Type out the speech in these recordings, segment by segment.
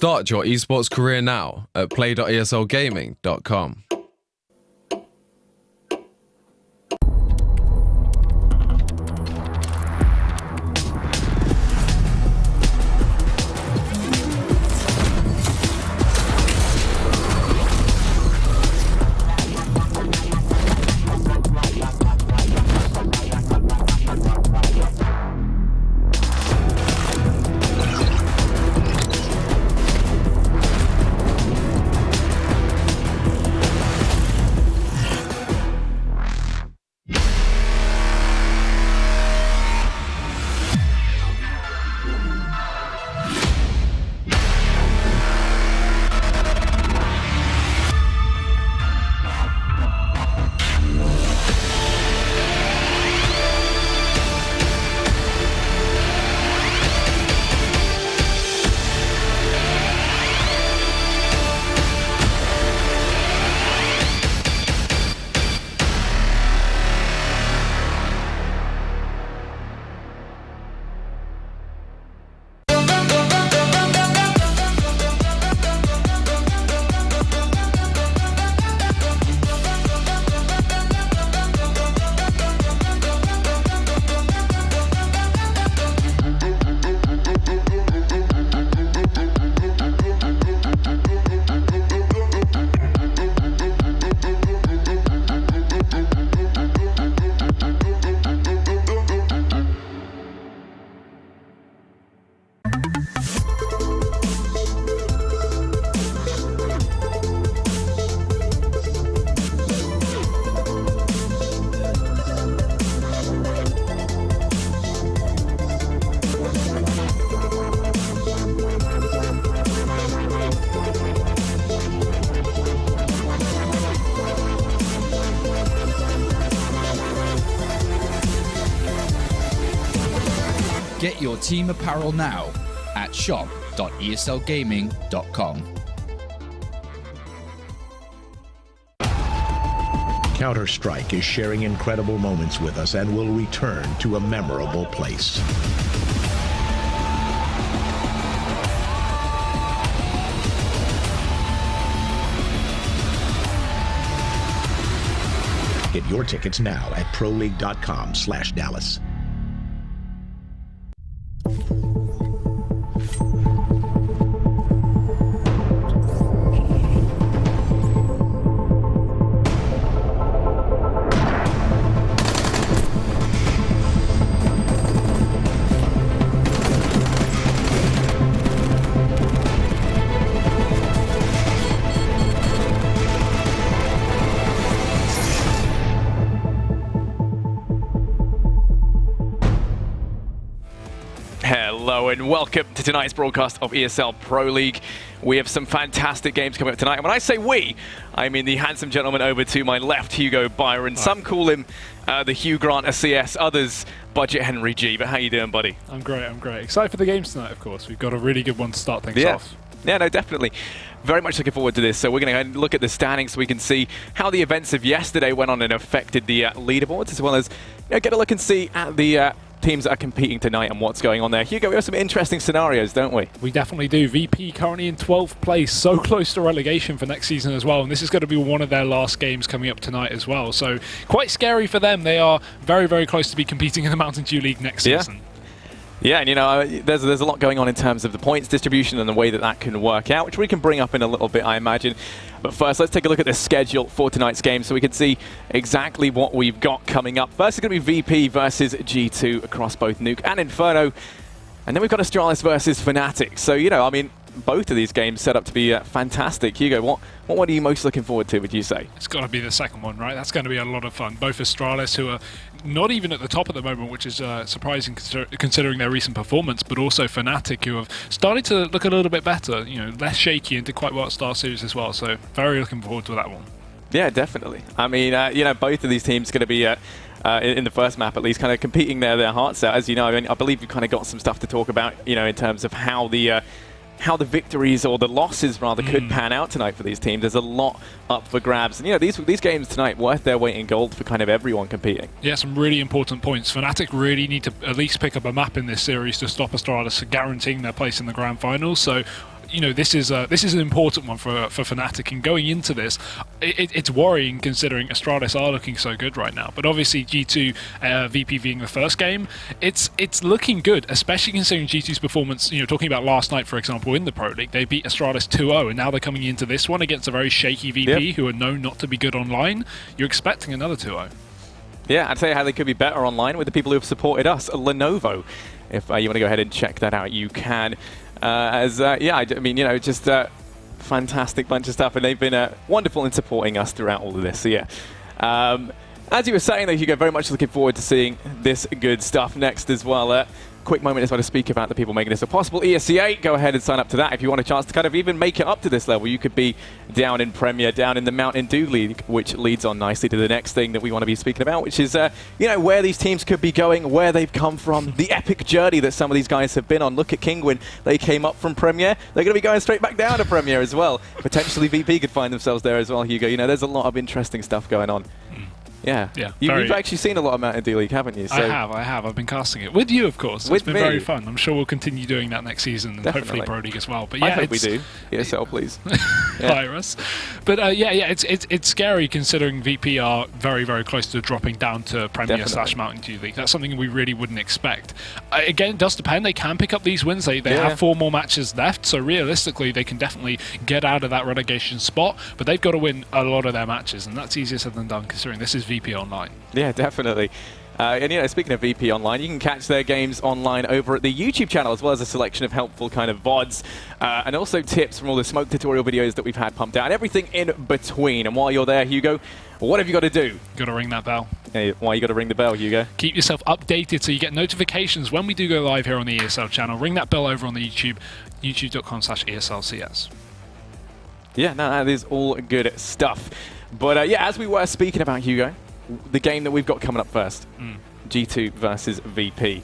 Start your esports career now at play.eslgaming.com. Get your team apparel now at shop.eslgaming.com. Counter-Strike is sharing incredible moments with us and will return to a memorable place. Get your tickets now at proleague.com/Dallas. Hello and welcome to tonight's broadcast of ESL Pro League. We have some fantastic games coming up tonight. And when I say we, I mean the handsome gentleman over to my left, Hugo Byron. Some call him the Hugh Grant of CS, others Budget Henry G. But how you doing, buddy? I'm great, I'm great. Excited for the games tonight, of course. We've got a really good one to start things off. Yeah, no, definitely. Very much looking forward to this. So we're going to look at the standings so we can see how the events of yesterday went on and affected the leaderboards, as well as get a look and see at the teams that are competing tonight and what's going on there. Hugo, we have some interesting scenarios, don't we? We definitely do. VP currently in 12th place, so close to relegation for next season as well. And this is going to be one of their last games coming up tonight as well. So quite scary for them. They are very, very close to be competing in the Mountain Dew League next season. Yeah, and you know, there's a lot going on in terms of the points distribution and the way that that can work out, which we can bring up in a little bit, I imagine. But first, let's take a look at the schedule for tonight's game so we can see exactly what we've got coming up. First, it's going to be VP versus G2 across both Nuke and Inferno. And then we've got Astralis versus Fnatic. So, you know, I mean, both of these games set up to be fantastic. Hugo, what are you most looking forward to, would you say? It's got to be the second one, right? That's going to be a lot of fun. Both Astralis, who are not even at the top at the moment, which is surprising considering their recent performance, but also Fnatic, who have started to look a little bit better, you know, less shaky and did quite well at Star Series as well. So very looking forward to that one. Yeah, definitely. I mean, you know, both of these teams going to be in the first map at least, kind of competing their hearts out. As you know, I mean, I believe you've kind of got some stuff to talk about, you know, in terms of how the victories or the losses rather could pan out tonight for these teams. There's a lot up for grabs, and you know, these games tonight worth their weight in gold for kind of everyone competing. Yeah, some really important points. Fnatic really need to at least pick up a map in this series to stop Astralis, guaranteeing their place in the grand finals. So you know, this is an important one for Fnatic, and going into this, it's worrying considering Astralis are looking so good right now. But obviously G2 VP being the first game, it's looking good, especially considering G2's performance. You know, talking about last night, for example, in the Pro League, they beat Astralis 2-0, and now they're coming into this one against a very shaky VP who are known not to be good online. You're expecting another 2-0. Yeah, I'd tell you how they could be better online with the people who have supported us, Lenovo. If you want to go ahead and check that out, you can. I mean, you know, just fantastic bunch of stuff, and they've been wonderful in supporting us throughout all of this. So yeah. As you were saying, though, Hugo, very much looking forward to seeing this good stuff next as well. Quick moment as well to speak about the people making this a possible. ESC8, go ahead and sign up to that if you want a chance to kind of even make it up to this level. You could be down in Premier, down in the Mountain Dew League, which leads on nicely to the next thing that we want to be speaking about, which is, you know, where these teams could be going, where they've come from, the epic journey that some of these guys have been on. Look at Kingwin. They came up from Premier. They're going to be going straight back down to Premier as well. Potentially VP could find themselves there as well, Hugo. You know, there's a lot of interesting stuff going on. Yeah. You've actually seen a lot of Mountain Dew League, haven't you? So I have. I've been casting it with you, of course. It's been very fun. I'm sure we'll continue doing that next season, and hopefully Pro League as well. But yeah, I hope we do. ESL, please. Hire us. But it's scary considering VP are very, very close to dropping down to Premier / Mountain Dew League. That's something we really wouldn't expect. Again, it does depend. They can pick up these wins. They have 4 more matches left, so realistically, they can definitely get out of that relegation spot. But they've got to win a lot of their matches, and that's easier said than done considering this is VP Online. Yeah, definitely. And you know, speaking of VP Online, you can catch their games online over at the YouTube channel, as well as a selection of helpful kind of VODs, and also tips from all the smoke tutorial videos that we've had pumped out, everything in between. And while you're there, Hugo, what have you got to do? Got to ring that bell. Hey, why you got to ring the bell, Hugo? Keep yourself updated so you get notifications when we do go live here on the ESL channel. Ring that bell over on the YouTube, youtube.com/ESLCS. Yeah, no, that is all good stuff. But yeah, as we were speaking about, Hugo, the game that we've got coming up first, G2 versus VP.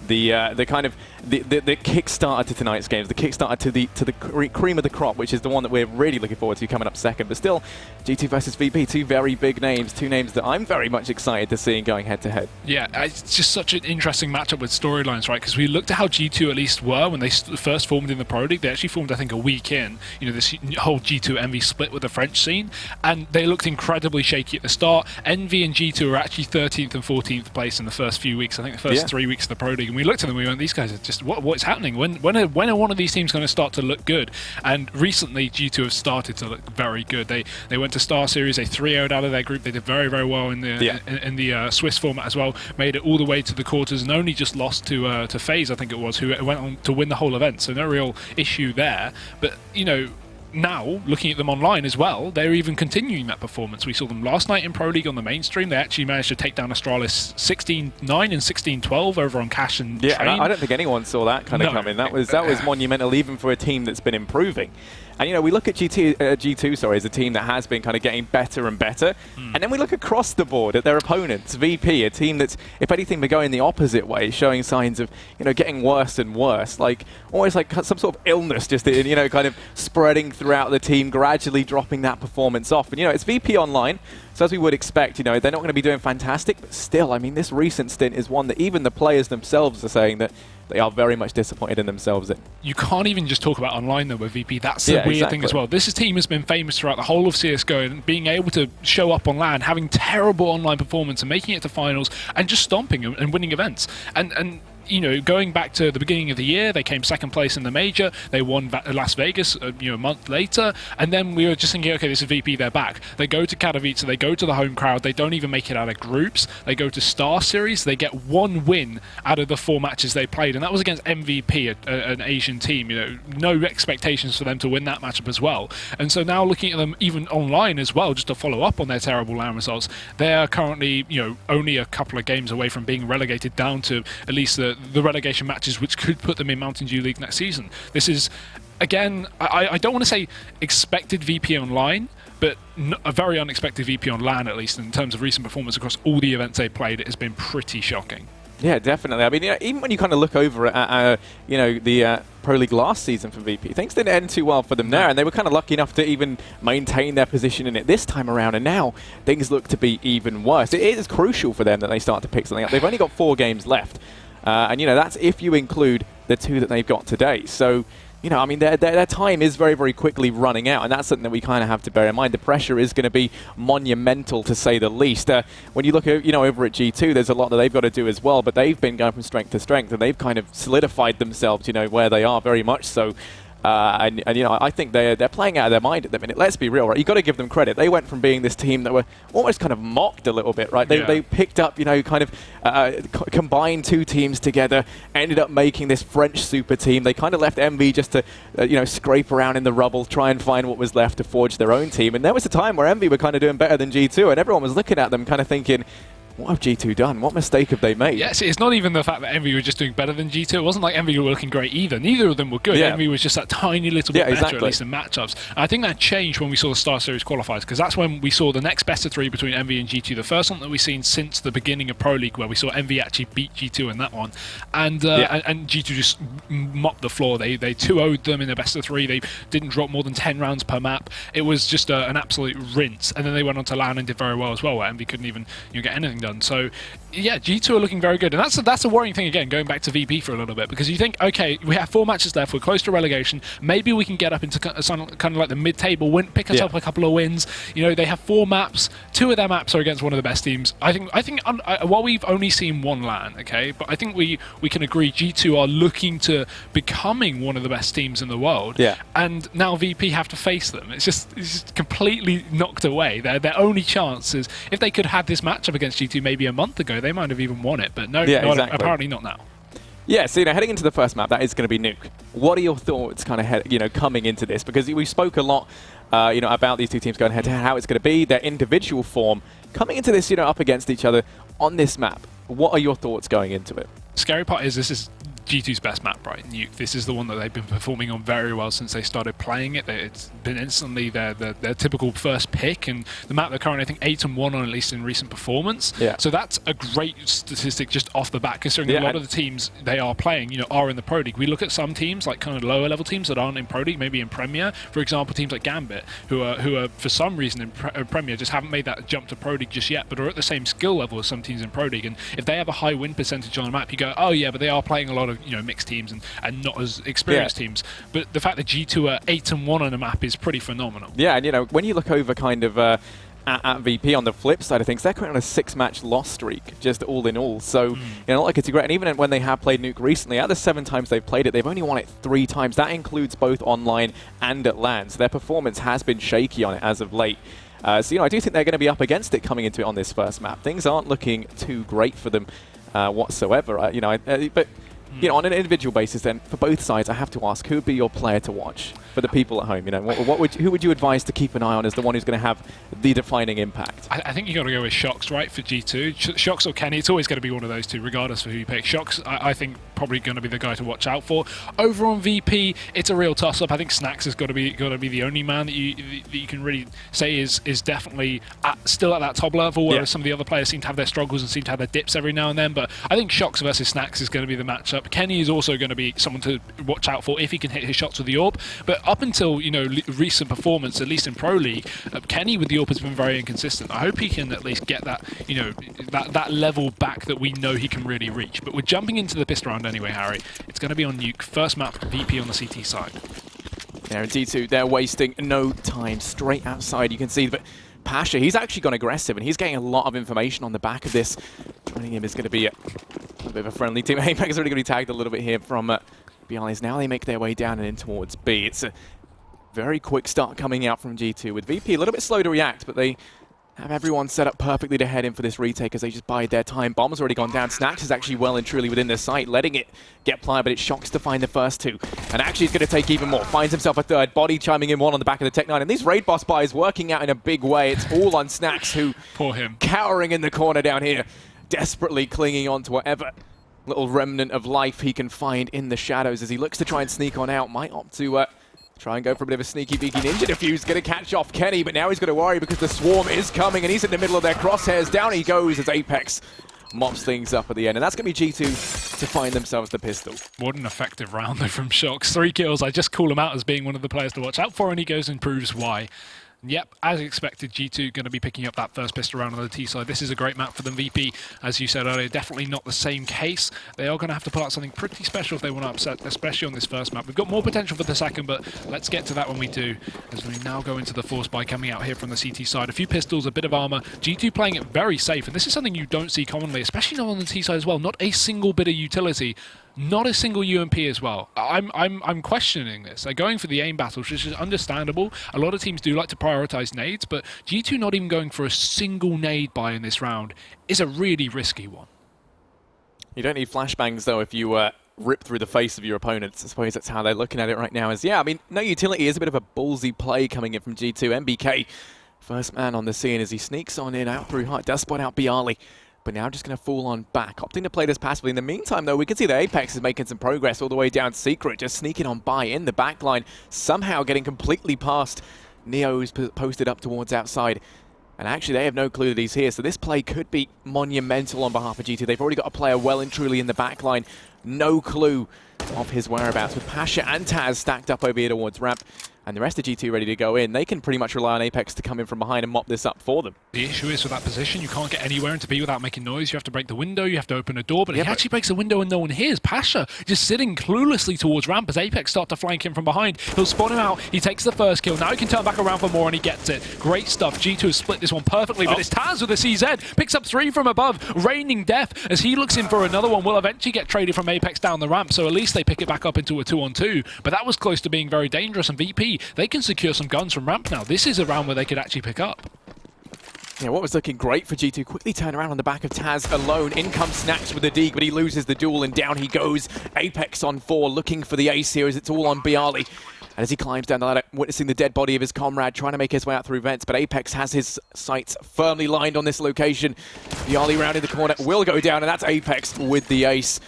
The kind of the kickstarter to tonight's games, the kickstarter to the cream of the crop, which is the one that we're really looking forward to coming up second. But still, G2 versus VP, 2 very big names, 2 names that I'm very much excited to see going head to head. Yeah, it's just such an interesting matchup with storylines, right? Because we looked at how G2 at least were when they first formed in the Pro League. They actually formed, I think, a week in. You know, this whole G2 Envy split with the French scene, and they looked incredibly shaky at the start. Envy and G2 were actually 13th and 14th place in the first few weeks. I think the first 3 weeks of the Pro League. And we looked at them, we went, these guys are just, what is happening? When are one of these teams going to start to look good? And recently, G2 have started to look very good. They went to Star Series, they 3-0'd out of their group. They did very, very well in the Swiss format as well. Made it all the way to the quarters and only just lost to FaZe, I think it was, who went on to win the whole event. So no real issue there. But, you know, now, looking at them online as well, they're even continuing that performance. We saw them last night in Pro League on the mainstream. They actually managed to take down Astralis 16-9 and 16-12 over on Cash and Train. Yeah, I don't think anyone saw that kind of coming. That was monumental, even for a team that's been improving. And, you know, we look at G2 as a team that has been kind of getting better and better. And then we look across the board at their opponents, VP, a team that's, if anything, been going the opposite way, showing signs of, you know, getting worse and worse. Like, almost like some sort of illness just, you know, kind of spreading throughout the team, gradually dropping that performance off. And, you know, it's VP Online, so as we would expect, you know, they're not going to be doing fantastic, but still, I mean, this recent stint is one that even the players themselves are saying that they are very much disappointed in themselves in. You can't even just talk about online, though, with VP. That's the weird thing as well. This team has been famous throughout the whole of CSGO, and being able to show up on LAN, having terrible online performance and making it to finals, and just stomping and winning events. And you know, going back to the beginning of the year, they came second place in the major. They won Las Vegas, you know, a month later, and then we were just thinking, okay, this is VP, they're back. They go to Katowice, they go to the home crowd. They don't even make it out of groups. They go to Star Series. They get 1 win out of the 4 matches they played, and that was against MVP, an Asian team. You know, no expectations for them to win that matchup as well. And so now looking at them even online as well, just to follow up on their terrible LAN results, they are currently, you know, only a couple of games away from being relegated down to at least the relegation matches, which could put them in Mountain Dew League next season. This is, again, I don't want to say expected VP online, but a very unexpected VP on LAN, at least in terms of recent performance across all the events they played. It has been pretty shocking. Yeah, definitely. I mean, you know, even when you kind of look over at, you know, the Pro League last season for VP, things didn't end too well for them there, and they were kind of lucky enough to even maintain their position in it this time around, and now things look to be even worse. It is crucial for them that they start to pick something up. They've only got 4 games left. And, you know, that's if you include the 2 that they've got today. So you know, I mean, their time is very, very quickly running out, and that's something that we kind of have to bear in mind. The pressure is going to be monumental, to say the least. When you look at, you know, over at G2, there's a lot that they've got to do as well, but they've been going from strength to strength, and they've kind of solidified themselves, you know, where they are very much so. And you know, I think they're playing out of their mind at the minute. Let's be real, right? You've got to give them credit. They went from being this team that were almost kind of mocked a little bit, right? They picked up, you know, kind of combined two teams together, ended up making this French super team. They kind of left Envy just to, you know, scrape around in the rubble, try and find what was left to forge their own team. And there was a time where Envy were kind of doing better than G2, and everyone was looking at them kind of thinking, what have G2 done? What mistake have they made? Yes, it's not even the fact that Envy were just doing better than G2. It wasn't like Envy were looking great either. Neither of them were good. Envy was just that tiny little bit better, at least in matchups. And I think that changed when we saw the Star Series qualifiers, because that's when we saw the next best of three between Envy and G2. The first one that we've seen since the beginning of Pro League, where we saw Envy actually beat G2 in that one. And G2 just mopped the floor. They 2-0'd them in the best of three. They didn't drop more than 10 rounds per map. It was just an absolute rinse. And then they went on to LAN and did very well as well, where Envy couldn't even get anything done. So yeah, G2 are looking very good, and that's a worrying thing again, going back to VP for a little bit, because you think, okay, we have 4 matches left, we're close to relegation, maybe we can get up into kind of like the mid-table, pick us up a couple of wins. You know, they have 4 maps, 2 of their maps are against one of the best teams. I think while we've only seen one LAN, okay, but I think we can agree G2 are looking to becoming one of the best teams in the world, and now VP have to face them. It's just completely knocked away. Their only chance is, if they could have this matchup against G2 maybe a month ago, they might have even won it, but no, apparently not now. Yeah, so, you know, heading into the first map, that is going to be Nuke. What are your thoughts kind of, you know, coming into this? Because we spoke a lot, you know, about these two teams going head to head, how it's going to be, their individual form. Coming into this, you know, up against each other on this map, what are your thoughts going into it? Scary part is this is G2's best map, right? Nuke. This is the one that they've been performing on very well since they started playing it. It's been instantly their typical first pick, and the map they're currently, I think, 8-1 on, at least in recent performance. Yeah. So that's a great statistic just off the bat, considering a lot of the teams they are playing, you know, are in the Pro League. We look at some teams, like kind of lower level teams that aren't in Pro League, maybe in Premier. For example, teams like Gambit, who are for some reason in Premier, just haven't made that jump to Pro League just yet, but are at the same skill level as some teams in Pro League. And if they have a high win percentage on a map, you go, oh yeah, but they are playing a lot of, you know, mixed teams and not as experienced teams. But the fact that G2 are 8-1 on a map is pretty phenomenal. Yeah, and you know, when you look over kind of at VP on the flip side of things, they're currently on a 6-match loss streak, just all in all. So, you know, not like it's great. And even when they have played Nuke recently, out of the 7 times they've played it, they've only won it 3 times. That includes both online and at LAN. So their performance has been shaky on it as of late. So, you know, I do think they're going to be up against it coming into it on this first map. Things aren't looking too great for them whatsoever. You know, but you know, on an individual basis, then for both sides, I have to ask, who would be your player to watch for the people at home? You know, who would you advise to keep an eye on as the one who's going to have the defining impact? I think you got to go with Shox, right, for G2. Shox or Kenny, it's always going to be one of those two, regardless of who you pick. Shox, I think, probably going to be the guy to watch out for. Over on VP, it's a real toss-up. I think Snax has got to be the only man that you can really say is definitely still at that top level, whereas some of the other players seem to have their struggles and seem to have their dips every now and then. But I think Shox versus Snax is going to be the matchup. Kenny is also going to be someone to watch out for if he can hit his shots with the AWP. But up until, you know, recent performance, at least in Pro League, Kenny with the AWP has been very inconsistent. I hope he can at least get that, you know, that level back that we know he can really reach. But we're jumping into the pistol round anyway, Harry. It's going to be on Nuke. First map, VP on the CT side. There in G2, they're wasting no time. Straight outside, you can see that Pasha, he's actually gone aggressive, and he's getting a lot of information on the back of this. Joining him is going to be a bit of a friendly team. Apex is already going to be tagged a little bit here from Bialis. Now they make their way down and in towards B. It's a very quick start coming out from G2 with VP. A little bit slow to react, but they have everyone set up perfectly to head in for this retake as they just bide their time. Bomb's already gone down. Snax is actually well and truly within their sight, letting it get plied, but it's Shox to find the first 2. And actually, he's going to take even more. Finds himself a third. Body chiming in 1 on the back of the Tech9. And these raid boss buys working out in a big way. It's all on Snax, who, poor him, cowering in the corner down here, desperately clinging on to whatever little remnant of life he can find in the shadows as he looks to try and sneak on out. Might opt to try and go for a bit of a sneaky beaky ninja defuse. Going to catch off Kenny, but now he's going to worry because the swarm is coming and he's in the middle of their crosshairs. Down he goes as Apex mops things up at the end. And that's going to be G2 to find themselves the pistol. What an effective round though from Shox. 3 kills. I just call him out as being one of the players to watch out for, and he goes and proves why. Yep, as expected, G2 going to be picking up that first pistol round on the T side. This is a great map for them. VP, as you said earlier, definitely not the same case. They are going to have to pull out something pretty special if they want to upset, especially on this first map. We've got more potential for the second, but let's get to that when we do, as we now go into the force buy coming out here from the CT side. A few pistols, a bit of armor. G2 playing it very safe, and this is something you don't see commonly, especially not on the T side as well. Not a single bit of utility. Not a single UMP as well. I'm questioning this. They're going for the aim battles, which is understandable. A lot of teams do like to prioritize nades, but G2 not even going for a single nade buy in this round is a really risky one. You don't need flashbangs though if you rip through the face of your opponents. I suppose that's how they're looking at it right now. Is, yeah, I mean, no utility is a bit of a ballsy play coming in from G2. MBK, first man on the scene as he sneaks on in out through height, does spot out Bialy. But now just going to fall on back, opting to play this passively. In the meantime, though, we can see that Apex is making some progress all the way down Secret, just sneaking on by in the backline, somehow getting completely past Neo, who's posted up towards outside. And actually, they have no clue that he's here, so this play could be monumental on behalf of G2. They've already got a player well and truly in the backline, no clue of his whereabouts, with Pasha and Taz stacked up over here towards ramp. And the rest of G2 ready to go in. They can pretty much rely on Apex to come in from behind and mop this up for them. The issue is with that position, you can't get anywhere into B without making noise. You have to break the window, you have to open a door, but he actually breaks the window and no one hears. Pasha just sitting cluelessly towards ramp as Apex start to flank him from behind. He'll spot him out, he takes the first kill. Now he can turn back around for more and he gets it. Great stuff. G2 has split this one perfectly, but it's Taz with a CZ. Picks up 3 from above, raining death as he looks in for another one. Will eventually get traded from Apex down the ramp, so at least they pick it back up into a 2-on-2. But that was close to being very dangerous, and VP, they can secure some guns from ramp now. This is a round where they could actually pick up. Yeah, what was looking great for G2 quickly turn around on the back of Taz alone. In comes Snacks with the dig, but he loses the duel and down he goes. Apex on 4, looking for the ace here as it's all on Bialy. And as he climbs down the ladder, witnessing the dead body of his comrade, trying to make his way out through vents, but Apex has his sights firmly lined on this location. Bialy round in the corner will go down, and that's Apex with the ace.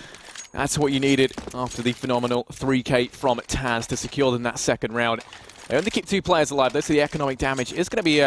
That's what you needed after the phenomenal 3K from Taz to secure them that second round. They only keep 2 players alive. Though, so the economic damage is going to be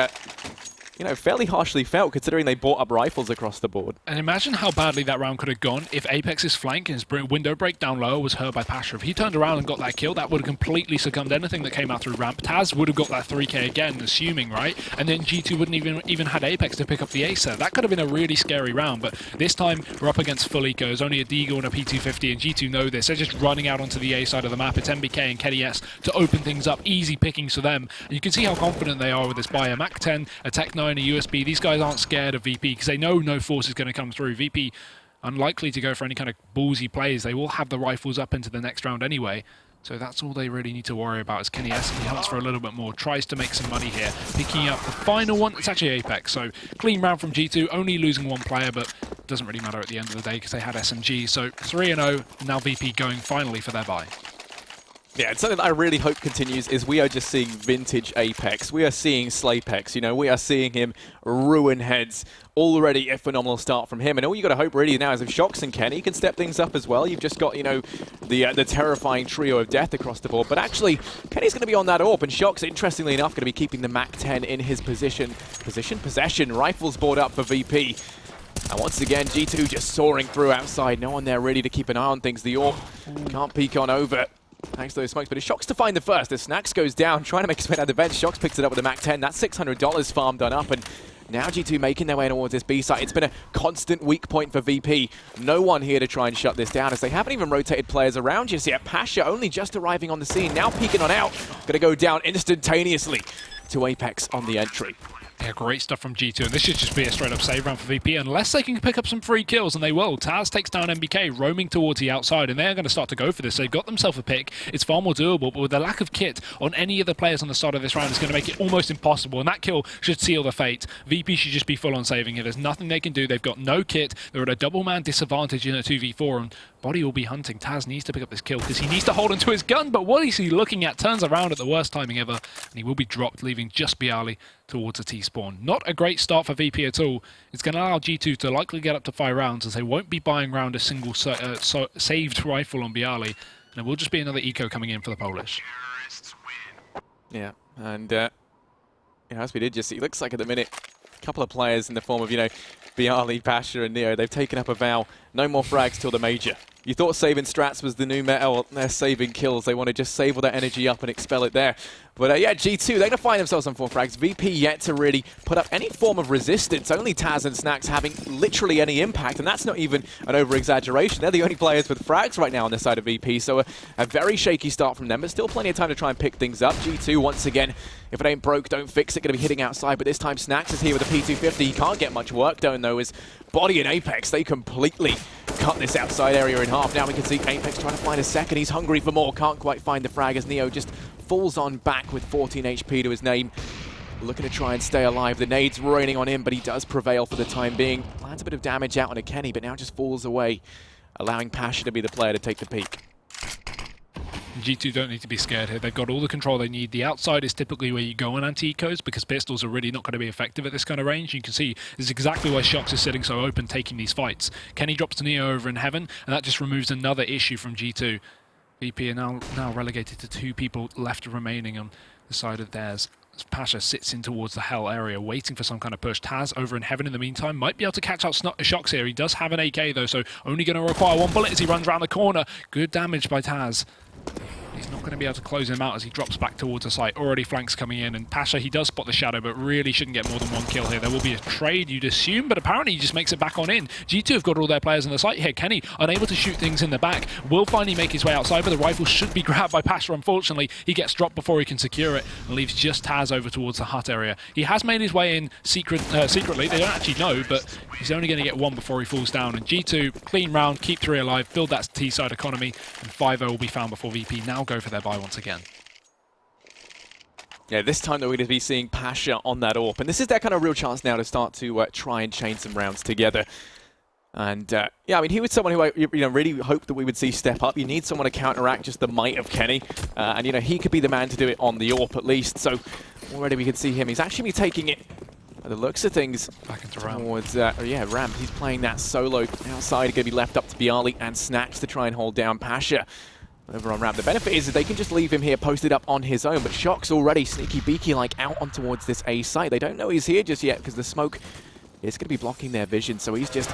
fairly harshly felt considering they bought up rifles across the board. And imagine how badly that round could have gone if Apex's flank and his window break down lower was heard by Pasha. If he turned around and got that kill, that would have completely succumbed anything that came out through ramp. Taz would have got that 3K again, assuming, right? And then G2 wouldn't even had Apex to pick up the ace there. That could have been a really scary round, but this time we're up against full eco. There's only a Deagle and a P250, and G2 know this. They're just running out onto the A side of the map. It's MBK and Kenny S to open things up. Easy pickings for them. And you can see how confident they are with this buy. A Mac 10, a Tech 9, a USB. These guys aren't scared of VP because they know no force is going to come through. VP unlikely to go for any kind of ballsy plays. They will have the rifles up into the next round anyway. So that's all they really need to worry about is Kenny S. He hunts for a little bit more, tries to make some money here. Picking up the final one, it's actually Apex. So clean round from G2, only losing 1 player, but it doesn't really matter at the end of the day because they had SMG. So 3-0, now VP going finally for their buy. Yeah, it's something that I really hope continues is we are just seeing vintage Apex. We are seeing Slaypex, you know, we are seeing him ruin heads. Already a phenomenal start from him. And all you got to hope really now is if Shox and Kenny can step things up as well. You've just got, you know, the terrifying trio of death across the board. But actually, Kenny's going to be on that AWP, and Shox, interestingly enough, going to be keeping the Mac 10 in his possession. Rifles board up for VP. And once again, G2 just soaring through outside. No one there ready to keep an eye on things. The AWP can't peek on over. Thanks to those smokes, but it's Shox to find the first. As Snacks goes down, trying to make his way down the bench. Shox picks it up with a Mac 10. That's $600 farm done up, and now G2 making their way towards this B site. It's been a constant weak point for VP. No one here to try and shut this down, as they haven't even rotated players around just yet. Pasha only just arriving on the scene, now peeking on out. Gonna go down instantaneously to Apex on the entry. Yeah, great stuff from G2, and this should just be a straight-up save round for VP, unless they can pick up some free kills, and they will. Taz takes down MBK, roaming towards the outside, and they're going to start to go for this. They've got themselves a pick. It's far more doable, but with the lack of kit on any of the players on the start of this round, it's going to make it almost impossible, and that kill should seal the fate. VP should just be full-on saving it. There's nothing they can do. They've got no kit. They're at a double-man disadvantage in a 2v4, and Body will be hunting. Taz needs to pick up this kill because he needs to hold onto his gun, but what is he looking at? Turns around at the worst timing ever, and he will be dropped, leaving just Bialy towards a T-spawn. Not a great start for VP at all. It's going to allow G2 to likely get up to 5 rounds, as they won't be buying round a single saved rifle on Bialy, and it will just be another eco coming in for the Polish. Yeah, and as we did just see, it looks like at the minute, a couple of players in the form of, Bialy, Pasha, and Neo, they've taken up a vow no more frags till the major. You thought saving strats was the new meta, well, they're saving kills. They want to just save all that energy up and expel it there. But yeah, G2, they're going to find themselves on 4 frags. VP yet to really put up any form of resistance. Only Taz and Snacks having literally any impact, and that's not even an over-exaggeration. They're the only players with frags right now on the side of VP, so a very shaky start from them, but still plenty of time to try and pick things up. G2, once again, if it ain't broke, don't fix it. Going to be hitting outside, but this time Snacks is here with a P250. He can't get much work done, though, as Body and Apex, they completely cut this outside area in half. Now we can see Apex trying to find a second. He's hungry for more. Can't quite find the frag as Neo just falls on back with 14 HP to his name. Looking to try and stay alive. The nade's raining on him, but he does prevail for the time being. Lands a bit of damage out on a Kenny, but now just falls away, allowing Pasha to be the player to take the peak. G2 don't need to be scared here. They've got all the control they need. The outside is typically where you go on anti-ecos because pistols are really not going to be effective at this kind of range. You can see this is exactly why Shox is sitting so open taking these fights. Kenny drops to Neo over in heaven, and that just removes another issue from G2. VP are now relegated to 2 people left remaining on the side of theirs. Pasha sits in towards the hell area, waiting for some kind of push. Taz over in heaven in the meantime might be able to catch out Shox here. He does have an AK though, so only going to require 1 bullet as he runs around the corner. Good damage by Taz. He's not going to be able to close him out as he drops back towards the site. Already flanks coming in, and Pasha, he does spot the shadow, but really shouldn't get more than 1 kill here. There will be a trade, you'd assume, but apparently he just makes it back on in. G2 have got all their players on the site here. Kenny, unable to shoot things in the back, will finally make his way outside, but the rifle should be grabbed by Pasha. Unfortunately, he gets dropped before he can secure it, and leaves just Taz over towards the hut area. He has made his way in secretly. They don't actually know, but he's only going to get 1 before he falls down. And G2, clean round, keep 3 alive, build that T-side economy, and 5-0 will be found before VP now go for their buy once again. Yeah, this time though we're going to be seeing Pasha on that AWP, and this is their kind of real chance now to start to try and chain some rounds together. And yeah, I mean, he was someone who I really hoped that we would see step up. You need someone to counteract just the might of Kenny, and he could be the man to do it on the AWP at least. So already we can see him. He's actually taking it, by the looks of things, back into Ramp. Towards Ramp. He's playing that solo outside. Going to be left up to Bialy and Snacks to try and hold down Pasha over on Ramp. The benefit is that they can just leave him here posted up on his own, but Shox already sneaky beaky like out on towards this A site. They don't know he's here just yet because the smoke is going to be blocking their vision, so he's just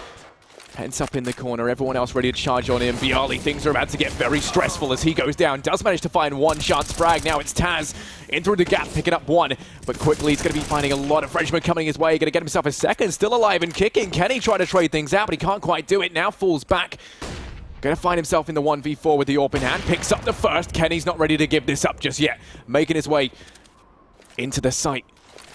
pens up in the corner. Everyone else ready to charge on him. Bialy, things are about to get very stressful as he goes down. Does manage to find 1 chance frag. Now it's Taz in through the gap, picking up 1, but quickly he's going to be finding a lot of Frenchmen coming his way. Going to get himself a second, still alive and kicking. Kenny trying to trade things out, but he can't quite do it. Now falls back. Going to find himself in the 1v4 with the AWP in hand. Picks up the first. Kenny's not ready to give this up just yet. Making his way into the site.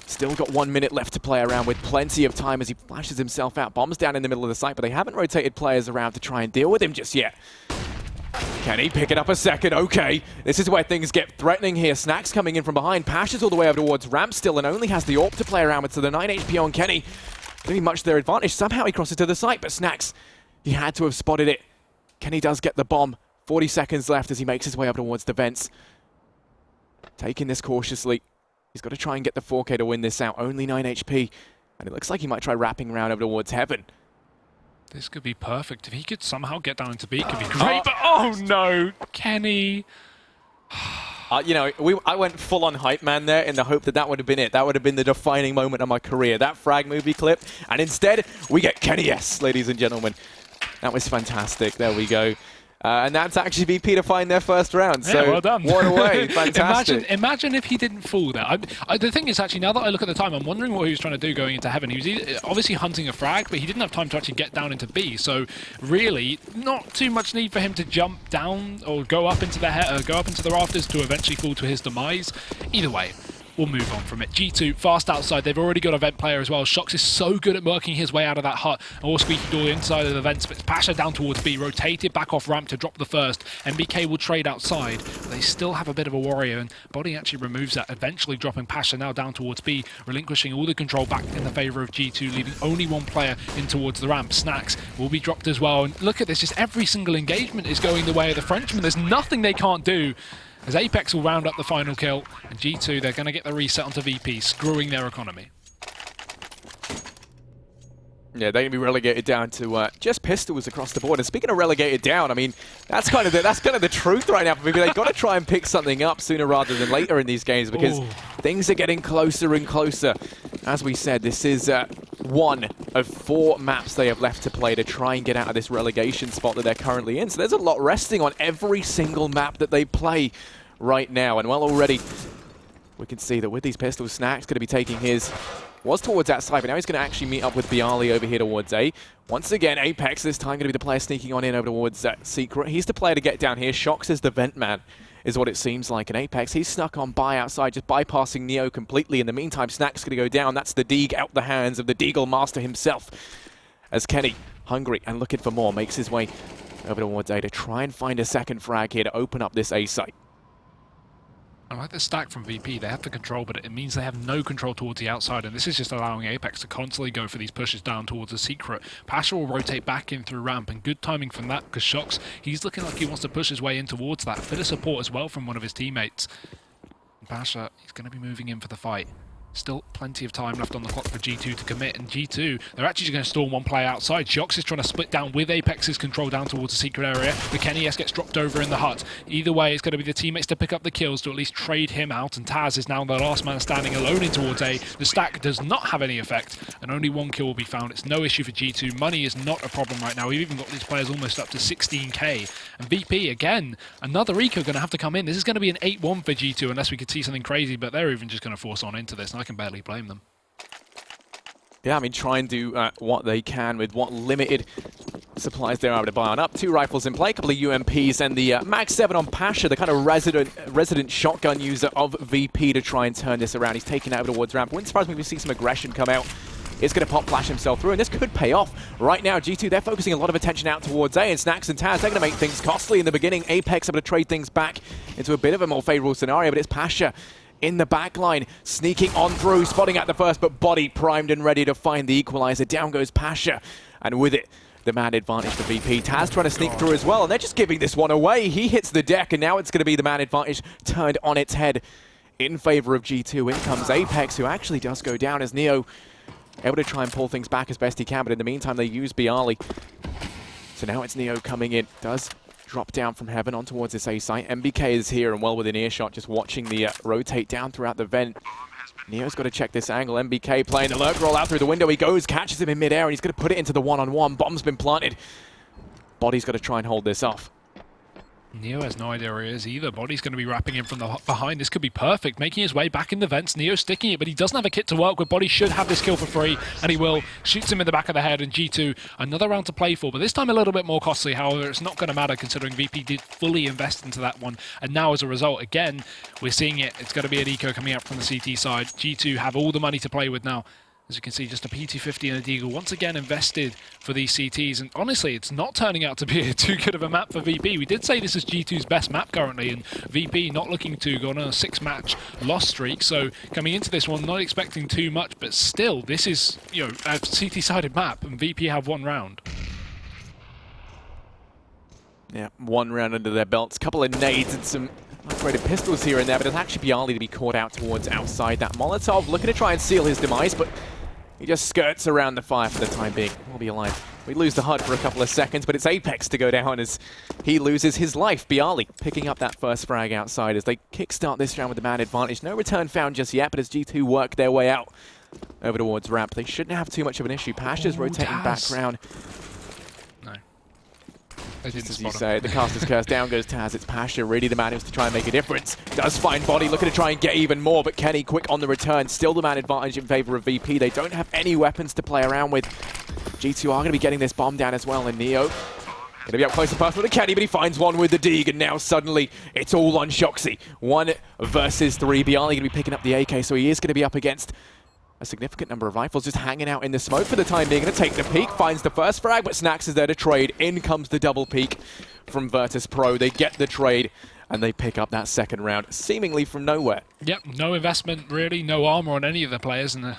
Still got 1 minute left to play around with plenty of time as he flashes himself out. Bombs down in the middle of the site, but they haven't rotated players around to try and deal with him just yet. Kenny picking up a second. Okay, this is where things get threatening here. Snacks coming in from behind. Pasha's all the way over towards Ramp still and only has the AWP to play around with, so the 9 HP on Kenny going to be much to their advantage. Somehow he crosses to the site, but Snacks, he had to have spotted it. Kenny does get the bomb. 40 seconds left as he makes his way up towards the vents. Taking this cautiously. He's got to try and get the 4K to win this out. Only 9 HP. And it looks like he might try wrapping around over towards heaven. This could be perfect. If he could somehow get down into B, it could be great. But oh no, Kenny. I went full on hype man there in the hope that would have been it. That would have been the defining moment of my career. That frag movie clip. And instead, we get Kenny S, ladies and gentlemen. That was fantastic. There we go. And that's actually VP to find their first round. Yeah, So well done. what a way. Fantastic. Imagine if he didn't fall there. The thing is, actually, now that I look at the time, I'm wondering what he was trying to do going into heaven. He was obviously hunting a frag, but he didn't have time to actually get down into B. So really, not too much need for him to jump down or go up into the rafters to eventually fall to his demise. Either way, we'll move on from it. G2, fast outside. They've already got a vent player as well. Shox is so good at working his way out of that hut. Or squeaky door inside of the vents, but Pasha down towards B, rotated back off ramp to drop the first. MBK will trade outside, but they still have a bit of a warrior, and Body actually removes that, eventually dropping Pasha now down towards B, relinquishing all the control back in the favour of G2, leaving only 1 player in towards the ramp. Snacks will be dropped as well, and look at this, just every single engagement is going the way of the Frenchman. There's nothing they can't do. As Apex will round up the final kill, and G2, they're going to get the reset onto VP, screwing their economy. Yeah, they're going to be relegated down to just pistols across the board. And speaking of relegated down, I mean, that's kind of the truth right now for VP. They've got to try and pick something up sooner rather than later in these games because things are getting closer and closer. As we said, this is 1 of 4 maps they have left to play to try and get out of this relegation spot that they're currently in. So there's a lot resting on every single map that they play right now. And well, already we can see that with these pistols, Snack's going to be taking his... was towards that side, but now he's going to actually meet up with Bialy over here towards A. Once again, Apex this time going to be the player sneaking on in over towards Secret. He's the player to get down here. Shox is the vent man, is what it seems like. In Apex, he's snuck on by outside, just bypassing Neo completely. In the meantime, Snack's going to go down. That's the Deeg out the hands of the Deagle Master himself. As Kenny, hungry and looking for more, makes his way over towards A to try and find a second frag here to open up this A site. I like the stack from VP. They have the control, but it means they have no control towards the outside, and this is just allowing Apex to constantly go for these pushes down towards the Secret. Pasha will rotate back in through ramp, and good timing from that, because Shox, he's looking like he wants to push his way in towards that. A bit of support as well from one of his teammates. And Pasha, he's going to be moving in for the fight. Still plenty of time left on the clock for G2 to commit, and G2, they're actually just going to storm one player outside. Shox is trying to split down with Apex's control down towards the secret area, but Kenny S gets dropped over in the hut. Either way, it's going to be the teammates to pick up the kills to at least trade him out, and Taz is now the last man standing alone in towards A. The stack does not have any effect, and only one kill will be found. It's no issue for G2. Money is not a problem right now. We've even got these players almost up to 16k. And VP, again, another eco going to have to come in. This is going to be an 8-1 for G2 unless we could see something crazy, but they're even just going to force on into this, and I can barely blame them. Yeah, I mean, try and do what they can with what limited supplies they're able to buy on up. 2 rifles in play, a couple of UMPs, and the Mag 7 on Pasha, the kind of resident shotgun user of VP to try and turn this around. He's taken out towards ramp. Wouldn't surprise me if we see some aggression come out. It's going to pop flash himself through, and this could pay off. Right now, G2, they're focusing a lot of attention out towards A, and Snacks and Taz, they're going to make things costly in the beginning. Apex able to trade things back into a bit of a more favorable scenario, but it's Pasha in the back line, sneaking on through, spotting at the first, but body primed and ready to find the equalizer. Down goes Pasha, and with it, the man advantage for VP. Taz trying to sneak through as well, and they're just giving this one away. He hits the deck, and now it's going to be the man advantage turned on its head in favor of G2. In comes Apex, who actually does go down as Neo able to try and pull things back as best he can, but in the meantime, they use Bialy. So now it's Neo coming in. Does drop down from heaven on towards this A site. MBK is here and well within earshot, just watching the rotate down throughout the vent. Neo's got to check this angle. MBK playing the lurk roll out through the window. He goes, catches him in midair, and he's going to put it into the one-on-one. Bomb's been planted. Body's got to try and hold this off. Neo has no idea where he is either. Body's going to be wrapping him from the behind. This could be perfect. Making his way back in the vents. Neo sticking it, but he doesn't have a kit to work with. Body should have this kill for free, and he will. Shoots him in the back of the head, and G2, another round to play for, but this time a little bit more costly. However, it's not going to matter considering VP did fully invest into that one. And now as a result, again, we're seeing it. It's going to be an eco coming out from the CT side. G2 have all the money to play with now. As you can see, just a PT-50 and a Deagle once again invested for these CTs. And honestly, it's not turning out to be too good of a map for VP. We did say this is G2's best map currently, and VP not looking to go on a 6-match loss streak. So coming into this one, not expecting too much, but still, this is, you know, a CT-sided map, and VP have 1 round. Yeah, 1 round under their belts. Couple of nades and some upgraded pistols here and there, but it's actually Bialy to be caught out towards outside that Molotov, looking to try and seal his demise, but he just skirts around the fire for the time being. We'll be alive. We lose the HUD for a couple of seconds, but it's Apex to go down as he loses his life. Bialy picking up that first frag outside as they kickstart this round with the man advantage. No return found just yet, but as G2 work their way out over towards ramp, they shouldn't have too much of an issue. Pasha's rotating background. No. They didn't As you say, the caster's curse, down goes Taz. It's Pasha, really the man who's to try and make a difference. Does find Body, looking to try and get even more, but Kenny quick on the return. Still the man advantage in favor of VP. They don't have any weapons to play around with. G2 are going to be getting this bomb down as well, and Neo going to be up close and personal to Kenny, but he finds one with the Deeg, and now suddenly it's all on Shoxy. 1 versus 3. Bialy going to be picking up the AK, so he is going to be up against a significant number of rifles just hanging out in the smoke for the time being. Going to take the peek, finds the first frag, but Snacks is there to trade. In comes the double peek from Virtus Pro. They get the trade, and they pick up that second round, seemingly from nowhere. Yep, no investment really, no armor on any of the players, and a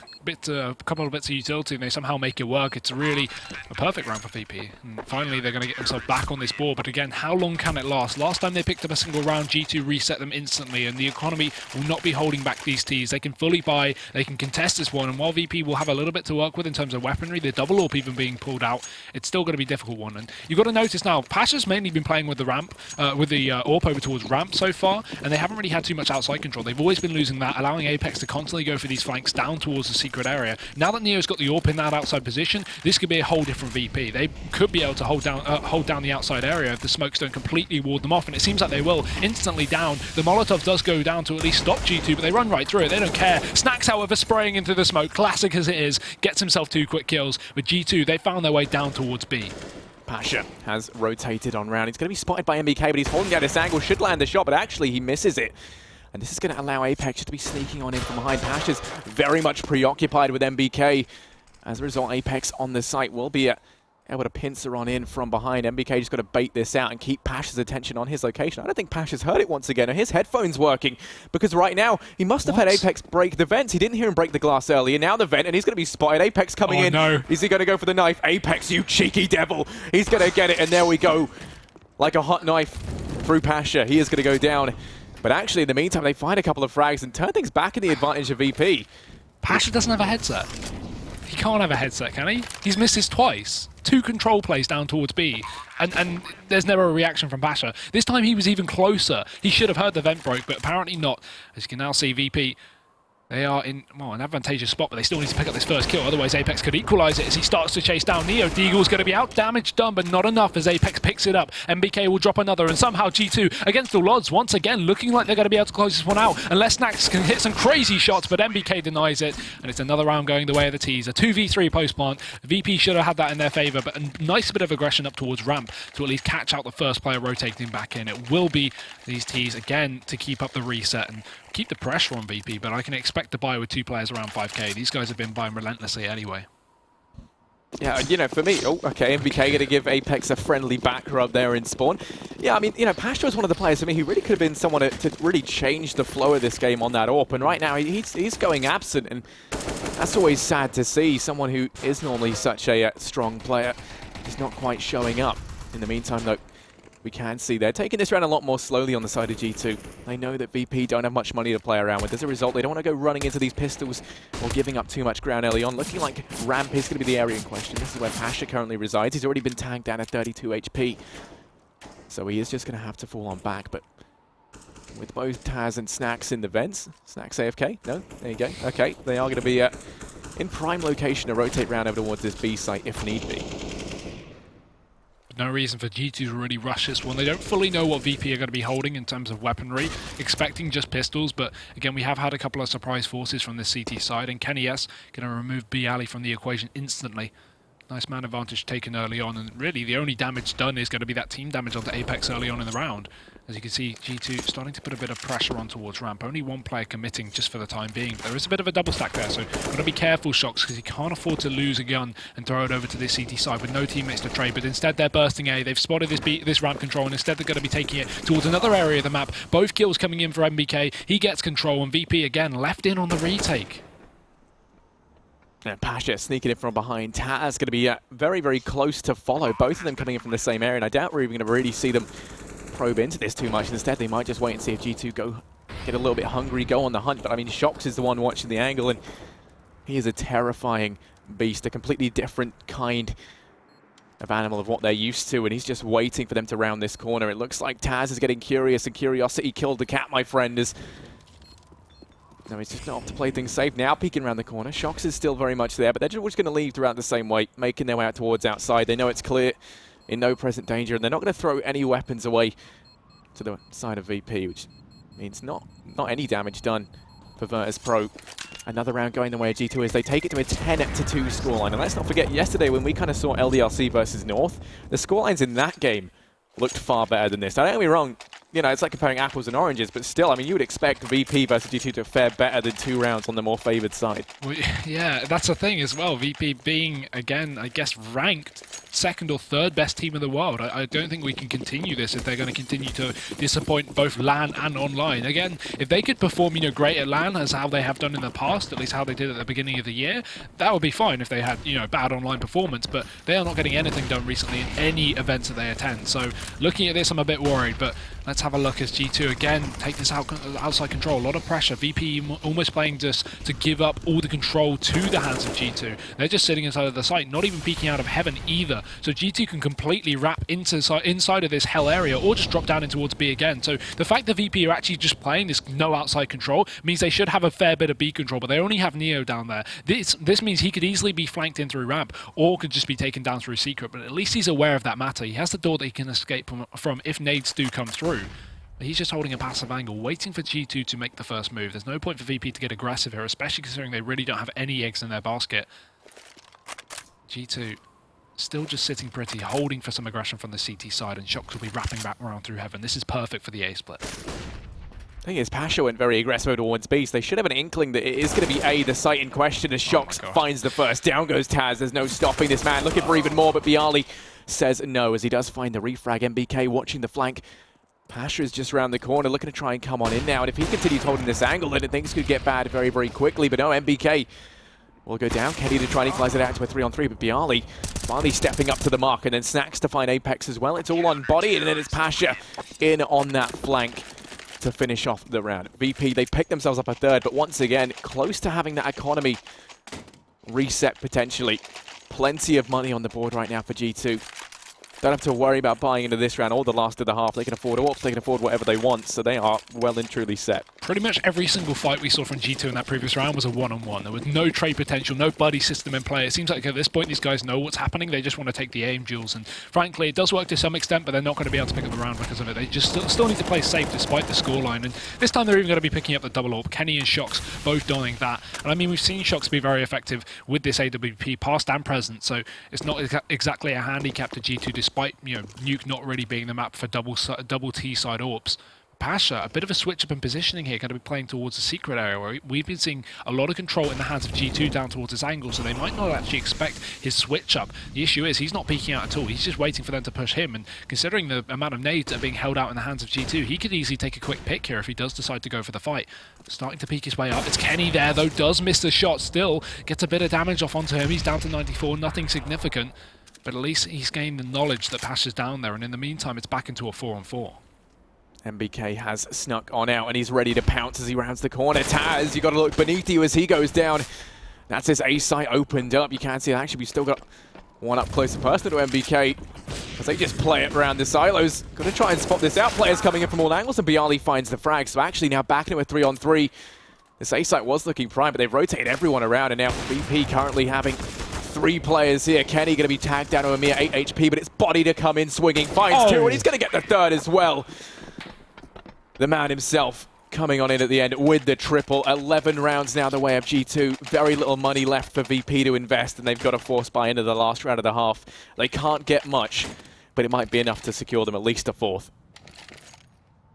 couple of bits of utility, and they somehow make it work. It's really a perfect round for VP. And finally, they're going to get themselves back on this board, but again, how long can it last? Last time they picked up a single round, G2 reset them instantly, and the economy will not be holding back these Ts. They can fully buy, they can contest this one, and while VP will have a little bit to work with in terms of weaponry, the double AWP even being pulled out, it's still going to be a difficult one. And you've got to notice now, Pasha's mainly been playing with the ramp, with the AWP over towards towards ramp so far, and they haven't really had too much outside control. They've always been losing that, allowing Apex to constantly go for these flanks down towards the secret area. Now that Neo's got the AWP in that outside position, this could be a whole different VP. They could be able to hold down the outside area if the smokes don't completely ward them off, and it seems like they will. Instantly down. The Molotov does go down to at least stop G2, but they run right through it. They don't care. Snacks, however, spraying into the smoke, classic as it is, gets himself 2 quick kills. With G2, they found their way down towards B. Pasha has rotated on round. He's going to be spotted by MBK, but he's holding down this angle, should land the shot, but actually he misses it. And this is going to allow Apex just to be sneaking on in from behind. Pasha's very much preoccupied with MBK. As a result, Apex on the site will be able to pincer on in from behind. MBK just got to bait this out and keep Pasha's attention on his location. I don't think Pasha's heard it once again. His headphone's working, because right now he must have had Apex break the vents. He didn't hear him break the glass earlier. Now the vent, and he's going to be spotted. Apex coming in. No. Is he going to go for the knife? Apex, you cheeky devil. He's going to get it, and there we go. Like a hot knife through Pasha. He is going to go down. But actually, in the meantime, they find a couple of frags and turn things back in the advantage of VP. Pasha doesn't have a headset. He can't have a headset, can he? He's missed this twice. 2 control plays down towards B, and there's never a reaction from Pasha. This time he was even closer. He should have heard the vent broke, but apparently not. As you can now see, VP, they are in an advantageous spot, but they still need to pick up this first kill. Otherwise, Apex could equalize it as he starts to chase down Neo. Deagle's going to be out. Damage done, but not enough as Apex picks it up. MBK will drop another, and somehow G2, against all odds, once again, looking like they're going to be able to close this one out. Unless Snacks can hit some crazy shots, but MBK denies it, and it's another round going the way of the T's. A 2v3 post-plant. VP should have had that in their favor, but a nice bit of aggression up towards ramp to at least catch out the first player rotating back in. It will be these T's, again, to keep up the reset and keep the pressure on VP, but I can expect to buy with 2 players around 5k. These guys have been buying relentlessly anyway. Yeah, you know, for me, okay, MBK going to give Apex a friendly back rub there in spawn. Yeah, I mean, you know, Pasha was one of the players for me who really could have been someone to really change the flow of this game on that AWP, and right now he's going absent, and that's always sad to see. Someone who is normally such a strong player is not quite showing up. In the meantime, though, we can see they're taking this round a lot more slowly on the side of G2. They know that VP don't have much money to play around with. As a result, they don't want to go running into these pistols or giving up too much ground early on. Looking like ramp is going to be the area in question. This is where Pasha currently resides. He's already been tagged down at 32 HP. So he is just going to have to fall on back. But with both Taz and Snacks in the vents. Snacks AFK? No? There you go. Okay, they are going to be in prime location to rotate round over towards this B site if need be. No reason for G2 to really rush this one. They don't fully know what VP are going to be holding in terms of weaponry, expecting just pistols, but again, we have had a couple of surprise forces from this CT side, and Kenny S going to remove B alley from the equation instantly. Nice man advantage taken early on, and really the only damage done is going to be that team damage onto Apex early on in the round. As you can see, G2 starting to put a bit of pressure on towards ramp. Only 1 player committing just for the time being, but there is a bit of a double stack there, so got to be careful, Shox, because you can't afford to lose a gun and throw it over to this CT side with no teammates to trade, but instead they're bursting A. They've spotted this ramp control, and instead they're going to be taking it towards another area of the map. Both kills coming in for MBK. He gets control, and VP again left in on the retake. And Pasha sneaking in from behind. Taz going to be very, very close to follow. Both of them coming in from the same area, and I doubt we're even going to really see them probe into this too much. Instead, they might just wait and see if G2 get a little bit hungry, go on the hunt. But I mean, Shox is the one watching the angle, and he is a terrifying beast, a completely different kind of animal of what they're used to, and he's just waiting for them to round this corner. It looks like Taz is getting curious, and curiosity killed the cat, my friend. No, he's just not to play things safe. Now peeking around the corner. Shox is still very much there, but they're just going to leave throughout the same way, making their way out towards outside. They know it's clear, in no present danger, and they're not going to throw any weapons away to the side of VP, which means not any damage done for Virtus Pro. Another round going the way of G2 as they take it to a 10-2 scoreline. And let's not forget, yesterday when we kind of saw LDLC versus North, the scorelines in that game looked far better than this. Now, don't get me wrong, you know, it's like comparing apples and oranges, but still, I mean, you would expect VP versus G2 to fare better than 2 rounds on the more favored side. Well, yeah, that's the thing as well. VP being, again, I guess, ranked 2nd or 3rd best team in the world. I don't think we can continue this if they're going to continue to disappoint both LAN and online. Again, if they could perform, you know, great at LAN as how they have done in the past, at least how they did at the beginning of the year, that would be fine if they had, you know, bad online performance, but they are not getting anything done recently in any events that they attend. So looking at this, I'm a bit worried, but let's have a look as G2 again take this outside control. A lot of pressure. VP almost playing just to give up all the control to the hands of G2. They're just sitting inside of the site, not even peeking out of heaven either. corner, so G2 can completely wrap inside of this hell area or just drop down in towards B again. So the fact that VP are actually just playing this no outside control means they should have a fair bit of B control, but they only have Neo down there. This means he could easily be flanked in through ramp or could just be taken down through secret, but at least he's aware of that matter. He has the door that he can escape from if nades do come through. But he's just holding a passive angle, waiting for G2 to make the first move. There's no point for VP to get aggressive here, especially considering they really don't have any eggs in their basket. G2 still just sitting pretty, holding for some aggression from the CT side, and Shox will be wrapping back around through heaven. This is perfect for the A split. I think as Pasha went very aggressive towards B, so they should have an inkling that it is going to be A, the site in question, as Shox finds the first. Down goes Taz. There's no stopping this man, looking for even more, but Bialy says no as he does find the refrag. MBK watching the flank. Pasha is just around the corner, looking to try and come on in now, and if he continues holding this angle, then things could get bad very, very quickly, but no, MBK will go down. Kenny to try and equalize it out to a 3-on-3, but Bialy finally stepping up to the mark, and then Snacks to find Apex as well. It's all on body, and then it's Pasha in on that flank to finish off the round. VP, they picked themselves up a third, but once again, close to having that economy reset potentially. Plenty of money on the board right now for G2. Don't have to worry about buying into this round or the last of the half. They can afford AWPs, they can afford whatever they want, so they are well and truly set. Pretty much every single fight we saw from G2 in that previous round was a one-on-one. There was no trade potential, no buddy system in play. It seems like at this point these guys know what's happening. They just want to take the aim duels, and frankly it does work to some extent, but they're not going to be able to pick up the round because of it. They just still need to play safe despite the scoreline, and this time they're even going to be picking up the double AWP. Kenny and Shox both donning that, and I mean we've seen Shox be very effective with this AWP past and present, so it's not exactly a handicap to G2 despite, you know, Nuke not really being the map for double T side AWPs. Pasha, a bit of a switch up in positioning here, going to be playing towards the secret area where we've been seeing a lot of control in the hands of G2 down towards this angle, so they might not actually expect his switch up. The issue is he's not peeking out at all, he's just waiting for them to push him, and considering the amount of nades that are being held out in the hands of G2, he could easily take a quick pick here if he does decide to go for the fight. Starting to peek his way up, it's Kenny there though, does miss the shot, still gets a bit of damage off onto him, he's down to 94, nothing significant, but at least he's gained the knowledge that Pasha's down there, and in the meantime it's back into a 4-on-4. MBK has snuck on out and he's ready to pounce as he rounds the corner. Taz, you got to look beneath you as he goes down. That's his A site opened up. You can't see it. Actually, we still got one up close and personal to MBK as they just play it around the silos. Got to try and spot this out. Players coming in from all angles, and Bialy finds the frag. So actually now back into a 3-on-3. This A site was looking prime, but they've rotated everyone around, and now VP currently having 3 players here. Kenny going to be tagged down to a mere 8 HP, but it's Body to come in swinging. Finds 2, and he's going to get the third as well. The man himself coming on in at the end with the triple. 11 rounds now the way of G2. Very little money left for VP to invest, and they've got to force buy into the last round of the half. They can't get much, but it might be enough to secure them at least a 4th.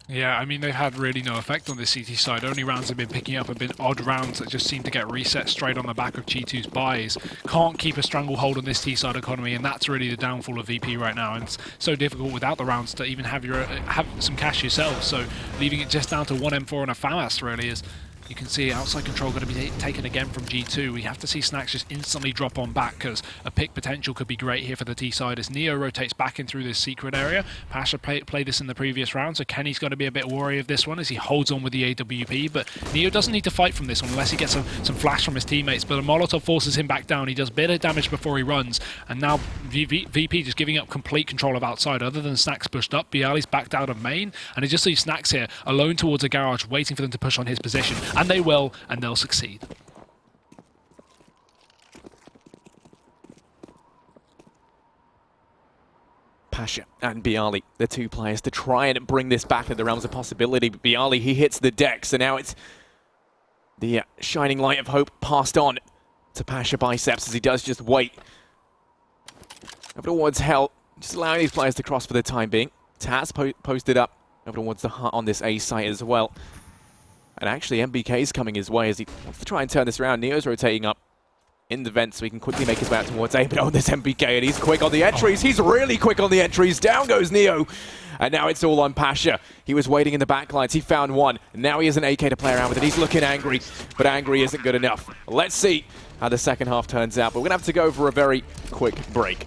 Yeah, I mean, they've had really no effect on the CT side. Only rounds they've been picking up have been odd rounds that just seem to get reset straight on the back of G2's buys. Can't keep a stranglehold on this T-side economy, and that's really the downfall of VP right now. And it's so difficult without the rounds to even have some cash yourself. So leaving it just down to 1 M4 and a FAMAS really is... You can see outside control going to be taken again from G2. We have to see Snacks just instantly drop on back because a pick potential could be great here for the T side as Neo rotates back in through this secret area. Pasha played this in the previous round, so Kenny's going to be a bit wary of this one as he holds on with the AWP, but Neo doesn't need to fight from this one unless he gets some flash from his teammates, but a Molotov forces him back down. He does a bit of damage before he runs, and now VP just giving up complete control of outside. Other than Snacks pushed up, Bialy's backed out of main, and it just leaves Snacks here alone towards a garage waiting for them to push on his position. And they will, and they'll succeed. Pasha and Bialy, the 2 players to try and bring this back into the realms of possibility. But Bialy, he hits the deck, so now it's the shining light of hope passed on to Pasha Biceps as he does just wait. Over towards Hell, just allowing these players to cross for the time being. Taz posted up over towards the heart on this A site as well. And actually, MBK's coming his way as he wants to try and turn this around. Neo's rotating up in the vent so he can quickly make his way out towards A. But oh, this MBK, and he's quick on the entries. He's really quick on the entries. Down goes Neo. And now it's all on Pasha. He was waiting in the backlines. He found one. Now he has an AK to play around with it. He's looking angry, but angry isn't good enough. Let's see how the second half turns out. But we're going to have to go for a very quick break.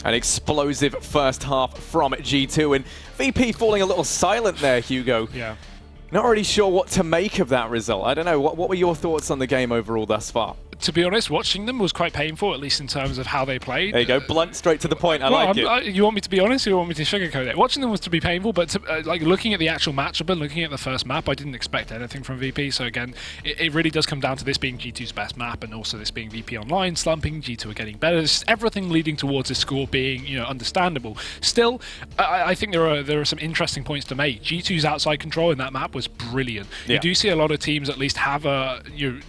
An explosive first half from G2, and VP falling a little silent there, Hugo. Yeah. Not really sure what to make of that result. I don't know, what were your thoughts on the game overall thus far? To be honest, watching them was quite painful, at least in terms of how they played. There you go, blunt, straight to the point. I like it. You want me to be honest, or you want me to sugarcoat it? Watching them was to be painful, but like looking at the actual matchup and looking at the first map, I didn't expect anything from VP. So again, it really does come down to this being G2's best map, and also this being VP online slumping. G2 are getting better. It's everything leading towards this score being, you know, understandable. Still, I think there are some interesting points to make. G2's outside control in that map was brilliant. Yeah. You do see a lot of teams at least have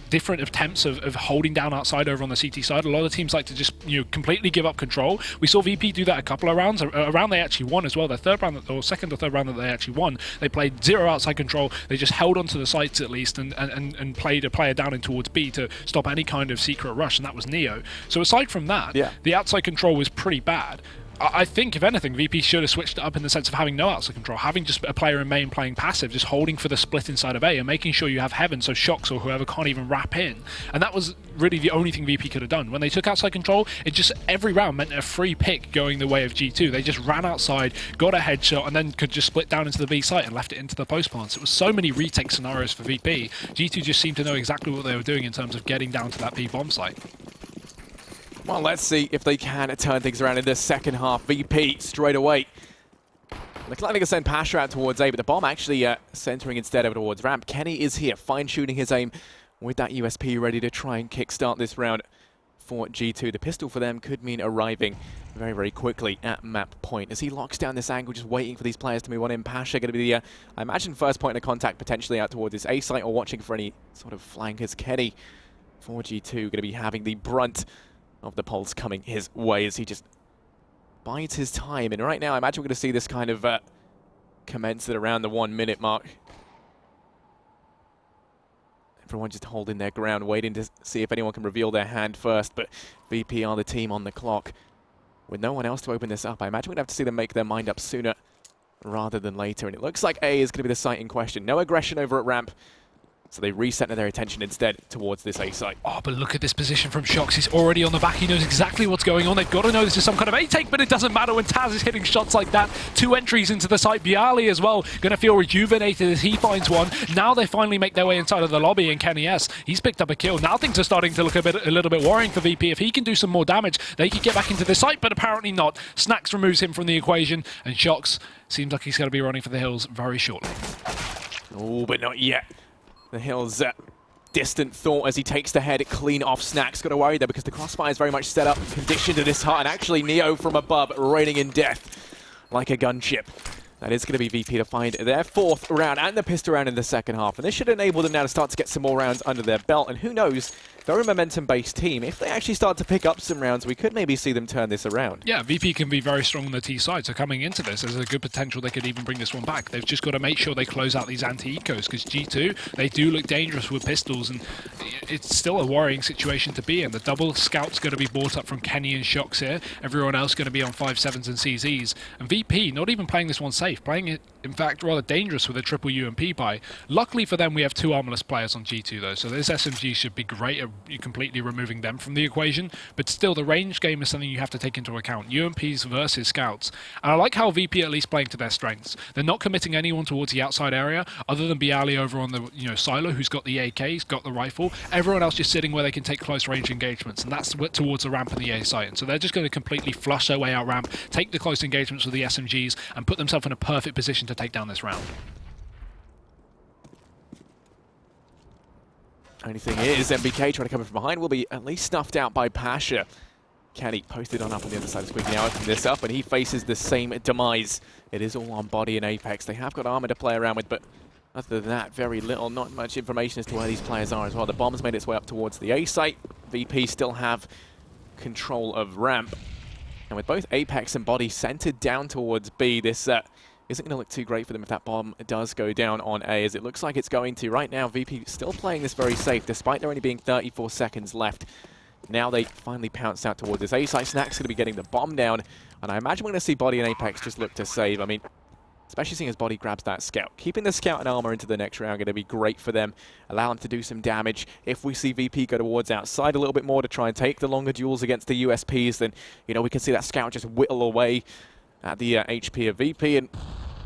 different attempts of holding down outside over on the CT side. A lot of teams like to just completely give up control. We saw VP do that a couple of rounds. A round they actually won as well. Their third round, or second or third round that they actually won, they played zero outside control. They just held onto the sites at least and played a player down in towards B to stop any kind of secret rush, and that was Neo. So aside from that, the outside control was pretty bad. I think, if anything, VP should have switched it up in the sense of having no outside control, having just a player in main playing passive, just holding for the split inside of A and making sure you have Heaven so Shox or whoever can't even wrap in. And that was really the only thing VP could have done. When they took outside control, it just every round meant a free pick going the way of G2. They just ran outside, got a headshot, and then could just split down into the B site and left it into the post plants. It was so many retake scenarios for VP. G2 just seemed to know exactly what they were doing in terms of getting down to that B bomb site. Well, let's see if they can turn things around in the second half. VP straight away. Looks like they can send Pasha out towards A, but the bomb actually centering instead over towards ramp. Kenny is here, fine-tuning his aim with that USP ready to try and kickstart this round for G2. The pistol for them could mean arriving very, very quickly at map point. As he locks down this angle, just waiting for these players to move on in. Pasha going to be the, I imagine, first point of contact potentially out towards this A site or watching for any sort of flankers. Kenny for G2 going to be having the brunt of the pulse coming his way as he just bides his time. And right now, I imagine we're going to see this kind of commence at around the 1 minute mark. Everyone just holding their ground, waiting to see if anyone can reveal their hand first. But VP are the team on the clock. With no one else to open this up, I imagine we'd have to see them make their mind up sooner rather than later. And it looks like A is going to be the site in question. No aggression over at ramp. So they reset their attention instead towards this A site. Oh, but look at this position from Shox. He's already on the back. He knows exactly what's going on. They've got to know this is some kind of A-take, but it doesn't matter when Taz is hitting shots like that. 2 entries into the site. Bialy as well, going to feel rejuvenated as he finds one. Now they finally make their way inside of the lobby, and Kenny S, he's picked up a kill. Now things are starting to look a little bit worrying for VP. If he can do some more damage, they could get back into the site, but apparently not. Snacks removes him from the equation, and Shox seems like he's going to be running for the hills very shortly. Oh, but not yet. The hills... distant thought as he takes the head clean off Snacks. Got to worry there because the crossfire is very much set up, conditioned to this heart, and actually Neo from above raining in death like a gunship. That is going to be VP to find their 4th round and the pistol round in the second half. And this should enable them now to start to get some more rounds under their belt. And who knows, they're a momentum-based team. If they actually start to pick up some rounds, we could maybe see them turn this around. Yeah, VP can be very strong on the T side. So coming into this, there's a good potential they could even bring this one back. They've just got to make sure they close out these anti-ecos because G2, they do look dangerous with pistols. And it's still a worrying situation to be in. The double scout's going to be brought up from Kenny and Shox here. Everyone else going to be on 5.7s and CZs. And VP not even playing this one safe, playing it, in fact, rather dangerous with a triple UMP buy. Luckily for them, we have 2 armorless players on G2 though, so this SMG should be great at completely removing them from the equation, but still the range game is something you have to take into account. UMPs versus scouts. And I like how VP at least playing to their strengths. They're not committing anyone towards the outside area, other than Bialy over on the silo, who's got the AK, he's got the rifle. Everyone else just sitting where they can take close range engagements, and that's towards the ramp and the A site. And so they're just going to completely flush their way out ramp, take the close engagements with the SMGs, and put themselves in a perfect position to take down this round. Only thing is, MBK trying to come in from behind will be at least snuffed out by Pasha. Kenny posted on up on the other side of Squeaky now, opening this up, and he faces the same demise. It is all on body and Apex. They have got armor to play around with, but other than that, very little, not much information as to where these players are as well. The bomb's made its way up towards the A site. VP still have control of ramp. And with both Apex and body centered down towards B, this isn't going to look too great for them if that bomb does go down on A, as it looks like it's going to. Right now, VP still playing this very safe, despite there only being 34 seconds left. Now they finally pounce out towards this A site. Snack's going to be getting the bomb down, and I imagine we're going to see body and Apex just look to save. I mean, especially seeing his body grabs that scout. Keeping the scout and armor into the next round going to be great for them. Allow them to do some damage. If we see VP go towards outside a little bit more to try and take the longer duels against the USPs, then, you know, we can see that scout just whittle away at the HP of VP. And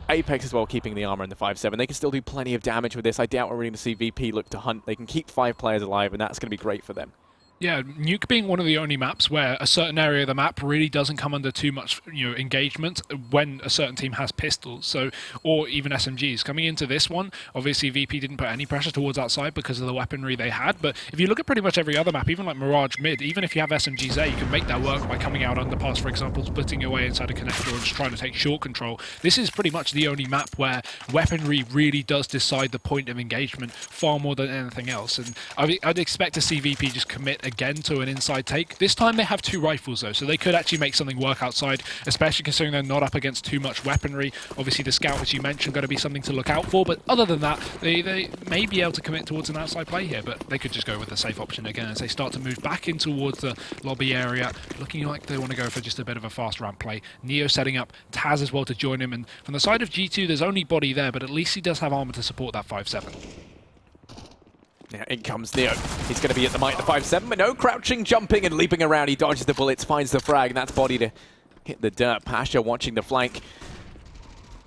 Apex as well, keeping the armor in the 5-7. They can still do plenty of damage with this. I doubt we're going to see VP look to hunt. They can keep 5 players alive, and that's going to be great for them. Yeah, Nuke being one of the only maps where a certain area of the map really doesn't come under too much, engagement when a certain team has pistols, so, or even SMGs. Coming into this one, obviously VP didn't put any pressure towards outside because of the weaponry they had, but if you look at pretty much every other map, even like Mirage mid, even if you have SMGs there, you can make that work by coming out underpass, for example, splitting away inside a connector or just trying to take short control. This is pretty much the only map where weaponry really does decide the point of engagement far more than anything else, and I'd expect to see VP just commit again to an inside take. This time they have 2 rifles though, so they could actually make something work outside, especially considering they're not up against too much weaponry. Obviously the scout, as you mentioned, going to be something to look out for, but other than that, they may be able to commit towards an outside play here, but they could just go with the safe option again as they start to move back in towards the lobby area, looking like they want to go for just a bit of a fast ramp play. Neo setting up Taz as well to join him, and from the side of G2, there's only body there, but at least he does have armor to support that 5-7. Yeah, in comes Neo. He's going to be at the mic, the 5-7, but no crouching, jumping, and leaping around. He dodges the bullets, finds the frag, and that's body to hit the dirt. Pasha watching the flank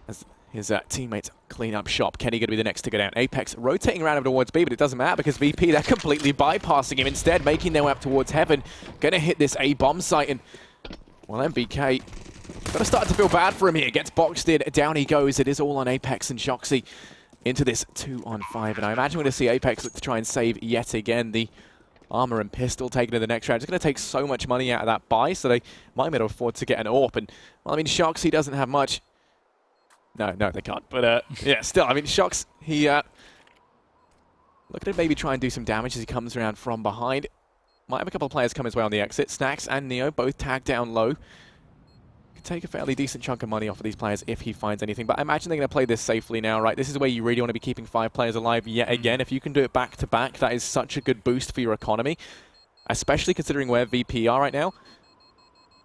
as his teammates clean up shop. Kenny going to be the next to go down. Apex rotating around over towards B, but it doesn't matter because VP, they're completely bypassing him, instead making their way up towards heaven. Going to hit this A bomb site, and, well, MBK got to start to feel bad for him here. Gets boxed in, down he goes. It is all on Apex and Shoxy into this 2-on-5, and I imagine we're going to see Apex look to try and save yet again the armor and pistol taken in the next round. It's going to take so much money out of that buy, so they might be able to afford to get an AWP. And, well, I mean, Shox, doesn't have much. No, they can't. But, yeah, still, I mean, Shox, he looking to maybe try and do some damage as he comes around from behind. Might have a couple of players come his way on the exit. Snacks and Neo both tagged down low. Take a fairly decent chunk of money off of these players if he finds anything, but I imagine they're going to play this safely now, right? This is where you really want to be keeping 5 players alive yet again. If you can do it back to back, that is such a good boost for your economy, especially considering where VP are right now.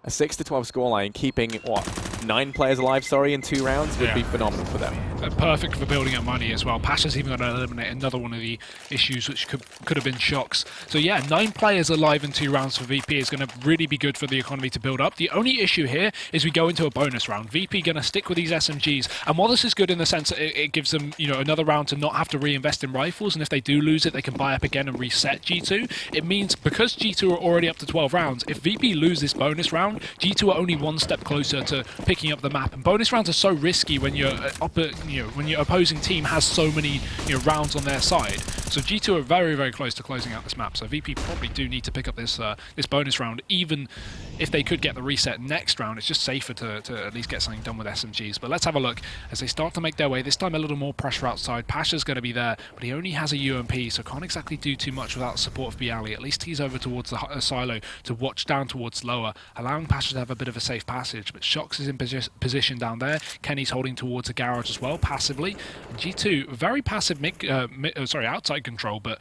A 6-12 scoreline, keeping, what, 9 players alive, in 2 rounds would be phenomenal for them. Perfect for building up money as well. Pasha's even going to eliminate another one of the issues which could have been Shox. So yeah, 9 players alive in 2 rounds for VP is going to really be good for the economy to build up. The only issue here is we go into a bonus round. VP going to stick with these SMGs, and while this is good in the sense that it gives them, another round to not have to reinvest in rifles, and if they do lose it, they can buy up again and reset G2. It means because G2 are already up to 12 rounds, if VP lose this bonus round, G2 are only 1 step closer to picking up the map, and bonus rounds are so risky when when your opposing team has so many rounds on their side. So G2 are very, very close to closing out this map. So VP probably do need to pick up this this bonus round, even if they could get the reset next round. It's just safer to at least get something done with SMGs. But let's have a look as they start to make their way. This time a little more pressure outside. Pasha's going to be there, but he only has a UMP, so can't exactly do too much without the support of Bialy. At least he's over towards the silo to watch down towards lower, allowing Pasha to have a bit of a safe passage. But Shox is in position down there. Kenny's holding towards a garage as well, passively. And G2, very passive outside control, but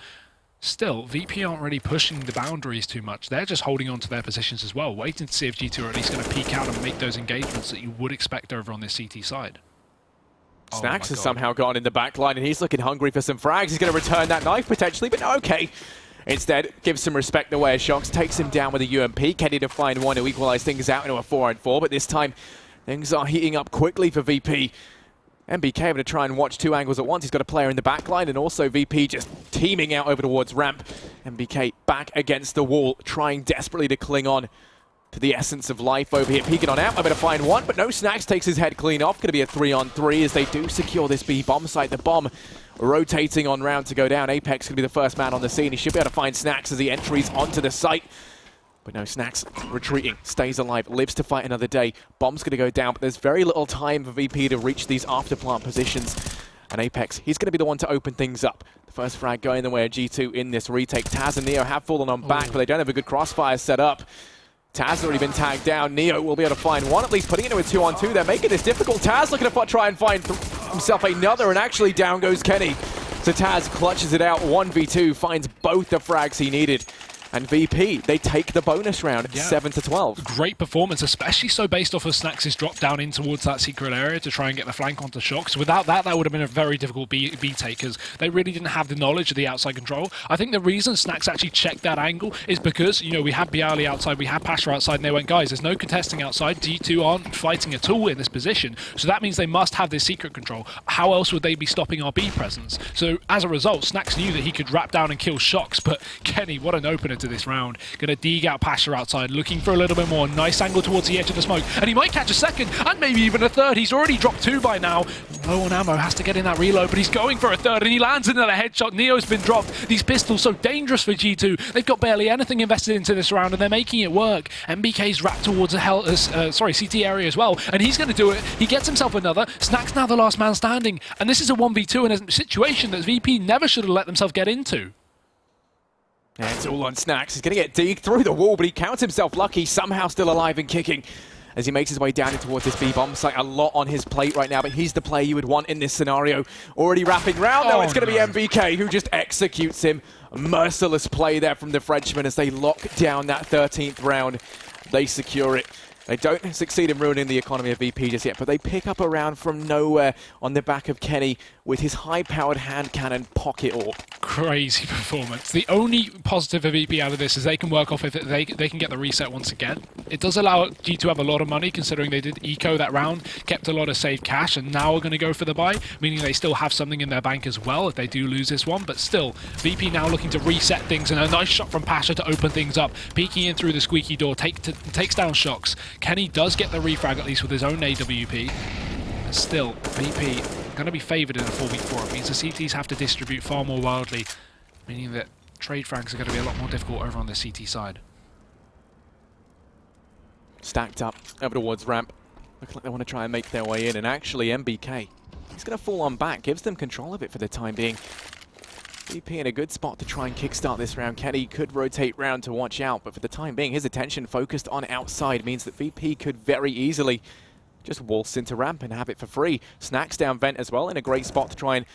still, VP aren't really pushing the boundaries too much. They're just holding on to their positions as well, waiting to see if G2 are at least going to peek out and make those engagements that you would expect over on this CT side. Snacks has somehow gone in the back line, and he's looking hungry for some frags. He's going to return that knife, potentially, but no, okay. Instead, gives some respect away as Shox takes him down with a UMP. Kenny to find one to equalize things out into a 4-on-4, but this time, things are heating up quickly for VP. MBK able to try and watch 2 angles at once. He's got a player in the back line, and also VP just teaming out over towards ramp. MBK back against the wall, trying desperately to cling on to the essence of life over here. Peeking on out, I'm going to find one, but no, Snacks takes his head clean off. Going to be a 3-on-3 as they do secure this B bomb site. The bomb rotating on round to go down. Apex going to be the first man on the scene. He should be able to find Snacks as he entries onto the site. But no, Snacks retreating, stays alive, lives to fight another day. Bomb's going to go down, but there's very little time for VP to reach these after-plant positions. And Apex, he's going to be the one to open things up. The first frag going the way of G2 in this retake. Taz and Neo have fallen on back, but they don't have a good crossfire set up. Taz has already been tagged down. Neo will be able to find one, at least putting it into a 2-on-2. They're making this difficult. Taz looking to try and find himself another, and actually down goes Kenny. So Taz clutches it out, 1v2, finds both the frags he needed. And VP, they take the bonus round, 7-12. Great performance, especially so based off of Snax' drop down in towards that secret area to try and get the flank onto Shox. Without that, that would have been a very difficult B take, because they really didn't have the knowledge of the outside control. I think the reason Snax actually checked that angle is because, you know, we had Bialy outside, we had Pasha outside, and they went, guys, there's no contesting outside. G2 aren't fighting at all in this position, so that means they must have this secret control. How else would they be stopping our B presence? So as a result, Snax knew that he could wrap down and kill Shox, but Kenny, what an opener to this round. Gonna dig out Pasha outside, looking for a little bit more. Nice angle towards the edge of the smoke, and he might catch a second, and maybe even a third. He's already dropped 2 by now. Low on ammo, has to get in that reload, but he's going for a third, and he lands into the headshot. Neo's been dropped. These pistols so dangerous for G2. They've got barely anything invested into this round, and they're making it work. MBK's wrapped towards a CT area as well, and he's going to do it. He gets himself another. Snax now the last man standing, and this is a 1v2 in a situation that VP never should have let themselves get into. Yeah, it's all on Snax. He's going to get deeked through the wall, but he counts himself lucky, somehow still alive and kicking as he makes his way down in towards this B-bomb site. A lot on his plate right now, but he's the player you would want in this scenario. Already wrapping round, though. It's going to be MBK who just executes him. Merciless play there from the Frenchman as they lock down that 13th round. They secure it. They don't succeed in ruining the economy of VP just yet, but they pick up a round from nowhere on the back of Kenny with his high-powered hand cannon pocket orb. Crazy performance. The only positive for VP out of this is they can work off if they can get the reset once again. It does allow G2 to have a lot of money, considering they did eco that round, kept a lot of saved cash, and now are going to go for the buy, meaning they still have something in their bank as well if they do lose this one. But still, VP now looking to reset things, and a nice shot from Pasha to open things up. Peeking in through the squeaky door, takes down Shox. Kenny does get the refrag, at least with his own AWP. But still, VP going to be favoured in a 4v4. It means the CTs have to distribute far more wildly, meaning that trade frags are going to be a lot more difficult over on the CT side. Stacked up over towards ramp. Looks like they want to try and make their way in, and actually MBK, he's going to fall on back, gives them control of it for the time being. VP in a good spot to try and kickstart this round. Kenny could rotate round to watch out, but for the time being, his attention focused on outside means that VP could very easily just waltz into ramp and have it for free. Snax down vent as well, in a great spot to try and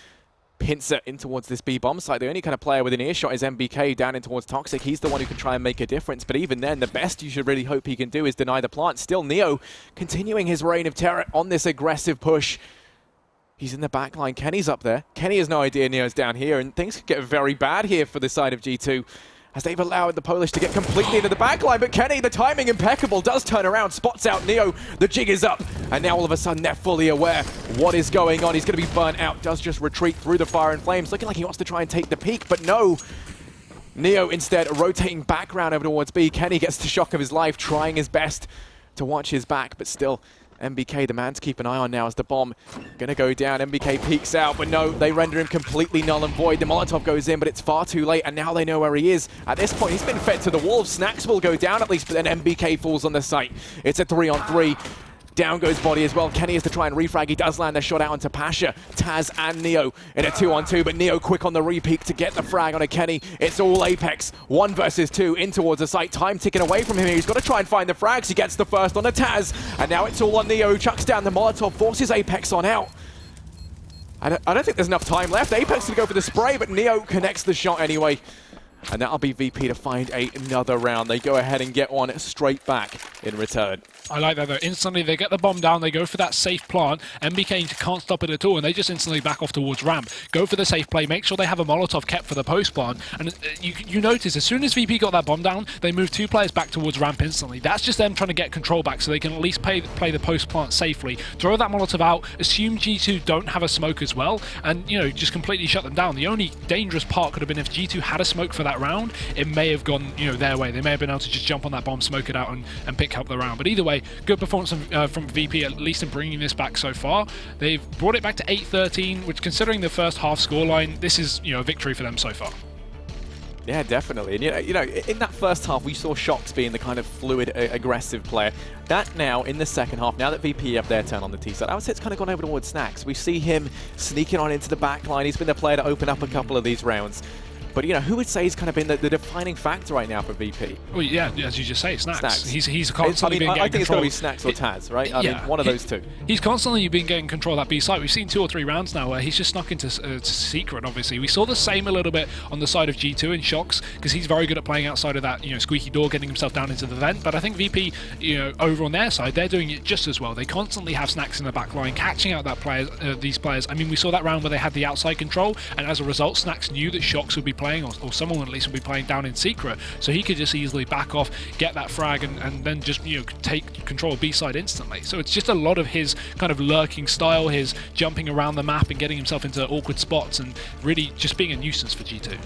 pincer in towards this B-bomb site. The only kind of player within earshot is MBK down in towards Toxic. He's the one who can try and make a difference, but even then, the best you should really hope he can do is deny the plant. Still, Neo continuing his reign of terror on this aggressive push. He's in the back line. Kenny's up there. Kenny has no idea Neo's down here, and things could get very bad here for the side of G2 as they've allowed the Polish to get completely into the back line. But Kenny, the timing impeccable, does turn around, spots out Neo. The jig is up, and now all of a sudden they're fully aware what is going on. He's going to be burnt out, does just retreat through the fire and flames, looking like he wants to try and take the peak, but no. Neo instead rotating back round over towards B. Kenny gets the shock of his life, trying his best to watch his back, but still MBK, the man to keep an eye on now as the bomb gonna go down. MBK peeks out, but no, they render him completely null and void. The Molotov goes in, but it's far too late, and now they know where he is. At this point, he's been fed to the wolves. Snax will go down at least, but then MBK falls on the site. It's a 3-on-3. Down goes Body as well. Kenny has to try and refrag. He does land a shot out onto Pasha, Taz, and Neo in a 2-on-2, but Neo quick on the repeat to get the frag on a Kenny. It's all Apex. 1 versus 2 in towards the site. Time ticking away from him. He's got to try and find the frags. He gets the first on a Taz, and now it's all on Neo, who chucks down the Molotov, forces Apex on out. I don't think there's enough time left. Apex to go for the spray, but Neo connects the shot anyway. And that'll be VP to find another round. They go ahead and get one straight back in return. I like that though. Instantly they get the bomb down, they go for that safe plant. MBK can't stop it at all, and they just instantly back off towards ramp. Go for the safe play, make sure they have a Molotov kept for the post plant. And you notice as soon as VP got that bomb down, they move 2 players back towards ramp instantly. That's just them trying to get control back so they can at least play the post plant safely. Throw that Molotov out, assume G2 don't have a smoke as well, and just completely shut them down. The only dangerous part could have been if G2 had a smoke for that round, it may have gone their way. They may have been able to just jump on that bomb, smoke it out, and pick up the round. But either way, good performance from VP, at least in bringing this back so far. They've brought it back to 8-13, which, considering the first half scoreline, this is a victory for them so far. Yeah, definitely. And in that first half, we saw Shox being the kind of fluid, aggressive player. That now, in the second half, now that VP have their turn on the T side, I would say it's kind of gone over towards Snax. We see him sneaking on into the back line. He's been the player to open up a couple of these rounds. But, you know, who would say he's kind of been the defining factor right now for VP? Well, yeah, as you just say, Snax. He's I constantly been getting think control. it's going to be Snax or Taz, right? I mean, one of those two. He's constantly been getting control of that B site. We've seen 2 or 3 rounds now where he's just snuck into Secret, obviously. We saw the same a little bit on the side of G2 in Shocks, because he's very good at playing outside of that, you know, squeaky door, getting himself down into the vent. But I think VP, you know, over on their side, they're doing it just as well. They constantly have Snax in the back line, catching out these players. I mean, we saw that round where they had the outside control, and as a result, Snax knew that Shocks would be playing, or someone at least would be playing down in Secret, so he could just easily back off, get that frag, and then just, you know, take control of B-side instantly. So it's just a lot of his kind of lurking style, his jumping around the map and getting himself into awkward spots, and really just being a nuisance for G2.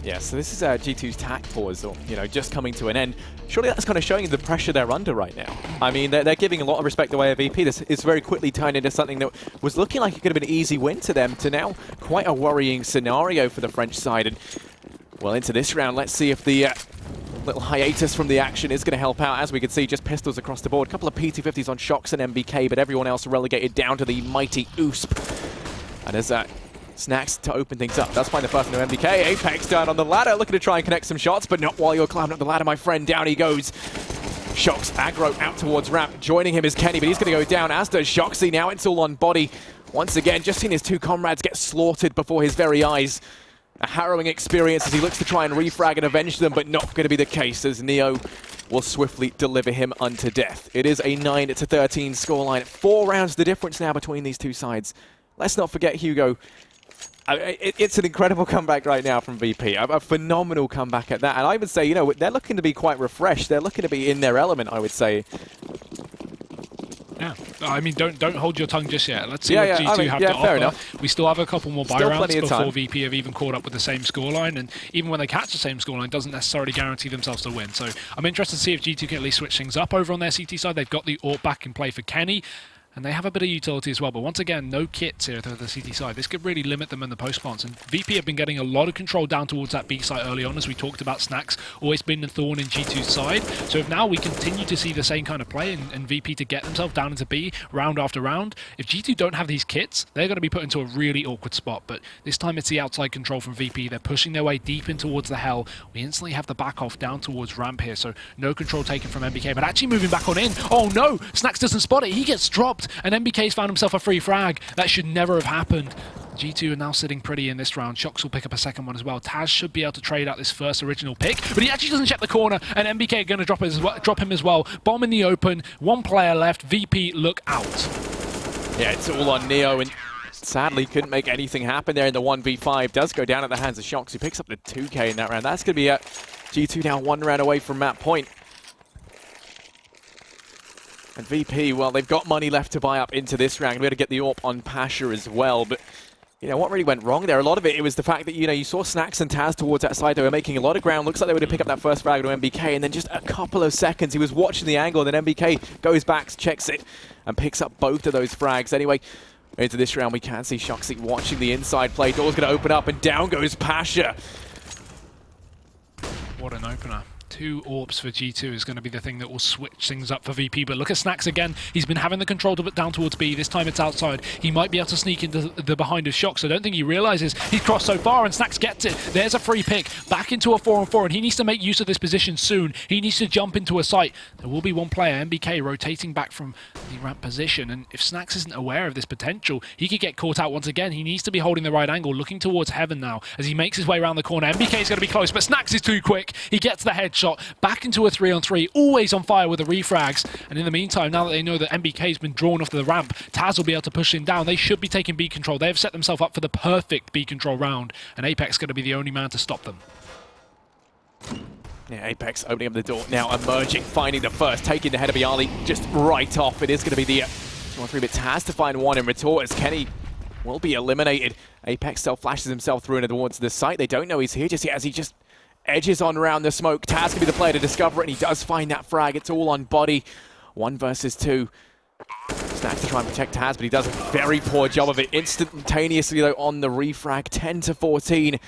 Yeah, so this is G2's tack pause, or, you know, just coming to an end. Surely that's kind of showing the pressure they're under right now. I mean, they're giving a lot of respect away at VP. This is very quickly turned into something that was looking like it could have been an easy win to them, to now quite a worrying scenario for the French side. And, well, into this round, let's see if the little hiatus from the action is going to help out. As we can see, just pistols across the board. A couple of PT50s on Shocks and MBK, but everyone else relegated down to the mighty USP. And as Snax to open things up. Does find the first into MBK. Apex down on the ladder, looking to try and connect some shots, but not while you're climbing up the ladder, my friend. Down he goes. Shocks aggro out towards ramp. Joining him is Kenny, but he's going to go down, as does Shoxy. Now it's all on body. Once again, just seen his 2 comrades get slaughtered before his very eyes. A harrowing experience as he looks to try and refrag and avenge them, but not going to be the case, as Neo will swiftly deliver him unto death. It is a 9-13 scoreline. 4 rounds the difference now between these two sides. Let's not forget, Hugo, it's an incredible comeback right now from VP. A phenomenal comeback at that. And I would say, you know, they're looking to be quite refreshed. They're looking to be in their element, I would say. Yeah, I mean, don't hold your tongue just yet. Let's see what G2 have to fair offer. Enough. We still have a couple more buy rounds before time. VP have even caught up with the same scoreline, and even when they catch the same scoreline, doesn't necessarily guarantee themselves to win. So I'm interested to see if G2 can at least switch things up over on their CT side. They've got the AWP back in play for Kenny, and they have a bit of utility as well, but once again, no kits here to the CT side. This could really limit them in the post-plants, and VP have been getting a lot of control down towards that B site early on, as we talked about. Snax always been the thorn in G2's side, so if now we continue to see the same kind of play and VP to get themselves down into B round after round, if G2 don't have these kits, they're going to be put into a really awkward spot. But this time it's the outside control from VP. They're pushing their way deep in towards the hell. We instantly have the back off down towards ramp here, so no control taken from MBK, but actually moving back on in. Oh no, Snax doesn't spot it, he gets dropped, and MBK's found himself a free frag. That should never have happened. G2 are now sitting pretty in this round. Shocks will pick up a second one as well. Taz should be able to trade out this first original pick, but he actually doesn't check the corner, and MBK are going to drop him as well. Bomb in the open, 1 player left. VP look out. Yeah, it's all on Neo, and sadly couldn't make anything happen there in the 1v5. Does go down at the hands of Shocks, who picks up the 2k in that round. That's going to be G2 now 1 round away from map point. And VP, well, they've got money left to buy up into this round. We're going to get the AWP on Pasha as well. But, you know, what really went wrong there? A lot of it was the fact that, you know, you saw Snax and Taz towards that side. They were making a lot of ground. Looks like they were going to pick up that first frag to MBK. And then just a couple of seconds, he was watching the angle. And then MBK goes back, checks it, and picks up both of those frags. Anyway, into this round, we can see Shoxy watching the inside play. Door's going to open up, and down goes Pasha. What an opener. 2 AWPs for G2 is going to be the thing that will switch things up for VP. But look at Snax again. He's been having the control to down towards B. This time it's outside. He might be able to sneak into the behind of Shocks. I don't think he realizes he's crossed so far, and Snax gets it. There's a free pick. Back into a 4-on-4, and he needs to make use of this position soon. He needs to jump into a site. There will be 1 player, MBK, rotating back from the ramp position. And if Snax isn't aware of this potential, he could get caught out once again. He needs to be holding the right angle, looking towards heaven now as he makes his way around the corner. MBK is going to be close, but Snax is too quick. He gets the headshot. Back into a 3-on-3, always on fire with the refrags. And in the meantime, now that they know that MBK's been drawn off to the ramp, Taz will be able to push him down. They should be taking B control. They have set themselves up for the perfect B control round, and Apex is going to be the only man to stop them. Yeah, Apex opening up the door now, emerging, finding the first, taking the head of Bialy just right off. It is going to be the 2-on-3, but Taz to find 1 in retort as Kenny will be eliminated. Apex self-flashes himself through and towards the site. They don't know he's here just yet as he just edges on around the smoke. Taz can be the player to discover it, and he does find that frag. It's all on body. 1 versus 2. Snax to try and protect Taz, but he does a very poor job of it. Instantaneously, though, on the refrag. 10-14.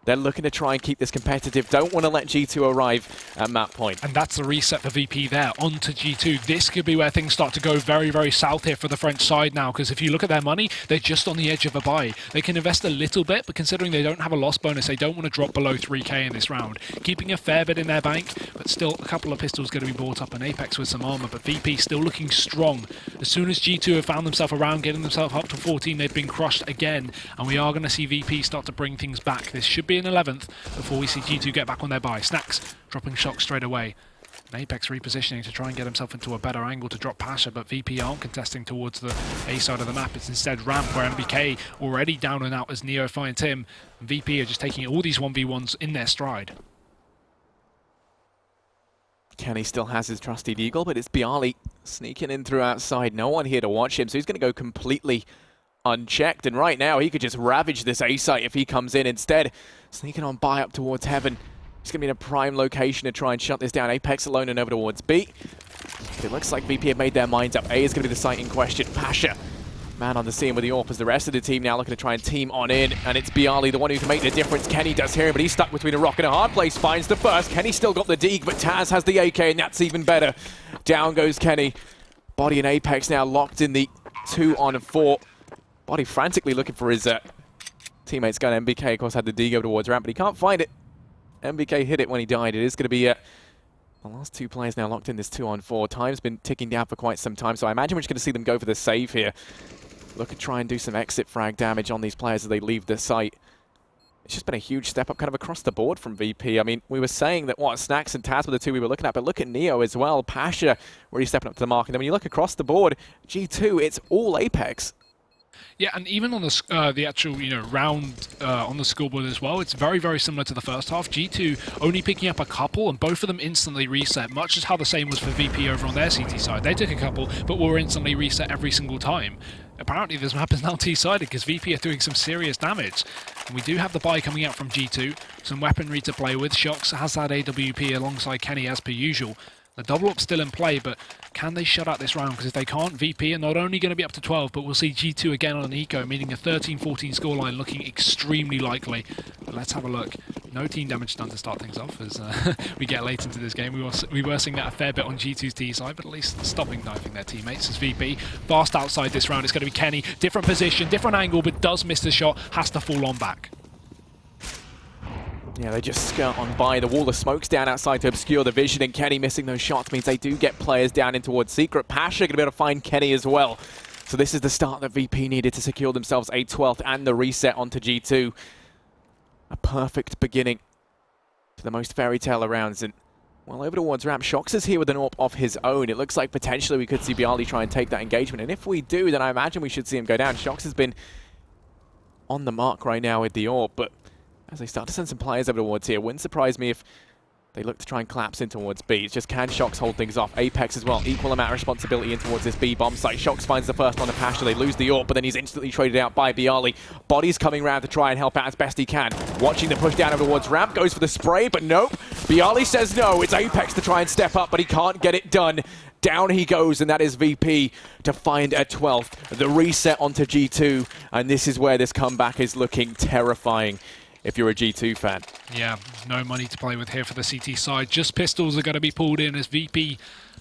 They're looking to try and keep this competitive. Don't want to let G2 arrive at map point. And that's the reset for VP there, onto G2. This could be where things start to go very, very south here for the French side now, because if you look at their money, they're just on the edge of a buy. They can invest a little bit, but considering they don't have a loss bonus, they don't want to drop below 3k in this round. Keeping a fair bit in their bank, but still a couple of pistols going to be bought up, and Apex with some armor, but VP still looking strong. As soon as G2 have found themselves around, getting themselves up to 14, they've been crushed again, and we are going to see VP start to bring things back. This should be an 11th before we see G2 get back on their buy. Snacks dropping shots straight away. And Apex repositioning to try and get himself into a better angle to drop Pasha, but VP aren't contesting towards the A side of the map. It's instead Ramp, where MBK already down and out as Neo finds him. And VP are just taking all these 1v1s in their stride. Kenny still has his trusty deagle, but it's Bialy sneaking in through outside. No one here to watch him, so he's going to go completely unchecked. And right now, he could just ravage this A site if he comes in. Instead, sneaking on by up towards Heaven. He's going to be in a prime location to try and shut this down. Apex alone and over towards B. It looks like VP have made their minds up. A is going to be the site in question. Pasha, man on the scene with the AWP as the rest of the team now looking to try and team on in. And it's Bialy, the one who can make the difference. Kenny does here, but he's stuck between a rock and a hard place. Finds the first. Kenny still got the Deeg, but Taz has the AK, and that's even better. Down goes Kenny. Body and Apex now locked in the 2-on-4. Body frantically looking for his teammate's gun. MBK, of course, had the Deeg over towards Ramp, but he can't find it. MBK hit it when he died. It is going to be the last two players now locked in this 2-on-4. Time's been ticking down for quite some time, so I imagine we're just going to see them go for the save here. Look and try and do some exit frag damage on these players as they leave the site. It's just been a huge step up kind of across the board from VP. I mean, we were saying that, Snacks and Taz were the two we were looking at, but look at Neo as well. Pasha really stepping up to the mark. And then when you look across the board, G2, it's all Apex. Yeah, and even on the actual round on the scoreboard as well, it's very, very similar to the first half. G2 only picking up a couple, and both of them instantly reset, much as how the same was for VP over on their CT side. They took a couple, but were instantly reset every single time. Apparently this map is now T-sided because VP are doing some serious damage. And we do have the buy coming out from G2, some weaponry to play with. Shox has that AWP alongside Kenny as per usual. The double up's still in play, but can they shut out this round? Because if they can't, VP are not only going to be up to 12, but we'll see G2 again on an eco, meaning a 13-14 scoreline looking extremely likely. But let's have a look. No team damage done to start things off as we get late into this game. We were seeing that a fair bit on G2's T side, but at least stopping knifing their teammates as VP. Fast outside this round, it's going to be Kenny. Different position, different angle, but does miss the shot, has to fall on back. Yeah, they just skirt on by. The wall of smoke's down outside to obscure the vision, and Kenny missing those shots means they do get players down in towards Secret. Pasha going to be able to find Kenny as well. So this is the start that VP needed to secure themselves a 12th and the reset onto G2. A perfect beginning to the most fairy tale rounds. And well, over towards Ramp, Shox is here with an AWP of his own. It looks like potentially we could see Bialy try and take that engagement. And if we do, then I imagine we should see him go down. Shox has been on the mark right now with the AWP, but as they start to send some players over towards here, wouldn't surprise me if they look to try and collapse in towards B. It's just, can Shox hold things off? Apex as well, equal amount of responsibility in towards this B bomb site. Shox finds the first on the Pasha. They lose the AWP, but then he's instantly traded out by Bialy. Body's coming around to try and help out as best he can. Watching the push down over towards Ramp, goes for the spray, but nope. Bialy says no. It's Apex to try and step up, but he can't get it done. Down he goes, and that is VP to find a 12th. The reset onto G2, and this is where this comeback is looking terrifying if you're a G2 fan. Yeah, no money to play with here for the CT side. Just pistols are going to be pulled in as VP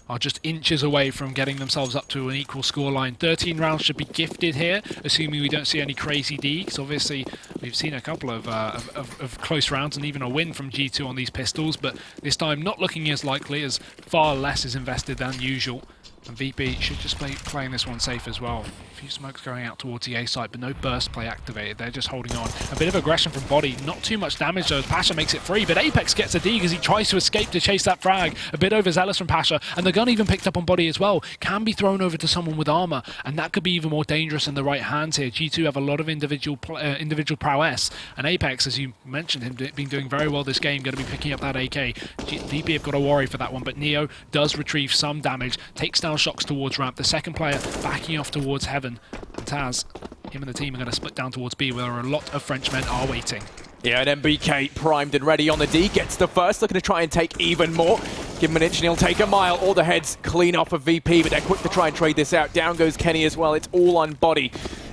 are just inches away from getting themselves up to an equal scoreline. 13 rounds should be gifted here, assuming we don't see any crazy Deeks. Obviously, we've seen a couple of close rounds and even a win from G2 on these pistols, but this time not looking as likely, as far less is invested than usual. And VP should just be playing this one safe as well. A few smokes going out towards the A site, but no burst play activated. They're just holding on. A bit of aggression from Body. Not too much damage though as Pasha makes it free, but Apex gets a dig as he tries to escape to chase that frag. A bit overzealous from Pasha, and the gun even picked up on Body as well. Can be thrown over to someone with armor, and that could be even more dangerous in the right hands here. G2 have a lot of individual prowess, and Apex, as you mentioned, him been doing very well this game, going to be picking up that AK. VP have got to worry for that one, but Neo does retrieve some damage, takes down Shox towards Ramp. The second player backing off towards Heaven. And Taz, him and the team are going to split down towards B, where a lot of Frenchmen are waiting. Yeah, and MBK primed and ready on the D, gets the first, looking to try and take even more. Give him an inch and he'll take a mile. All the heads clean off of VP, but they're quick to try and trade this out. Down goes Kenny as well. It's all on Body.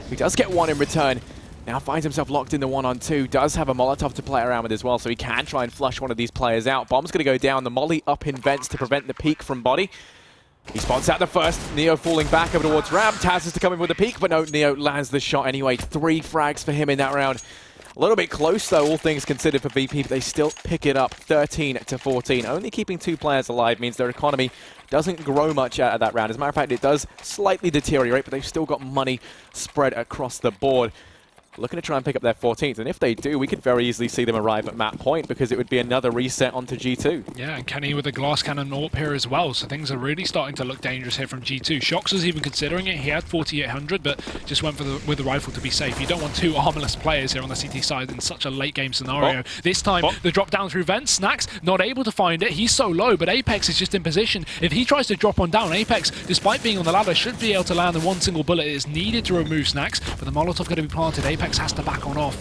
He does get one in return. Now finds himself locked in the 1-on-2, does have a Molotov to play around with as well, so he can try and flush one of these players out. Bomb's going to go down, the molly up in vents to prevent the peek from body. He spots out the first, Neo falling back over towards Ram. Taz is to come in with a peek, but no, Neo lands the shot anyway. 3 frags for him in that round. A little bit close though, all things considered for VP, but they still pick it up 13-14. Only keeping 2 players alive means their economy doesn't grow much out of that round. As a matter of fact, it does slightly deteriorate, but they've still got money spread across the board. Looking to try and pick up their 14th, and if they do, we could very easily see them arrive at map point because it would be another reset onto G2. Yeah, and Kenny with a glass cannon AWP here as well, so things are really starting to look dangerous here from G2. Shox was even considering it. He had 4800, but just went with the rifle to be safe. You don't want 2 armorless players here on the CT side in such a late game scenario. This time, the drop down through vents. Snax not able to find it. He's so low, but Apex is just in position. If he tries to drop on down, Apex, despite being on the ladder, should be able to land the 1 single bullet. It is needed to remove Snax, but the Molotov going to be planted. Apex has to back on off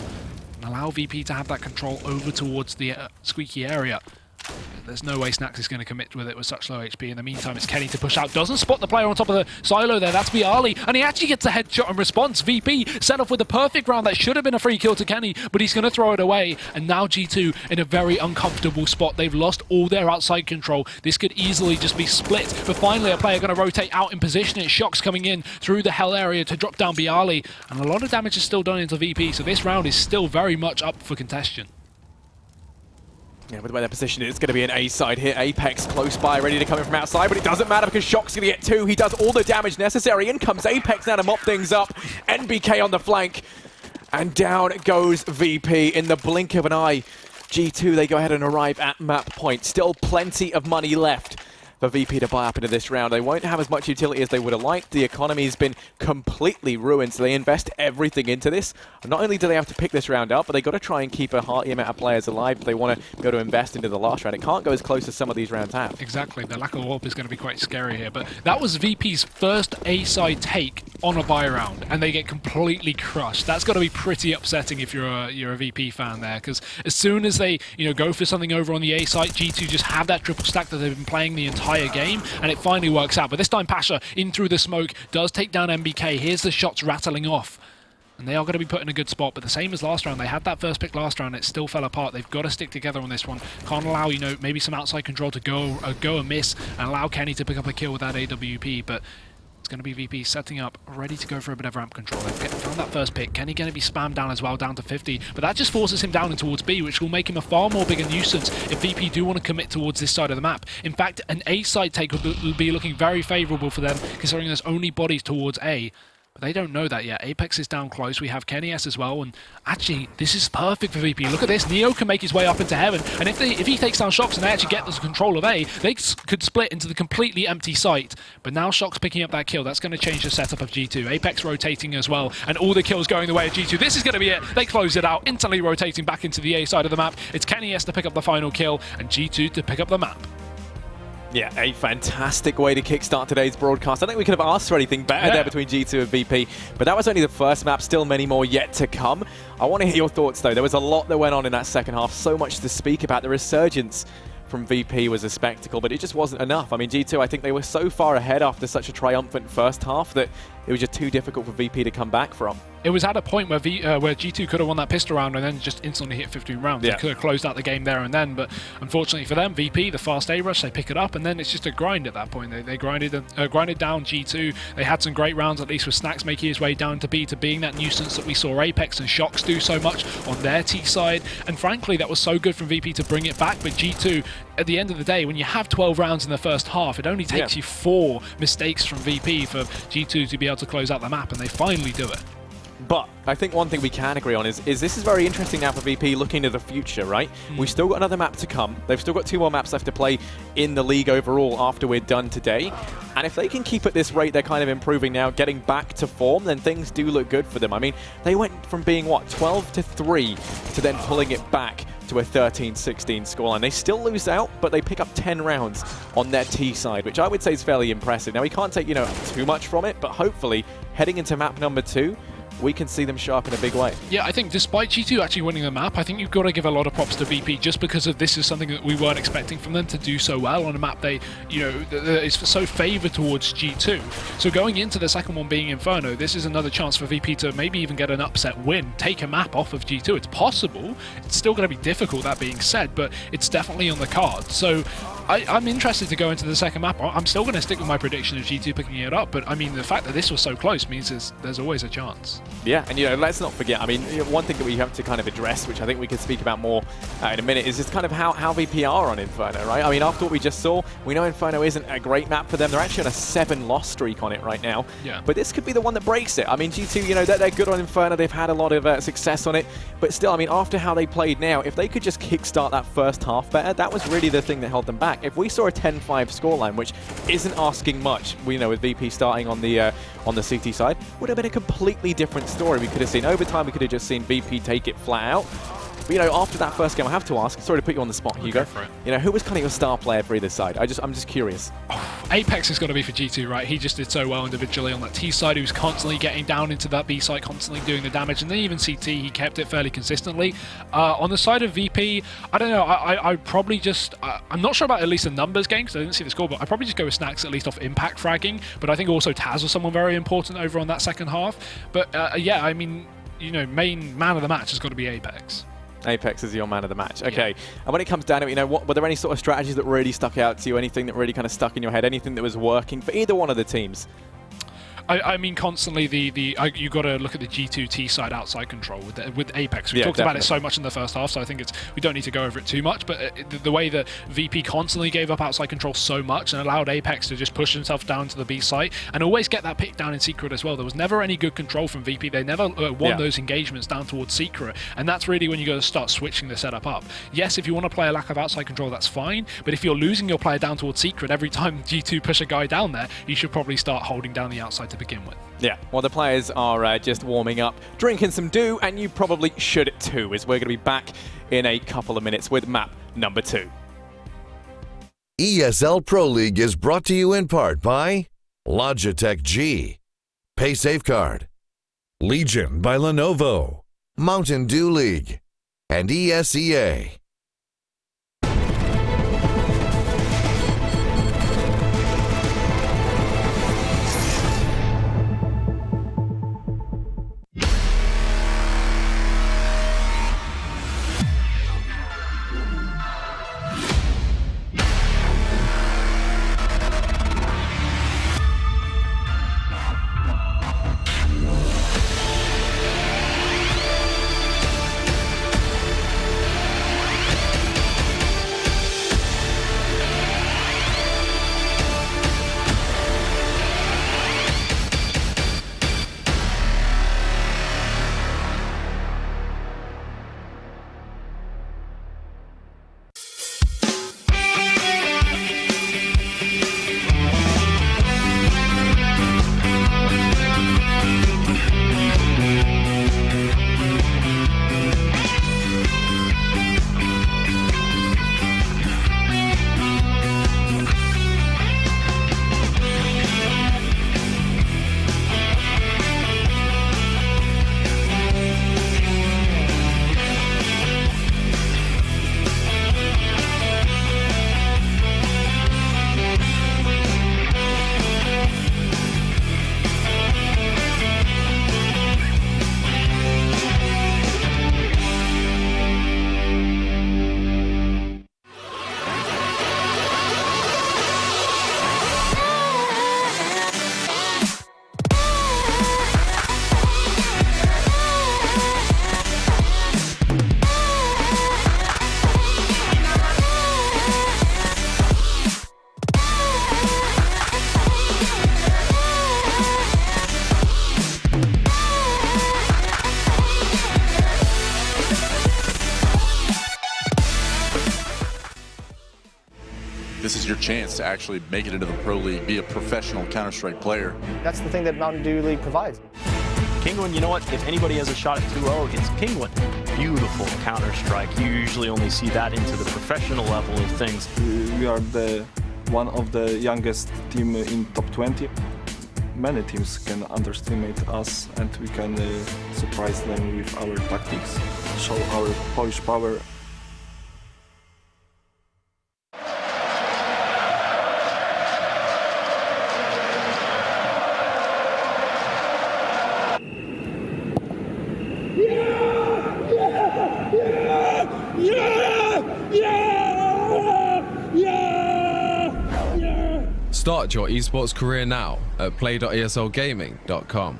and allow VP to have that control over towards the squeaky area. There's no way Snax is going to commit with it with such low HP. In the meantime, it's Kenny to push out. Doesn't spot the player on top of the silo there. That's Bialy. And he actually gets a headshot in response. VP set off with a perfect round. That should have been a free kill to Kenny, but he's going to throw it away. And now G2 in a very uncomfortable spot. They've lost all their outside control. This could easily just be split. But finally, a player going to rotate out in position. It's Shox coming in through the hell area to drop down Bialy. And a lot of damage is still done into VP. So this round is still very much up for contention. Yeah, with the way they're positioned, it's going to be an A side here. Apex close by, ready to come in from outside, but it doesn't matter because Shock's going to get 2. He does all the damage necessary. In comes Apex now to mop things up. NBK on the flank. And down goes VP in the blink of an eye. G2, they go ahead and arrive at map point. Still plenty of money left for VP to buy up into this round. They won't have as much utility as they would have liked. The economy's been completely ruined, so they invest everything into this. Not only do they have to pick this round up, but they got to try and keep a hearty amount of players alive if they want to go to invest into the last round. It can't go as close as some of these rounds have. Exactly. The lack of warp is going to be quite scary here, but that was VP's first A-side take on a buy round, and they get completely crushed. That's got to be pretty upsetting if you're a VP fan there, because as soon as they go for something over on the A side, G2 just have that triple stack that they've been playing the entire game, and it finally works out. But this time Pasha in through the smoke does take down MBK. Here's the shots rattling off, and they are going to be put in a good spot. But the same as last round, they had that first pick last round, it still fell apart. They've got to stick together on this one. Can't allow maybe some outside control to go amiss and allow Kenny to pick up a kill with that AWP, but it's going to be VP setting up, ready to go for a bit of ramp control. They've found that first pick. Kenny going to be spammed down as well, down to 50, but that just forces him down and towards B, which will make him a far more bigger nuisance if VP do want to commit towards this side of the map. In fact, an A side take would be looking very favourable for them, considering there's only bodies towards A. But they don't know that yet. Apex is down close. We have Kenny S as well, and actually, this is perfect for VP. Look at this. Neo can make his way up into heaven, and if he takes down Shox and they actually get the control of A, they could split into the completely empty site. But now Shox picking up that kill. That's going to change the setup of G2. Apex rotating as well, and all the kills going the way of G2. This is going to be it. They close it out, instantly rotating back into the A side of the map. It's Kenny S to pick up the final kill, and G2 to pick up the map. Yeah, a fantastic way to kickstart today's broadcast. I think we could have asked for anything better there between G2 and VP, but that was only the first map, still many more yet to come. I want to hear your thoughts though. There was a lot that went on in that second half, so much to speak about. The resurgence from VP was a spectacle, but it just wasn't enough. I mean, G2, I think they were so far ahead after such a triumphant first half that it was just too difficult for VP to come back from. It was at a point where G2 could have won that pistol round and then just instantly hit 15 rounds. They could have closed out the game there and then, but unfortunately for them, VP, the fast A rush, they pick it up, and then it's just a grind at that point. They grinded down G2. They had some great rounds, at least with Snax making his way down to B, to being that nuisance that we saw Apex and Shox do so much on their T side. And frankly, that was so good from VP to bring it back, but G2, at the end of the day, when you have 12 rounds in the first half, it only takes you 4 mistakes from VP for G2 to be able to close out the map, and they finally do it. But I think one thing we can agree on is this is very interesting now for VP looking to the future, right? We've still got another map to come. They've still got 2 more maps left to play in the league overall after we're done today. And if they can keep at this rate, they're kind of improving now, getting back to form, then things do look good for them. I mean, they went from being, 12-3 to then pulling it back to a 13-16 scoreline. They still lose out, but they pick up 10 rounds on their T side, which I would say is fairly impressive. Now, we can't take, too much from it, but hopefully, heading into map number 2, we can see them show up in a big way. Yeah, I think despite G2 actually winning the map, I think you've got to give a lot of props to VP just because of this is something that we weren't expecting from them to do so well on a map they, that is so favoured towards G2. So going into the second one being Inferno, this is another chance for VP to maybe even get an upset win, take a map off of G2. It's possible. It's still going to be difficult, that being said, but it's definitely on the card. So I'm interested to go into the second map. I'm still going to stick with my prediction of G2 picking it up, but I mean, the fact that this was so close means there's always a chance. Yeah, and let's not forget, I mean, one thing that we have to kind of address, which I think we can speak about more in a minute, is just kind of how VP are on Inferno, right? I mean, after what we just saw, we know Inferno isn't a great map for them. They're actually on a 7-loss streak on it right now. Yeah. But this could be the one that breaks it. I mean, G2, they're good on Inferno. They've had a lot of success on it. But still, I mean, after how they played now, if they could just kickstart that first half better, that was really the thing that held them back. If we saw a 10-5 scoreline, which isn't asking much, with VP starting on the CT side, would have been a completely different story. We could have seen overtime. We could have just seen VP take it flat out. But, after that first game, I have to ask, sorry to put you on the spot, Hugo. For it. Who was kind of your star player for either side? I'm just curious. Apex has got to be for G2, right? He just did so well individually on that T side. He was constantly getting down into that B side, constantly doing the damage, and then even CT, he kept it fairly consistently. On the side of VP, I don't know. I probably just I'm not sure about at least the numbers game because I didn't see the score, but I probably just go with Snacks at least off impact fragging. But I think also Taz was someone very important over on that second half. But yeah, I mean, main man of the match has got to be Apex. Apex is your man of the match. Okay. Yeah. And when it comes down to it, were there any sort of strategies that really stuck out to you? Anything that really kind of stuck in your head? Anything that was working for either one of the teams? I mean, constantly you got to look at the G2T side outside control with Apex. We talked about it so much in the first half, so I think we don't need to go over it too much. But the way that VP constantly gave up outside control so much and allowed Apex to just push himself down to the B site and always get that pick down in secret as well. There was never any good control from VP. They never won those engagements down towards secret, and that's really when you got to start switching the setup up. Yes, if you want to play a lack of outside control, that's fine. But if you're losing your player down towards secret every time G2 push a guy down there, you should probably start holding down the outside to begin with. Yeah, well, the players are just warming up, drinking some dew, and you probably should too, as we're going to be back in a couple of minutes with map number 2. ESL Pro League is brought to you in part by Logitech G, Pay Safeguard, Legion by Lenovo, Mountain Dew League, and ESEA. This is your chance to actually make it into the Pro League, be a professional Counter-Strike player. That's the thing that Mountain Dew League provides. Penguin, you know what? If anybody has a shot at 2-0, it's Penguin. Beautiful Counter-Strike. You usually only see that into the professional level of things. We are one of the youngest team in top 20. many teams can underestimate us, and we can surprise them with our tactics, show our Polish power. Start your esports career now at play.eslgaming.com.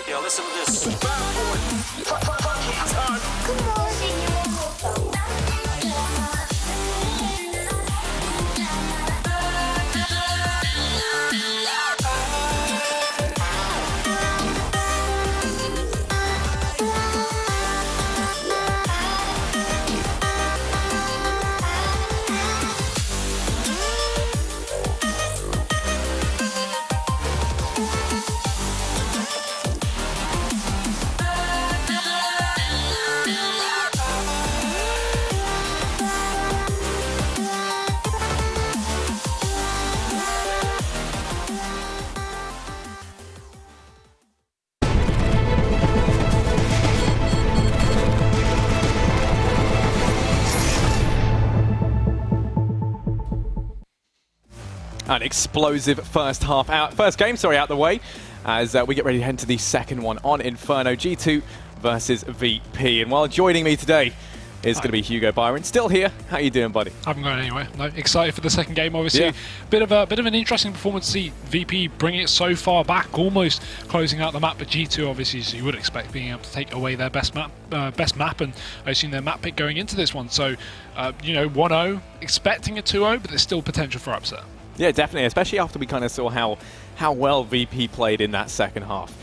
Yo, listen to this. Come on. An explosive first game out the way as we get ready to head to the second one on Inferno, G2 versus VP. And while joining me today is going to be Hugo Byron. Still here. How you doing, buddy? I haven't gone anywhere. No, excited for the second game, obviously. Yeah. Bit of an interesting performance to see VP bringing it so far back, almost closing out the map, but G2 obviously, so you would expect being able to take away their best map, and I assume their map pick going into this one. So, 1-0, expecting a 2-0, but there's still potential for upset. Yeah, definitely, especially after we kind of saw how well VP played in that second half.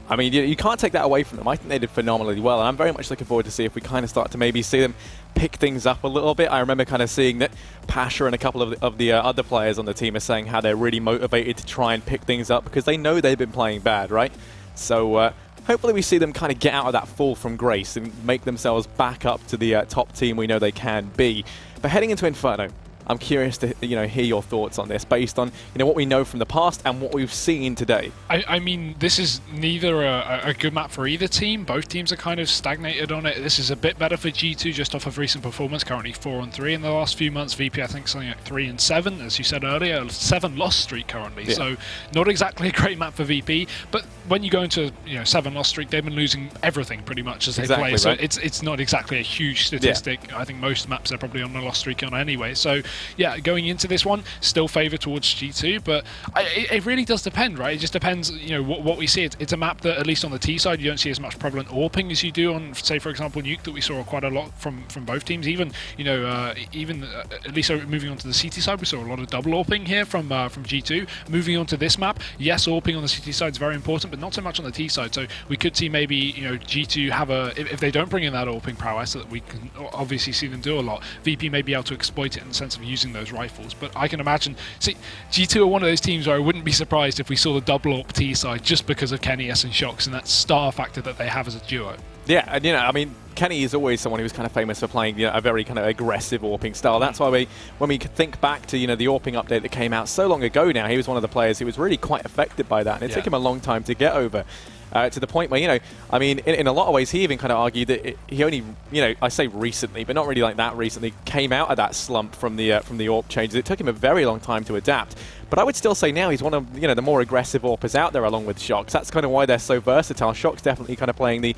I mean, you can't take that away from them. I think they did phenomenally well, and I'm very much looking forward to see if we kind of start to maybe see them pick things up a little bit. I remember kind of seeing that Pasha and a couple of the other players on the team are saying how they're really motivated to try and pick things up because they know they've been playing bad, right? So hopefully we see them kind of get out of that fall from grace and make themselves back up to the top team we know they can be. But heading into Inferno, I'm curious to hear your thoughts on this based on what we know from the past and what we've seen today. I mean, this is neither a good map for either team. Both teams are kind of stagnated on it. This is a bit better for G2 just off of recent performance, currently 4-3 in the last few months. VP, I think, something like 3-7, as you said earlier, 7-loss streak currently. Yeah. So not exactly a great map for VP, but when you go into 7-loss streak, they've been losing everything pretty much as they play. Right. So it's not exactly a huge statistic. Yeah. I think most maps are probably on a loss streak on anyway. So yeah, going into this one, still favour towards G2, but it really does depend, right? It just depends, what we see. It's a map that, at least on the T side, you don't see as much prevalent AWPing as you do on, say, for example, Nuke, that we saw quite a lot from both teams. Even, at least moving on to the CT side, we saw a lot of double AWPing here from G2. Moving on to this map, yes, AWPing on the CT side is very important, but not so much on the T side. So we could see maybe, G2 have if they don't bring in that AWPing prowess, so that we can obviously see them do a lot, VP may be able to exploit it in the sense of using those rifles. But I can imagine, see, G2 are one of those teams where I wouldn't be surprised if we saw the double AWP T side just because of Kenny S and Shox and that star factor that they have as a duo. Yeah, and I mean, Kenny is always someone who's kind of famous for playing a very kind of aggressive AWPing style. That's why when we think back to the AWPing update that came out so long ago now, he was one of the players who was really quite affected by that, and it took him a long time to get over. To the point where, I mean, in a lot of ways, he even kind of argued that he only, I say recently, but not really like that recently, came out of that slump from the AWP changes. It took him a very long time to adapt. But I would still say now he's one of, the more aggressive AWPers out there along with Shox. That's kind of why they're so versatile. Shox definitely kind of playing the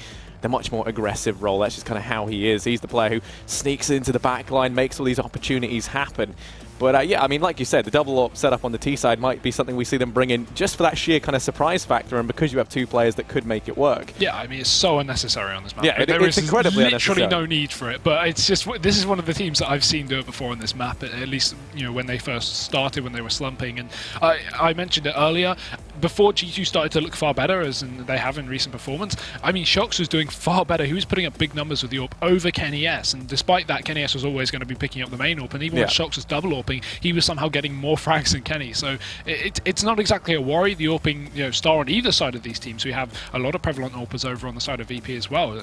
much more aggressive role. That's just kind of how he is. He's the player who sneaks into the back line, makes all these opportunities happen. But yeah, I mean, like you said, the double AWP setup on the T side might be something we see them bring in just for that sheer kind of surprise factor, and because you have two players that could make it work. Yeah, I mean, it's so unnecessary on this map. Yeah, it's incredibly unnecessary. Literally no need for it, but it's just, this is one of the teams that I've seen do it before on this map, at least, when they first started, when they were slumping. And I mentioned it earlier, before G2 started to look far better, as they have in recent performance, I mean, Shox was doing far better. He was putting up big numbers with the AWP over Kenny S, and despite that, Kenny S was always going to be picking up the main AWP, and even when Shox was double AWPing, he was somehow getting more frags than Kenny. So it's not exactly a worry. The AWPing star on either side of these teams. We have a lot of prevalent AWPers over on the side of VP as well.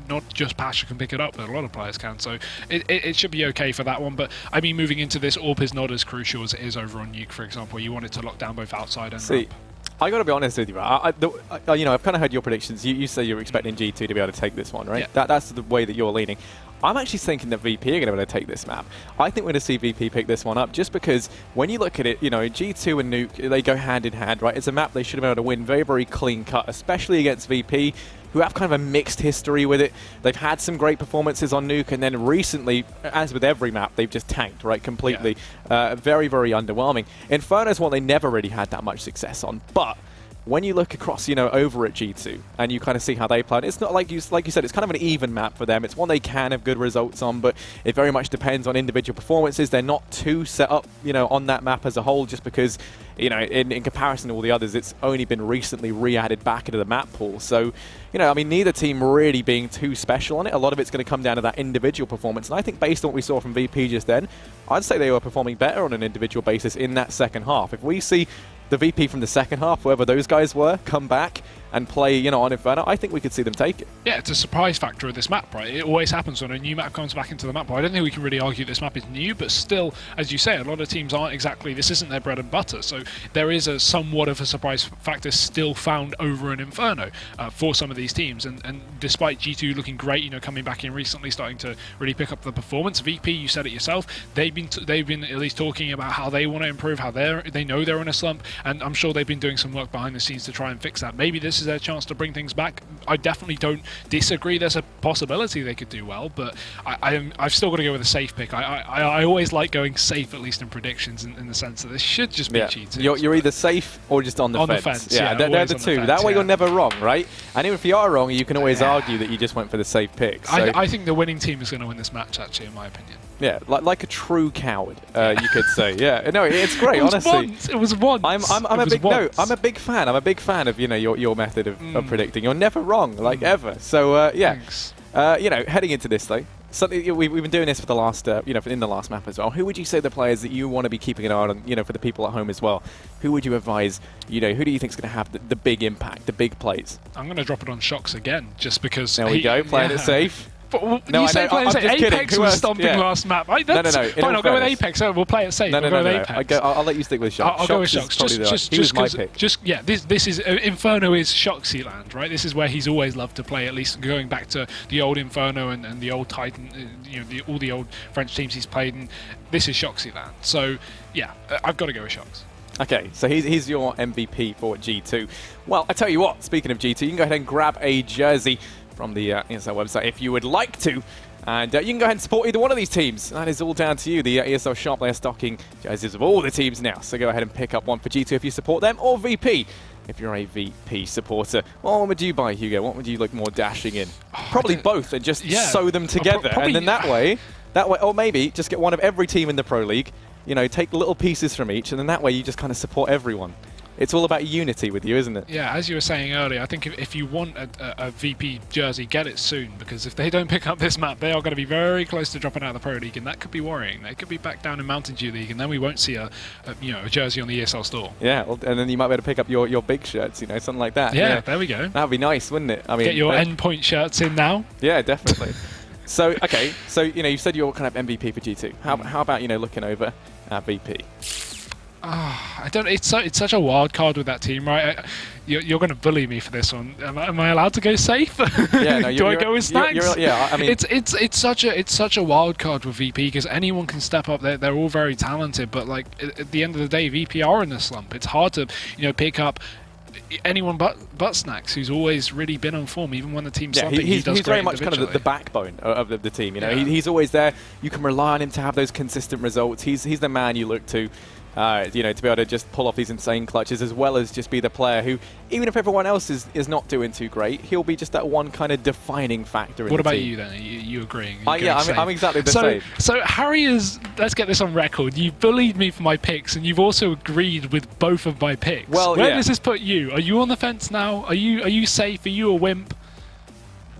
Not just Pasha can pick it up, but a lot of players can. So it should be okay for that one. But I mean, moving into this, AWP is not as crucial as it is over on Nuke, for example. You want it to lock down both outside and up. I got to be honest with you, right? I've kind of heard your predictions. You say you're expecting G2 to be able to take this one, right? Yeah. That's the way that you're leaning. I'm actually thinking that VP are going to be able to take this map. I think we're going to see VP pick this one up just because when you look at it, G2 and Nuke, they go hand in hand, right? It's a map they should have been able to win very, very clean cut, especially against VP, who have kind of a mixed history with it. They've had some great performances on Nuke, and then recently, as with every map, they've just tanked, right, completely. Yeah. Very, very underwhelming. Inferno's one they never really had that much success on, but when you look across, over at G2 and you kind of see how they play, it's not like you said, it's kind of an even map for them. It's one they can have good results on, but it very much depends on individual performances. They're not too set up, on that map as a whole, just because, in comparison to all the others, it's only been recently re-added back into the map pool. So, I mean, neither team really being too special on it. A lot of it's going to come down to that individual performance. And I think based on what we saw from VP just then, I'd say they were performing better on an individual basis in that second half. If we see the VP from the second half, whoever those guys were, come back and play, on Inferno, I think we could see them take it. Yeah, it's a surprise factor of this map, right? It always happens when a new map comes back into the map. I don't think we can really argue this map is new, but still, as you say, a lot of teams aren't exactly, this isn't their bread and butter, so there is a somewhat of a surprise factor still found over in Inferno for some of these teams, and despite G2 looking great, coming back in recently, starting to really pick up the performance, VP, you said it yourself, they've been at least talking about how they want to improve, how they know they're in a slump, and I'm sure they've been doing some work behind the scenes to try and fix that. Maybe this is their chance to bring things back. I definitely don't disagree. There's a possibility they could do well, but I've still got to go with a safe pick. I always like going safe, at least in predictions, in the sense that this should just be cheating. You're either safe or just on the fence. Yeah, they're the two. That way you're never wrong, right? And even if you are wrong, you can always argue that you just went for the safe pick. So I think the winning team is going to win this match, actually, in my opinion. Yeah, like a true coward, you could say. Yeah, no, it's great. Honestly, it was once. I'm a big fan. I'm a big fan of your method of predicting. You're never wrong, like ever. So yeah, you know, heading into this though, something we've been doing this for the last, you know, in the last map as well. Who would you say the players that you want to be keeping an eye on, you know, for the people at home as well? Who would you advise? You know, who do you think is going to have the big impact, the big plays? I'm going to drop it on Shocks again, just because. There we go, playing it safe. But you say playing it safe. Apex was stomping last map. Right, no. Fine, I'll go with Apex. So we'll play it safe. No. Apex. I'll let you stick with Shocks. I'll go with Shocks. He was my pick. Yeah, this is Inferno is Shocksy land, right? This is where he's always loved to play. At least going back to the old Inferno and the old Titan, you know, all the old French teams he's played in. This is Shocksy land. So yeah, I've got to go with Shocks. Okay, so he's your MVP for G2. Well, I tell you what, speaking of G2, you can go ahead and grab a jersey from the ESL website if you would like to. And you can go ahead and support either one of these teams. That is all down to you. The ESL shop, they are stocking jerseys of all the teams now. So go ahead and pick up one for G2 if you support them, or VP if you're a VP supporter. Well, what would you buy, Hugo? What would you look more dashing in? Probably both, and just sew them together. And then that way, or maybe just get one of every team in the Pro League. You know, take little pieces from each, and then that way you just kind of support everyone. It's all about unity with you, isn't it? Yeah, as you were saying earlier, I think if you want a VP jersey, get it soon, because if they don't pick up this map, they are going to be very close to dropping out of the Pro League, and that could be worrying. They could be back down in Mountain Dew League, and then we won't see a jersey on the ESL store. Yeah, well, and then you might be able to pick up your big shirts, you know, something like that. Yeah, there we go. That'd be nice, wouldn't it? I mean, get your endpoint shirts in now. Yeah, definitely. So, okay, so, you know, you said you're kind of MVP for G2. How about, you know, looking over at VP? I don't. It's such a wild card with that team, right? You're going to bully me for this one. Am I allowed to go safe? Yeah, no, do I go with Snacks? Yeah, I mean, it's such a wild card with VP because anyone can step up. They're all very talented, but like at the end of the day, VP are in a slump. It's hard to pick up anyone but Snacks, who's always really been on form, even when the team's slumping. He's very much kind of the backbone of the team. You know, he's always there. You can rely on him to have those consistent results. He's the man you look to. You know, to be able to just pull off these insane clutches, as well as just be the player who, even if everyone else is not doing too great, he'll be just that one kind of defining factor in the team. What about you then? Are you agreeing? Yeah, I'm exactly the same. So Harry is, let's get this on record, you bullied me for my picks, and you've also agreed with both of my picks. Well, Where does this put you? Are you on the fence now? Are you safe? Are you a wimp?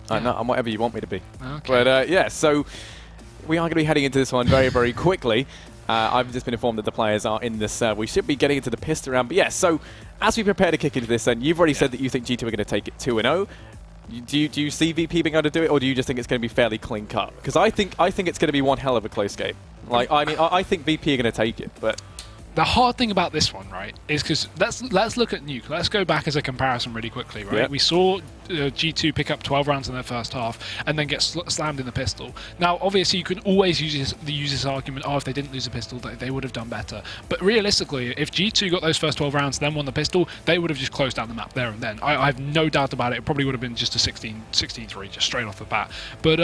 No, I'm whatever you want me to be. Okay. But yeah, so we are going to be heading into this one very, very quickly. I've just been informed that the players are in this. We should be getting into the pistol round. But yeah, so as we prepare to kick into this, then you've already said that you think G2 are going to take it 2-0. Do you see VP being able to do it, or do you just think it's going to be fairly clean cut? Because I think it's going to be one hell of a close game. Like, I mean, I think VP are going to take it, but the hard thing about this one, right, is because let's look at Nuke. Let's go back as a comparison really quickly, right? Yep. We saw G2 pick up 12 rounds in their first half and then get slammed in the pistol. Now, obviously, you can always use this argument, oh, if they didn't lose the pistol, they would have done better. But realistically, if G2 got those first 12 rounds, then won the pistol, they would have just closed down the map there and then. I have no doubt about it. It probably would have been just a 16-3, just straight off the bat. But,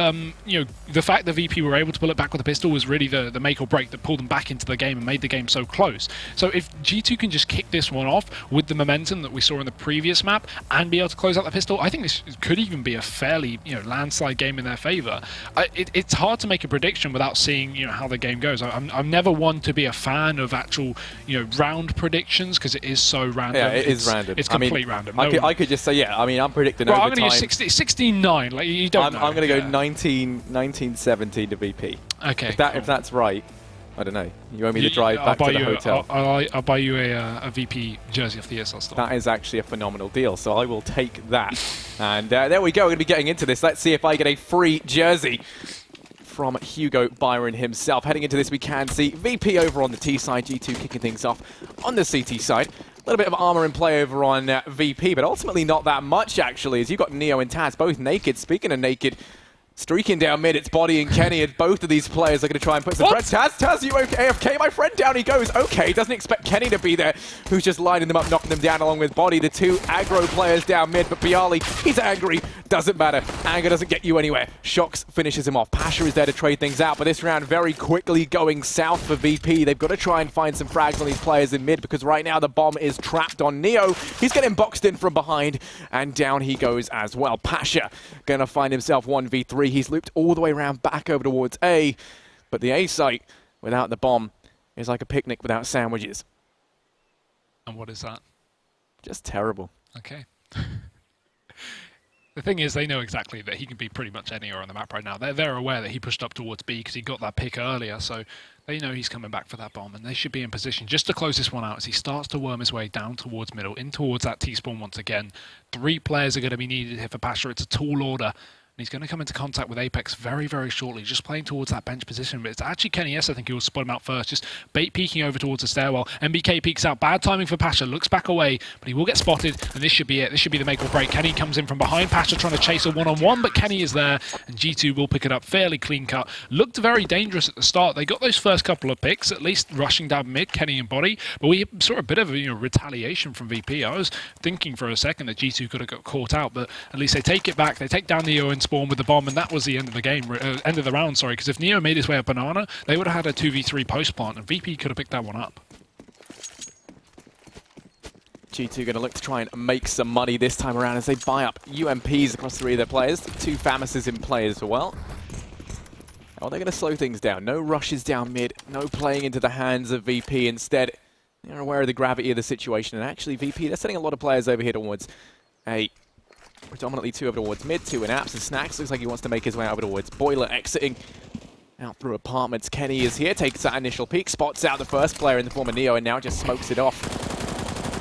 you know, the fact that VP were able to pull it back with the pistol was really the make or break that pulled them back into the game and made the game so close. So if G2 can just kick this one off with the momentum that we saw in the previous map and be able to close out the pistol, I think this could even be a fairly, you know, landslide game in their favor. It's hard to make a prediction without seeing, you know, how the game goes. I'm never one to be a fan of actual, you know, round predictions because it is so random. Yeah, it's random. It's complete random. I could just say, yeah, I mean, I'm predicting overtime. I'm going to use 16-9. Like, you don't know. I'm going to go 19-17 to VP. Okay, if that's right. I don't know. You want me to drive back to the hotel? I'll buy you a VP jersey off the ESL store. That is actually a phenomenal deal, so I will take that. And there we go. We're going to be getting into this. Let's see if I get a free jersey from Hugo Byron himself. Heading into this, we can see VP over on the T side, G2 kicking things off on the CT side. A little bit of armor in play over on VP, but ultimately not that much, actually, as you've got Neo and Taz both naked. Speaking of naked, streaking down mid, it's Body and Kenny, and both of these players are going to try and put some threats. Taz, you okay? AFK, my friend? Down he goes. Okay, doesn't expect Kenny to be there, who's just lining them up, knocking them down along with Body. The two aggro players down mid, but Bialy, he's angry. Doesn't matter. Anger doesn't get you anywhere. Shocks finishes him off. Pasha is there to trade things out, but this round very quickly going south for VP. They've got to try and find some frags on these players in mid, because right now the bomb is trapped on Neo. He's getting boxed in from behind, and down he goes as well. Pasha going to find himself 1v3. He's looped all the way around back over towards A, but the A site without the bomb is like a picnic without sandwiches. And what is that? Just terrible. Okay. The thing is, they know exactly that he can be pretty much anywhere on the map right now. They're aware that he pushed up towards B because he got that pick earlier, so they know he's coming back for that bomb, and they should be in position just to close this one out as he starts to worm his way down towards middle, in towards that T-spawn once again. 3 players are going to be needed here for Pasha. It's a tall order. He's going to come into contact with Apex very, very shortly, just playing towards that bench position. But it's actually Kenny S, I think, who will spot him out first, just bait peeking over towards the stairwell. MBK peeks out, bad timing for Pasha, looks back away, but he will get spotted, and this should be it. This should be the make or break. Kenny comes in from behind, Pasha trying to chase a one-on-one, but Kenny is there, and G2 will pick it up fairly clean cut. Looked very dangerous at the start. They got those first couple of picks, at least rushing down mid, Kenny and Body, but we saw a bit of retaliation from VP. I was thinking for a second that G2 could have got caught out, but at least they take it back. They take down Neo and Spawn with the bomb, and that was the end of the game, end of the round, sorry, because if Neo made his way up Banana, they would have had a 2v3 post plant, and VP could have picked that one up. G2 going to look to try and make some money this time around as they buy up UMPs across 3 of their players. 2 Famases in play as well. Oh, they're going to slow things down. No rushes down mid, no playing into the hands of VP. Instead, they're aware of the gravity of the situation, and actually VP, they're sending a lot of players over here towards A. Predominantly 2 over towards mid, 2 in apps, and Snacks looks like he wants to make his way over towards Boiler, exiting out through apartments. Kenny is here, takes that initial peek, spots out the first player in the form of Neo, and now just smokes it off.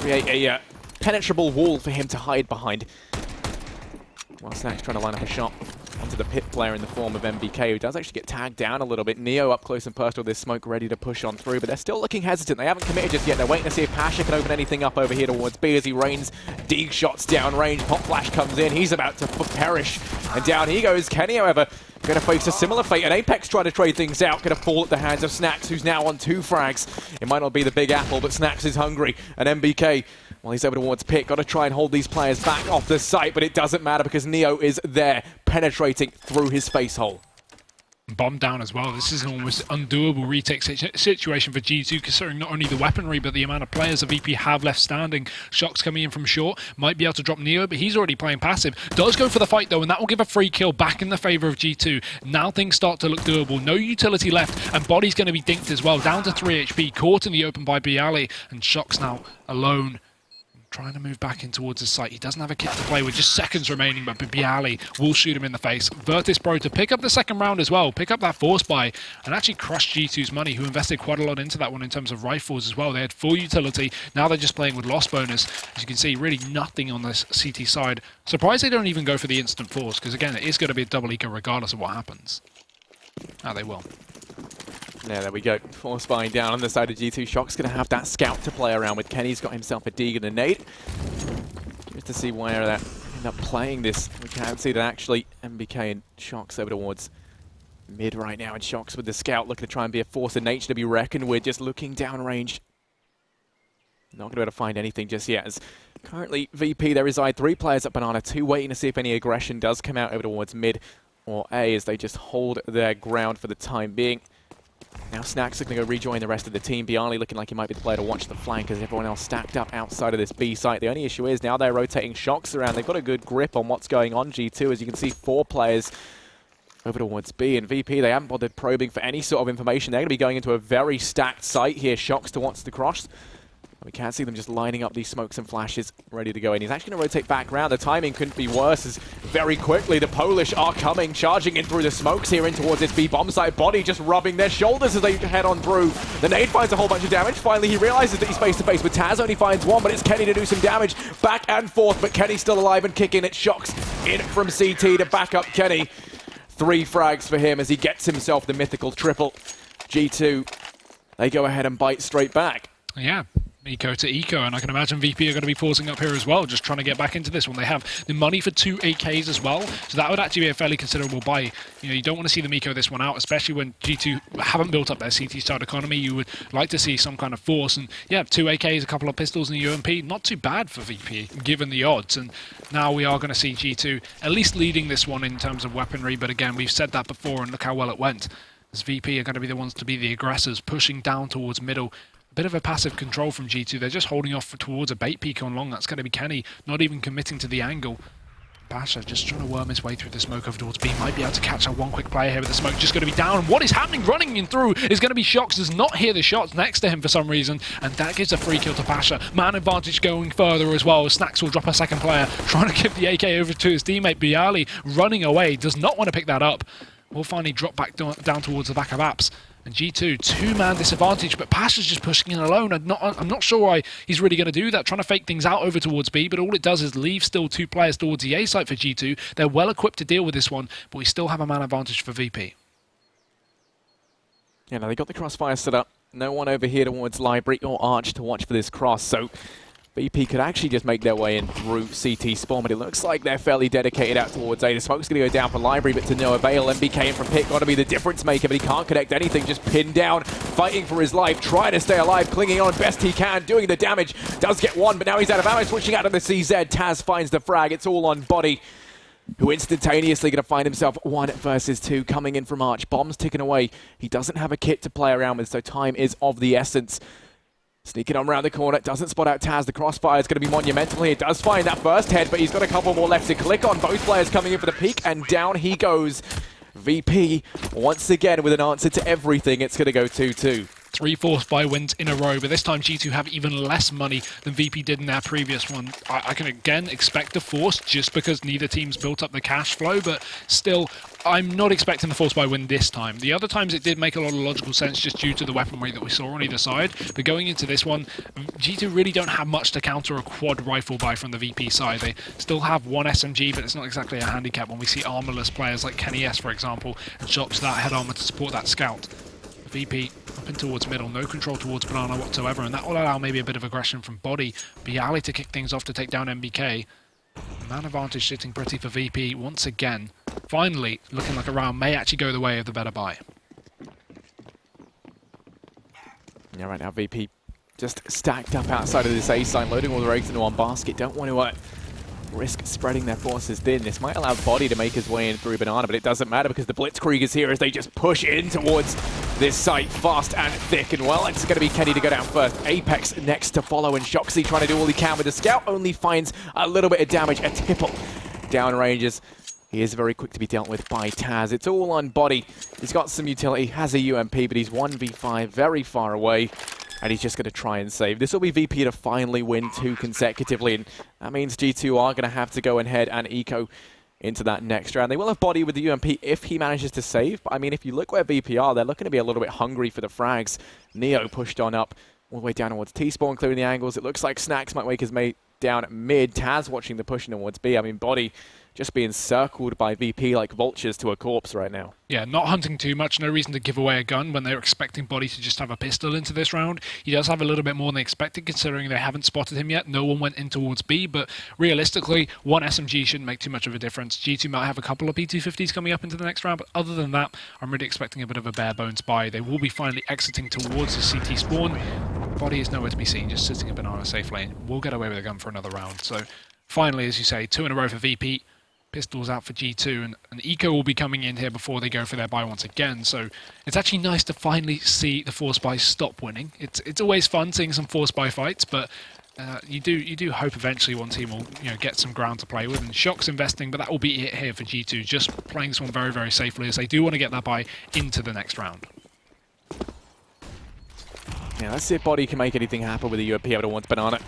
Create a penetrable wall for him to hide behind. While Snacks trying to line up a shot onto the pit player in the form of MBK, who does actually get tagged down a little bit. Neo up close and personal with this smoke, ready to push on through, but they're still looking hesitant. They haven't committed just yet. They're waiting to see if Pasha can open anything up over here towards B as he rains dig shots down range. Pop Flash comes in. He's about to perish. And down he goes. Kenny, however, going to face a similar fate. And Apex trying to trade things out. Going to fall at the hands of Snacks, who's now on 2 frags. It might not be the big apple, but Snacks is hungry. And MBK, well, he's over towards Pick. Got to try and hold these players back off the site, but it doesn't matter because Neo is there, penetrating through his face hole. Bomb down as well. This is an almost undoable retake situation for G2, considering not only the weaponry, but the amount of players the VP have left standing. Shock's coming in from short. Might be able to drop Neo, but he's already playing passive. Does go for the fight, though, and that will give a free kill back in the favor of G2. Now things start to look doable. No utility left, and Body's going to be dinked as well. Down to 3 HP, caught in the open by Bialy, and Shock's now alone, trying to move back in towards his site. He doesn't have a kit to play with, just seconds remaining, but Bialy will shoot him in the face. Virtus Pro to pick up the second round as well, pick up that force buy, and actually crush G2's money, who invested quite a lot into that one in terms of rifles as well. They had full utility. Now they're just playing with loss bonus. As you can see, really nothing on this CT side. Surprised they don't even go for the instant force, because again, it is going to be a double eco regardless of what happens. Now they will. Yeah, there we go. Force buying down on the side of G2. Shock's going to have that scout to play around with. Kenny's got himself a dig and a nade. Just to see where that end up playing this. We can see that actually MBK and Shock's over towards mid right now. And Shock's with the scout looking to try and be a force of nature to be reckoned with. Just looking downrange. Not going to be able to find anything just yet. As currently VP, there reside 3 players at Banana, 2 waiting to see if any aggression does come out over towards mid or A as they just hold their ground for the time being. Now Snacks are going to go rejoin the rest of the team. Bialy looking like he might be the player to watch the flank as everyone else stacked up outside of this B site. The only issue is now they're rotating Shocks around. They've got a good grip on what's going on, G2. As you can see, 4 players over towards B. And VP, they haven't bothered probing for any sort of information. They're going to be going into a very stacked site here. Shocks to watch the cross. We can't see them just lining up these smokes and flashes ready to go in. He's actually going to rotate back around. The timing couldn't be worse as very quickly the Polish are coming, charging in through the smokes here in towards this B bomb site. Body just rubbing their shoulders as they head on through. The nade finds a whole bunch of damage. Finally, he realizes that he's face to face with Taz. Only finds 1, but it's Kenny to do some damage. Back and forth, but Kenny's still alive and kicking. It Shocks in from CT to back up Kenny. 3 frags for him as he gets himself the mythical triple. G2, they go ahead and bite straight back. Yeah. Eco to eco, and I can imagine VP are going to be forcing up here as well, just trying to get back into this one. They have the money for 2 AKs as well, so that would actually be a fairly considerable buy. You know, you don't want to see them eco this one out, especially when G2 haven't built up their CT start economy. You would like to see some kind of force, and yeah, 2 AKs, a couple of pistols, and a UMP, not too bad for VP, given the odds. And now we are going to see G2 at least leading this one in terms of weaponry, but again, we've said that before, and look how well it went. As VP are going to be the ones to be the aggressors, pushing down towards middle. Bit of a passive control from G2. They're just holding off towards a bait peek on long. That's going to be Kenny, not even committing to the angle. Pasha just trying to worm his way through the smoke over towards B. Might be able to catch out one quick player here, but the smoke just going to be down. What is happening? Running in through is going to be Shox. Does not hear the shots next to him for some reason, and that gives a free kill to Pasha. Man advantage going further as well. Snacks will drop a second player, trying to give the AK over to his teammate. Bialy running away, does not want to pick that up. Will finally drop back down towards the back of Apps. And G2, two-man disadvantage, but Pasha's just pushing in alone. I'm not sure why he's really going to do that, trying to fake things out over towards B, but all it does is leave still two players towards the A site for G2. They're well equipped to deal with this one, but we still have a man advantage for VP. Yeah, now they got the crossfire set up. No one over here towards Library or Arch to watch for this cross, so VP could actually just make their way in through CT spawn, but it looks like they're fairly dedicated out towards A. The smoke's going to go down for Library, but to no avail. MBK in from Pick got to be the difference maker, but he can't connect anything. Just pinned down, fighting for his life, trying to stay alive, clinging on best he can, doing the damage. Does get one, but now he's out of ammo, switching out of the CZ. Taz finds the frag. It's all on Body, who instantaneously going to find himself 1 versus 2 coming in from Arch. Bombs ticking away. He doesn't have a kit to play around with, so time is of the essence. Sneaking on around the corner, doesn't spot out Taz. The crossfire is going to be monumental here. Does find that first head, but he's got a couple more left to click on. Both players coming in for the peak, and down he goes. VP once again with an answer to everything. It's going to go 2-2. 3 force buy wins in a row, but this time G2 have even less money than VP did in their previous one. I can again expect a force just because neither team's built up the cash flow, but still, I'm not expecting the force buy win this time. The other times it did make a lot of logical sense just due to the weaponry that we saw on either side, but going into this one, G2 really don't have much to counter a quad rifle buy from the VP side. They still have one SMG, but it's not exactly a handicap when we see armorless players like Kenny S, for example, and Shox that head armor to support that scout. VP up in towards middle, no control towards Banana whatsoever, and that will allow maybe a bit of aggression from Body. Bialy to kick things off to take down MBK. Man advantage sitting pretty for VP once again. Finally, looking like a round may actually go the way of the better buy. Yeah, right now VP just stacked up outside of this A sign, loading all the eggs into one basket. Don't want to risk spreading their forces thin. This might allow Body to make his way in through Banana, but it doesn't matter because the Blitzkrieg is here as they just push in towards this site fast and thick. And well, it's going to be Kenny to go down first. Apex next to follow, and Shoxy trying to do all he can with the scout, only finds a little bit of damage, a tipple down ranges. He is very quick to be dealt with by Taz. It's all on Body. He's got some utility, has a UMP, but he's 1v5 very far away. And he's just going to try and save. This will be VP to finally win 2 consecutively, and that means G2 are going to have to go ahead and eco into that next round. They will have Body with the UMP if he manages to save, but I mean, if you look where VP are, they're looking to be a little bit hungry for the frags. Neo pushed on up all the way down towards T-spawn, clearing the angles. It looks like Snacks might wake his mate down at mid. Taz watching the pushing towards B. I mean, Body just being circled by VP like vultures to a corpse right now. Yeah, not hunting too much. No reason to give away a gun when they're expecting Body to just have a pistol into this round. He does have a little bit more than they expected, considering they haven't spotted him yet. No one went in towards B, but realistically, one SMG shouldn't make too much of a difference. G2 might have a couple of P250s coming up into the next round, but other than that, I'm really expecting a bit of a bare bones buy. They will be finally exiting towards the CT spawn. Body is nowhere to be seen, just sitting in Banana safe lane. We'll get away with a gun for another round. So finally, as you say, 2 in a row for VP. Pistols out for G2, and Eco will be coming in here before they go for their buy once again. So it's actually nice to finally see the force buy stop winning. It's always fun seeing some force buy fights, but you do hope eventually one team will get some ground to play with. And Shock's investing, but that will be it here for G2, just playing this one very, very safely as they do want to get that buy into the next round. Yeah, let's see if Body can make anything happen with the UMP able towards Banana.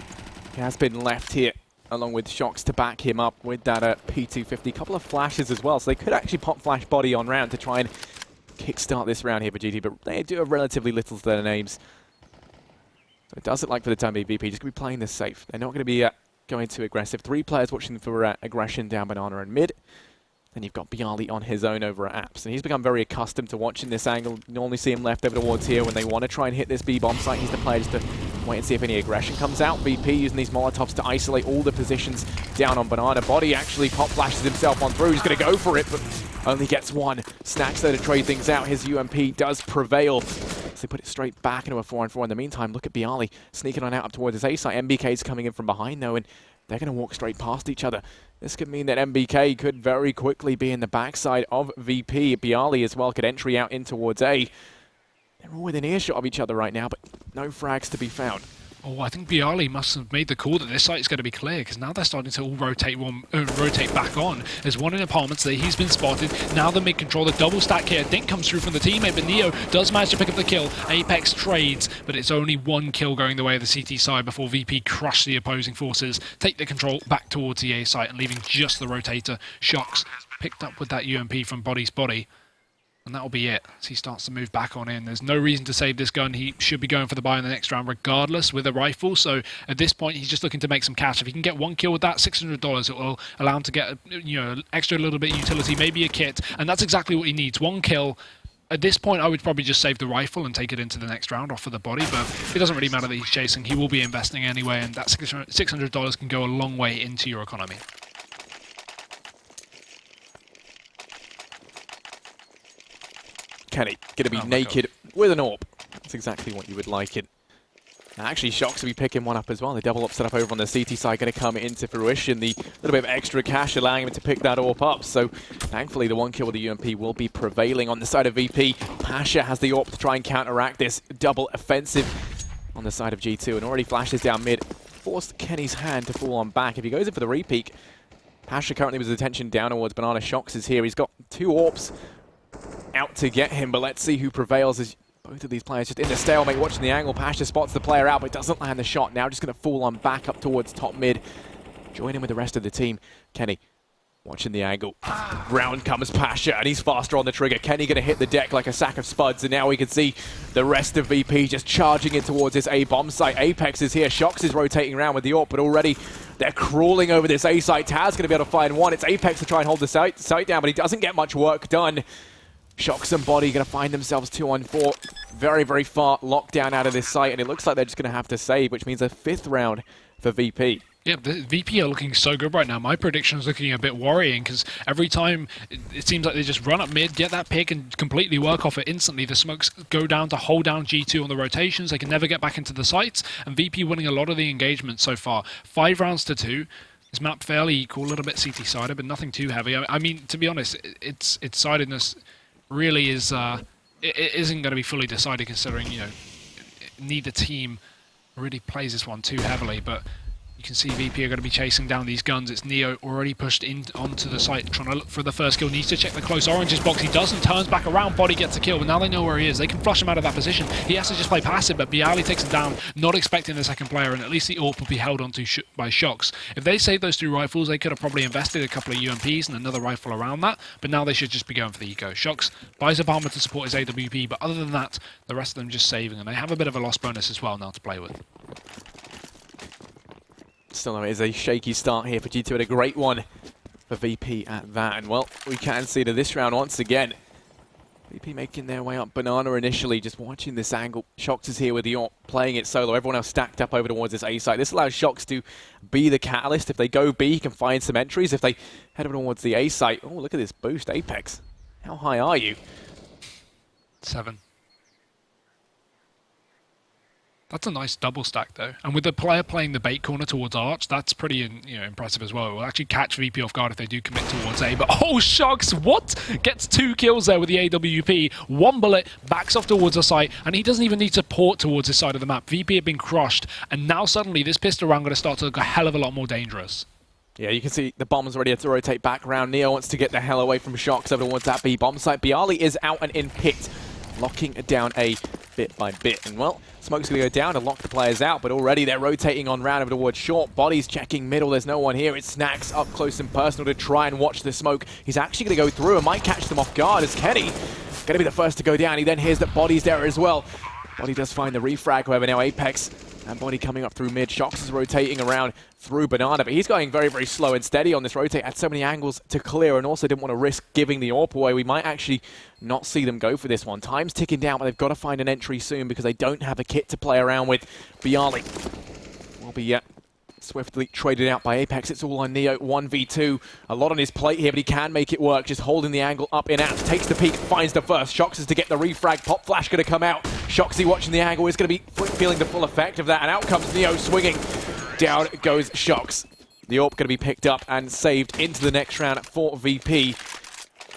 He has been left here along with Shox to back him up with that P250. Couple of flashes as well, so they could actually pop flash Body on round to try and kickstart this round here for GT, but they do have relatively little to their names. So it does look like for the time being VP just going to be playing this safe. They're not going to be going too aggressive. 3 players watching for aggression down Banana and mid. Then you've got Bialy on his own over at Apps, and he's become very accustomed to watching this angle. You normally see him left over towards here when they want to try and hit this B-bomb site. He's the player just to wait and see if any aggression comes out. VP using these Molotovs to isolate all the positions down on Banana. Body actually pop flashes himself on through. He's going to go for it, but only gets 1. Snacks there to trade things out. His UMP does prevail. So they put it straight back into a 4-on-4. In the meantime, look at Bialy sneaking on out up towards his A site. MBK's coming in from behind though, and they're going to walk straight past each other. This could mean that MBK could very quickly be in the backside of VP. Bialy as well could entry out in towards A. They're all within earshot of each other right now, but no frags to be found. Oh, I think Bialy must have made the call that this site is going to be clear, because now they're starting to all rotate back on. There's one in apartments there, he's been spotted. Now the mid control, the double stack here. Dink comes through from the teammate, but Neo does manage to pick up the kill. Apex trades, but it's only one kill going the way of the CT side before VP crush the opposing forces, take the control back towards the A site, and leaving just the rotator. Shox picked up with that UMP from Body's body. And that'll be it. As he starts to move back on in. There's no reason to save this gun. He should be going for the buy in the next round regardless with a rifle. So at this point, he's just looking to make some cash. If he can get one kill with that, $600, it will allow him to get extra little bit of utility, maybe a kit. And that's exactly what he needs. One kill. At this point, I would probably just save the rifle and take it into the next round off of the body. But it doesn't really matter that he's chasing. He will be investing anyway. And that $600 can go a long way into your economy. Kenny going to be naked with an AWP. That's exactly what you would like it. And actually, Shox to be picking one up as well. The double up set up over on the CT side going to come into fruition. The little bit of extra cash allowing him to pick that AWP up. So thankfully, the one kill with the UMP will be prevailing on the side of VP. Pasha has the AWP to try and counteract this double offensive on the side of G2. And already flashes down mid. Forced Kenny's hand to fall on back. If he goes in for the repeak, Pasha currently with his attention down towards Banana. Shox is here. He's got two AWPs out to get him, but let's see who prevails as both of these players just in the stalemate watching the angle. Pasha spots the player out, but doesn't land the shot. Now just going to fall on back up towards top mid. Join in with the rest of the team. Kenny watching the angle. Round comes Pasha, and he's faster on the trigger. Kenny going to hit the deck like a sack of spuds, and now we can see the rest of VP just charging in towards this A bomb site. Apex is here. Shox is rotating around with the AWP, but already they're crawling over this A site. Taz going to be able to find one. It's Apex to try and hold the site down, but he doesn't get much work done. Shox and Body going to find themselves 2-on-4. Very, very far locked down out of this site, and it looks like they're just going to have to save, which means a 5th round for VP. Yeah, the VP are looking so good right now. My prediction is looking a bit worrying because every time it seems like they just run up mid, get that pick, and completely work off it instantly. The smokes go down to hold down G2 on the rotations. They can never get back into the sites, and VP winning a lot of the engagement so far. 5 rounds to 2. This map fairly equal, a little bit CT-sided, but nothing too heavy. I mean, to be honest, its sidedness really is it isn't going to be fully decided, considering neither team really plays this one too heavily. But you can see VP are going to be chasing down these guns. It's Neo already pushed in onto the site, trying to look for the first kill. Needs to check the close oranges box. He doesn't. Turns back around. Body gets a kill, but now they know where he is. They can flush him out of that position. He has to just play passive, but Bialy takes him down, not expecting the second player, and at least the AWP will be held onto by Shox. If they saved those 2 rifles, they could have probably invested a couple of UMPs and another rifle around that, but now they should just be going for the eco. Shox buys a bomber to support his AWP, but other than that, the rest of them just saving, and they have a bit of a loss bonus as well now to play with. Still, though, it is a shaky start here for G2 and a great one for VP at that. And, well, we can see to this round once again. VP making their way up. Banana initially just watching this angle. Shox is here with the AWP, playing it solo. Everyone else stacked up over towards this A site. This allows Shox to be the catalyst. If they go B, he can find some entries. If they head over towards the A site, oh, look at this boost. Apex, how high are you? 7. That's a nice double stack, though. And with the player playing the bait corner towards Arch, that's pretty impressive as well. It will actually catch VP off guard if they do commit towards A. But, oh, Shox, what? Gets 2 kills there with the AWP. 1 bullet, backs off towards the site, and he doesn't even need to port towards this side of the map. VP have been crushed, and now suddenly this pistol round going to start to look a hell of a lot more dangerous. Yeah, you can see the bomb's ready to rotate back around. Neo wants to get the hell away from Shox over towards that B bomb site. Bialy is out and in pit, locking down A bit by bit. And, well, Smoke's going to go down and lock the players out, but already they're rotating on round over towards short. Body's checking middle. There's no one here. It's Snacks up close and personal to try and watch the smoke. He's actually going to go through and might catch them off guard as Kenny going to be the first to go down. He then hears that Body's there as well. Body does find the refrag, however, now Apex and Body coming up through mid. Shox is rotating around through Banana, but he's going very, very slow and steady on this rotate. Had so many angles to clear and also didn't want to risk giving the AWP away. We might actually not see them go for this one. Time's ticking down, but they've got to find an entry soon because they don't have a kit to play around with. Bialy will be swiftly traded out by Apex. It's all on Neo, 1v2. A lot on his plate here, but he can make it work. Just holding the angle up in out. Takes the peek, finds the first. Shox is to get the refrag. Pop flash going to come out. Shoxy watching the angle is going to be feeling the full effect of that. And out comes Neo swinging. Down goes Shox. The AWP going to be picked up and saved into the next round for VP.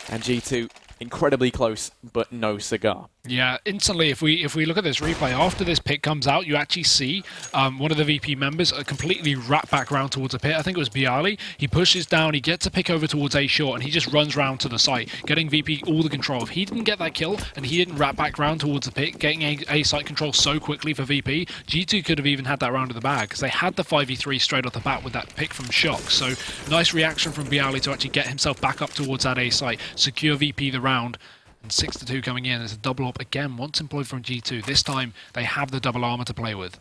And G2 incredibly close, but no cigar. Yeah, instantly, if we look at this replay, after this pick comes out, you actually see one of the VP members completely wrap back round towards the pit. I think it was Bialy. He pushes down, he gets a pick over towards A short, and he just runs round to the site, getting VP all the control. If he didn't get that kill, and he didn't wrap back round towards the pit, getting A site control so quickly for VP, G2 could have even had that round of the bag, because they had the 5v3 straight off the bat with that pick from Shock. So, nice reaction from Bialy to actually get himself back up towards that A site, secure VP the round. And 6-2 coming in as a double up again, once employed from G2. This time, they have the double armor to play with.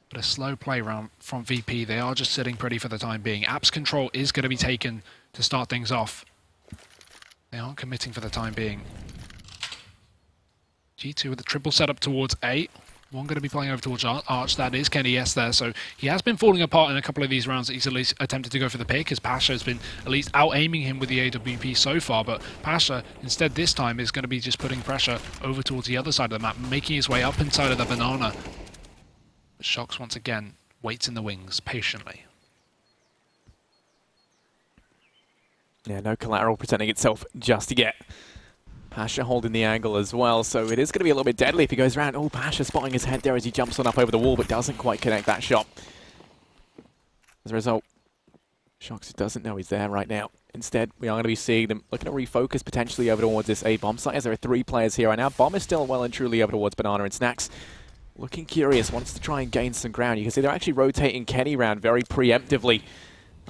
But a slow play round from VP. They are just sitting pretty for the time being. Apps control is going to be taken to start things off. They aren't committing for the time being. G2 with the triple setup towards A. One going to be playing over towards Arch. That is KennyS there. So he has been falling apart in a couple of these rounds that he's at least attempted to go for the pick, as Pasha has been at least out-aiming him with the AWP so far. But Pasha, instead this time, is going to be just putting pressure over towards the other side of the map, making his way up inside of the banana. But Shox, once again, waits in the wings patiently. Yeah, no collateral presenting itself just yet. Pasha holding the angle as well, so it is going to be a little bit deadly if he goes around. Oh, Pasha spotting his head there as he jumps on up over the wall, but doesn't quite connect that shot. As a result, Shox doesn't know he's there right now. Instead, we are going to be seeing them looking to refocus potentially over towards this A bomb site, as there are 3 players here right now. Bomb is still well and truly over towards Banana, and Snacks looking curious, wants to try and gain some ground. You can see they're actually rotating Kenny round very preemptively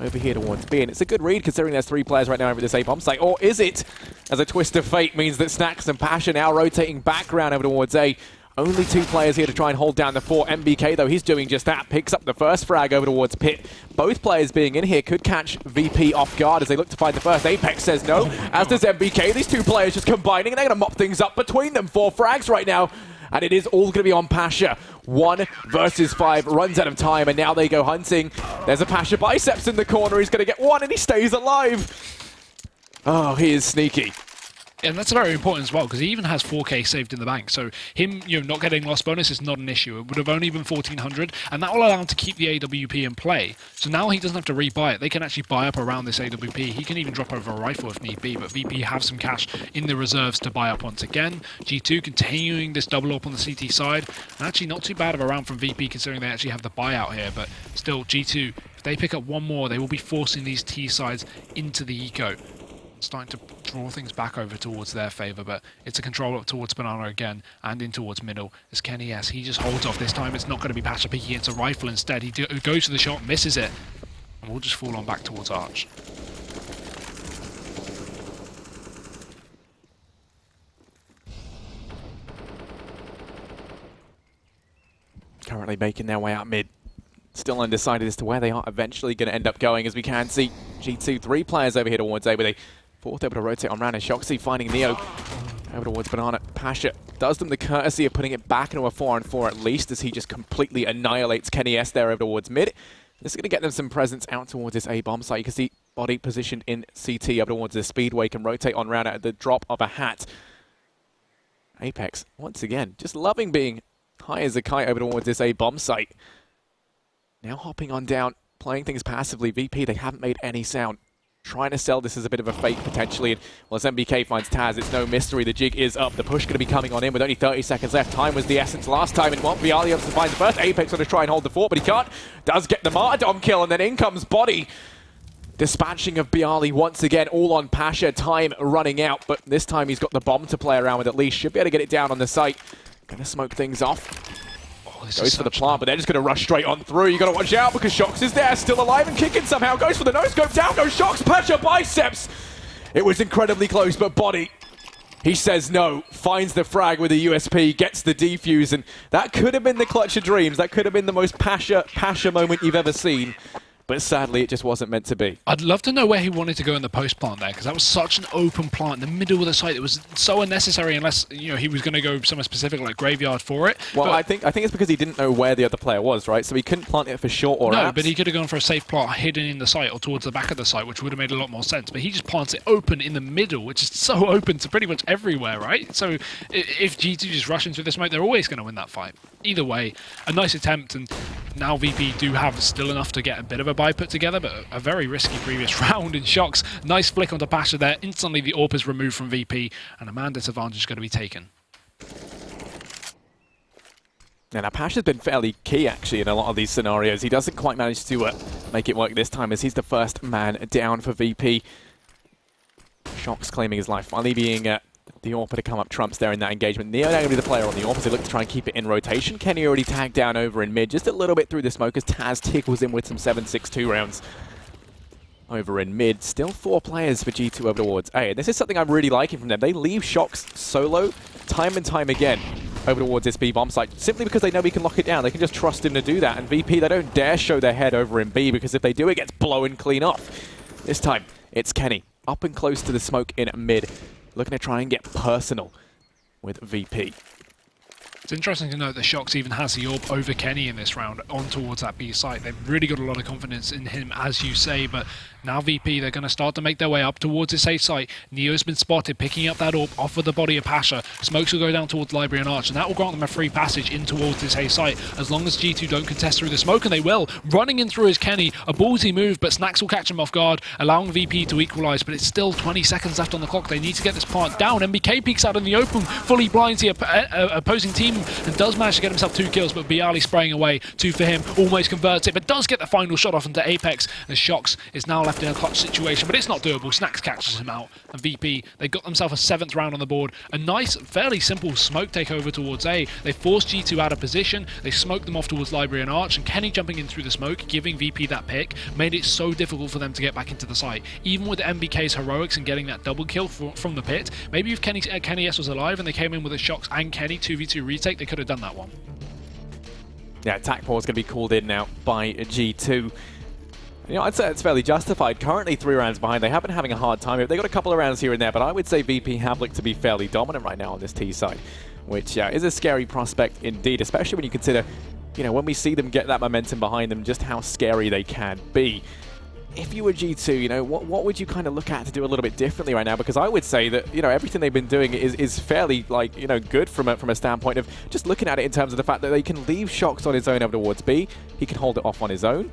over here towards B, and it's a good read considering there's 3 players right now over this A bomb site. Or is it? As a twist of fate means that Snacks and Pasha now rotating back round over towards A. Only 2 players here to try and hold down the fort. MBK, though, he's doing just that. Picks up the first frag over towards Pit. Both players being in here could catch VP off guard as they look to find the first. Apex says no, as does MBK. These 2 players just combining, and they're going to mop things up between them. 4 frags right now. And it is all going to be on Pasha. 1 versus 5, runs out of time, and now they go hunting. There's a Pasha biceps in the corner. He's going to get 1, and he stays alive. Oh, he is sneaky. And that's very important as well, because he even has 4k saved in the bank. So him, not getting lost bonus is not an issue. It would have only been 1400, and that will allow him to keep the AWP in play. So now he doesn't have to rebuy it. They can actually buy up around this AWP. He can even drop over a rifle if need be, but VP have some cash in the reserves to buy up once again. G2 continuing this double up on the CT side. And actually not too bad of a round from VP considering they actually have the buyout here, but still G2, if they pick up 1 more, they will be forcing these T sides into the eco. Starting to draw things back over towards their favour, but it's a control up towards Banana again and in towards middle as KennyS. He just holds off. This time it's not going to be Pasha picking into rifle instead. He goes for the shot, misses it, and we'll just fall on back towards Arch. Currently making their way out mid. Still undecided as to where they are eventually going to end up going, as we can see G2, 3 players over here towards A, with a 4th able to rotate on round, and Shoxy finding Neo over towards Banana. Pasha does them the courtesy of putting it back into a 4-on-4 at least, as he just completely annihilates KennyS there over towards mid. This is going to get them some presence out towards this A bomb site. You can see Body positioned in CT over towards the Speedway, can rotate on round at the drop of a hat. Apex, once again, just loving being high as a kite over towards this A bomb site. Now hopping on down, playing things passively. VP, they haven't made any sound. Trying to sell this as a bit of a fake, potentially. And, well, as MBK finds Taz, it's no mystery. The jig is up. The push going to be coming on in with only 30 seconds left. Time was the essence last time. And Viali able to find the first. Apex going to try and hold the fort, but he can't. Does get the Martyrdom kill, and then in comes Body. Dispatching of Bialy once again, all on Pasha. Time running out, but this time he's got the bomb to play around with at least. Should be able to get it down on the site. Going to smoke things off. Goes for the plant, but they're just going to rush straight on through. You got to watch out because Shox is there, still alive and kicking somehow. Goes for the no-scope, down goes Shox, Pasha biceps. It was incredibly close, but Body, he says no, finds the frag with a USP, gets the defuse, and that could have been the clutch of dreams. That could have been the most Pasha moment you've ever seen. But sadly, it just wasn't meant to be. I'd love to know where he wanted to go in the post plant there, because that was such an open plant in the middle of the site. It was so unnecessary unless he was going to go somewhere specific like graveyard for it. Well, but I think it's because he didn't know where the other player was, right? So he couldn't plant it for short or no, but he could have gone for a safe plant hidden in the site or towards the back of the site, which would have made a lot more sense. But he just plants it open in the middle, which is so open to pretty much everywhere, right? So if G2 just rush into this smoke, they're always going to win that fight. Either way, a nice attempt, and now VP do have still enough to get a bit of a buy put together, but a very risky previous round in Shox. Nice flick onto Pasha there. Instantly the AWP is removed from VP, and a man disadvantage is going to be taken. And now Pasha's been fairly key, actually, in a lot of these scenarios. He doesn't quite manage to make it work this time, as he's the first man down for VP. Shox claiming his life, finally being the AWP to come up trumps there in that engagement. Neo now going to be the player on the AWP as they look to try and keep it in rotation. Kenny already tagged down over in mid, just a little bit through the smoke as Taz tickles in with some 7.62 rounds. Over in mid, still 4 players for G2 over towards A. And this is something I'm really liking from them. They leave Shox solo time and time again over towards this B bomb site, simply because they know he can lock it down. They can just trust him to do that. And VP, they don't dare show their head over in B, because if they do, it gets blown clean off. This time, it's Kenny, up and close to the smoke in mid, looking to try and get personal with VP. It's interesting to note that Shox even has the AWP over Kenny in this round on towards that B site. They've really got a lot of confidence in him, as you say, but now VP, they're going to start to make their way up towards this A site. Neo's been spotted picking up that AWP off of the body of Pasha. Smokes will go down towards Library and Arch, and that will grant them a free passage in towards this A site, as long as G2 don't contest through the smoke, and they will. Running in through is Kenny, a ballsy move, but Snacks will catch him off guard, allowing VP to equalize, but it's still 20 seconds left on the clock. They need to get this plant down. MBK peeks out in the open, fully blinds the opposing team, and does manage to get himself 2 kills, but Bialy spraying away, 2 for him, almost converts it, but does get the final shot off into Apex, and Shox is now left in a clutch situation, but it's not doable. Snacks catches him out, and VP, they got themselves a 7th round on the board. A nice, fairly simple smoke takeover towards A. They forced G2 out of position, they smoked them off towards Library and Arch, and Kenny jumping in through the smoke, giving VP that pick, made it so difficult for them to get back into the site. Even with MBK's heroics and getting that double kill from the pit, maybe if Kenny S was alive and they came in with a Shox and Kenny 2v2 retake, they could have done that one. Yeah, attack pause going to be called in now by G2. You know, I'd say it's fairly justified. Currently 3 rounds behind. They have been having a hard time. They got a couple of rounds here and there, but I would say VP have looked to be fairly dominant right now on this T side, which is a scary prospect indeed, especially when you consider, you know, when we see them get that momentum behind them, just how scary they can be. If you were G2, you know, what would you kind of look at to do a little bit differently right now? Because I would say that, you know, everything they've been doing is fairly, like, you know, good from a standpoint of just looking at it in terms of the fact that they can leave Shox on his own over towards B. He can hold it off on his own.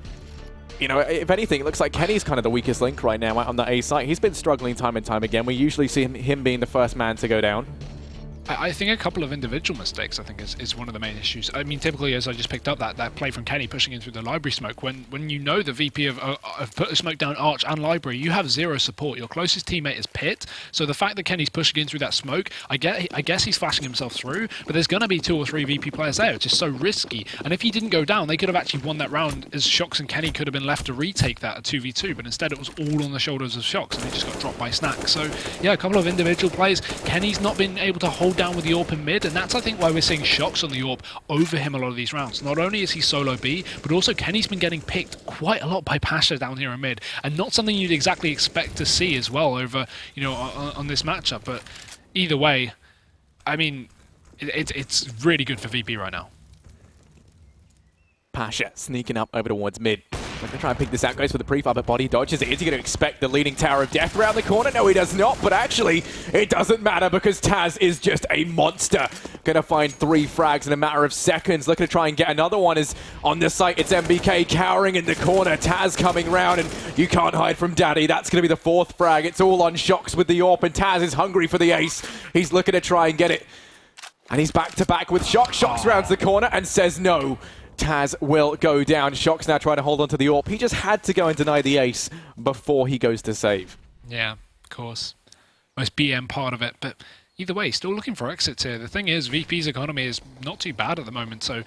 You know, if anything, it looks like Kenny's kind of the weakest link right now out on the A site. He's been struggling time and time again. We usually see him being the first man to go down. I think a couple of individual mistakes, I think, is one of the main issues. I mean, typically, as I just picked up, that play from Kenny pushing in through the Library smoke, when you know the VP have put a smoke down Arch and Library, you have 0 support. Your closest teammate is Pit, so the fact that Kenny's pushing in through that smoke, I guess he's flashing himself through, but there's going to be 2 or 3 VP players there. It's just so risky, and if he didn't go down, they could have actually won that round, as Shox and Kenny could have been left to retake that at 2v2, but instead it was all on the shoulders of Shox, and they just got dropped by Snacks. So, yeah, a couple of individual plays. Kenny's not been able to hold down with the AWP in mid, and that's, I think, why we're seeing Shox on the AWP over him a lot of these rounds. Not only is he solo B, but also Kenny's been getting picked quite a lot by Pasha down here in mid, and not something you'd exactly expect to see as well over, you know, on this matchup. But either way, I mean, it's really good for VP right now. Pasha sneaking up over towards mid. We're going to try and pick this out. Goes for the prefab, but body dodges it. Is he going to expect the leading Tower of Death around the corner? No, he does not. But actually, it doesn't matter because Taz is just a monster. Going to find 3 frags in a matter of seconds. Looking to try and get another one. Is on the site. It's MBK cowering in the corner. Taz coming round, and you can't hide from Daddy. That's going to be the 4th frag. It's all on Shox with the AWP, and Taz is hungry for the ace. He's looking to try and get it. And he's back to back with Shox. Shox rounds the corner and says no. Taz will go down. Shox now trying to hold on to the AWP. He just had to go and deny the ace before he goes to save. Yeah, of course. Most BM part of it, but either way, still looking for exits here. The thing is, VP's economy is not too bad at the moment, so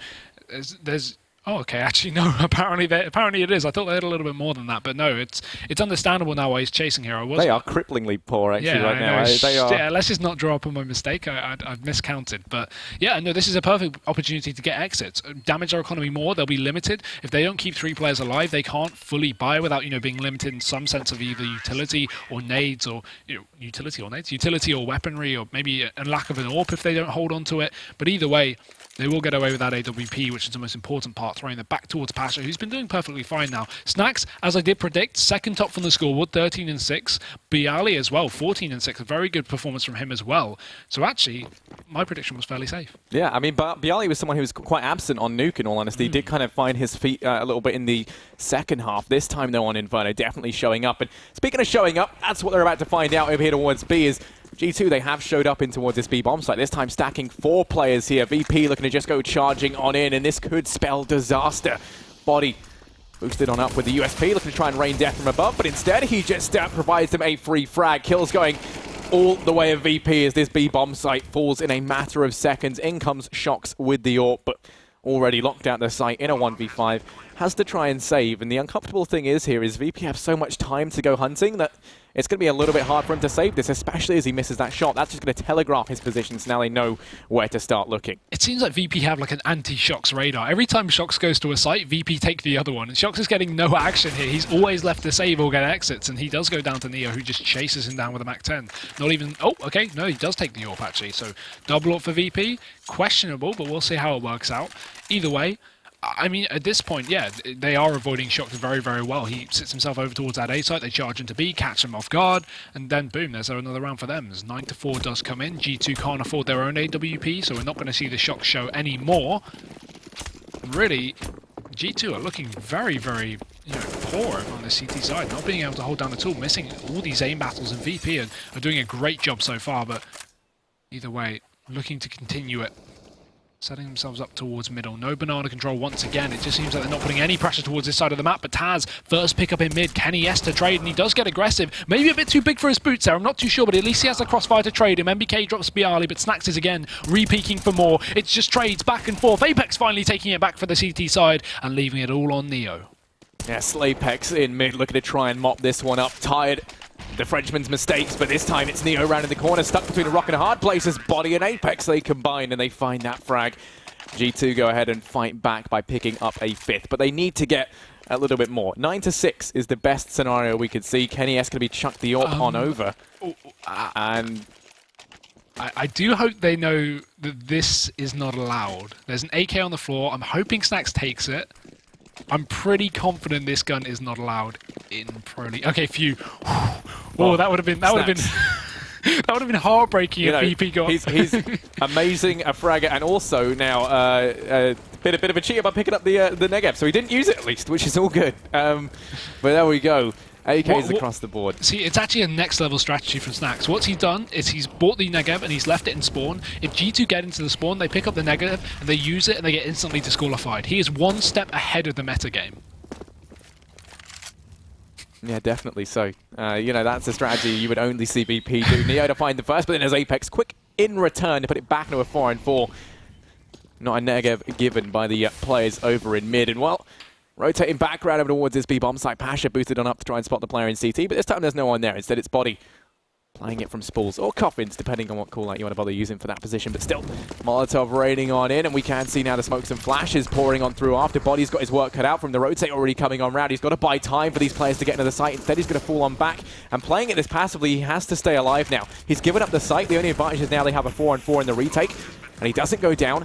there's oh, okay, actually, no, apparently it is. I thought they had a little bit more than that, but no, it's understandable now why he's chasing here. They are cripplingly poor, actually, right now. They are. Yeah, let's just not draw up on my mistake. I've miscounted. But yeah, no, this is a perfect opportunity to get exits. Damage our economy more, they'll be limited. If they don't keep 3 players alive, they can't fully buy without, you know, being limited in some sense of either utility or nades, or, you know, utility or weaponry, or maybe a lack of an AWP if they don't hold on to it. But either way, they will get away with that AWP, which is the most important part, throwing them back towards Pasha, who's been doing perfectly fine now. Snacks, as I did predict, second top from the scoreboard, 13-6. Bialy as well, 14-6. A very good performance from him as well. So actually, my prediction was fairly safe. Yeah, I mean, Bialy was someone who was quite absent on Nuke, in all honesty. He did kind of find his feet a little bit in the second half. This time, though, on Inferno, definitely showing up. And speaking of showing up, that's what they're about to find out over here towards B is G2, they have showed up in towards this B bomb site. This time stacking 4 players here. VP looking to just go charging on in, and this could spell disaster. Body boosted on up with the USP, looking to try and rain death from above, but instead he just provides them a free frag. Kills going all the way of VP as this B bomb site falls in a matter of seconds. In comes Shox with the AWP, but already locked out the site in a 1v5. Has to try and save, and the uncomfortable thing is here is VP have so much time to go hunting that it's going to be a little bit hard for him to save this, especially as he misses that shot. That's just going to telegraph his position, so now they know where to start looking. It seems like VP have like an anti-Shox radar. Every time Shox goes to a site, VP take the other one. And Shox is getting no action here. He's always left to save or get exits, and he does go down to Neo, who just chases him down with a Mac-10. Not even... Oh, okay. No, he does take the AWP, actually. So double AWP for VP. Questionable, but we'll see how it works out. Either way, I mean, at this point, yeah, they are avoiding Shox very, very well. He sits himself over towards that A site, they charge into B, catch him off guard, and then boom, there's another round for them. As 9-4 does come in. G2 can't afford their own AWP, so we're not going to see the Shox show anymore. Really, G2 are looking very, very, poor on the CT side, not being able to hold down at all, missing all these aim battles, and VP are doing a great job so far, but either way, looking to continue it. Setting themselves up towards middle. No banana control once again. It just seems like they're not putting any pressure towards this side of the map. But Taz, first pick up in mid. Kenny has to trade, and he does get aggressive. Maybe a bit too big for his boots there. I'm not too sure, but at least he has the crossfire to trade him. MBK drops Bialy, but Snacks is again re-peeking for more. It's just trades back and forth. Apex finally taking it back for the CT side and leaving it all on Neo. Yeah, Slaypex in mid, looking to try and mop this one up. Tired the Frenchman's mistakes, but this time it's Neo round in the corner, stuck between a rock and a hard place as Body and Apex, they combine and they find that frag. G2 go ahead and fight back by picking up a 5th, but they need to get a little bit more. 9-6 is the best scenario we could see. Kenny S going to be chucked the AWP on over. And I do hope they know that this is not allowed. There's an AK on the floor. I'm hoping Snacks takes it. I'm pretty confident this gun is not allowed in Pro League. Okay, phew. Oh, that would have been that would have been that would have been heartbreaking if VP got. He's amazing a fragger, and also now a bit of a cheater by picking up the Negev. So he didn't use it at least, which is all good. But there we go. AKs across the board. See, it's actually a next level strategy from Snacks. What he's done is he's bought the Negev and he's left it in spawn. If G2 get into the spawn, they pick up the Negev and they use it and they get instantly disqualified. He is one step ahead of the meta game. Yeah, definitely so. That's a strategy you would only see VP do. Neo to find the first, but then there's Apex quick in return to put it back into a 4-on-4. Not a Negev given by the players over in mid. And well, rotating back around over towards this B bomb site. Pasha boosted on up to try and spot the player in CT, but this time there's no one there. Instead, it's Body playing it from spools or coffins, depending on what callout you want to bother using for that position. But still, Molotov raining on in, and we can see now the smokes and flashes pouring on through after. Body's got his work cut out from the rotate already coming on round. He's got to buy time for these players to get into the site. Instead, he's going to fall on back. And playing it this passively, he has to stay alive now. He's given up the site. The only advantage is now they have a 4-on-4 in the retake, and he doesn't go down,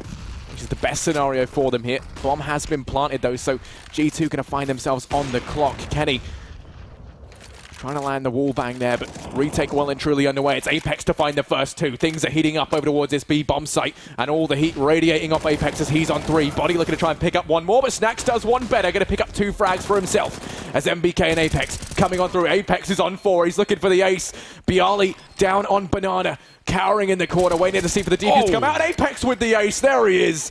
which is the best scenario for them here. Bomb has been planted though, so G2 going to find themselves on the clock. Kenny trying to land the wall bang there, but retake well and truly underway. It's Apex to find the first 2. Things are heating up over towards this B bomb site, and all the heat radiating off Apex as he's on 3. Body looking to try and pick up one more, but Snacks does one better, going to pick up 2 frags for himself as MBK and Apex coming on through. Apex is on 4. He's looking for the ace. Bialy down on Banana, cowering in the corner, waiting to see for the defense to come out. Apex with the ace. There he is.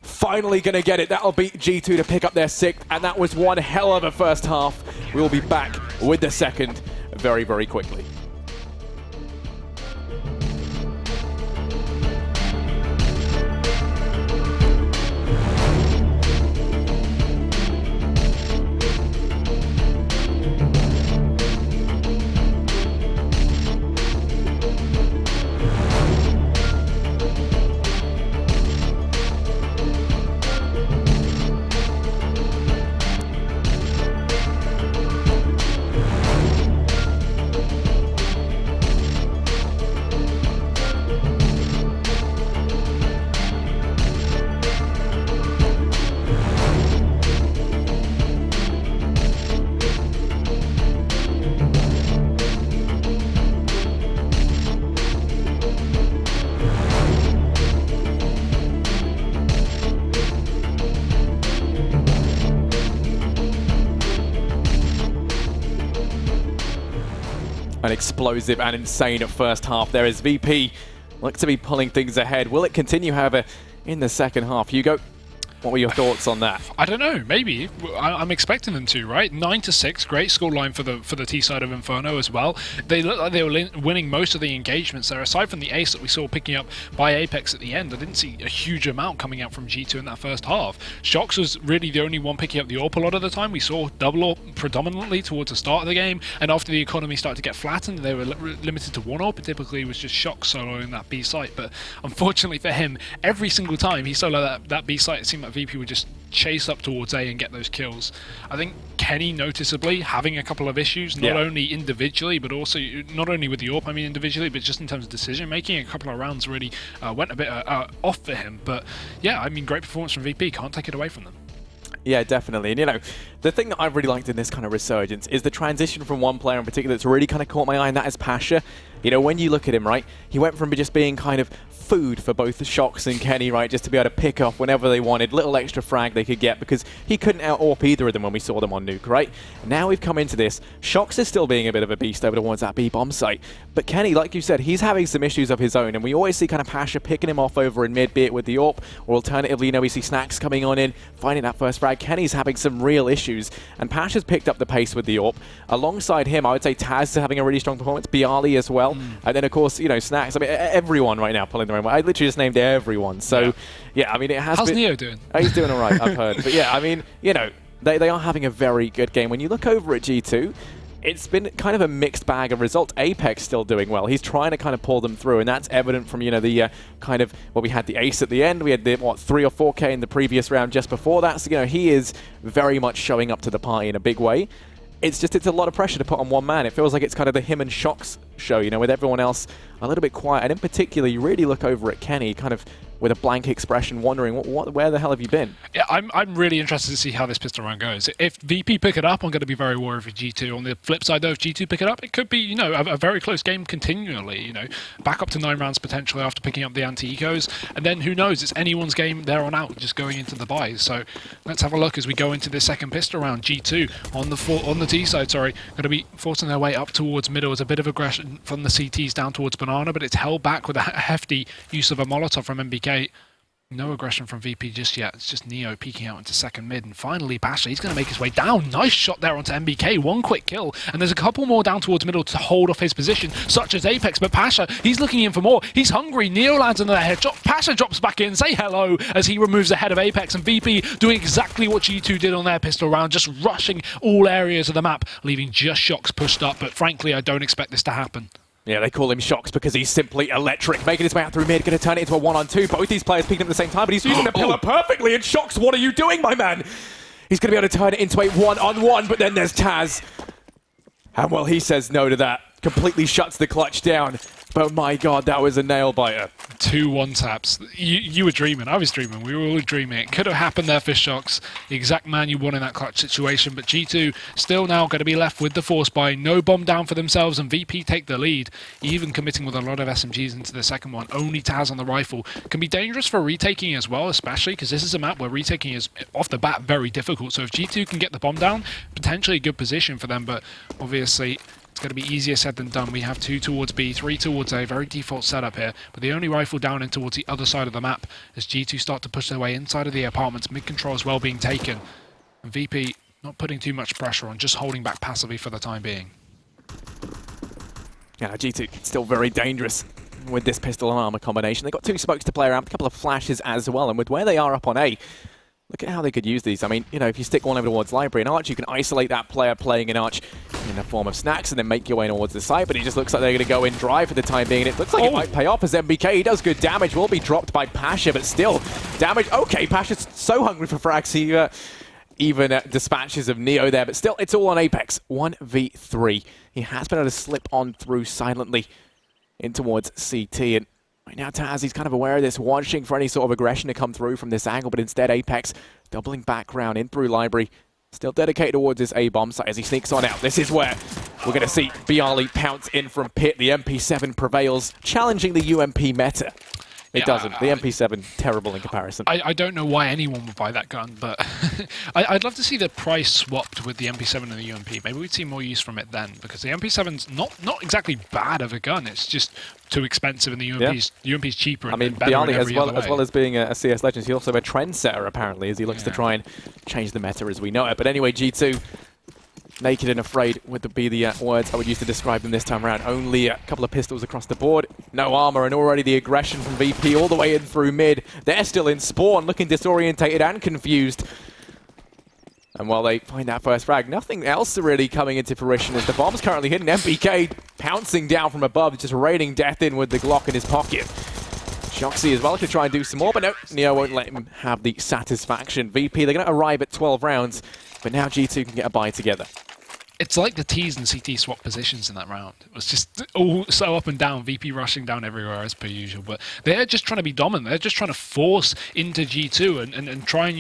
Finally going to get it. That'll beat G2 to pick up their 6th, and that was one hell of a first half. We'll be back with the second very, very quickly. an explosive and insane first half there as VP look to be pulling things ahead. Will it continue, however, in the second half? Hugo, what were your thoughts on that? I don't know. Maybe. I'm expecting them to, right? 9-6, great scoreline for the T side of Inferno as well. They looked like they were winning most of the engagements there. Aside from the ace that we saw picking up by Apex at the end, I didn't see a huge amount coming out from G2 in that first half. Shox was really the only one picking up the AWP a lot of the time. We saw double AWP predominantly towards the start of the game, and after the economy started to get flattened, they were limited to one AWP. It typically was just Shox soloing that B site, but unfortunately for him, every single time he soloed that B site, it seemed like VP would just chase up towards A and get those kills. I think Kenny noticeably having a couple of issues, not only individually, but also not only with the AWP, I mean individually, but just in terms of decision making. A couple of rounds really went a bit off for him. But yeah, I mean, great performance from VP. Can't take it away from them. Yeah, definitely. And, you know, the thing that I've really liked in this kind of resurgence is the transition from one player in particular that's really kind of caught my eye, and that is Pasha. You know, when you look at him, right, he went from just being kind of food for both the Shox and Kenny, right, just to be able to pick off whenever they wanted, little extra frag they could get, because he couldn't out-AWP either of them when we saw them on Nuke, right? Now we've come into this. Shox is still being a bit of a beast over towards that B-bomb site, but Kenny, like you said, he's having some issues of his own, and we always see kind of Pasha picking him off over in mid, be it with the AWP, or alternatively, you know, we see Snacks coming on in, finding that first frag. Kenny's having some real issues, and Pasha's picked up the pace with the AWP. Alongside him, I would say Taz is having a really strong performance, Bialy as well, and then of course, you know, Snacks. I mean, everyone right now pulling their own way. I literally just named everyone. So, yeah, I mean, it has How's been... Neo doing? He's doing all right, I've heard. But yeah, I mean, you know, they are having a very good game. When you look over at G2, it's been kind of a mixed bag of results. Apex still doing well. He's trying to kind of pull them through, and that's evident from, you know, the kind of, well, we had the ace at the end. We had the, what, 3 or 4K in the previous round just before that. So, you know, he is very much showing up to the party in a big way. It's just, it's a lot of pressure to put on one man. It feels like it's kind of the him and Shox show, you know, with everyone else a little bit quiet. And in particular, you really look over at Kenny, kind of with a blank expression, wondering, where the hell have you been? Yeah, I'm really interested to see how this pistol round goes. If VP pick it up, I'm going to be very worried for G2. On the flip side, though, if G2 pick it up, it could be, you know, a very close game continually, you know, back up to 9 rounds potentially after picking up the anti-ecos. And then who knows, it's anyone's game there on out, just going into the buys. So let's have a look as we go into this second pistol round. G2 on the T side, sorry, going to be forcing their way up towards middle. It's a bit of aggression from the CTs down towards Banana, but it's held back with a hefty use of a Molotov from MBK. No aggression from VP just yet. It's just Neo peeking out into second mid. And finally, Pasha, he's going to make his way down. Nice shot there onto MBK. One quick kill. And there's a couple more down towards middle to hold off his position, such as Apex. But Pasha, he's looking in for more. He's hungry. Neo lands another headshot. Pasha drops back in. Say hello as he removes the head of Apex. And VP doing exactly what G2 did on their pistol round, just rushing all areas of the map, leaving just Shox pushed up. But frankly, I don't expect this to happen. Yeah, they call him Shox because he's simply electric. Making his way out through mid, going to turn it into a 1-on-2. Both these players peeking at the same time, but he's using the pillar perfectly. And Shox, what are you doing, my man? He's going to be able to turn it into a 1-on-1, but then there's Taz. And well, he says no to that. Completely shuts the clutch down. But my God, that was a nail biter. 2 1-taps. You were dreaming. I was dreaming. We were all dreaming. It could have happened there for Shox. The exact man you want in that clutch situation. But G2 still now going to be left with the force buy. No bomb down for themselves, and VP take the lead. Even committing with a lot of SMGs into the second one. Only Taz on the rifle. Can be dangerous for retaking as well, especially because this is a map where retaking is off the bat very difficult. So if G2 can get the bomb down, potentially a good position for them. But obviously, it's going to be easier said than done. We have 2 towards B, 3 towards A. Very default setup here. But the only rifle down in towards the other side of the map as G2 start to push their way inside of the apartments. Mid-control as well being taken. And VP not putting too much pressure on, just holding back passively for the time being. Yeah, G2 still very dangerous with this pistol and armor combination. They've got 2 smokes to play around, a couple of flashes as well. And with where they are up on A, look at how they could use these. I mean, you know, if you stick one over towards Library and Arch, you can isolate that player playing an Arch in the form of Snacks and then make your way towards the side, but it just looks like they're going to go in dry for the time being, and it looks like it might pay off as MBK. He does good damage, will be dropped by Pasha, but still, damage. Okay, Pasha's so hungry for frags, he even dispatches of Neo there, but still, it's all on Apex. 1v3. He has been able to slip on through silently in towards CT, and right now, Taz, he's kind of aware of this, watching for any sort of aggression to come through from this angle, but instead Apex doubling back round in through Library, still dedicated towards this A-bomb site as he sneaks on out. This is where we're going to see Bialy pounce in from pit. The MP7 prevails, challenging the UMP meta. It doesn't. The MP7, terrible in comparison. I don't know why anyone would buy that gun, but I'd love to see the price swapped with the MP7 and the UMP. Maybe we'd see more use from it then, because the MP7's not exactly bad of a gun. It's just too expensive, and the UMP's cheaper. I mean, and better Bialy, as well as being a CS legend, he's also a trendsetter, apparently, as he looks to try and change the meta as we know it. But anyway, G2, naked and afraid would be the words I would use to describe them this time around. Only a couple of pistols across the board, no armor, and already the aggression from VP all the way in through mid. They're still in spawn, looking disorientated and confused. And while they find that first frag, nothing else really coming into fruition as the bomb's currently hidden. MBK pouncing down from above, just raining death in with the Glock in his pocket. Shoxy as well to try and do some more, but no, Neo won't let him have the satisfaction. VP, they're going to arrive at 12 rounds, but now G2 can get a bye together. It's like the T's and CT swap positions in that round. It was just all so up and down, VP rushing down everywhere as per usual. But they're just trying to be dominant. They're just trying to force into G2 and try and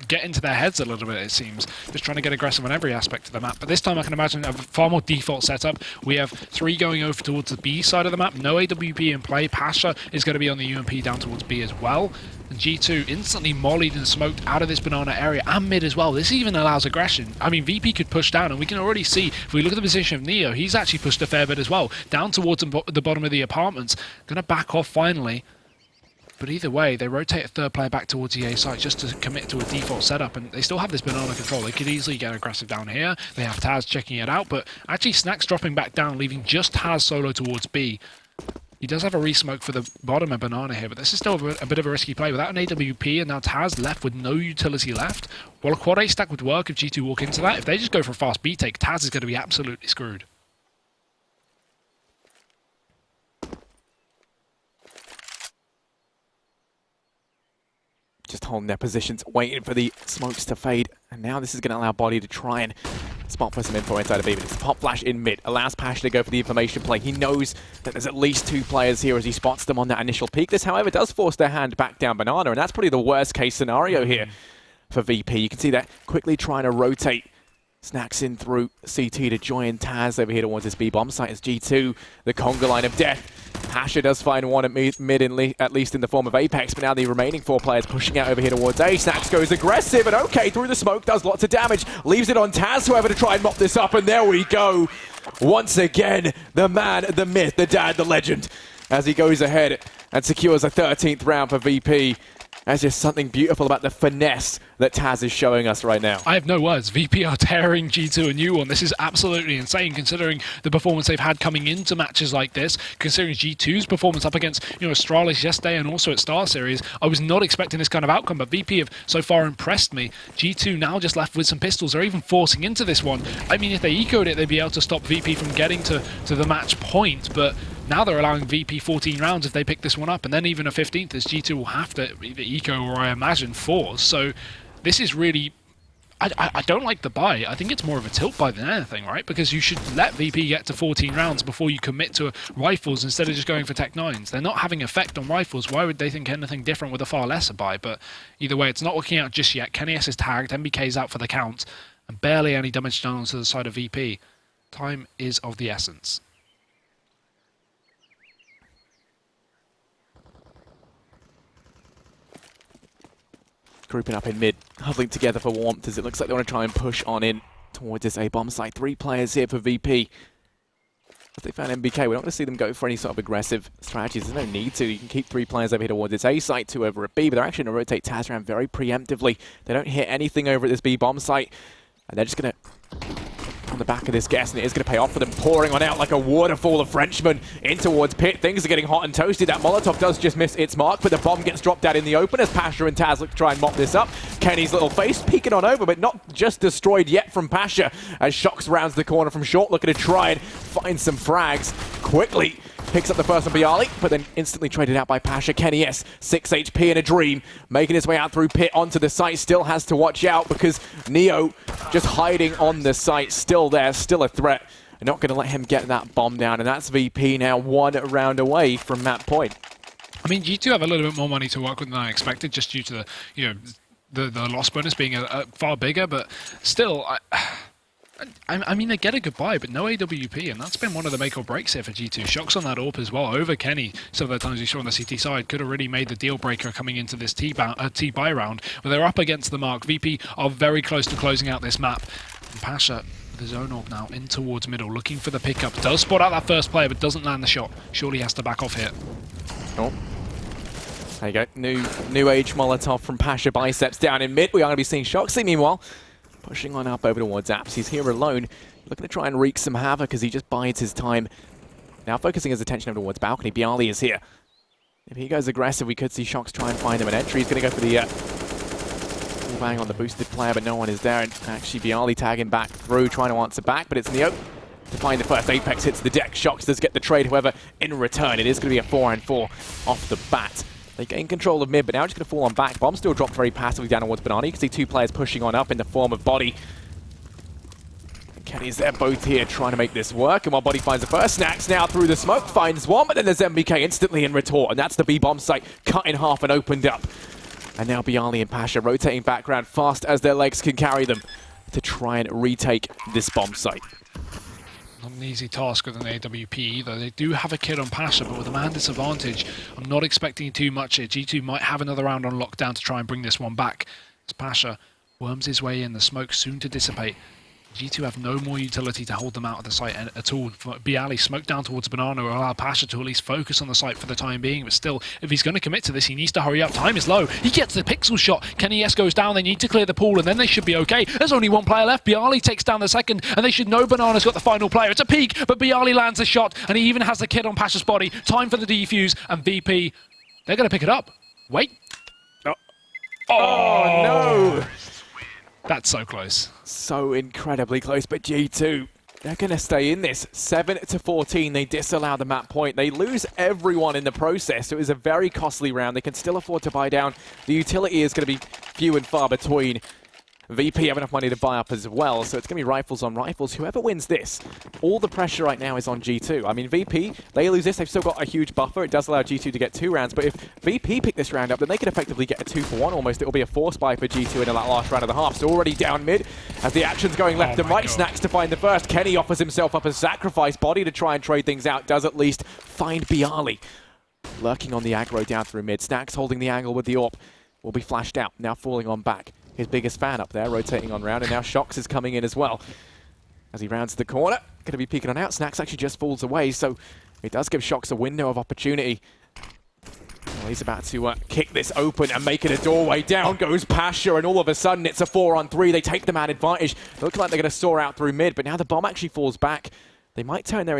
get into their heads a little bit, it seems. Just trying to get aggressive on every aspect of the map. But this time I can imagine a far more default setup. We have 3 going over towards the B side of the map. No AWP in play. Pasha is going to be on the UMP down towards B as well. And G2 instantly mollied and smoked out of this banana area and mid as well. This even allows aggression. I mean, VP could push down, and we can already see, if we look at the position of Neo, he's actually pushed a fair bit as well, down towards the bottom of the apartments. Gonna back off finally. But either way, they rotate a third player back towards the A site just to commit to a default setup, and they still have this banana control. They could easily get aggressive down here. They have Taz checking it out, but actually Snack's dropping back down, leaving just Taz solo towards B. He does have a re-smoke for the bottom of Banana here, but this is still a bit of a risky play. Without an AWP, and now Taz left with no utility left. While a quad A stack would work if G2 walk into that, if they just go for a fast B take, Taz is going to be absolutely screwed. Just holding their positions, waiting for the smokes to fade. And now this is going to allow Body to try and spot for some info inside of B. But it's a pop flash in mid, allows Pasha to go for the information play. He knows that there's at least 2 players here as he spots them on that initial peak. This, however, does force their hand back down Banana, and that's probably the worst case scenario here for VP. You can see that quickly trying to rotate. Snacks in through CT to join Taz over here towards this B bomb site as G2, the conga line of death. Pasha does find one at mid, at least in the form of Apex, but now the remaining 4 players pushing out over here towards A. Snacks goes aggressive, and okay, through the smoke, does lots of damage, leaves it on Taz, however, to try and mop this up, and there we go. Once again, the man, the myth, the dad, the legend, as he goes ahead and secures a 13th round for VP. There's just something beautiful about the finesse that Taz is showing us right now. I have no words. VP are tearing G2 a new one. This is absolutely insane considering the performance they've had coming into matches like this, considering G2's performance up against Astralis yesterday and also at Star Series. I was not expecting this kind of outcome, but VP have so far impressed me. G2 now just left with some pistols. They're even forcing into this one. I mean, if they ecoed it, they'd be able to stop VP from getting to the match point, but now they're allowing VP 14 rounds if they pick this one up, and then even a 15th as G2 will have to either eco or I imagine force. So this is really... I don't like the buy. I think it's more of a tilt buy than anything, right? Because you should let VP get to 14 rounds before you commit to rifles instead of just going for Tech 9s. They're not having effect on rifles. Why would they think anything different with a far lesser buy? But either way, it's not working out just yet. Kenny S is tagged, MBK's out for the count, and barely any damage done onto the side of VP. Time is of the essence. Grouping up in mid, huddling together for warmth as it looks like they want to try and push on in towards this A bomb site. 3 players here for VP. If they found MBK, we're not going to see them go for any sort of aggressive strategies. There's no need to. You can keep 3 players over here towards this A site, 2 over at B, but they're actually going to rotate Taz around very preemptively. They don't hit anything over at this B bomb site, and they're just going to on the back of this guess, and it is going to pay off for them, pouring on out like a waterfall of Frenchmen in towards Pit. Things are getting hot and toasted. That Molotov does just miss its mark, but the bomb gets dropped out in the open as Pasha and Taz look to try and mop this up. Kenny's little face peeking on over, but not just destroyed yet from Pasha as Shox rounds the corner from short, looking to try and find some frags quickly. Picks up the first on Bialy, but then instantly traded out by Pasha. Kenny S, 6 HP in a dream, making his way out through Pit onto the site. Still has to watch out because Neo just hiding on the site, still there, still a threat. They're not going to let him get that bomb down, and that's VP now 1 round away from that point. I mean, G2 have a little bit more money to work with than I expected, just due to the loss bonus being far bigger, but still, I mean, they get a goodbye, but no AWP, and that's been one of the make or breaks here for G2. Shots on that AWP as well, over Kenny. Some of the times we saw on the CT side could have really made the deal breaker coming into this T-buy round, but they're up against the mark. VP are very close to closing out this map. And Pasha, the zone orb now in towards middle, looking for the pickup. Does spot out that first player, but doesn't land the shot. Surely has to back off here. Oh. There you go. New age Molotov from Pasha. Biceps down in mid. We are going to be seeing Shoxy, meanwhile, pushing on up over towards Apps. He's here alone, looking to try and wreak some havoc as he just bides his time. Now focusing his attention over towards balcony. Bialy is here. If he goes aggressive, we could see Shox try and find him an entry. He's going to go for the full bang on the boosted player, but no one is there. And actually, Bialy tagging back through, trying to answer back, but it's Neo to find the first. Apex hits the deck. Shox does get the trade, however, in return. It is going to be a 4-on-4 off the bat. They gain control of mid, but now just going to fall on back. Bomb still dropped very passively down towards Banana. You can see two players pushing on up in the form of Body. Kenny's there both here trying to make this work. And while Body finds the first, Snacks now through the smoke, finds one, but then there's MBK instantly in retort. And that's the B-bomb site cut in half and opened up. And now Bialy and Pasha rotating background fast as their legs can carry them to try and retake this bomb site. Not an easy task with an AWP either. They do have a kid on Pasha, but with a man disadvantage, I'm not expecting too much here. G2 might have another round on lockdown to try and bring this one back. As Pasha worms his way in, the smoke soon to dissipate. G2 have no more utility to hold them out of the site at all. Bialy smoke down towards Banana will allow Pasha to at least focus on the site for the time being, but still, if he's going to commit to this, he needs to hurry up. Time is low. He gets the pixel shot. Kenny S goes down. They need to clear the pool, and then they should be okay. There's only one player left. Bialy takes down the second, and they should know Banana's got the final player. It's a peek, but Bialy lands a shot, and he even has the kid on Pasha's body. Time for the defuse, and VP, they're going to pick it up. Wait. Oh no! That's so close. So incredibly close, but G2, they're going to stay in this. 7-14, they disallow the map point. They lose everyone in the process, so it was a very costly round. They can still afford to buy down. The utility is going to be few and far between. VP have enough money to buy up as well, so it's going to be rifles on rifles. Whoever wins this, all the pressure right now is on G2. I mean, VP, they lose this, they've still got a huge buffer. It does allow G2 to get 2 rounds, but if VP pick this round up, then they could effectively get a 2-for-1 almost. It will be a 4-spy for G2 in that last round of the half. So already down mid, as the action's going left and right. God. Snacks to find the first. Kenny offers himself up as sacrifice. Body to try and trade things out, does at least find Bialy. Lurking on the aggro down through mid. Snacks holding the angle with the AWP. Will be flashed out, now falling on back. His biggest fan up there, rotating on round, and now Shox is coming in as well. As he rounds the corner, going to be peeking on out. Snacks actually just falls away, so it does give Shox a window of opportunity. Well, he's about to kick this open and make it a doorway. Down goes Pasha, and all of a sudden it's a 4-on-3. They take the man advantage. Look like they're going to soar out through mid, but now the bomb actually falls back. They might turn their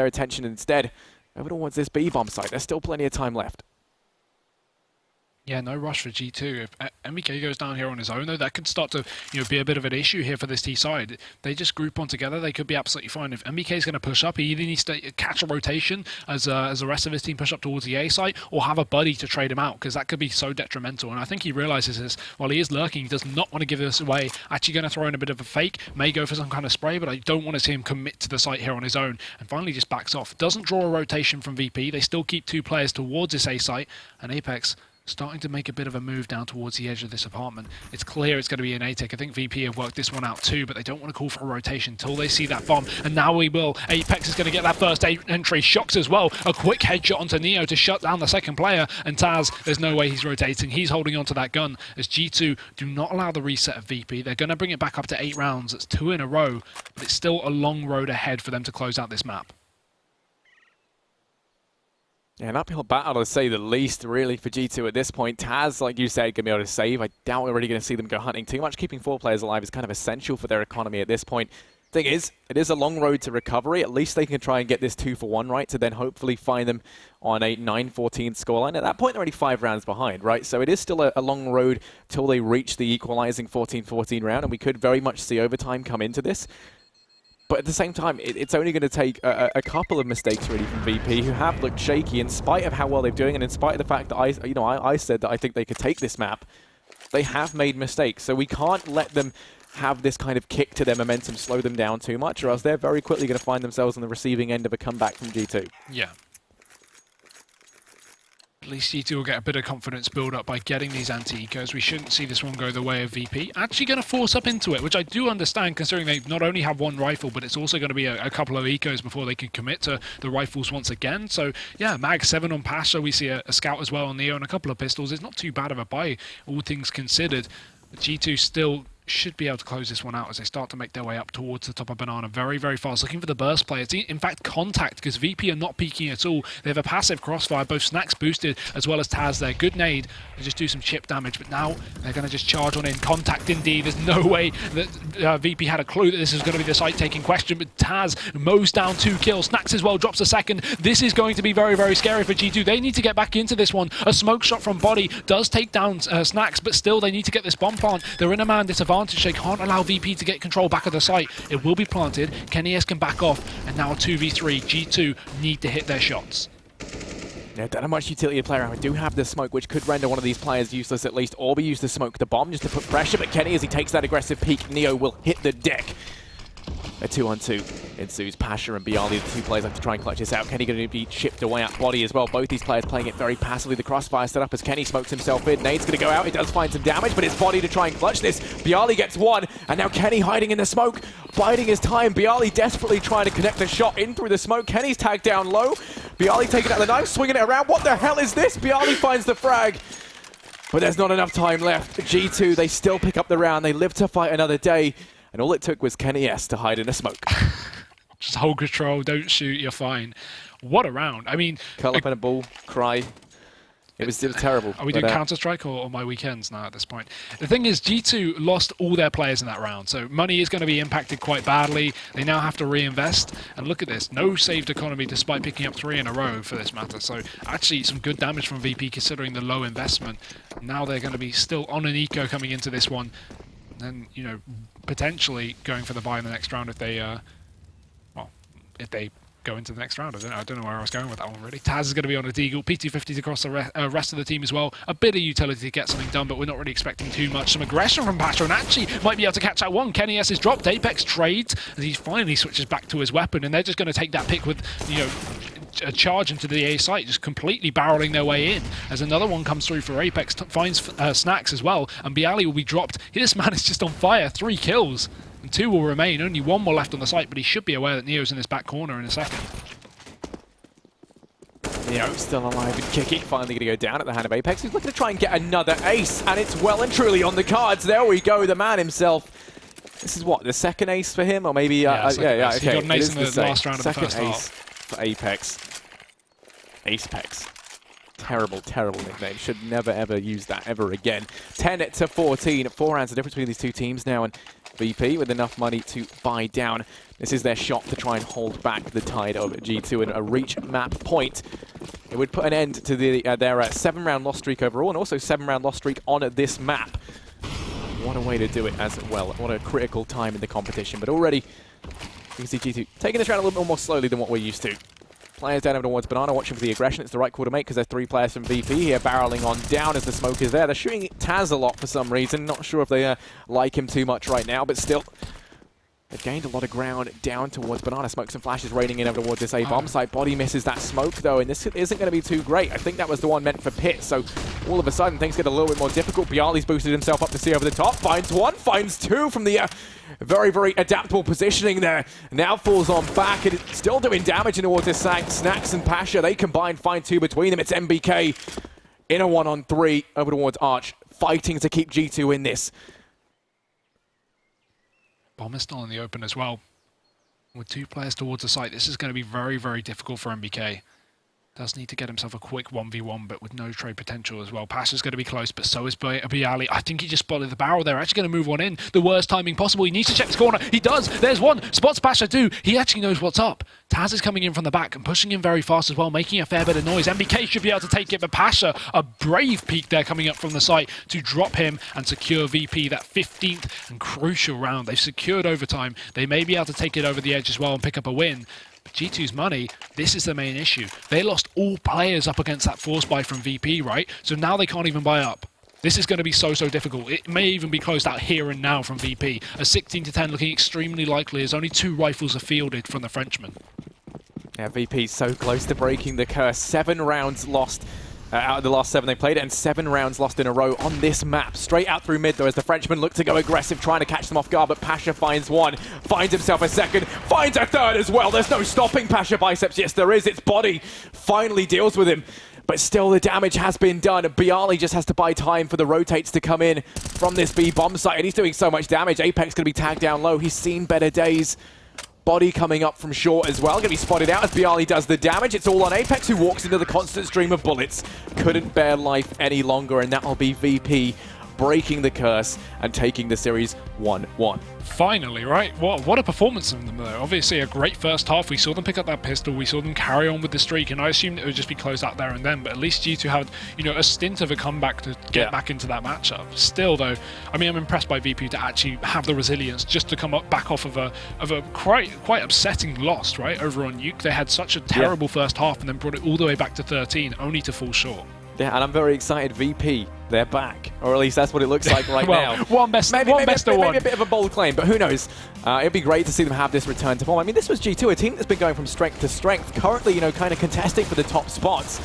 attention instead over towards this B-bomb site. There's still plenty of time left. Yeah, no rush for G2. If MBK goes down here on his own, though, that could start to be a bit of an issue here for this T side. They just group on together, they could be absolutely fine. If MBK is going to push up, he either needs to catch a rotation as the rest of his team push up towards the A site, or have a buddy to trade him out, because that could be so detrimental. And I think he realizes this. While he is lurking, he does not want to give this away. Actually going to throw in a bit of a fake, may go for some kind of spray, but I don't want to see him commit to the site here on his own. And finally just backs off. Doesn't draw a rotation from VP. They still keep 2 players towards this A site, and Apex starting to make a bit of a move down towards the edge of this apartment. It's clear it's going to be an A-Tech. I think VP have worked this one out too, but they don't want to call for a rotation until they see that bomb. And now we will. Apex is going to get that first entry. Shox as well. A quick headshot onto Neo to shut down the second player. And Taz, there's no way he's rotating. He's holding onto that gun as G2 do not allow the reset of VP. They're going to bring it back up to 8 rounds. It's 2 in a row, but it's still a long road ahead for them to close out this map. Yeah, an uphill battle to say the least, really, for G2 at this point. Taz, like you said, can be able to save. I doubt we're really going to see them go hunting too much. Keeping 4 players alive is kind of essential for their economy at this point. Thing is, it is a long road to recovery. At least they can try and get this 2-for-1 right to then hopefully find them on a 9-14 scoreline. At that point, they're already 5 rounds behind, right? So it is still a long road till they reach the equalizing 14-14 round, and we could very much see overtime come into this. But at the same time, it's only going to take a couple of mistakes really from VP, who have looked shaky in spite of how well they're doing, and in spite of the fact that I said that I think they could take this map. They have made mistakes, so we can't let them have this kind of kick to their momentum, slow them down too much, or else they're very quickly going to find themselves on the receiving end of a comeback from G2. Yeah. least G2 will get a bit of confidence build up by getting these anti-ecos. We shouldn't see this one go the way of VP. Actually going to force up into it, which I do understand considering they not only have one rifle, but it's also going to be a couple of ecos before they can commit to the rifles once again. So yeah, Mag 7 on Pasha. We see a scout as well on Neo and a couple of pistols. It's not too bad of a buy, all things considered. But G2 still should be able to close this one out as they start to make their way up towards the top of Banana very, very fast, looking for the burst players. In fact, contact, because VP are not peeking at all. They have a passive crossfire, both Snacks boosted as well as Taz there. Good nade to just do some chip damage, but now they're going to just charge on in. Contact indeed. There's no way that VP had a clue that this is going to be the site-taking question, but Taz mows down 2 kills. Snacks as well drops a second. This is going to be very, very scary for G2. They need to get back into this one. A smoke shot from Body does take down Snacks, but still they need to get this bomb plant. They're in a man disadvantage. They can't allow VP to get control back of the site. It will be planted. KennyS can back off, and now 2v3. G2 need to hit their shots. Yeah, don't have much utility to play around. We do have the smoke, which could render one of these players useless at least, or we use the smoke, the bomb, just to put pressure. But Kenny, as he takes that aggressive peek, Neo will hit the deck. A 2-on-2 ensues. Pasha and Bialy, the 2 players, like to try and clutch this out. Kenny going to be chipped away at Body as well. Both these players playing it very passively. The crossfire set up as Kenny smokes himself in. Nade's going to go out. He does find some damage, but it's Body to try and clutch this. Bialy gets 1, and now Kenny hiding in the smoke, biding his time. Bialy desperately trying to connect the shot in through the smoke. Kenny's tagged down low. Bialy taking out the knife, swinging it around. What the hell is this? Bialy finds the frag, but there's not enough time left. G2, they still pick up the round. They live to fight another day. And all it took was KennyS to hide in a smoke. Just hold control, don't shoot, you're fine. What a round. I mean... Curl up in a ball, cry. It was terrible. Are we doing Counter-Strike or my weekends now at this point? The thing is, G2 lost all their players in that round, so money is going to be impacted quite badly. They now have to reinvest. And look at this, no saved economy despite picking up 3 in a row for this matter. So actually some good damage from VP considering the low investment. Now they're going to be still on an eco coming into this one. And, you know, potentially going for the buy in the next round if they, well, if they go into the next round. I don't know where I was going with that one, really. Taz is going to be on a deagle. P250s across the rest of the team as well. A bit of utility to get something done, but we're not really expecting too much. Some aggression from Pasha, and actually might be able to catch that one. KennyS is dropped. Apex trades as he finally switches back to his weapon, and they're just going to take that pick with, you know, a charge into the A site, just completely barreling their way in. As another one comes through for Apex, finds Snacks as well, and Bialy will be dropped. This man is just on fire. 3 kills, and 2 will remain. Only 1 more left on the site, but he should be aware that Neo's in his back corner in a second. Neo still alive and kicking, finally going to go down at the hand of Apex. He's looking to try and get another ace, and it's well and truly on the cards. There we go, the man himself. This is what, the second ace for him, or maybe yeah, okay. He got an ace in the last round of the first ace half. For Apex. Acepex. Terrible, terrible nickname. Should never ever use that ever again. 10-14. 4 rounds the difference between these 2 teams now, and VP with enough money to buy down. This is their shot to try and hold back the tide of G2 and a reach map point. It would put an end to their 7-round loss streak overall, and also 7-round loss streak on this map. What a way to do it as well. What a critical time in the competition. But already, you can see G2 taking this round a little bit more slowly than what we're used to. Players down over towards Banana, watching for the aggression. It's the right call to make because there's 3 players from VP here barreling on down as the smoke is there. They're shooting Taz a lot for some reason. Not sure if they like him too much right now, but still. They've gained a lot of ground down towards Banana. Smokes and flashes raining in over towards this A bomb site. Body misses that smoke though, and this isn't going to be too great. I think that was the one meant for Pit, so all of a sudden things get a little bit more difficult. Bialy's boosted himself up to see over the top. Finds 1, finds 2 from the very, very adaptable positioning there. Now falls on back, and it's still doing damage in towards this Snacks and Pasha. They combine, find 2 between them. It's MBK in a 1-on-3 over towards Arch, fighting to keep G2 in this. Bomb is still in the open as well. With 2 players towards the site, this is going to be very, very difficult for MBK. Does need to get himself a quick 1v1, but with no trade potential as well. Pasha's going to be close, but so is Bialy. I think he just spotted the barrel there. Actually going to move one in. The worst timing possible. He needs to check this corner. He does. There's one. Spots Pasha too. He actually knows what's up. Taz is coming in from the back and pushing him very fast as well, making a fair bit of noise. MBK should be able to take it, but Pasha, a brave peek there coming up from the site to drop him and secure VP that 15th and crucial round. They've secured overtime. They may be able to take it over the edge as well and pick up a win. G2's money, this is the main issue. They lost all players up against that force buy from VP, right? So now they can't even buy up. This is going to be so difficult. It may even be closed out here and now from VP. A 16-10 looking extremely likely as only 2 rifles are fielded from the Frenchman. Yeah, VP's so close to breaking the curse. 7 rounds lost out of the last 7 they played, and 7 rounds lost in a row on this map. Straight out through mid, though, as the Frenchmen look to go aggressive, trying to catch them off guard, but Pasha finds one, finds himself a second, finds a third as well. There's no stopping Pasha Biceps. Yes, there is. Its body finally deals with him. But still, the damage has been done. Bialy just has to buy time for the rotates to come in from this B bomb site, and he's doing so much damage. Apex going to be tagged down low. He's seen better days. Body coming up from short as well. Going to be spotted out as Bialy does the damage. It's all on Apex, who walks into the constant stream of bullets. Couldn't bear life any longer, and that'll be VP breaking the curse and taking the series 1-1. Finally, right? What a performance from them, though. Obviously, a great first half. We saw them pick up that pistol. We saw them carry on with the streak, and I assumed it would just be closed out there and then. But at least G2 had, a stint of a comeback to get back into that matchup. Still, though, I mean, I'm impressed by VP to actually have the resilience just to come up back off of a quite upsetting loss, right? Over on Nuke, they had such a terrible first half and then brought it all the way back to 13, only to fall short. Yeah, and I'm very excited. VP, they're back. Or at least that's what it looks like right now. Maybe a bit of a bold claim, but who knows? It'd be great to see them have this return to form. I mean, this was G2, a team that's been going from strength to strength, currently, kind of contesting for the top spots.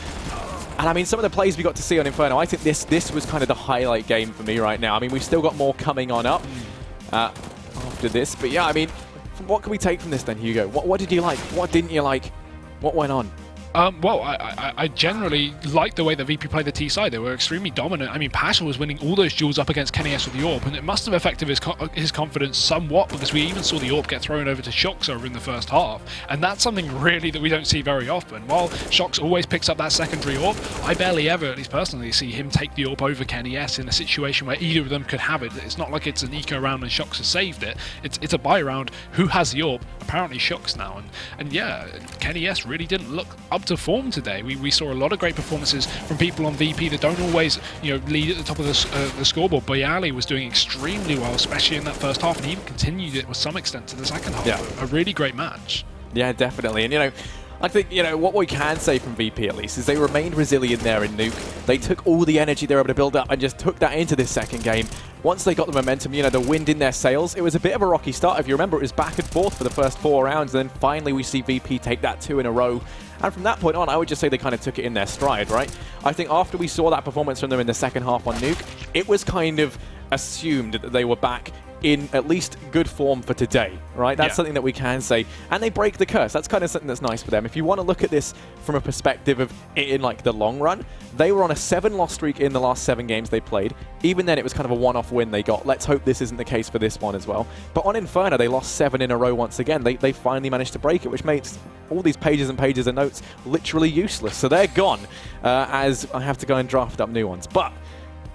And I mean, some of the plays we got to see on Inferno, I think this was kind of the highlight game for me right now. I mean, we've still got more coming on up after this. But yeah, I mean, what can we take from this then, Hugo? What did you like? What didn't you like? What went on? Well, I generally liked the way that VP played the T side. They were extremely dominant. I mean, Pasha was winning all those duels up against Kenny S with the AWP, and it must have affected his confidence somewhat, because we even saw the AWP get thrown over to Shox over in the first half, and that's something really that we don't see very often. While Shox always picks up that secondary AWP, I barely ever, at least personally, see him take the AWP over Kenny S in a situation where either of them could have it. It's not like it's an eco round and Shox has saved it. It's a buy round. Who has the AWP? Apparently Shox now, and yeah, Kenny S really didn't look up to form today. We saw a lot of great performances from people on VP that don't always lead at the top of the scoreboard. Bialy was doing extremely well, especially in that first half, and he even continued it with some extent to the second half. Yeah. A really great match. Yeah, definitely. And I think, what we can say from VP at least is they remained resilient there in Nuke. They took all the energy they were able to build up and just took that into this second game. Once they got the momentum, the wind in their sails, it was a bit of a rocky start. If you remember, it was back and forth for the first 4 rounds, and then finally we see VP take that 2 in a row. And from that point on, I would just say they kind of took it in their stride, right? I think after we saw that performance from them in the second half on Nuke, it was kind of assumed that they were back in at least good form for today, right? That's something that we can say. And they break the curse. That's kind of something that's nice for them. If you want to look at this from a perspective of in like the long run, they were on a 7-loss streak in the last 7 games they played. Even then, it was kind of a one-off win they got. Let's hope this isn't the case for this one as well. But on Inferno, they lost 7 in a row once again. They finally managed to break it, which makes all these pages and pages of notes literally useless. So they're gone, as I have to go and draft up new ones. But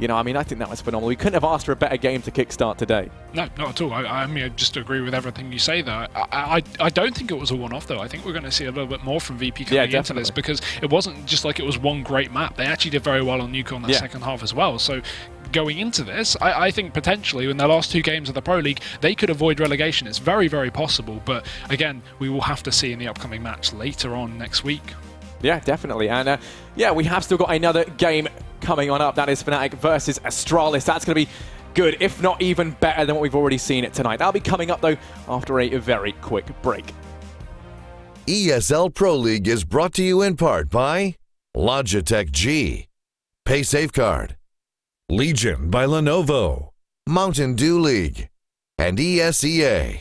I mean, I think that was phenomenal. We couldn't have asked for a better game to kickstart today. No, not at all. I mean, I just agree with everything you say there. I don't think it was a one-off, though. I think we're going to see a little bit more from VP coming into this, because it wasn't just like it was one great map. They actually did very well on Nuke on that second half as well. So going into this, I think potentially in their last 2 games of the Pro League, they could avoid relegation. It's very, very possible. But again, we will have to see in the upcoming match later on next week. Yeah, definitely. And we have still got another game coming on up. That is Fnatic versus Astralis. That's going to be good, if not even better than what we've already seen it tonight. That'll be coming up, though, after a very quick break. ESL Pro League is brought to you in part by Logitech G, Pay Safeguard, Legion by Lenovo, Mountain Dew League, and ESEA.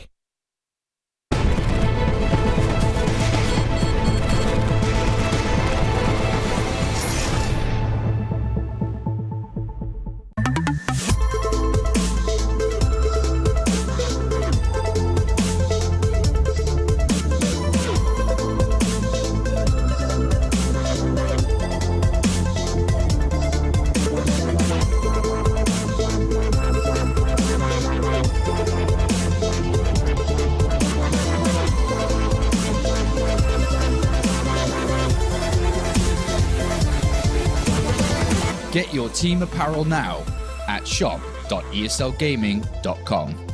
Get your team apparel now at shop.eslgaming.com.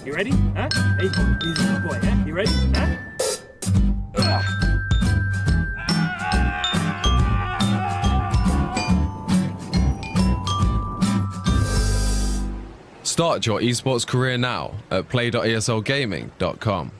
You ready? Huh? Hey, he's a good boy, huh? You ready? Huh? Start your esports career now at play.eslgaming.com.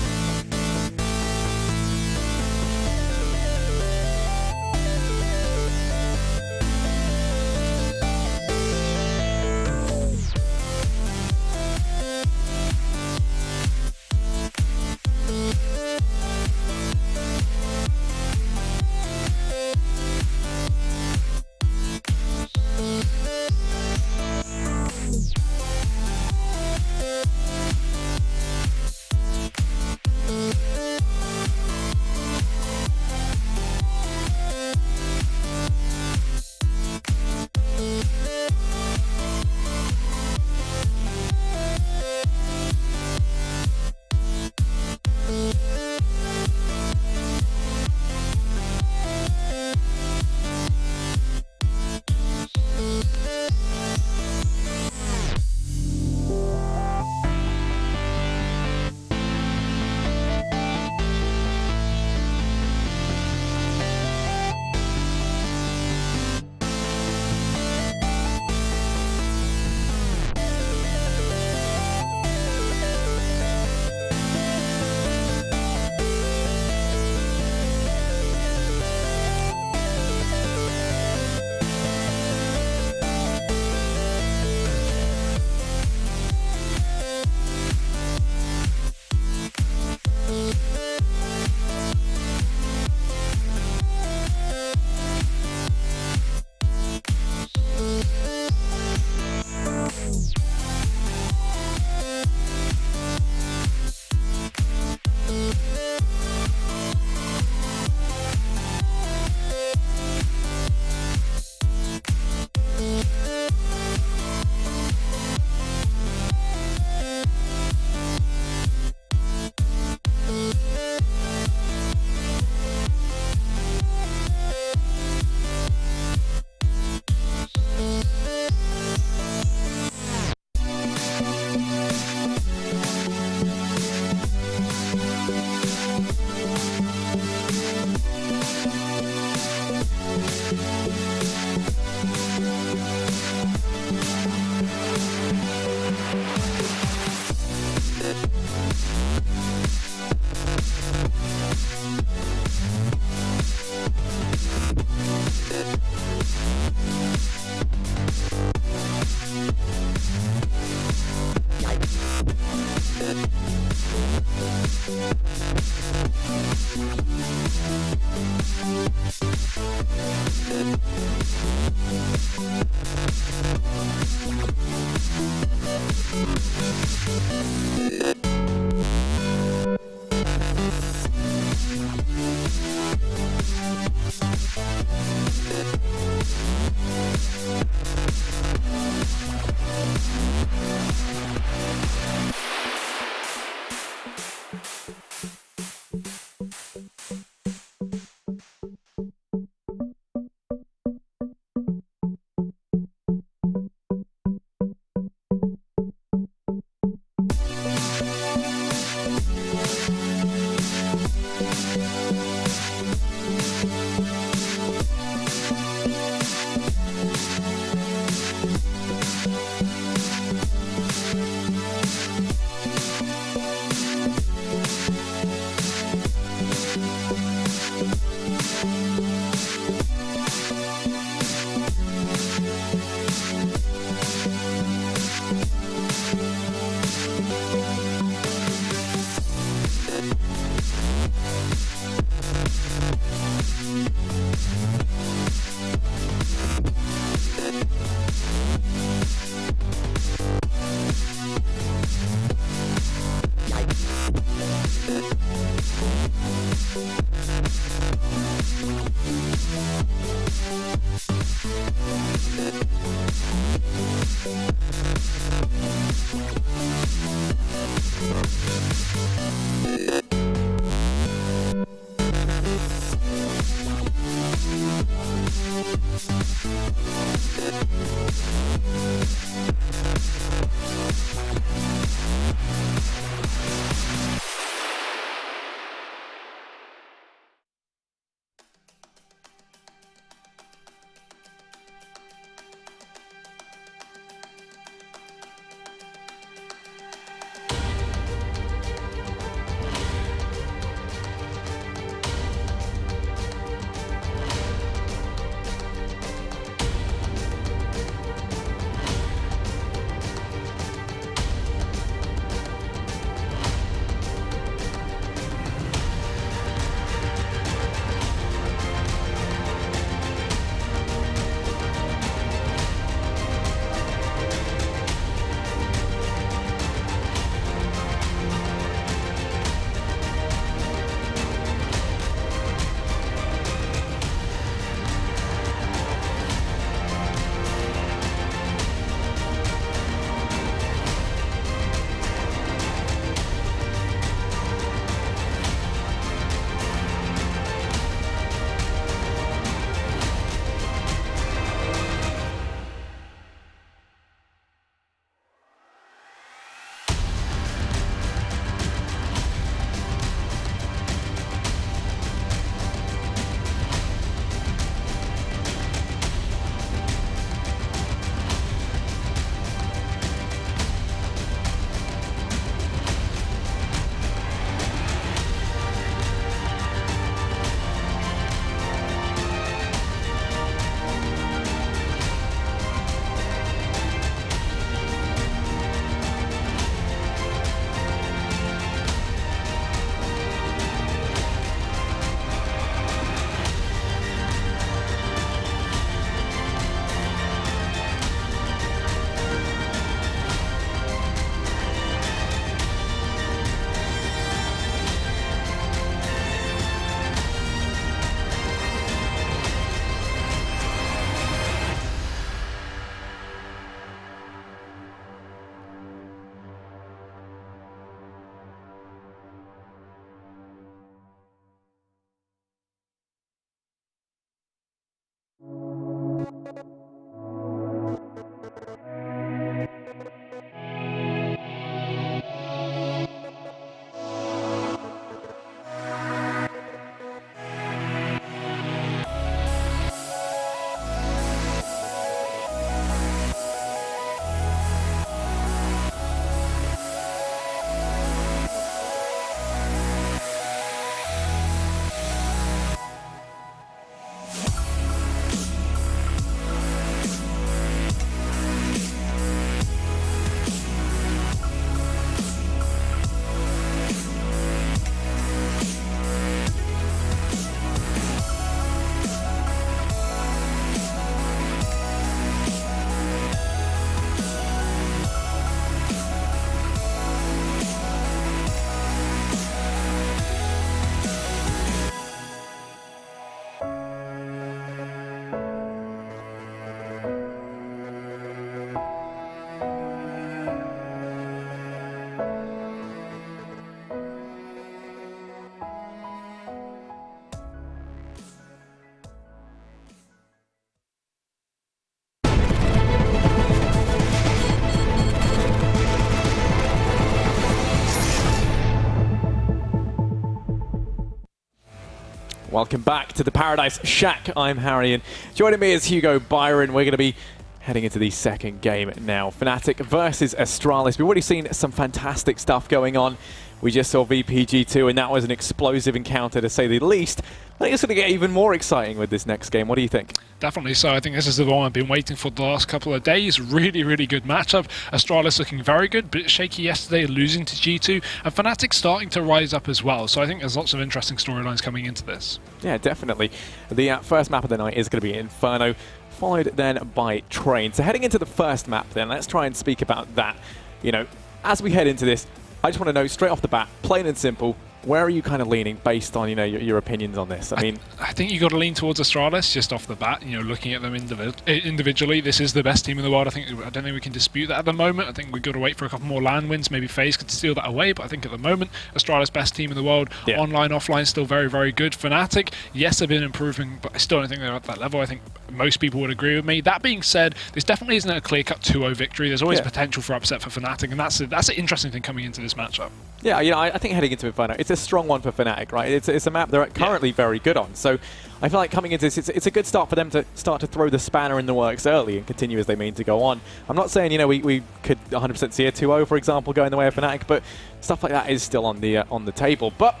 Welcome back to the Paradise Shack. I'm Harry, and joining me is Hugo Byron. We're going to be heading into the second game now. Fnatic versus Astralis. We've already seen some fantastic stuff going on. We just saw VPG2, and that was an explosive encounter, to say the least. I think it's going to get even more exciting with this next game. What do you think? Definitely so. I think this is the one I've been waiting for the last couple of days. Really, really good matchup. Astralis looking very good, bit shaky yesterday, losing to G2, and Fnatic starting to rise up as well. So I think there's lots of interesting storylines coming into this. Yeah, definitely. The first map of the night is going to be Inferno, followed then by Train. So heading into the first map then, let's try and speak about that. You know, as we head into this, I just want to know straight off the bat, plain and simple, where are you kind of leaning based on, you know, your opinions on this? I mean, I think you got to lean towards Astralis just off the bat. You know, looking at them individually, this is the best team in the world. I don't think we can dispute that at the moment. I think we've got to wait for a couple more LAN wins. Maybe FaZe could steal that away, but I think at the moment, Astralis best team in the world. Yeah. Online, offline, still very, very good. Fnatic, yes, they've been improving, but I still don't think they're at that level. I think most people would agree with me. That being said, this definitely isn't a clear-cut 2-0 victory. There's always potential for upset for Fnatic, and that's an interesting thing coming into this matchup. Yeah, you know, I think heading into Inferno, it's a strong one for Fnatic, right? It's a map they're currently very good on. So I feel like coming into this, it's a good start for them to start to throw the spanner in the works early and continue as they mean to go on. I'm not saying, you know, we could 100% see a 2-0, for example, going the way of Fnatic, but stuff like that is still on the table. But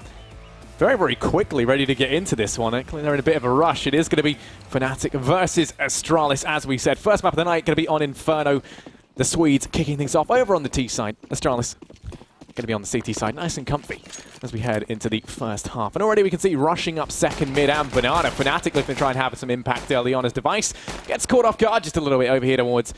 very, very quickly ready to get into this one. They're in a bit of a rush. It is going to be Fnatic versus Astralis, as we said. First map of the night going to be on Inferno. The Swedes kicking things off over on the T side. Astralis going to be on the CT side, nice and comfy as we head into the first half. And already we can see rushing up second mid and Banana. Fnatic looking to try and have some impact early on as Device gets caught off guard just a little bit over here towards.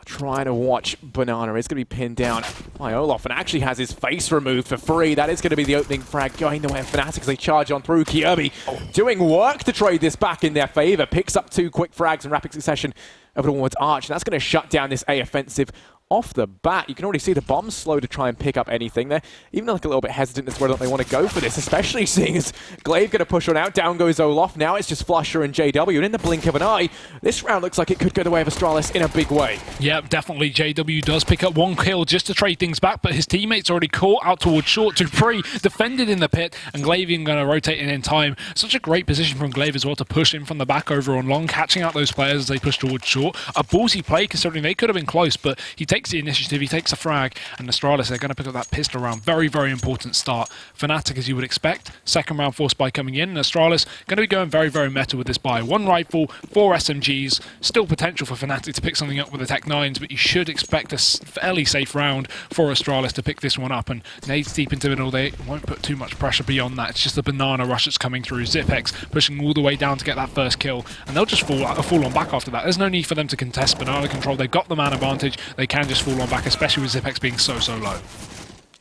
Trying to watch Banana. It's going to be pinned down by Olof and actually has his face removed for free. That is going to be the opening frag going the way of Fnatic as they charge on through. Kirby doing work to trade this back in their favor. Picks up 2 quick frags in rapid succession over towards Arch. And that's going to shut down this A offensive off the bat. You can already see the bombs slow to try and pick up anything there. Even like a little bit hesitant as to whether they want to go for this, especially seeing as Glaive going to push on out. Down goes Olof. Now it's just Flusher and JW. And in the blink of an eye, this round looks like it could go the way of Astralis in a big way. Yeah, definitely. JW does pick up 1 kill just to trade things back, but his teammates already caught out towards short. Dupree defended in the pit, and Glaive going to rotate in time. Such a great position from Glaive as well to push in from the back over on long, catching out those players as they push towards short. A ballsy play considering they could have been close, but he takes the initiative, he takes a frag, and Astralis, they're going to pick up that pistol round. Very, very important start. Fnatic, as you would expect, second round force buy coming in, and Astralis going to be going very, very meta with this buy. 1 rifle, 4 SMGs, still potential for Fnatic to pick something up with the Tech 9s, but you should expect a fairly safe round for Astralis to pick this one up, and nades deep into middle, they won't put too much pressure beyond that. It's just the Banana rush that's coming through. Zipex pushing all the way down to get that first kill, and they'll just fall on back after that. There's no need for them to contest Banana control. They've got the man advantage. They can just fall on back, especially with Zipex being so low.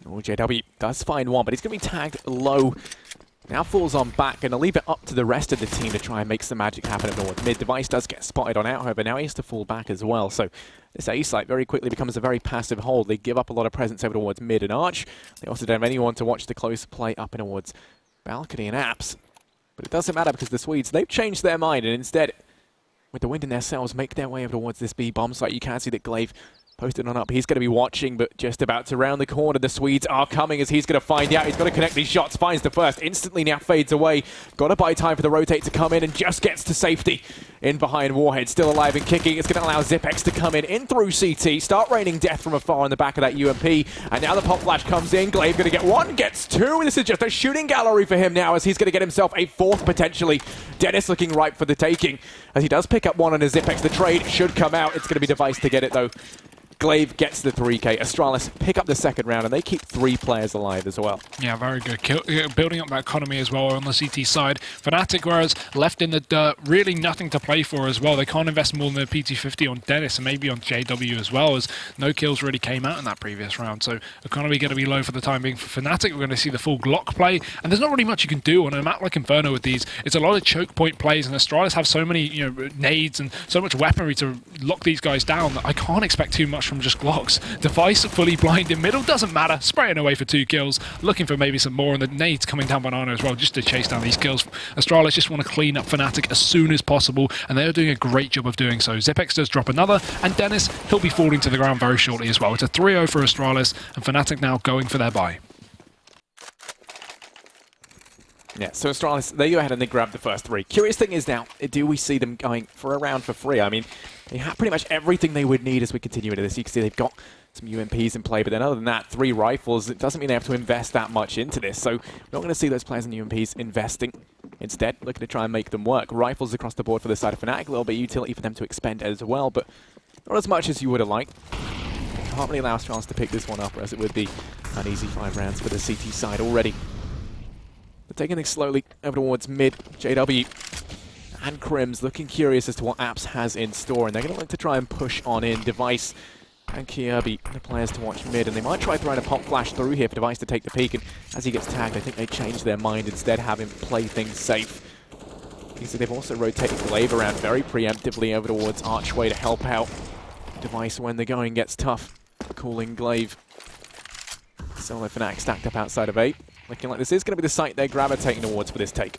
Oh, JW does find one, but he's going to be tagged low. Now falls on back, and to leave it up to the rest of the team to try and make some magic happen at north mid. Device does get spotted on out, however, now he has to fall back as well. So this A site very quickly becomes a very passive hold. They give up a lot of presence over towards mid and Arch. They also don't have anyone to watch the close play up and towards Balcony and Apps. But it doesn't matter because the Swedes, they've changed their mind, and instead, with the wind in their sails, make their way over towards this B bomb site. You can see that Glaive posted on up. He's going to be watching, but just about to round the corner. The Swedes are coming as he's going to find out. He's got to connect these shots. Finds the first. Instantly now fades away. Got to buy time for the rotate to come in and just gets to safety. In behind Warhead. Still alive and kicking. It's going to allow Zipex to come in through CT. Start raining death from afar on the back of that UMP. And now the pop flash comes in. Glaive going to get 1. Gets 2. This is just a shooting gallery for him now as he's going to get himself a 4th potentially. Dennis looking ripe for the taking. As he does pick up 1 on his Zipex. The trade should come out. It's going to be Device to get it though. Glaive gets the 3K. Astralis pick up the second round, and they keep 3 players alive as well. Yeah, very good. Building up that economy as well on the CT side. Fnatic, whereas left in the dirt, really nothing to play for as well. They can't invest more than a PT50 on Dennis and maybe on JW as well, as no kills really came out in that previous round. So economy going to be low for the time being for Fnatic. We're going to see the full Glock play, and there's not really much you can do on a map like Inferno with these. It's a lot of choke point plays, and Astralis have so many nades and so much weaponry to lock these guys down that I can't expect too much from just Glocks. Device fully blind in middle, doesn't matter, spraying away for 2 kills, looking for maybe some more, and the nades coming down Banana as well just to chase down these kills. Astralis just want to clean up Fnatic as soon as possible, and they're doing a great job of doing so. Zipex does drop another, and Dennis, he'll be falling to the ground very shortly as well. It's a 3-0 for Astralis, and Fnatic now going for their buy. Yeah, so Astralis, they go ahead and they grab the first 3. Curious thing is now, do we see them going for a round for free? I mean, they have pretty much everything they would need as we continue into this. You can see they've got some UMPs in play, but then other than that, 3 rifles, it doesn't mean they have to invest that much into this. So we're not going to see those players in UMPs investing. Instead, looking to try and make them work. Rifles across the board for the side of Fnatic, a little bit of utility for them to expend as well, but not as much as you would have liked. Can't really allow Astralis to pick this one up, whereas it would be an easy 5 rounds for the CT side already. They're taking things slowly over towards mid. JW and Crims looking curious as to what Apps has in store, and they're going to look to try and push on in. Device and Kirby, the players to watch mid, and they might try throwing a pop flash through here for Device to take the peek, and as he gets tagged, I think they change their mind, instead have him play things safe. You see they've also rotated Glaive around very preemptively over towards Archway to help out Device when the going gets tough. Calling Glaive. Solo Fnatic stacked up outside of 8. Looking like this is going to be the site they're gravitating towards for this take.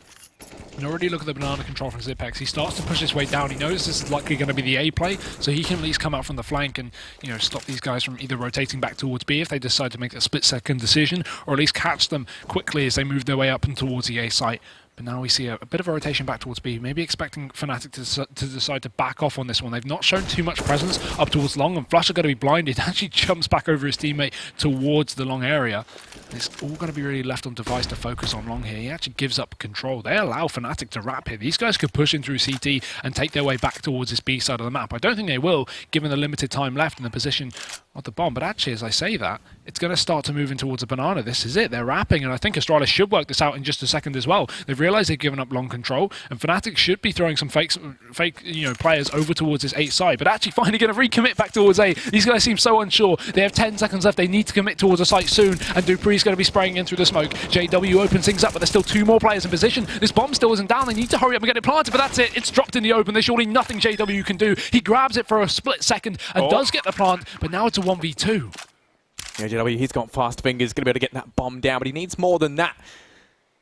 And already look at the banana control from Zipex. He starts to push his way down. He knows this is likely going to be the A play, so he can at least come out from the flank and, you know, stop these guys from either rotating back towards B if they decide to make a split-second decision, or at least catch them quickly as they move their way up and towards the A site. But now we see a bit of a rotation back towards B, maybe expecting Fnatic to decide to back off on this one. They've not shown too much presence up towards long, and Flush are going to be blinded. Actually jumps back over his teammate towards the long area. And it's all going to be really left on Device to focus on long here. He actually gives up control. They allow Fnatic to wrap here. These guys could push in through CT and take their way back towards this B side of the map. I don't think they will, given the limited time left in the position of the bomb. But actually, as I say that, it's going to start to move in towards a banana. This is it. They're wrapping, and I think Astralis should work this out in just a second as well. They've realized they've given up long control, and Fnatic should be throwing some fake players over towards this 8 side, but actually finally going to recommit back towards A. These guys seem so unsure. They have 10 seconds left. They need to commit towards a site soon, and Dupree's going to be spraying in through the smoke. JW opens things up, but there's still 2 more players in position. This bomb still isn't down. They need to hurry up and get it planted, but that's it. It's dropped in the open. There's surely nothing JW can do. He grabs it for a split second and does get the plant, but now it's a 1v2. Yeah, JW, he's got fast fingers, going to be able to get that bomb down, but he needs more than that,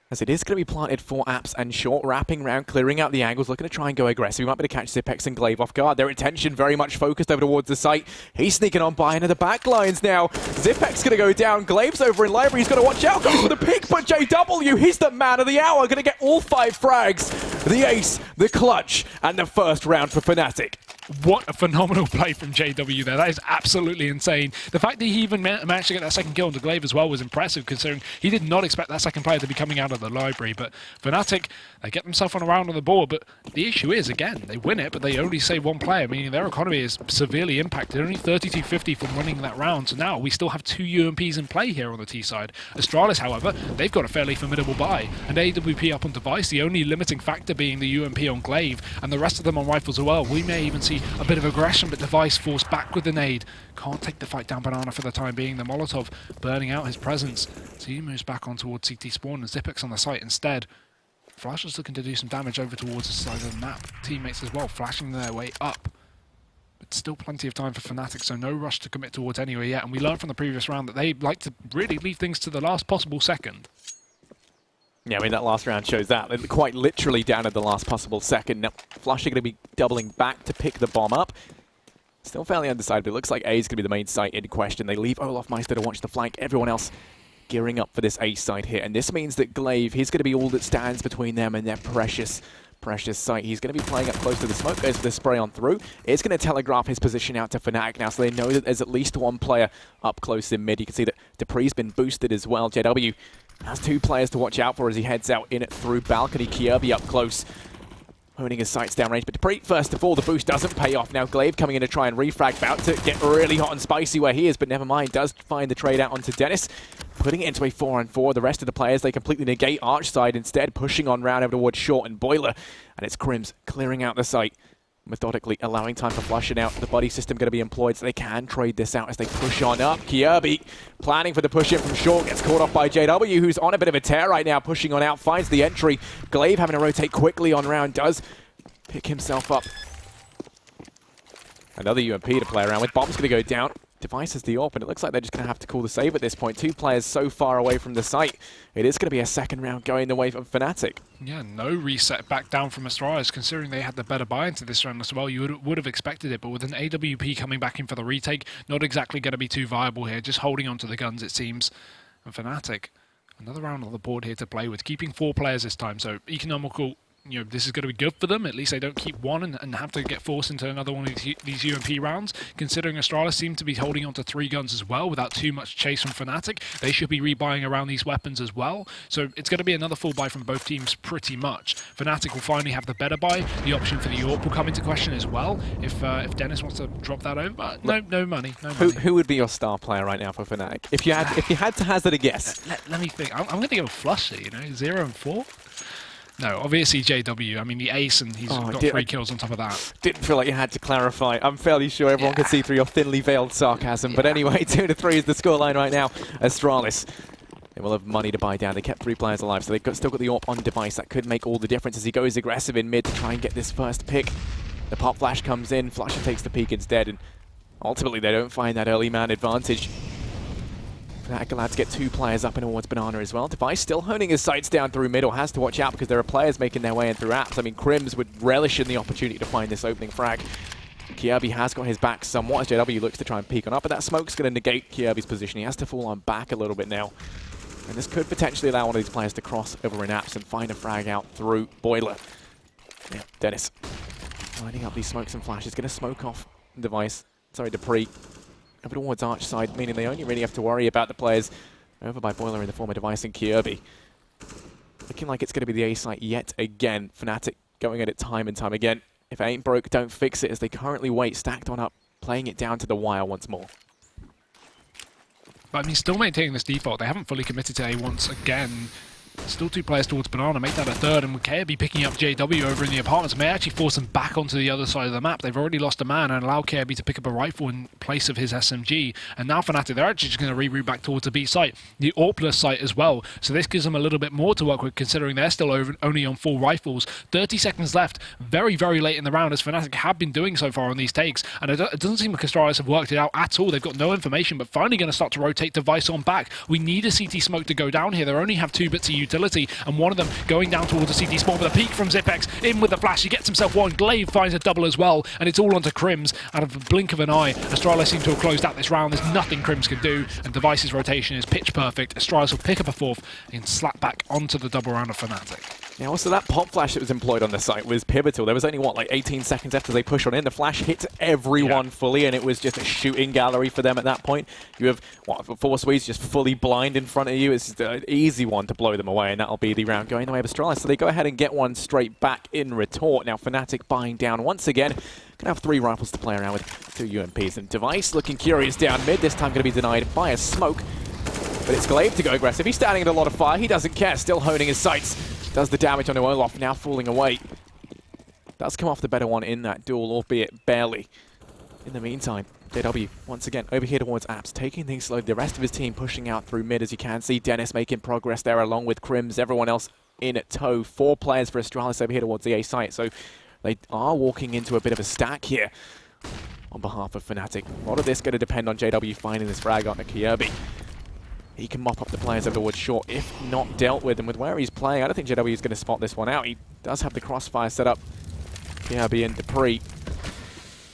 as it is going to be planted for Apps and Short, wrapping around, clearing out the angles, looking to try and go aggressive. He might be able to catch Zipex and Glaive off guard. Their attention very much focused over towards the site. He's sneaking on by into the back lines now. Zipex going to go down. Glaive's over in library. He's got to watch out. Goes for the pick, but JW, he's the man of the hour. Going to get all 5 frags. The ace, the clutch, and the first round for Fnatic. What a phenomenal play from JW there. That is absolutely insane. The fact that he even managed to get that second kill onto Glaive as well was impressive, considering he did not expect that second player to be coming out of the library. But Fnatic, they get themselves on a round on the board, but the issue is, again, they win it, but they only save 1 player, meaning their economy is severely impacted. Only 3250 from winning that round, so now we still have 2 UMPs in play here on the T side. Astralis, however, they've got a fairly formidable buy, and AWP up on Device, the only limiting factor being the UMP on Glaive, and the rest of them on rifles as well. We may even see a bit of aggression, but Device forced back with the nade. Can't take the fight down Banana for the time being. The Molotov burning out his presence. So he moves back on towards CT spawn, and Zipex on the site instead. Flash is looking to do some damage over towards the side of the map. Teammates as well, flashing their way up. But still plenty of time for Fnatic, so no rush to commit towards anywhere yet. And we learned from the previous round that they like to really leave things to the last possible second. Yeah, I mean, that last round shows that. They're quite literally down at the last possible second. Now, Flush are going to be doubling back to pick the bomb up. Still fairly undecided, but it looks like A is going to be the main site in question. They leave Olaf Meister to watch the flank. Everyone else gearing up for this A side here. And this means that Glaive, he's going to be all that stands between them and their precious site. He's going to be playing up close to the smoke, goes for the spray on through. It's going to telegraph his position out to Fnatic now, so they know that there's at least 1 player up close in mid. You can see that Dupree's been boosted as well. JW has 2 players to watch out for as he heads out in it through balcony. Kirby up close, honing his sights downrange. But Dupree, first of all, the boost doesn't pay off. Now Glaive coming in to try and refrag, about to get really hot and spicy where he is, but never mind, does find the trade out onto Dennis, putting it into a 4-on-4. The rest of the players, they completely negate Arch side, instead pushing on round over towards Short and Boiler. And it's Crims clearing out the site, methodically allowing time for flushing out. The buddy system going to be employed so they can trade this out as they push on up. Kirby planning for the push in from Short, gets caught off by JW, who's on a bit of a tear right now, pushing on out, finds the entry. Glaive having to rotate quickly on round, does pick himself up. Another UMP to play around with. Bomb's going to go down. Device is the AWP, and it looks like they're just going to have to call the save at this point. 2 players so far away from the site. It is going to be a second round going the way of Fnatic. Yeah, no reset back down from Astralis, considering they had the better buy into this round as well. You would have expected it, but with an AWP coming back in for the retake, not exactly going to be too viable here. Just holding on to the guns, it seems. And Fnatic, Another round on the board here to play with, keeping 4 players this time, so economical. This is going to be good for them. At least they don't keep one and have to get forced into another one of these UMP rounds. Considering Astralis seem to be holding on to 3 guns as well without too much chase from Fnatic, they should be rebuying around these weapons as well. So it's going to be another full buy from both teams pretty much. Fnatic will finally have the better buy. The option for the AWP will come into question as well if Dennis wants to drop that over. But no money. Who would be your star player right now for Fnatic? If you had to hazard a guess. Let me think. I'm going to go Flushy, 0 and 4. No, obviously JW. I mean, the ace, and he's got 3 kills on top of that. Didn't feel like you had to clarify. I'm fairly sure everyone could see through your thinly veiled sarcasm. But anyway, 2-3 is the scoreline right now. Astralis, they will have money to buy down. They kept 3 players alive, so they've still got the AWP on device. That could make all the difference as he goes aggressive in mid to try and get this first pick. The pop flash comes in. Flusher takes the peek instead, and ultimately they don't find that early man advantage. Fnatic allowed to get 2 players up and towards Banana as well. Device still honing his sights down through middle, has to watch out because there are players making their way in through apps. I mean, Crims would relish in the opportunity to find this opening frag. Kjaerbye has got his back somewhat as JW looks to try and peek on up, but that smoke's going to negate Kjaerbye's position. He has to fall on back a little bit now. And this could potentially allow one of these players to cross over in apps and find a frag out through Boiler. Yeah, Dennis lining up these smokes and flashes, going to smoke off Device. Sorry, Dupree. Over towards Arch side, meaning they only really have to worry about the players over by Boiler in the form of Device and Kjaerbye. Looking like it's going to be the A site yet again. Fnatic going at it time and time again. If it ain't broke, don't fix it as they currently wait, stacked on up, playing it down to the wire once more. But I mean, still maintaining this default. They haven't fully committed to A once again. Still 2 players towards Banana, make that a 3rd, and with Kjaerbye picking up JW over in the apartments, may actually force them back onto the other side of the map. They've already lost a man and allow Kjaerbye to pick up a rifle in place of his SMG. And now Fnatic, they're actually just going to reroute back towards the B site, the AWPless site as well. So this gives them a little bit more to work with, considering they're still only on 4 rifles. 30 seconds left, very, very late in the round, as Fnatic have been doing so far on these takes. And it doesn't seem like Astralis have worked it out at all. They've got no information, but finally going to start to rotate Device on back. We need a CT smoke to go down here. They only have 2 bits of utility, and one of them going down towards the CT spawn with a peek from Zipex, in with the flash, he gets himself 1, Glaive finds a double as well, and it's all onto Crims out of the blink of an eye. Astralis seem to have closed out this round, there's nothing Crims can do, and Device's rotation is pitch perfect. Astralis will pick up a 4th and slap back onto the double round of Fnatic. Yeah, also that pop flash that was employed on the site was pivotal. There was only, what, like 18 seconds after they push on in. The flash hits everyone fully, and it was just a shooting gallery for them at that point. You have, what, 4 Swedes just fully blind in front of you. It's just an easy one to blow them away, and that'll be the round going the way of Astralis. So they go ahead and get one straight back in retort. Now Fnatic buying down once again. Gonna have 3 rifles to play around with, 2 UMPs, and Device looking curious down mid. This time gonna be denied by a smoke. But it's Glaive to go aggressive. He's standing in a lot of fire. He doesn't care, still honing his sights. Does the damage onto Olaf, now falling away. Does come off the better one in that duel, albeit barely. In the meantime, JW, once again, over here towards apps, taking things slowly. The rest of his team pushing out through mid, as you can see. Dennis making progress there, along with Crims. Everyone else in tow. 4 players for Astralis over here towards the A site. So they are walking into a bit of a stack here on behalf of Fnatic. A lot of this going to depend on JW finding this frag onto Kjaerbye. He can mop up the players over towards short, if not dealt with. And with where he's playing, I don't think JW is going to spot this one out. He does have the crossfire set up. Kjaerbye and Dupree.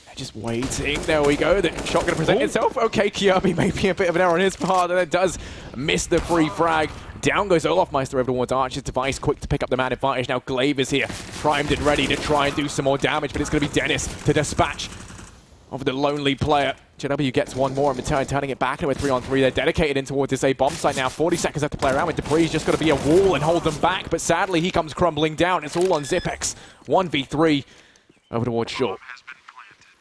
They're just waiting. There we go. The shot going to present itself. Okay, Kjaerbye maybe a bit of an error on his part, and it does miss the free frag. Down goes Olafmeister over towards Arch's Device, quick to pick up the man advantage. Now Glaive is here, primed and ready to try and do some more damage, but it's going to be Dennis to dispatch of the lonely player. JW gets one more in return, turning it back into a 3-on-3. They're dedicated in towards this A bomb site now. 40 seconds left to play around with. Dupree's just got to be a wall and hold them back, but sadly he comes crumbling down. It's all on Zipex. 1v3 over towards short.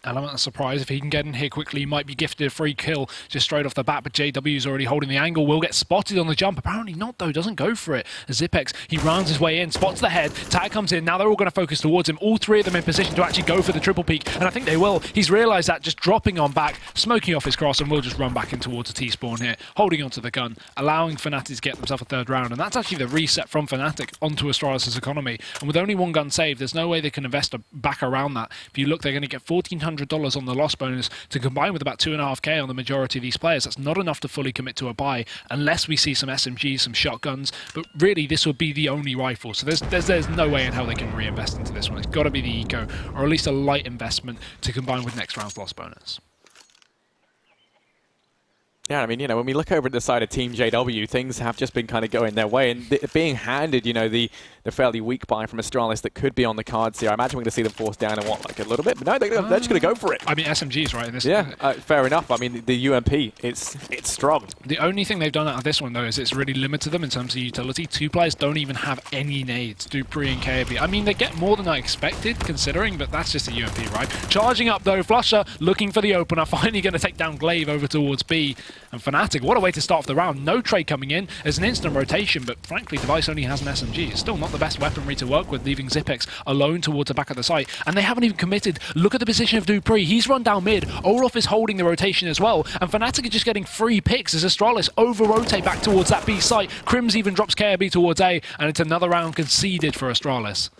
Element of surprise. If he can get in here quickly, he might be gifted a free kill just straight off the bat, but JW's already holding the angle. Will get spotted on the jump. Apparently not, though. Doesn't go for it. Zipex, he rounds his way in, spots the head. Tag comes in. Now they're all going to focus towards him. All 3 of them in position to actually go for the triple peak, and I think they will. He's realised that, just dropping on back, smoking off his cross, and will just run back in towards the T-spawn here, holding onto the gun, allowing Fnatic to get themselves a 3rd round, and that's actually the reset from Fnatic onto Astralis' economy. And with only 1 gun saved, there's no way they can invest back around that. If you look, they're going to get $1,400 on the loss bonus to combine with about 2.5k on the majority of these players. That's not enough to fully commit to a buy unless we see some SMGs, some shotguns, but really this would be the only rifle. So there's no way in how they can reinvest into this one. It's got to be the eco, or at least a light investment to combine with next round's loss bonus. Yeah, I mean, you know, when we look over at the side of Team JW, things have just been kind of going their way, and being handed, you know, the fairly weak buy from Astralis that could be on the cards here. I imagine we're going to see them force down in what, like a little bit? But no, they're just going to go for it. I mean, SMG's right in this. Yeah, fair enough. I mean, the UMP, it's strong. The only thing they've done out of this one, though, is it's really limited them in terms of utility. Two players don't even have any nades, Dupree and KAB. I mean, they get more than I expected, considering, but that's just a UMP, right? Charging up, though, Flusher looking for the opener, finally going to take down Glaive over towards B. And Fnatic, what a way to start off the round. No trade coming in as an instant rotation, but frankly, Device only has an SMG. It's still not the best weaponry to work with, leaving Zipex alone towards the back of the site. And they haven't even committed. Look at the position of Dupree. He's run down mid. Olaf is holding the rotation as well. And Fnatic are just getting free picks as Astralis over-rotate back towards that B site. Crims even drops KRB towards A, and it's another round conceded for Astralis.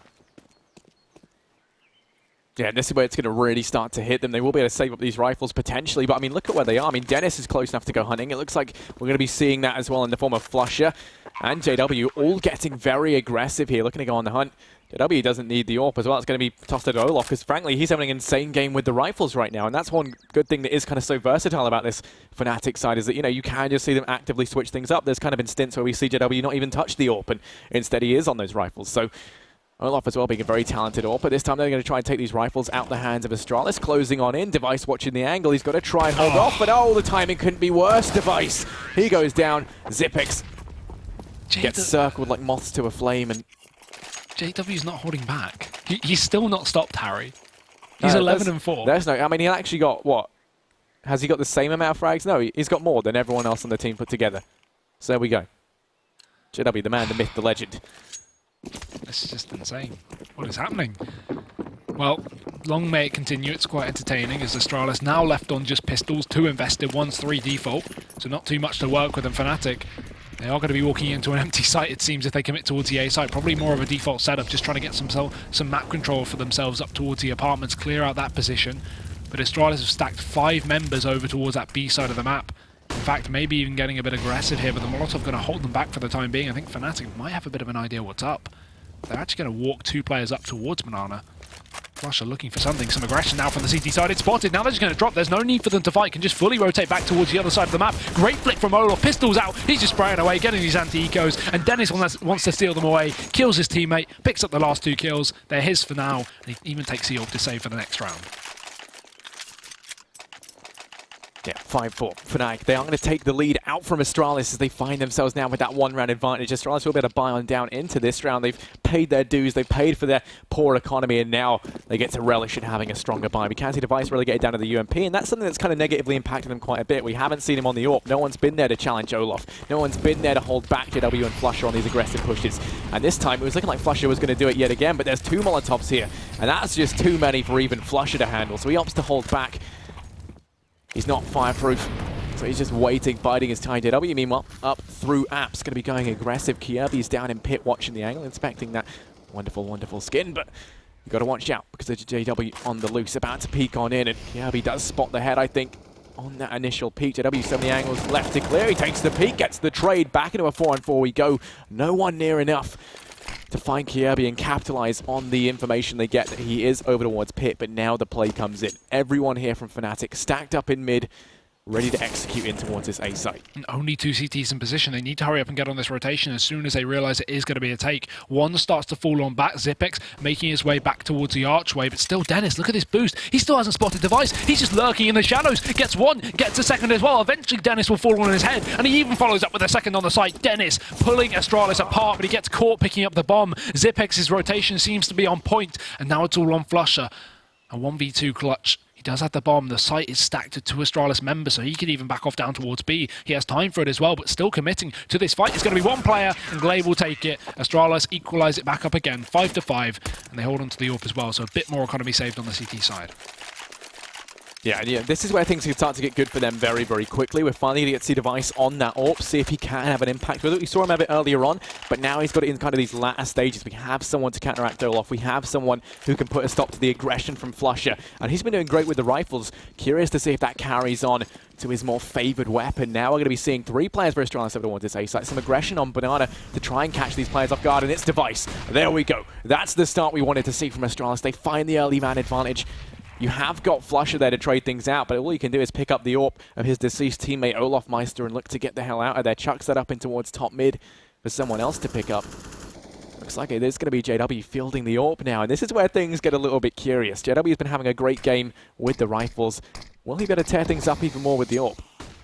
Yeah, this is where it's going to really start to hit them. They will be able to save up these rifles potentially, but I mean, look at where they are. I mean, Dennis is close enough to go hunting. It looks like we're going to be seeing that as well in the form of Flusher and JW, all getting very aggressive here, looking to go on the hunt. JW doesn't need the AWP as well. It's going to be tossed to Olaf, because frankly, he's having an insane game with the rifles right now, and that's one good thing that is kind of so versatile about this Fnatic side, is that, you know, you can just see them actively switch things up. There's kind of been stints where we see JW not even touch the AWP, and instead he is on those rifles. So Olaf as well being a very talented AWP, but this time they're going to try and take these rifles out the hands of Astralis, closing on in. Device watching the angle. He's got to try and hold off, but oh, the timing couldn't be worse. Device, he goes down. Zipex gets circled like moths to a flame, and JW's not holding back. He's still not stopped, Harry. He's 11-4. There's no, I mean, he actually got, what? Has he got the same amount of frags? No, he's got more than everyone else on the team put together. So there we go. JW, the man, the myth, the legend. This is just insane. What is happening? Well, long may it continue. It's quite entertaining as Astralis now left on just pistols, 2 invested, 1's 3 default. So not too much to work with. And Fnatic, they are going to be walking into an empty site, it seems, if they commit towards the A site. Probably more of a default setup, just trying to get some map control for themselves up towards the apartments, clear out that position. But Astralis have stacked 5 members over towards that B side of the map. In fact, maybe even getting a bit aggressive here, but the Molotov going to hold them back for the time being. I think Fnatic might have a bit of an idea what's up. They're actually going to walk 2 players up towards Banana. Flusher looking for something, some aggression now from the CT side. It's spotted. Now they're just going to drop. There's no need for them to fight. Can just fully rotate back towards the other side of the map. Great flick from Olaf. Pistols out. He's just spraying away, getting these anti-ecos. And Dennis wants to steal them away. Kills his teammate. Picks up the last 2 kills. They're his for now. And he even takes the AWP to save for the next round. Yeah, 5-4. Fnatic, they are going to take the lead out from Astralis as they find themselves now with that 1-round advantage. Astralis will be able to buy on down into this round. They've paid their dues, they've paid for their poor economy, and now they get to relish in having a stronger buy. We can see Device relegated down to the UMP, and that's something that's kind of negatively impacted them quite a bit. We haven't seen him on the AWP. No one's been there to challenge Olaf. No one's been there to hold back JW and Flusher on these aggressive pushes. And this time, it was looking like Flusher was going to do it yet again, but there's 2 Molotovs here, and that's just too many for even Flusher to handle. So he opts to hold back. He's not fireproof, so he's just waiting, biding his time. JW, meanwhile, up through apps, going to be going aggressive. Kirby's down in pit watching the angle, inspecting that wonderful, wonderful skin, but you've got to watch out because there's JW on the loose, about to peek on in, and Kirby does spot the head, I think, on that initial peek. JW, so many angles left to clear. He takes the peek, gets the trade, back into a 4-on-4 we go. No one near enough to find Kirby and capitalize on the information they get that he is over towards pit, but now the play comes in. Everyone here from Fnatic stacked up in mid, ready to execute in towards this A site. Only 2 CTs in position. They need to hurry up and get on this rotation as soon as they realize it is going to be a take. One starts to fall on back. Zipex making his way back towards the archway, but still Dennis, look at this boost. He still hasn't spotted Device. He's just lurking in the shadows. Gets 1, gets a second as well. Eventually Dennis will fall on his head, and he even follows up with a second on the site. Dennis pulling Astralis apart, but he gets caught picking up the bomb. Zipex's rotation seems to be on point, and now it's all on Flusher. A 1v2 clutch. He does have the bomb. The site is stacked to 2 Astralis members, so he could even back off down towards B. He has time for it as well, but still committing to this fight. It's going to be 1 player, and Glaive will take it. Astralis equalize it back up again, 5-5, and they hold on to the AWP as well, so a bit more economy saved on the CT side. Yeah, this is where things can start to get good for them very, very quickly. We're finally going to get to see Device on that AWP, see if he can have an impact with it. We saw him a bit earlier on, but now he's got it in kind of these latter stages. We have someone to counteract Olaf. We have someone who can put a stop to the aggression from Flusher, and he's been doing great with the rifles. Curious to see if that carries on to his more favoured weapon. Now we're going to be seeing 3 players for Astralis over towards this A site. Some aggression on Banana to try and catch these players off guard, and it's Device. There we go. That's the start we wanted to see from Astralis. They find the early man advantage. You have got Flusher there to trade things out, but all you can do is pick up the AWP of his deceased teammate Olaf Meister and look to get the hell out of there. Chucks that up in towards top mid for someone else to pick up. Looks like it is going to be JW fielding the AWP now, and this is where things get a little bit curious. JW has been having a great game with the rifles. Will he be able to tear things up even more with the AWP?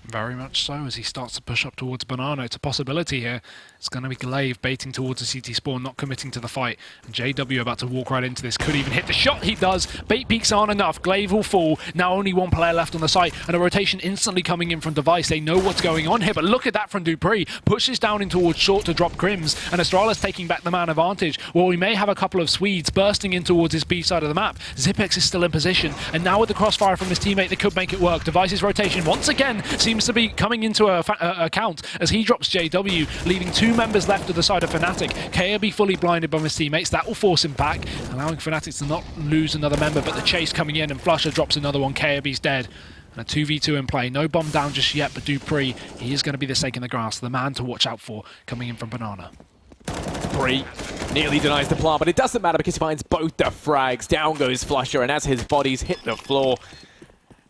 Very much so, as he starts to push up towards Banana. It's a possibility here. It's going to be Glaive baiting towards the CT spawn, not committing to the fight. And JW about to walk right into this. Could even hit the shot. He does. Bait peaks aren't enough. Glaive will fall. Now only one player left on the site. And a rotation instantly coming in from Device. They know what's going on here. But look at that from Dupree. Pushes down in towards short to drop Crims. And Astralis taking back the man advantage. Well, we may have a couple of Swedes bursting in towards his B side of the map. Zipex is still in position. And now with the crossfire from his teammate, they could make it work. Device's rotation once again seems to be coming into a count as he drops JW, leaving 2 members left to the side of Fnatic. KRB fully blinded by his teammates. That will force him back, allowing Fnatic to not lose another member, but the chase coming in and Flusher drops another one. KRB's dead. And a 2v2 in play. No bomb down just yet, but Dupree, he is going to be the stake in the grass, the man to watch out for coming in from Banana. Dupree nearly denies the plant, but it doesn't matter because he finds both the frags. Down goes Flusher, and as his bodies hit the floor,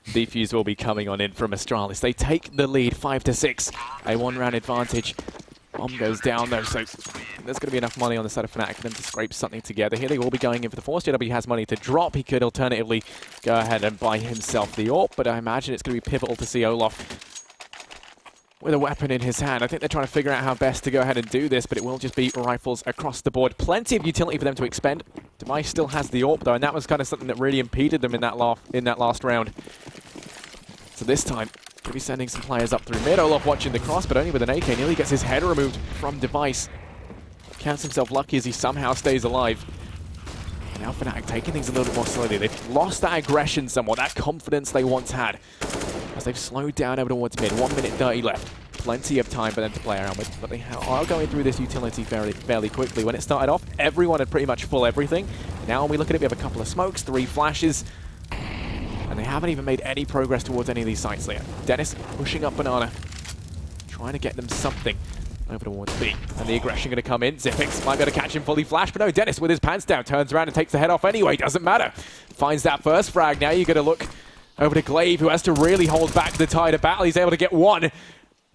defuse will be coming on in from Astralis. They take the lead 5-6, a 1-round advantage. Bomb goes down though, so there's going to be enough money on the side of Fnatic for them to scrape something together. Here they will be going in for the force. JW has money to drop. He could alternatively go ahead and buy himself the AWP, but I imagine it's going to be pivotal to see Olaf with a weapon in his hand. I think they're trying to figure out how best to go ahead and do this, but it will just be rifles across the board. Plenty of utility for them to expend. Device still has the AWP though, and that was kind of something that really impeded them in that last round. So this time, going to be sending some players up through mid. Olaf watching the cross, but only with an AK. Nearly gets his head removed from Device. Counts himself lucky as he somehow stays alive. Now Fnatic taking things a little bit more slowly. They've lost that aggression somewhat, that confidence they once had, as they've slowed down over towards mid. 1 minute 30 left. Plenty of time for them to play around with, but they are going through this utility fairly quickly. When it started off, everyone had pretty much full everything. Now when we look at it, we have a couple of smokes, 3 flashes, and they haven't even made any progress towards any of these sites yet. Dennis pushing up Banana, trying to get them something over towards B. And the aggression going to come in. Zipex might be able to catch him fully flash, but no, Dennis with his pants down turns around and takes the head off anyway. Doesn't matter. Finds that first frag. Now you're going to look over to Glaive, who has to really hold back the tide of battle. He's able to get one.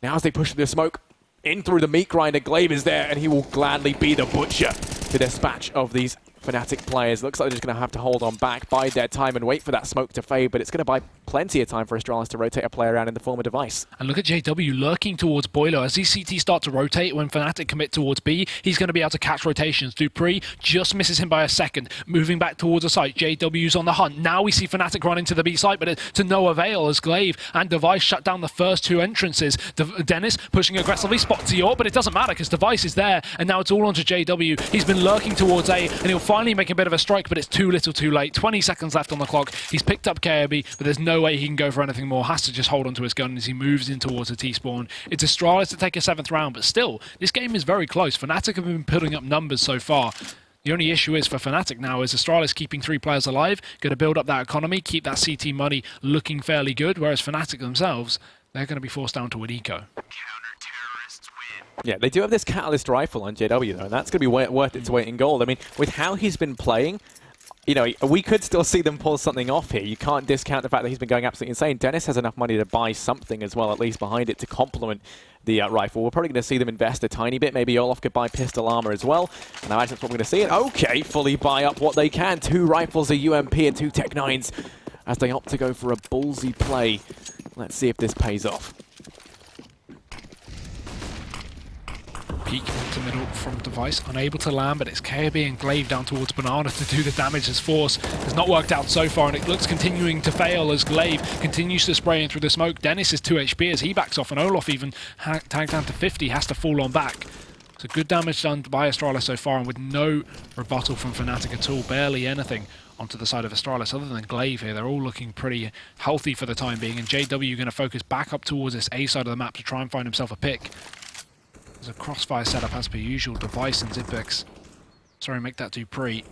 Now as they push the smoke in through the meat grinder, Glaive is there, and he will gladly be the butcher to dispatch of these Fnatic players. Looks like they're just going to have to hold on back, bide their time and wait for that smoke to fade, but it's going to buy plenty of time for Astralis to rotate a player around in the form of Device. And look at JW lurking towards Boiler. As these CTs start to rotate, when Fnatic commit towards B, he's going to be able to catch rotations. Dupree just misses him by a second, moving back towards the site. JW's on the hunt. Now we see Fnatic run into the B site, but to no avail as Glaive and Device shut down the first 2 entrances. Dennis pushing aggressively, spots the AWP, but it doesn't matter because Device is there, and now it's all onto JW. He's been lurking towards A, and he'll finally make a bit of a strike, but it's too little too late. 20 seconds left on the clock. He's picked up KRB, but there's no way he can go for anything more. Has to just hold onto his gun as he moves in towards the T-spawn. It's Astralis to take a 7th round, but still, this game is very close. Fnatic have been putting up numbers so far. The only issue is for Fnatic now is Astralis keeping 3 players alive, going to build up that economy, keep that CT money looking fairly good, whereas Fnatic themselves, they're going to be forced down to an eco. Yeah, they do have this Catalyst rifle on JW though, and that's going to be worth its weight in gold. I mean, with how he's been playing, you know, we could still see them pull something off here. You can't discount the fact that he's been going absolutely insane. Dennis has enough money to buy something as well, at least behind it, to complement the rifle. We're probably going to see them invest a tiny bit. Maybe Olaf could buy pistol armor as well, and I imagine that's what we're going to see. And okay, fully buy up what they can. 2 rifles, a UMP, and 2 Tech 9s as they opt to go for a ballsy play. Let's see if this pays off. Peek into middle from Device, unable to land, but it's KRB and Glaive down towards Banana to do the damage as Force. Has not worked out so far, and it looks continuing to fail as Glaive continues to spray in through the smoke. Dennis is 2 HP as he backs off, and Olaf even tagged down to 50, has to fall on back. So good damage done by Astralis so far, and with no rebuttal from Fnatic at all, barely anything onto the side of Astralis other than Glaive here. They're all looking pretty healthy for the time being, and JW going to focus back up towards this A side of the map to try and find himself a pick. There's a crossfire setup as per usual. Device and Zipex. Sorry, make that Dupree.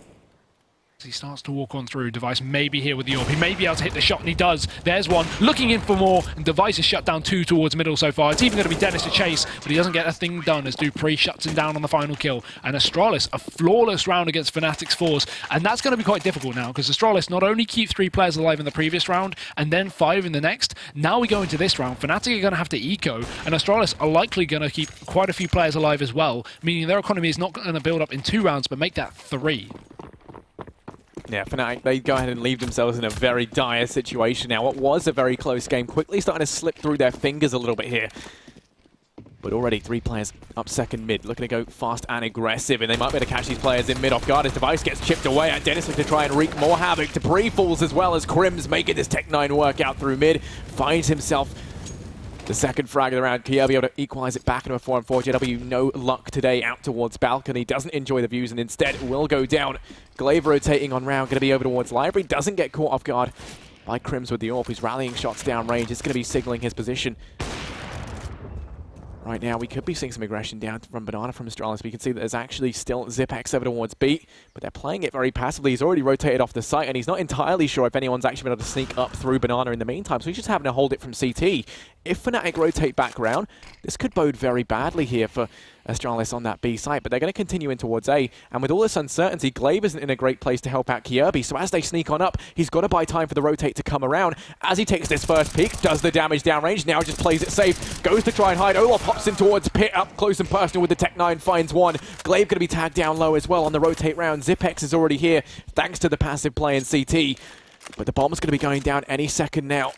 He starts to walk on through. Device may be here with the AWP. He may be able to hit the shot, and he does. There's one. Looking in for more, and Device is shut down 2 towards middle so far. It's even going to be Dennis to chase, but he doesn't get a thing done as Dupree shuts him down on the final kill. And Astralis, a flawless round against Fnatic's 4s. And that's going to be quite difficult now, because Astralis not only keep 3 players alive in the previous round, and then 5 in the next. Now we go into this round. Fnatic are going to have to eco, and Astralis are likely going to keep quite a few players alive as well, meaning their economy is not going to build up in 2 rounds, but make that 3. Yeah, Fnatic, they go ahead and leave themselves in a very dire situation now. What was a very close game, quickly starting to slip through their fingers a little bit here. But already 3 players up second mid, looking to go fast and aggressive, and they might be able to catch these players in mid off guard as Device gets chipped away at Dennis looking to try and wreak more havoc. Dupree falls as well as Crims making this Tech-9 work out through mid, finds himself the second frag of the round. Kierby able to equalize it back into a 4-on-4. JW no luck today out towards balcony. Doesn't enjoy the views and instead will go down. Glaive rotating on round, going to be over towards Library. Doesn't get caught off guard by Crims with the AWP. He's rallying shots down range. It's going to be signaling his position. Right now, we could be seeing some aggression down from Banana from Astralis. We can see that there's actually still Zipex over towards B, but they're playing it very passively. He's already rotated off the site, and he's not entirely sure if anyone's actually been able to sneak up through Banana in the meantime, so he's just having to hold it from CT. If Fnatic rotate back round, this could bode very badly here for Astralis on that B site, but they're going to continue in towards A, and with all this uncertainty, Glaive isn't in a great place to help out Kierby, so as they sneak on up, he's got to buy time for the rotate to come around. As he takes this first peek, does the damage downrange, now just plays it safe, goes to try and hide. Olaf hops in towards Pit, up close and personal with the Tech-9, finds one. Glaive going to be tagged down low as well on the rotate round. Zipex is already here, thanks to the passive play in CT, but the bomb's going to be going down any second now.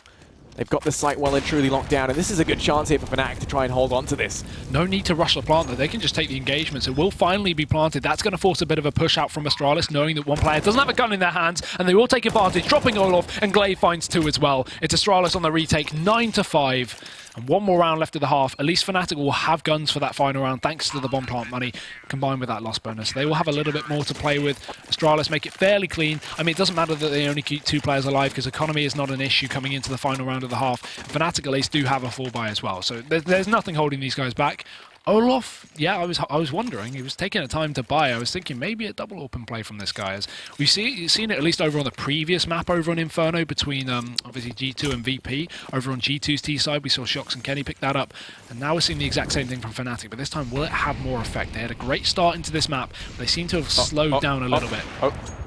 They've got the site well and truly locked down, and this is a good chance here for Fnatic to try and hold on to this. No need to rush the plant, though. They can just take the engagements. It will finally be planted. That's going to force a bit of a push out from Astralis, knowing that one player doesn't have a gun in their hands, and they will take advantage, dropping Olaf, and Glaive finds 2 as well. It's Astralis on the retake, 9-5. And 1 more round left of the half. At least Fnatic will have guns for that final round, thanks to the bomb plant money, combined with that loss bonus. They will have a little bit more to play with. Astralis make it fairly clean. I mean, it doesn't matter that they only keep 2 players alive, because economy is not an issue coming into the final round of the half. Fnatic at least do have a full buy as well. So there's nothing holding these guys back. Olaf, yeah, I was wondering. He was taking a time to buy. I was thinking maybe a double open play from this guy. As we've seen it at least over on the previous map over on Inferno between obviously G2 and VP. Over on G2's T side, we saw Shox and Kenny pick that up. And now we're seeing the exact same thing from Fnatic, but this time will it have more effect? They had a great start into this map, but they seem to have slowed down a little bit.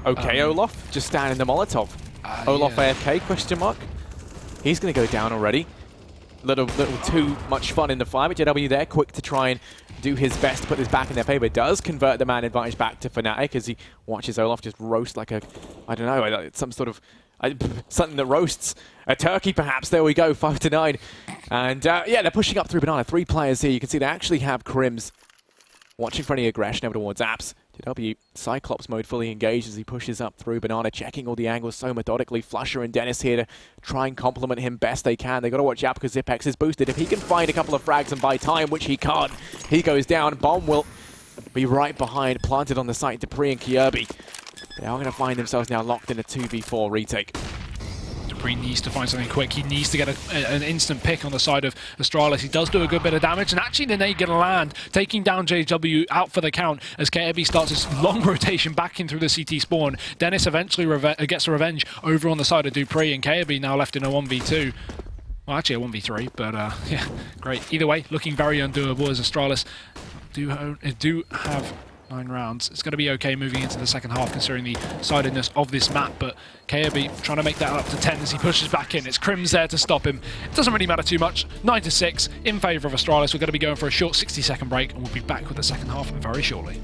Okay, Olaf, just standing the Molotov. Olaf yeah. AFK, question mark. He's going to go down already. Little too much fun in the fight, but JW there, quick to try and do his best to put this back in their favor. Does convert the man advantage back to Fnatic as he watches Olaf just roast like a, I don't know, some sort of, something that roasts a turkey perhaps. There we go, 5-9. And yeah, they're pushing up through Banana. 3 players here. You can see they actually have Crims watching for any aggression over towards Apps. JW, Cyclops mode fully engaged as he pushes up through Banana, checking all the angles so methodically. Flusher and Dennis here to try and complement him best they can. They've got to watch out because Zipex is boosted. If he can find a couple of frags and buy time, which he can't, he goes down. Bomb will be right behind, planted on the site. Dupree and Kierby. They are going to find themselves now locked in a 2v4 retake. Dupree needs to find something quick. He needs to get an instant pick on the side of Astralis. He does do a good bit of damage, and actually the nade going to land, taking down JW out for the count as KFB starts his long rotation back in through the CT spawn. Dennis eventually gets a revenge over on the side of Dupree, and KFB now left in a 1v2. Well, actually a 1v3, but yeah, great. Either way, looking very undoable as Astralis do have 9 rounds. It's going to be okay moving into the second half considering the sidedness of this map, but KFB trying to make that up to 10 as he pushes back in. It's Crims there to stop him. It doesn't really matter too much. 9-6 in favour of Astralis. We're going to be going for a short 60-second break, and we'll be back with the second half very shortly.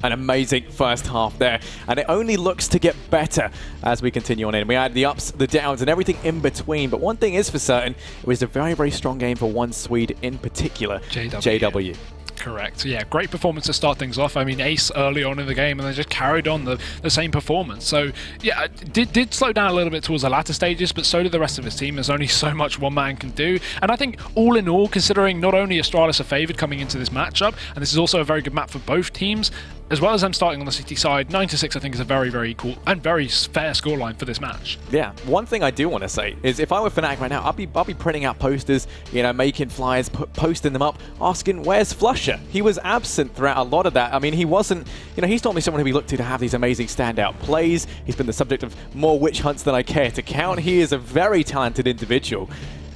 An amazing first half there, and it only looks to get better as we continue on in. We had the ups, the downs, and everything in between, but one thing is for certain, it was a very, very strong game for one Swede in particular, JW. Correct. Yeah, great performance to start things off. I mean, ace early on in the game, and they just carried on the same performance. So, yeah, it did slow down a little bit towards the latter stages, but so did the rest of his team. There's only so much one man can do. And I think, all in all, considering not only Astralis are favoured coming into this matchup, and this is also a very good map for both teams, as well as them starting on the City side, 9-6 I think is a very, very cool and very fair scoreline for this match. Yeah, one thing I do want to say is if I were Fnatic right now, I'll be printing out posters, you know, making flyers, posting them up, asking where's Flusher? He was absent throughout a lot of that. I mean, he wasn't, you know, he's not only someone who we look to have these amazing standout plays. He's been the subject of more witch hunts than I care to count. He is a very talented individual.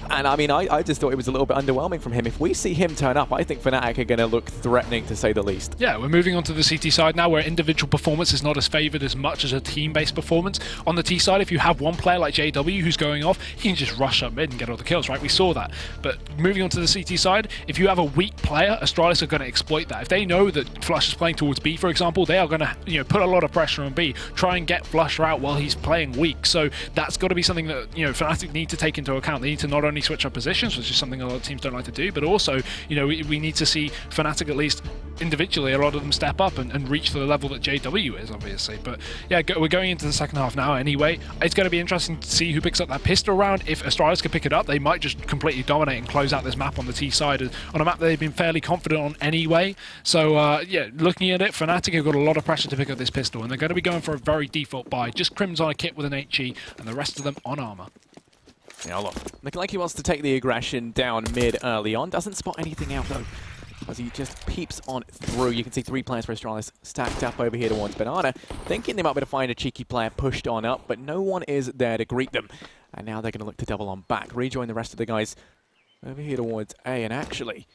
And I mean, I just thought it was a little bit underwhelming from him. If we see him turn up, I think Fnatic are going to look threatening, to say the least. Yeah, we're moving on to the CT side now, where individual performance is not as favoured as much as a team-based performance. On the T side, if you have one player like JW who's going off, he can just rush up mid and get all the kills, right? We saw that. But moving on to the CT side, if you have a weak player, Astralis are going to exploit that. If they know that Flush is playing towards B, for example, they are going to, you know, put a lot of pressure on B, try and get Flusher out while he's playing weak. So that's got to be something that, you know, Fnatic need to take into account. They need to not only switch up positions, which is something a lot of teams don't like to do, but also, you know, we need to see Fnatic, at least individually, a lot of them step up and reach to the level that JW is, obviously. But yeah, we're going into the second half now anyway. It's going to be interesting to see who picks up that pistol round. If Astralis can pick it up, they might just completely dominate and close out this map on the T side, on a map that they've been fairly confident on anyway. So yeah, looking at it, Fnatic have got a lot of pressure to pick up this pistol, and they're going to be going for a very default buy. Just Crim's on a kit with an HE, and the rest of them on armor. Yeah, look, looking like he wants to take the aggression down mid early on. Doesn't spot anything out though, as he just peeps on through. You can see 3 players for Astralis stacked up over here towards Banana, thinking they might be able to find a cheeky player pushed on up, but no one is there to greet them. And now they're going to look to double on back, rejoin the rest of the guys over here towards A, and actually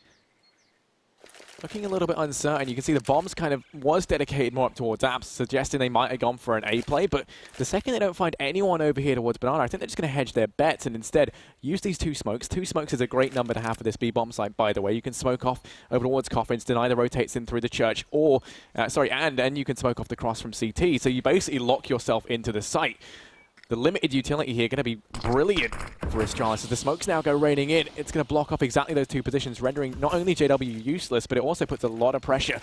looking a little bit uncertain. You can see the bombs kind of was dedicated more up towards Apps, suggesting they might have gone for an A play, but the second they don't find anyone over here towards Banana, I think they're just going to hedge their bets and instead use these 2 smokes. 2 smokes is a great number to have for this B bomb site, by the way. You can smoke off over towards Coffins, deny the rotates in through the church, or, and then you can smoke off the cross from CT, so you basically lock yourself into the site. The limited utility here going to be brilliant for Astralis. As the smokes now go raining in, it's going to block off exactly those 2 positions, rendering not only JW useless, but it also puts a lot of pressure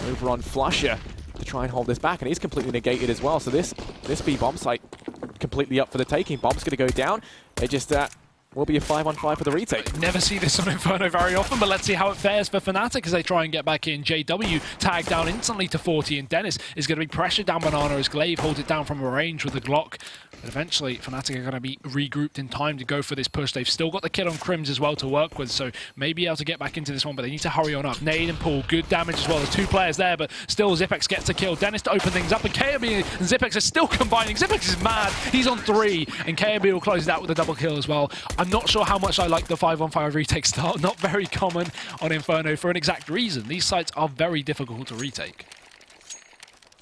over on Flusher to try and hold this back, and he's completely negated as well. So this B bomb site completely up for the taking. Bomb's going to go down. It just will be a 5-on-5 for the retake. Never see this on Inferno very often, but let's see how it fares for Fnatic as they try and get back in. JW tagged down instantly to 40, and Dennis is going to be pressured down Banana as Glaive holds it down from a range with the Glock. But eventually, Fnatic are going to be regrouped in time to go for this push. They've still got the kid on Crims as well to work with, so maybe able to get back into this one, but they need to hurry on up. Nade and Paul, good damage as well. There's 2 players there, but still Zipex gets a kill. Dennis to open things up, and KMB and Zipex are still combining. Zipex is mad. He's on 3, and KMB will close it out with a double kill as well. I'm not sure how much I like the 5-on-5 retake style. Not very common on Inferno for an exact reason. These sites are very difficult to retake.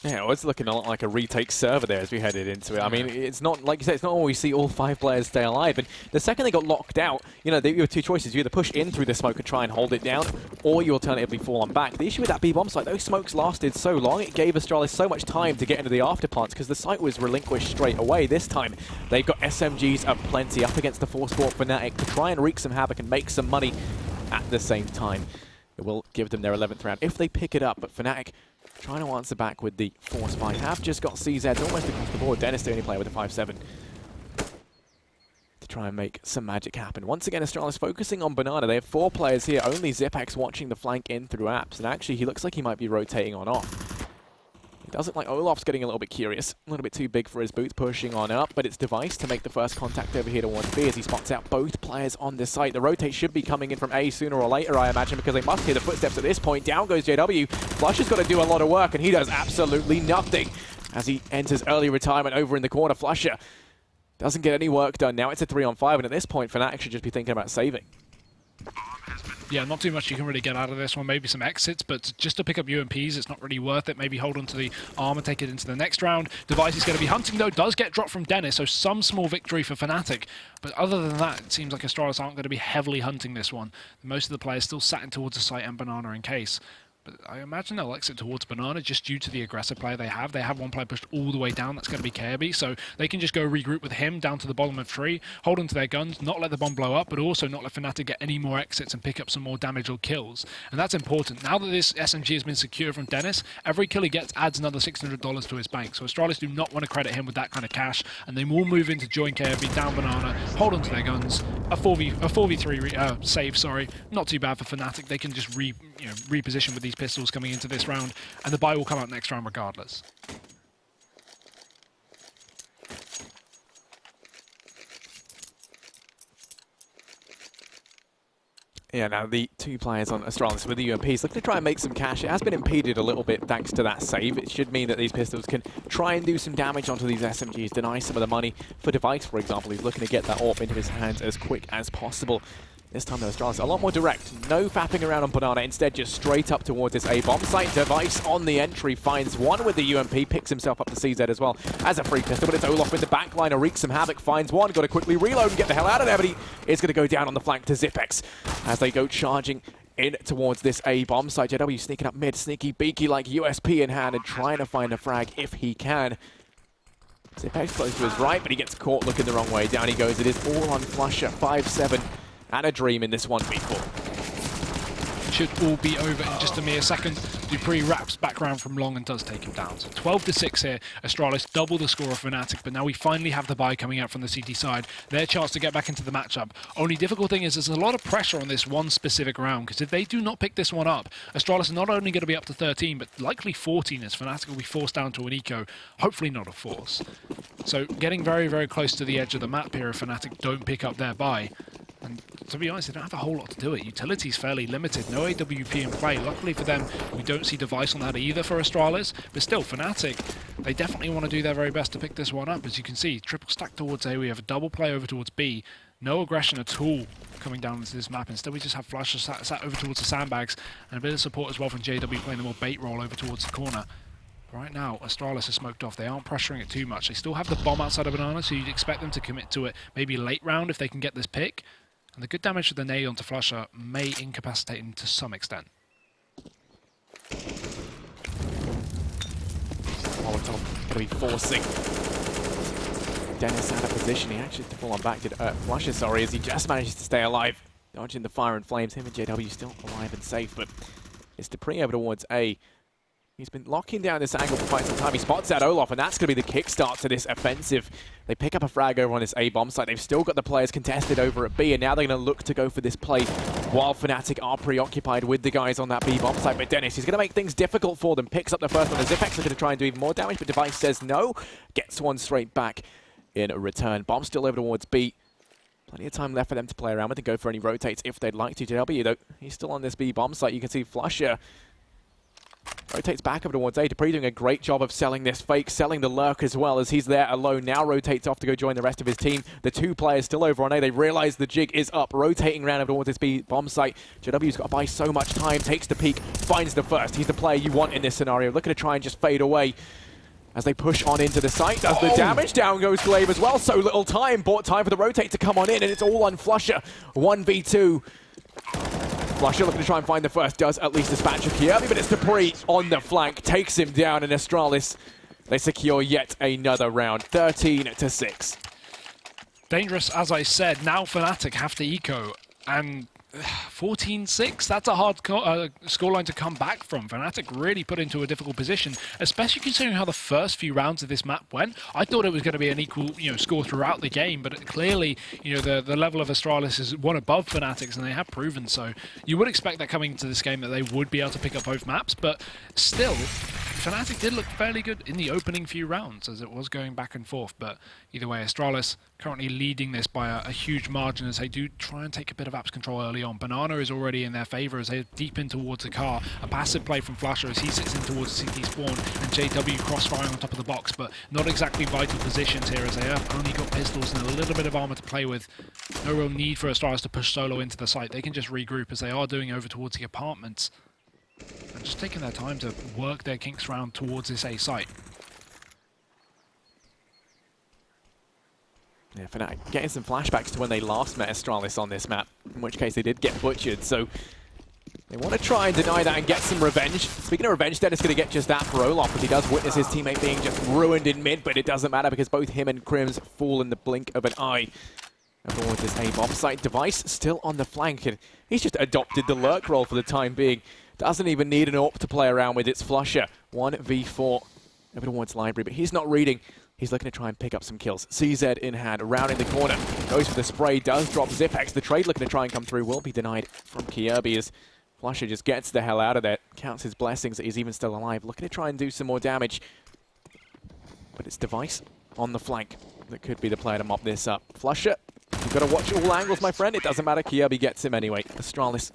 Yeah, well, it's looking a lot like a retake server there as we headed into it. I mean, it's not, like you said, it's not always see all 5 players stay alive, but the second they got locked out, you know, you have 2 choices. You either push in through the smoke and try and hold it down, or you alternatively fall on back. The issue with that B-bomb site, those smokes lasted so long, it gave Astralis so much time to get into the afterplants because the site was relinquished straight away. This time, they've got SMGs aplenty up against the Forceport Fnatic to try and wreak some havoc and make some money at the same time. It will give them their 11th round if they pick it up, but Fnatic trying to answer back with the Force Fight. Have just got CZs almost across the board. Dennis the only player with a 5-7 to try and make some magic happen. Once again, Astralis focusing on Banana. They have 4 players here. Only Zipex watching the flank in through Apps. And actually, he looks like he might be rotating on off. It does look like Olaf's getting a little bit curious. A little bit too big for his boots, pushing on up. But it's Device to make the first contact over here towards B as he spots out both players on this site. The rotate should be coming in from A sooner or later, I imagine, because they must hear the footsteps at this point. Down goes JW. Flush has got to do a lot of work, and he does absolutely nothing as he enters early retirement over in the corner. Flusher doesn't get any work done. Now it's a 3-on-5, and at this point, Fnatic should just be thinking about saving. Yeah, not too much you can really get out of this one. Maybe some exits, but just to pick up UMPs, it's not really worth it. Maybe hold on to the armor, take it into the next round. Device is going to be hunting, though. Does get dropped from Dennis, so some small victory for Fnatic. But other than that, it seems like Astralis aren't going to be heavily hunting this one. Most of the players still sat in towards the site and Banana in case. But I imagine they'll exit towards Banana just due to the aggressive player they have. They have one player pushed all the way down. That's going to be Kirby. So they can just go regroup with him down to the bottom of tree, hold onto their guns, not let the bomb blow up, but also not let Fnatic get any more exits and pick up some more damage or kills. And that's important. Now that this SMG has been secured from Dennis, every kill he gets adds another $600 to his bank. So Astralis do not want to credit him with that kind of cash, and they will move in to join Kirby, down Banana, hold onto their guns. A 4v3 save, sorry. Not too bad for Fnatic. They can just reposition with these pistols coming into this round, and the buy will come out next round regardless. Yeah, now the two players on Astralis with the UMPs looking to try and make some cash. It has been impeded a little bit thanks to that save. It should mean that these pistols can try and do some damage onto these SMGs, deny some of the money. For Device, for example, he's looking to get that AWP into his hands as quick as possible. This time, though, Astralis a lot more direct. No faffing around on Banana. Instead, just straight up towards this A-bomb site. Device on the entry finds one with the UMP. Picks himself up to CZ as well as a free pistol. But it's Olaf with the backline. Wreaks some havoc. Finds one. Got to quickly reload and get the hell out of there. But he is going to go down on the flank to Zipex as they go charging in towards this A-bomb site. JW sneaking up mid. Sneaky beaky like USP in hand and trying to find a frag if he can. Zipex close to his right, but he gets caught looking the wrong way. Down he goes. It is all on Flusher. 5-7. And a dream in this 1v4. Should all be over in just a mere second. Dupree wraps back round from long and does take him down. So 12-6 here. Astralis double the score of Fnatic, but now we finally have the buy coming out from the CT side. Their chance to get back into the matchup. Only difficult thing is there's a lot of pressure on this one specific round, because if they do not pick this one up, Astralis are not only going to be up to 13, but likely 14 as Fnatic will be forced down to an eco. Hopefully not a force. So getting very, very close to the edge of the map here if Fnatic don't pick up their buy. And to be honest, they don't have a whole lot to do it. Utility's fairly limited. No AWP in play. Luckily for them, we don't see Device on that either for Astralis. But still, Fnatic, they definitely want to do their very best to pick this one up. As you can see, triple stack towards A. We have a double play over towards B. No aggression at all coming down into this map. Instead, we just have Flash sat over towards the sandbags. And a bit of support as well from JW playing the more bait roll over towards the corner. Right now, Astralis is smoked off. They aren't pressuring it too much. They still have the bomb outside of Banana, so you'd expect them to commit to it maybe late round if they can get this pick. And the good damage to the nade onto Flusher may incapacitate him to some extent. Molotov going to be forcing Dennis out of position. He actually to fall on back. Flusher, sorry, as he just manages to stay alive. Dodging the fire and flames. Him and JW still alive and safe, but it's Dupree over towards A. He's been locking down this angle for quite some time. He spots out Olaf, and that's going to be the kickstart to this offensive. They pick up a frag over on this A-bomb site. They've still got the players contested over at B, and now they're going to look to go for this play while Fnatic are preoccupied with the guys on that B-bomb site. But Dennis, he's going to make things difficult for them. Picks up the first one. The Zipex are going to try and do even more damage, but Device says no. Gets one straight back in return. Bomb still over towards B. Plenty of time left for them to play around with and go for any rotates if they'd like to. JW, though, he's still on this B-bomb site. You can see Flusher rotates back over towards A. Dupree doing a great job of selling this fake, selling the lurk as well as he's there alone. Now rotates off to go join the rest of his team. The two players still over on A. They realize the jig is up. Rotating around over towards this B bomb site. JW's got to buy so much time. Takes the peek, finds the first. He's the player you want in this scenario. Looking to try and just fade away as they push on into the site. Does the damage. Down goes Glaive as well. So little time. Bought time for the rotate to come on in, and it's all on Flusher. 1v2. Flusher looking to try and find the first, does at least dispatch of Kirby, but it's Dupree on the flank, takes him down, and Astralis, they secure yet another round, 13-6. Dangerous, as I said. Now Fnatic have to eco, and 14-6, that's a hard scoreline to come back from. Fnatic really put into a difficult position, especially considering how the first few rounds of this map went. I thought it was going to be an equal score throughout the game, but clearly the level of Astralis is one above Fnatic's, and they have proven so. You would expect that coming into this game that they would be able to pick up both maps, but still, Fnatic did look fairly good in the opening few rounds as it was going back and forth, but either way, Astralis currently leading this by a huge margin as they do try and take a bit of apps control early on. Banana is already in their favour as they're deep in towards the car. A passive play from Flasher as he sits in towards the CT spawn, and JW crossfiring on top of the box, but not exactly vital positions here as they have only got pistols and a little bit of armour to play with. No real need for Astralis to push solo into the site. They can just regroup as they are doing over towards the apartments. And just taking their time to work their kinks round towards this A site. Yeah, Fnatic getting some flashbacks to when they last met Astralis on this map, in which case they did get butchered, so They want to try and deny that and get some revenge. Speaking of revenge, Dennis is going to get just that for Olaf, because he does witness his teammate being just ruined in mid, but it doesn't matter because both him and Crims fall in the blink of an eye. Everyone with this A bomb site device still on the flank, and he's just adopted the lurk role for the time being. Doesn't even need an AWP to play around with. It's Flusher, 1v4. Everyone wants library, but he's not reading. He's looking to try and pick up some kills. CZ in hand, around in the corner. Goes for the spray, does drop Zipex. The trade looking to try and come through will be denied from Kirby as Flusher just gets the hell out of there. Counts his blessings that he's even still alive. Looking to try and do some more damage. But it's Device on the flank that could be the player to mop this up. Flusher, you've got to watch all angles, my friend. It doesn't matter. Kirby gets him anyway. Astralis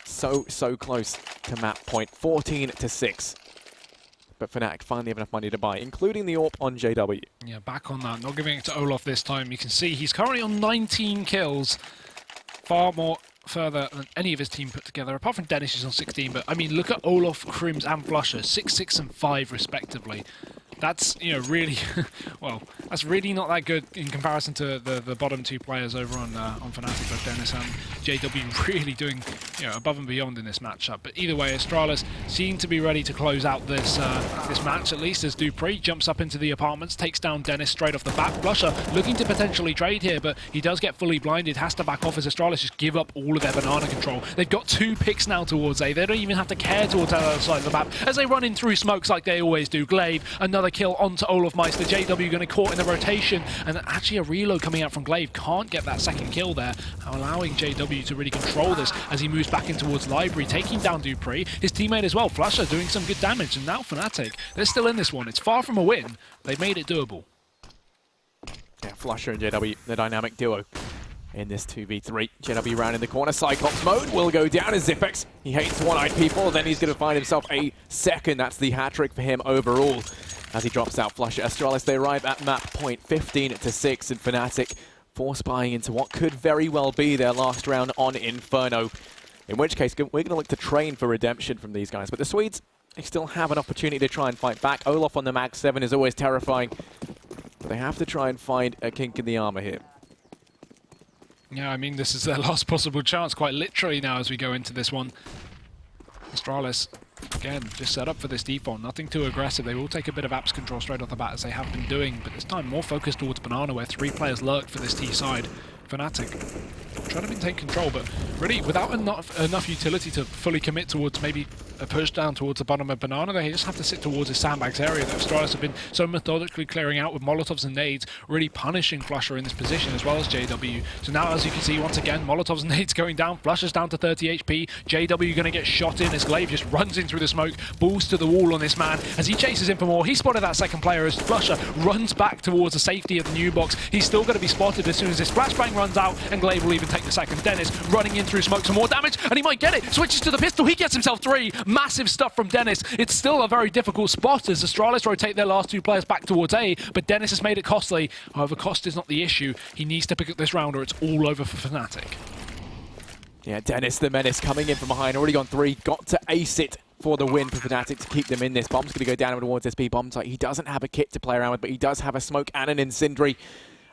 so close to map point. 14-6. But Fnatic finally have enough money to buy, including the AWP on JW. Yeah, back on that. Not giving it to Olaf this time. You can see he's currently on 19 kills. Far more further than any of his team put together, apart from Dennis, who's on 16. But, I mean, look at Olaf, Crims, and Flusher. 6, 6, and 5, respectively. That's, you know, really, well, that's really not that good in comparison to the bottom two players over on Fnatic, both Dennis and JW really doing, you know, above and beyond in this matchup. But either way, Astralis seem to be ready to close out this this match, at least, as Dupree jumps up into the apartments, takes down Dennis straight off the bat. Flusher looking to potentially trade here, but he does get fully blinded, has to back off as Astralis just give up all of their banana control. They've got 2 picks now towards A. They don't even have to care towards the other side of the map as they run in through smokes like they always do. Glaive, another kill onto Olaf Meister. JW going to caught in the rotation, and actually a reload coming out from Glaive. Can't get that second kill there, allowing JW to really control this as he moves back in towards Library, taking down Dupree. His teammate as well, Flusher, doing some good damage, and now Fnatic, they're still in this one. It's far from a win. They've made it doable. Yeah, Flusher and JW, the dynamic duo in this 2v3. JW round in the corner. Cyclops mode will go down as Zipex. He hates one-eyed people. Then he's going to find himself a second. That's the hat-trick for him overall as he drops out Flusher. Astralis, they arrive at map point 15-6, and Fnatic force buying into what could very well be their last round on Inferno. In which case, we're going to look to train for redemption from these guys. But the Swedes, they still have an opportunity to try and fight back. Olaf on the Mag 7 is always terrifying. But they have to try and find a kink in the armor here. Yeah, I mean, this is their last possible chance, quite literally now as we go into this one. Astralis, again, just set up for this default. Nothing too aggressive. They will take a bit of apps control straight off the bat as they have been doing, but this time more focused towards Banana, where 3 players lurked for this T side. Fnatic trying to maintain control, but really without enough utility to fully commit towards maybe a push down towards the bottom of Banana. They just have to sit towards the sandbags area that Astralis have been so methodically clearing out with Molotovs and nades, really punishing Flusher in this position as well as JW. So now, as you can see, once again, Molotovs and nades going down. Flusher's down to 30 HP. JW going to get shot in as Glaive just runs in through the smoke, balls to the wall on this man as he chases in for more. He spotted that second player as Flusher runs back towards the safety of the new box. He's still going to be spotted as soon as this flashbang runs out, and Glaive will even take the second. Dennis running in through smoke, some more damage, and he might get it. Switches to the pistol, he gets himself 3. Massive stuff from Dennis. It's still a very difficult spot as Astralis rotate their last 2 players back towards A, but Dennis has made it costly. However, cost is not the issue. He needs to pick up this round or it's all over for Fnatic. Yeah, Dennis the Menace coming in from behind, already gone 3, got to ace it for the win for Fnatic to keep them in this. Bomb's going to go down towards this B bomb site. He doesn't have a kit to play around with, but he does have a smoke and an incendiary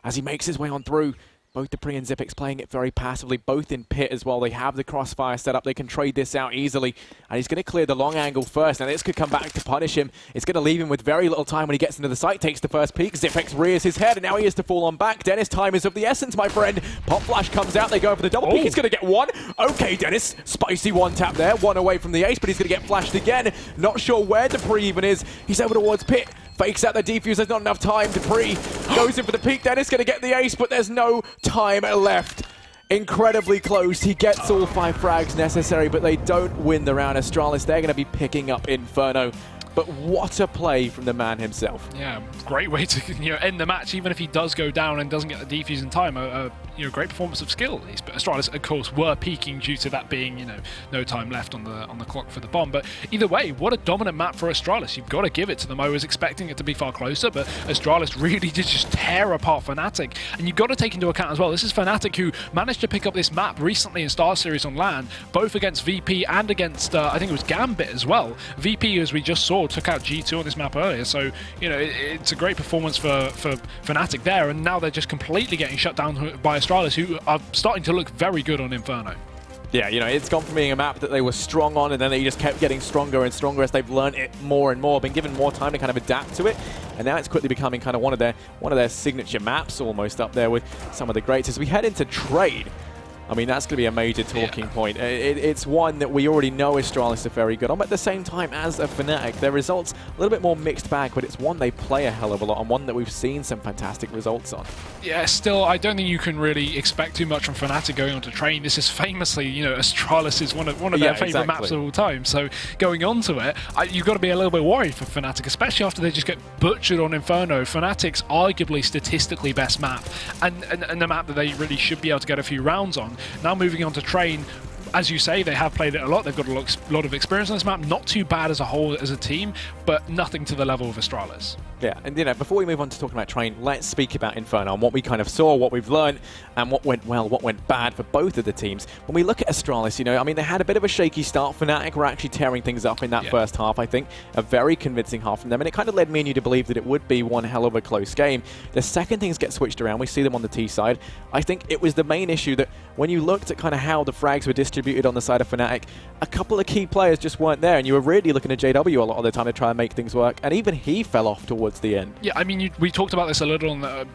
as he makes his way on through. Both Dupree and Zipex playing it very passively, both in pit as well. They have the crossfire set up. They can trade this out easily. And he's going to clear the long angle first. Now this could come back to punish him. It's going to leave him with very little time when he gets into the site, takes the first peek. Zipex rears his head, and now he is to fall on back. Dennis, time is of the essence, my friend. Pop flash comes out. They go for the double peek. He's going to get 1. Okay, Dennis. Spicy 1 tap there. 1 away from the ace, but he's going to get flashed again. Not sure where Dupree even is. He's over towards pit. Fakes out the defuse, there's not enough time. Dupree goes in for the peek. Dennis going to get the ace, but there's no time left. Incredibly close. He gets all 5 frags necessary, but they don't win the round. Astralis, they're going to be picking up Inferno. But what a play from the man himself. Yeah, great way to end the match, even if he does go down and doesn't get the defuse in time. Great performance of skill at least. But Astralis, of course, were peaking due to that being no time left on the clock for the bomb. But either way, what a dominant map for Astralis. You've got to give it to them. I was expecting it to be far closer, but Astralis really did just tear apart Fnatic. And you've got to take into account as well, this is Fnatic who managed to pick up this map recently in Star Series on LAN, both against VP and against I think it was Gambit as well. VP, as we just saw, took out G2 on this map earlier, so it's a great performance for Fnatic there, and now they're just completely getting shut down by Astralis, who are starting to look very good on Inferno. Yeah, you know, it's gone from being a map that they were strong on, and then they just kept getting stronger and stronger as they've learned it more and more, been given more time to kind of adapt to it, and now it's quickly becoming kind of one of their signature maps, almost up there with some of the greats. As we head into trade, I mean, that's going to be a major talking point. It's one that we already know Astralis are very good on, but at the same time, as a Fnatic, their results a little bit more mixed bag, but it's one they play a hell of a lot, and one that we've seen some fantastic results on. Yeah, still, I don't think you can really expect too much from Fnatic going on to train. This is famously, you know, Astralis is one of their favourite maps of all time. So going on to it, you've got to be a little bit worried for Fnatic, especially after they just get butchered on Inferno. Fnatic's arguably statistically best map, and the map that they really should be able to get a few rounds on. Now moving on to train, as you say, they have played it a lot. They've got a lot of experience on this map. Not too bad as a whole, as a team, but nothing to the level of Astralis. Yeah, and you know, before we move on to talking about train, let's speak about Inferno and what we kind of saw, what we've learned, and what went well, what went bad for both of the teams. When we look at Astralis, you know, I mean, they had a bit of a shaky start. Fnatic were actually tearing things up in that first half, I think. A very convincing half from them, and it kind of led me and you to believe that it would be one hell of a close game. The second things get switched around, we see them on the T side. I think it was the main issue that when you looked at kind of how the frags were distributed on the side of Fnatic, a couple of key players just weren't there, and you were really looking at JW a lot of the time to try and make things work, and even he fell off towards the end. Yeah, I mean, we talked about this a little on the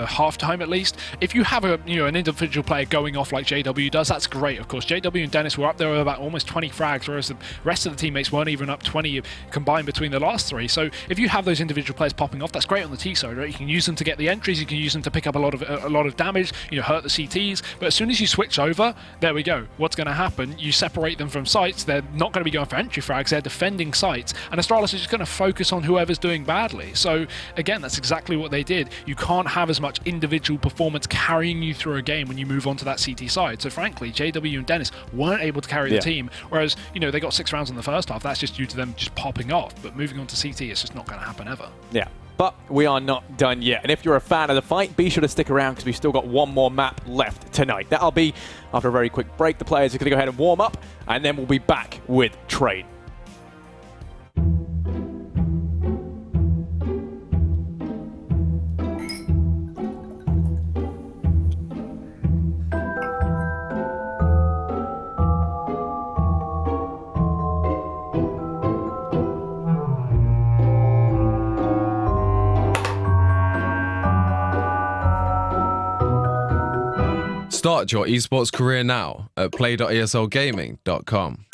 halftime at least. If you have an individual player going off like JW does, that's great, of course. JW and Dennis were up there with about almost 20 frags, whereas the rest of the teammates weren't even up 20 combined between the last three. So if you have those individual players popping off, that's great on the T side, right? You can use them to get the entries, you can use them to pick up a lot of damage, you know, hurt the CTs. But as soon as you switch over, there we go. What's going to happen? You separate them from sites. They're not going to be going for entry frags. They're defending sites, and Astralis is just going to focus on whoever's doing badly. So again, that's exactly what they did. You can't have as much individual performance carrying you through a game when you move on to that CT side. So frankly, JW and Dennis weren't able to carry the team, whereas, you know, they got 6 rounds in the first half. That's just due to them just popping off. But moving on to CT, it's just not going to happen ever. Yeah. But we are not done yet. And if you're a fan of the fight, be sure to stick around because we've still got one more map left tonight. That'll be after a very quick break. The players are going to go ahead and warm up, and then we'll be back with trade. Start your esports career now at play.eslgaming.com.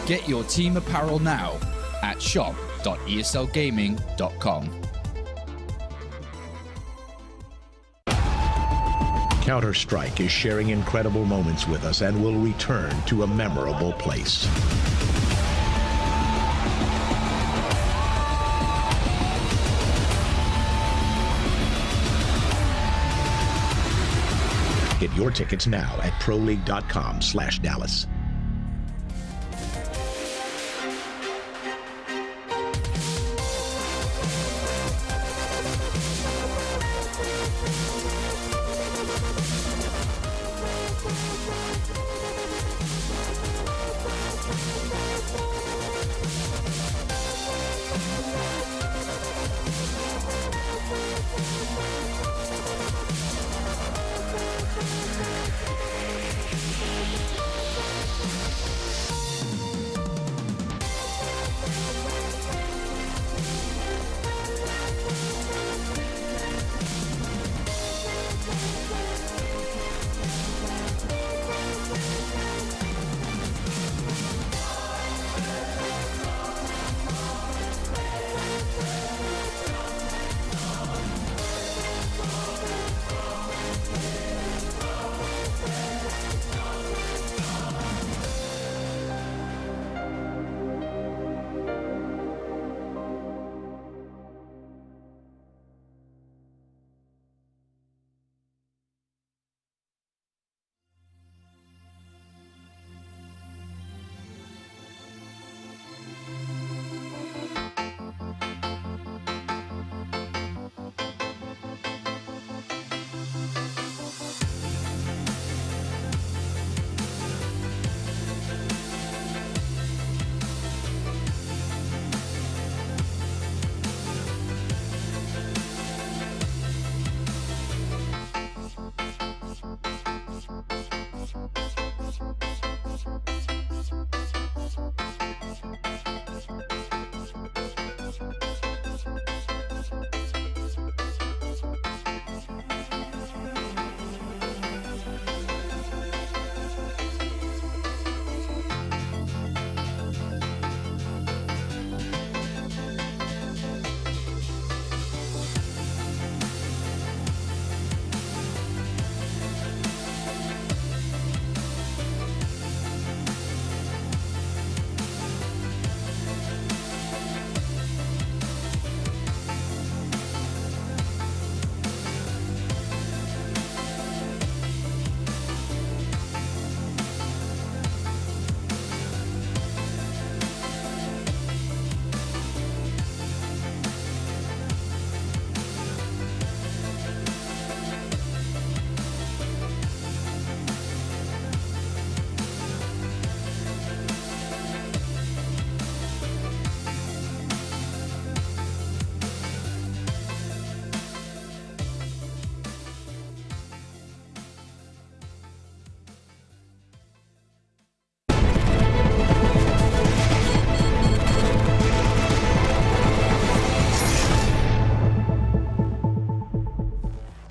Get your team apparel now at shop.eslgaming.com. Counter-Strike is sharing incredible moments with us and will return to a memorable place. Get your tickets now at proleague.com/Dallas.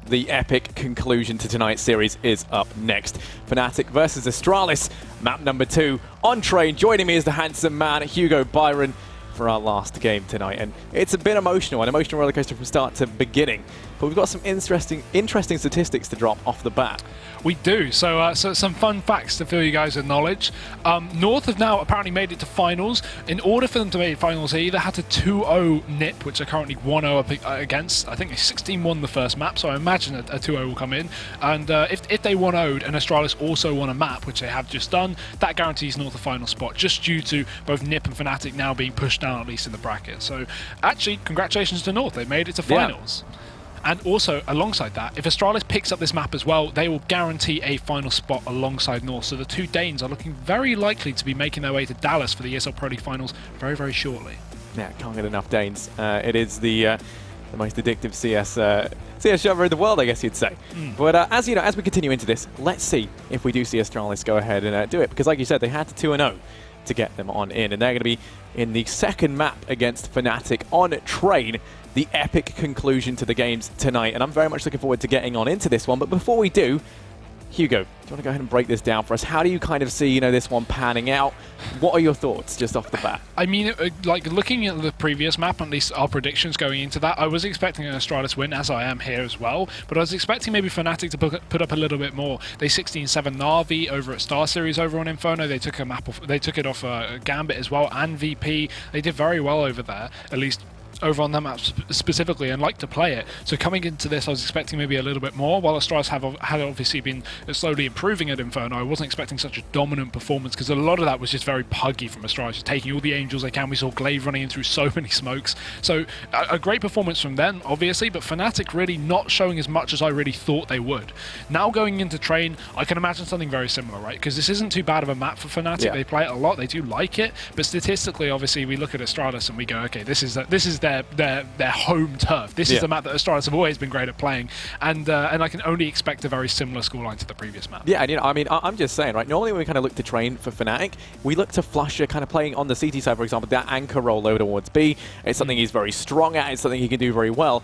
The epic conclusion to tonight's series is up next. Fnatic versus Astralis, map number 2. On train, joining me is the handsome man, Hugo Byron, for our last game tonight. And it's a bit emotional, an emotional rollercoaster from start to beginning. But we've got some interesting statistics to drop off the bat. We do. So some fun facts to fill you guys with knowledge. North have now apparently made it to finals. In order for them to make finals, they either had to 2-0 NiP, which are currently 1-0 up against. I think they 16-1 the first map, so I imagine a 2-0 will come in. And if they 1-0'd and Astralis also won a map, which they have just done, that guarantees North a final spot, just due to both NiP and Fnatic now being pushed down, at least in the bracket. So actually, congratulations to North. They made it to finals. Yeah. And also, alongside that, if Astralis picks up this map as well, they will guarantee a final spot alongside North. So the two Danes are looking very likely to be making their way to Dallas for the ESL Pro League finals very, very shortly. Yeah, can't get enough Danes. It is the most addictive CS genre in the world, I guess you'd say. But as you know, as we continue into this, let's see if we do see Astralis go ahead and do it. Because like you said, they had to 2-0 to get them on in. And they're going to be in the second map against Fnatic on train. The epic conclusion to the games tonight, and I'm very much looking forward to getting on into this one. But before we do, Hugo, you want to go ahead and break this down for us? How do you kind of see, you know, this one panning out? What are your thoughts just off the bat? I mean, like looking at the previous map, at least our predictions going into that, I was expecting an Astralis win, as I am here as well, but I was expecting maybe Fnatic to put up a little bit more. They 16-7 Na'Vi over at Star Series over on Inferno. They took a map off, they took it off Gambit as well, and VP. They did very well over there, at least over on that map specifically, and like to play it. So coming into this, I was expecting maybe a little bit more. While Astralis had obviously been slowly improving at Inferno, I wasn't expecting such a dominant performance, because a lot of that was just very puggy from Astralis, just taking all the angels they can. We saw Glaive running in through so many smokes. So a great performance from them, obviously, but Fnatic really not showing as much as I really thought they would. Now going into Train, I can imagine something very similar, right? Because this isn't too bad of a map for Fnatic. Yeah. They play it a lot, they do like it, but statistically, obviously, we look at Astralis and we go, okay, this is their home turf. This is the map that Astralis have always been great at playing, and I can only expect a very similar scoreline to the previous map. Yeah, and you know, I mean, I'm just saying, right? Normally when we kind of look to Train for Fnatic, we look to Flusher kind of playing on the CT side, for example, that anchor roll over towards B. It's something he's very strong at. It's something he can do very well.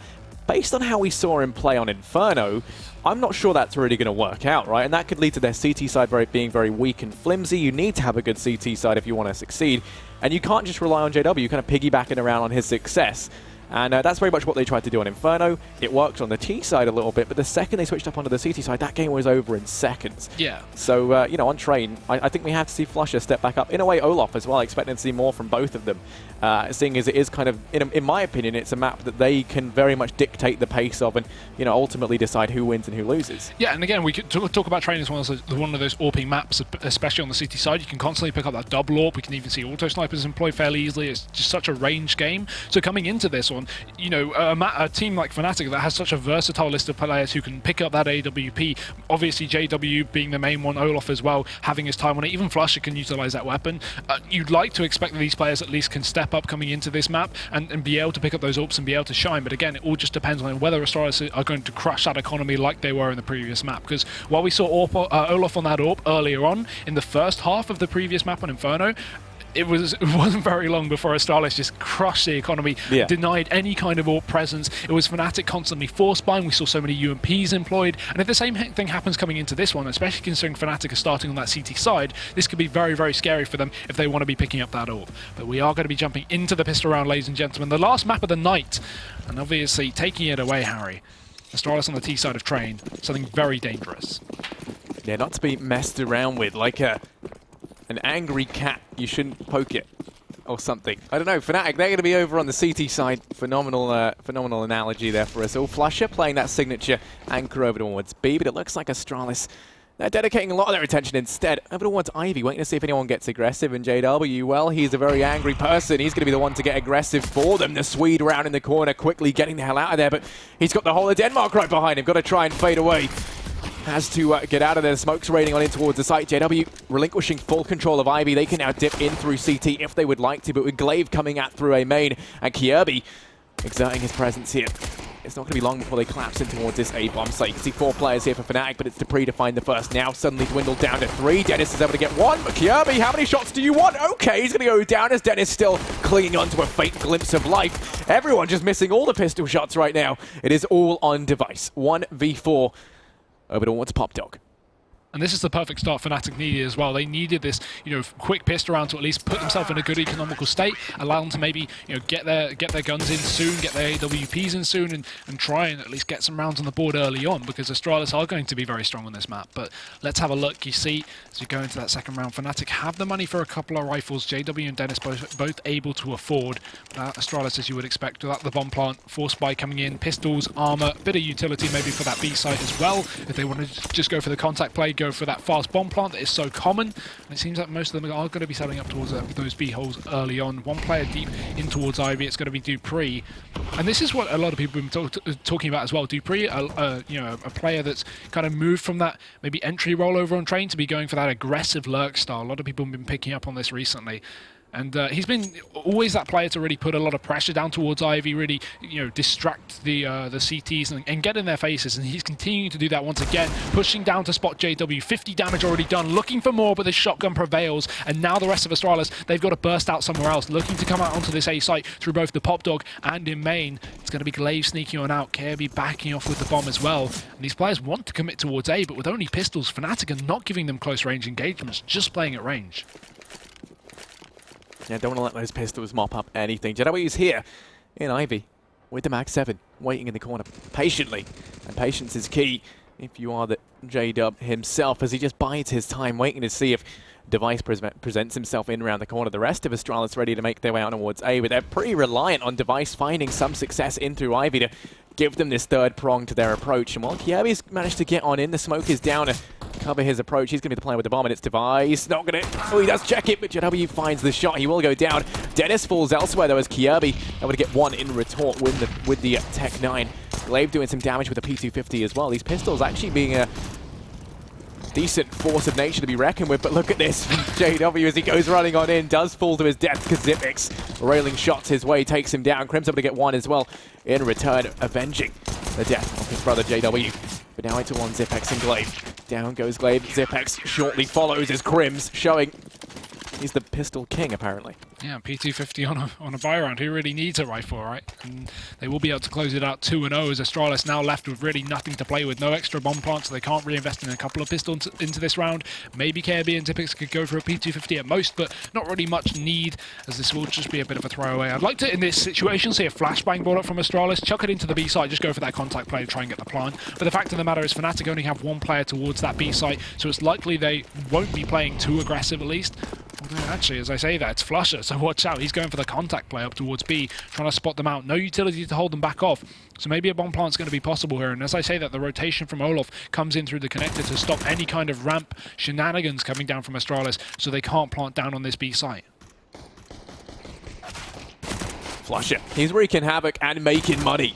Based on how we saw him play on Inferno, I'm not sure that's really going to work out, right? And that could lead to their CT side being very weak and flimsy. You need to have a good CT side if you want to succeed. And you can't just rely on JW. You kind of piggybacking around on his success. And that's very much what they tried to do on Inferno. It worked on the T side a little bit, but the second they switched up onto the CT side, that game was over in seconds. Yeah. So, you know, on Train, I think we have to see Flusher step back up. In a way, Olaf as well, expecting to see more from both of them. Seeing as it is kind of, in my opinion, it's a map that they can very much dictate the pace of and, you know, ultimately decide who wins and who loses. Yeah, and again, we could talk about Train as one of those AWPing maps, especially on the CT side. You can constantly pick up that double AWP. We can even see auto snipers employed fairly easily. It's just such a range game. So coming into this one, you know, a team like Fnatic that has such a versatile list of players who can pick up that AWP, obviously JW being the main one, Olaf as well, having his time on it, even Flusher can utilize that weapon. You'd like to expect that these players at least can step up coming into this map and be able to pick up those AWPs and be able to shine, but again, it all just depends on whether Astralis are going to crush that economy like they were in the previous map, because while we saw Olaf on that AWP earlier on in the first half of the previous map on Inferno, it wasn't very long before Astralis just crushed the economy, denied any kind of AWP presence. It was Fnatic constantly force buying. We saw so many UMPs employed, and if the same thing happens coming into this one, especially considering Fnatic are starting on that CT side, this could be very, very scary for them if they want to be picking up that AWP. But we are going to be jumping into the pistol round, ladies and gentlemen, the last map of the night, and obviously taking it away, Harry. Astralis on the T side of Train, something very dangerous. Yeah, not to be messed around with, like an angry cat. You shouldn't poke it or something. I don't know. Fnatic, they're going to be over on the CT side. Phenomenal phenomenal analogy there for us all. Flusher playing that signature anchor over towards B, but it looks like Astralis, they're dedicating a lot of their attention instead over towards Ivy, waiting to see if anyone gets aggressive. And JW, well, he's a very angry person. He's going to be the one to get aggressive for them. The Swede around in the corner, quickly getting the hell out of there, but he's got the whole of Denmark right behind him. Got to try and fade away. Has to get out of there. Smoke's raining on in towards the site. JW relinquishing full control of Ivy. They can now dip in through CT if they would like to, but with Glaive coming out through A main and Kjaerbye exerting his presence here. It's not going to be long before they collapse in towards this A-bomb site. You can see 4 players here for Fnatic, but it's dupreeh to find the first. Now suddenly dwindled down to 3. Dennis is able to get 1, but Kjaerbye, how many shots do you want? Okay, he's going to go down as Dennis still clinging on to a faint glimpse of life. Everyone just missing all the pistol shots right now. It is all on device. 1v4. Over towards Pop Dog. And this is the perfect start Fnatic needed as well. They needed this, you know, quick pistol round to at least put themselves in a good economical state, allow them to maybe, you know, get their guns in soon, get their AWPs in soon, and try and at least get some rounds on the board early on, because Astralis are going to be very strong on this map. But let's have a look. You see, as you go into that second round, Fnatic have the money for a couple of rifles. JW and Dennis both able to afford. Astralis, as you would expect, without the bomb plant, force buy coming in, pistols, armor, bit of utility maybe for that B side as well. If they want to just go for the contact play, go for that fast bomb plant that is so common, and it seems like most of them are going to be selling up towards those B holes early on. 1 player deep in towards Ivy, it's going to be dupreeh, and this is what a lot of people have been talking about as well. dupreeh, you know, a player that's kind of moved from that maybe entry rollover on Train to be going for that aggressive lurk style. A lot of people have been picking up on this recently. And he's been always that player to really put a lot of pressure down towards Ivy, really, distract the CTs and get in their faces. And he's continuing to do that once again, pushing down to spot JW. 50 damage already done, looking for more, but the shotgun prevails. And now the rest of Astralis, they've got to burst out somewhere else, looking to come out onto this A site through both the Pop Dog and in main. It's going to be Glaive sneaking on out, Kirby backing off with the bomb as well. And these players want to commit towards A, but with only pistols, Fnatic are not giving them close range engagements, just playing at range. Yeah, don't want to let those pistols mop up anything. JW's here in Ivy with the Mag 7, waiting in the corner patiently. And patience is key if you are the J-Dub himself, as he just bides his time, waiting to see if Device presents himself in around the corner. The rest of Astralis ready to make their way out towards A, but they're pretty reliant on Device finding some success in through Ivy to give them this third prong to their approach. And while Kirby's managed to get on in, the smoke is down to cover his approach. He's going to be the player with the bomb, and it's Device. Not going to... Oh, he does check it, but JW finds the shot. He will go down. Dennis falls elsewhere, though, as Kirby able to get one in retort with the Tech 9. Glaive doing some damage with the P250 as well. These pistols actually being a decent force of nature to be reckoned with, but look at this. JW, as he goes running on in, does fall to his death because Zipix railing shots his way, takes him down. Crim's able to get one as well in return, avenging the death of his brother JW. But now it's all on Zipex and Glaive. Down goes Glaive. Zipex shortly follows as Crim's showing he's the pistol king, apparently. Yeah, P250 on a buy round. Who really needs a rifle, right? And they will be able to close it out 2-0 as Astralis now left with really nothing to play with. No extra bomb plants, so they can't reinvest in a couple of pistols into this round. Maybe Kirby and Zipix could go for a P250 at most, but not really much need, as this will just be a bit of a throwaway. I'd like to, in this situation, see a flashbang brought up from Astralis, chuck it into the B site, just go for that contact play to try and get the plant. But the fact of the matter is Fnatic only have one player towards that B site, so it's likely they won't be playing too aggressive at least. Although actually, as I say that, it's Flusher, so watch out. He's going for the contact play up towards B, trying to spot them out. No utility to hold them back off. So maybe a bomb plant's going to be possible here. And as I say that, the rotation from Olof comes in through the connector to stop any kind of ramp shenanigans coming down from Astralis, so they can't plant down on this B site. Flusher, he's wreaking havoc and making money.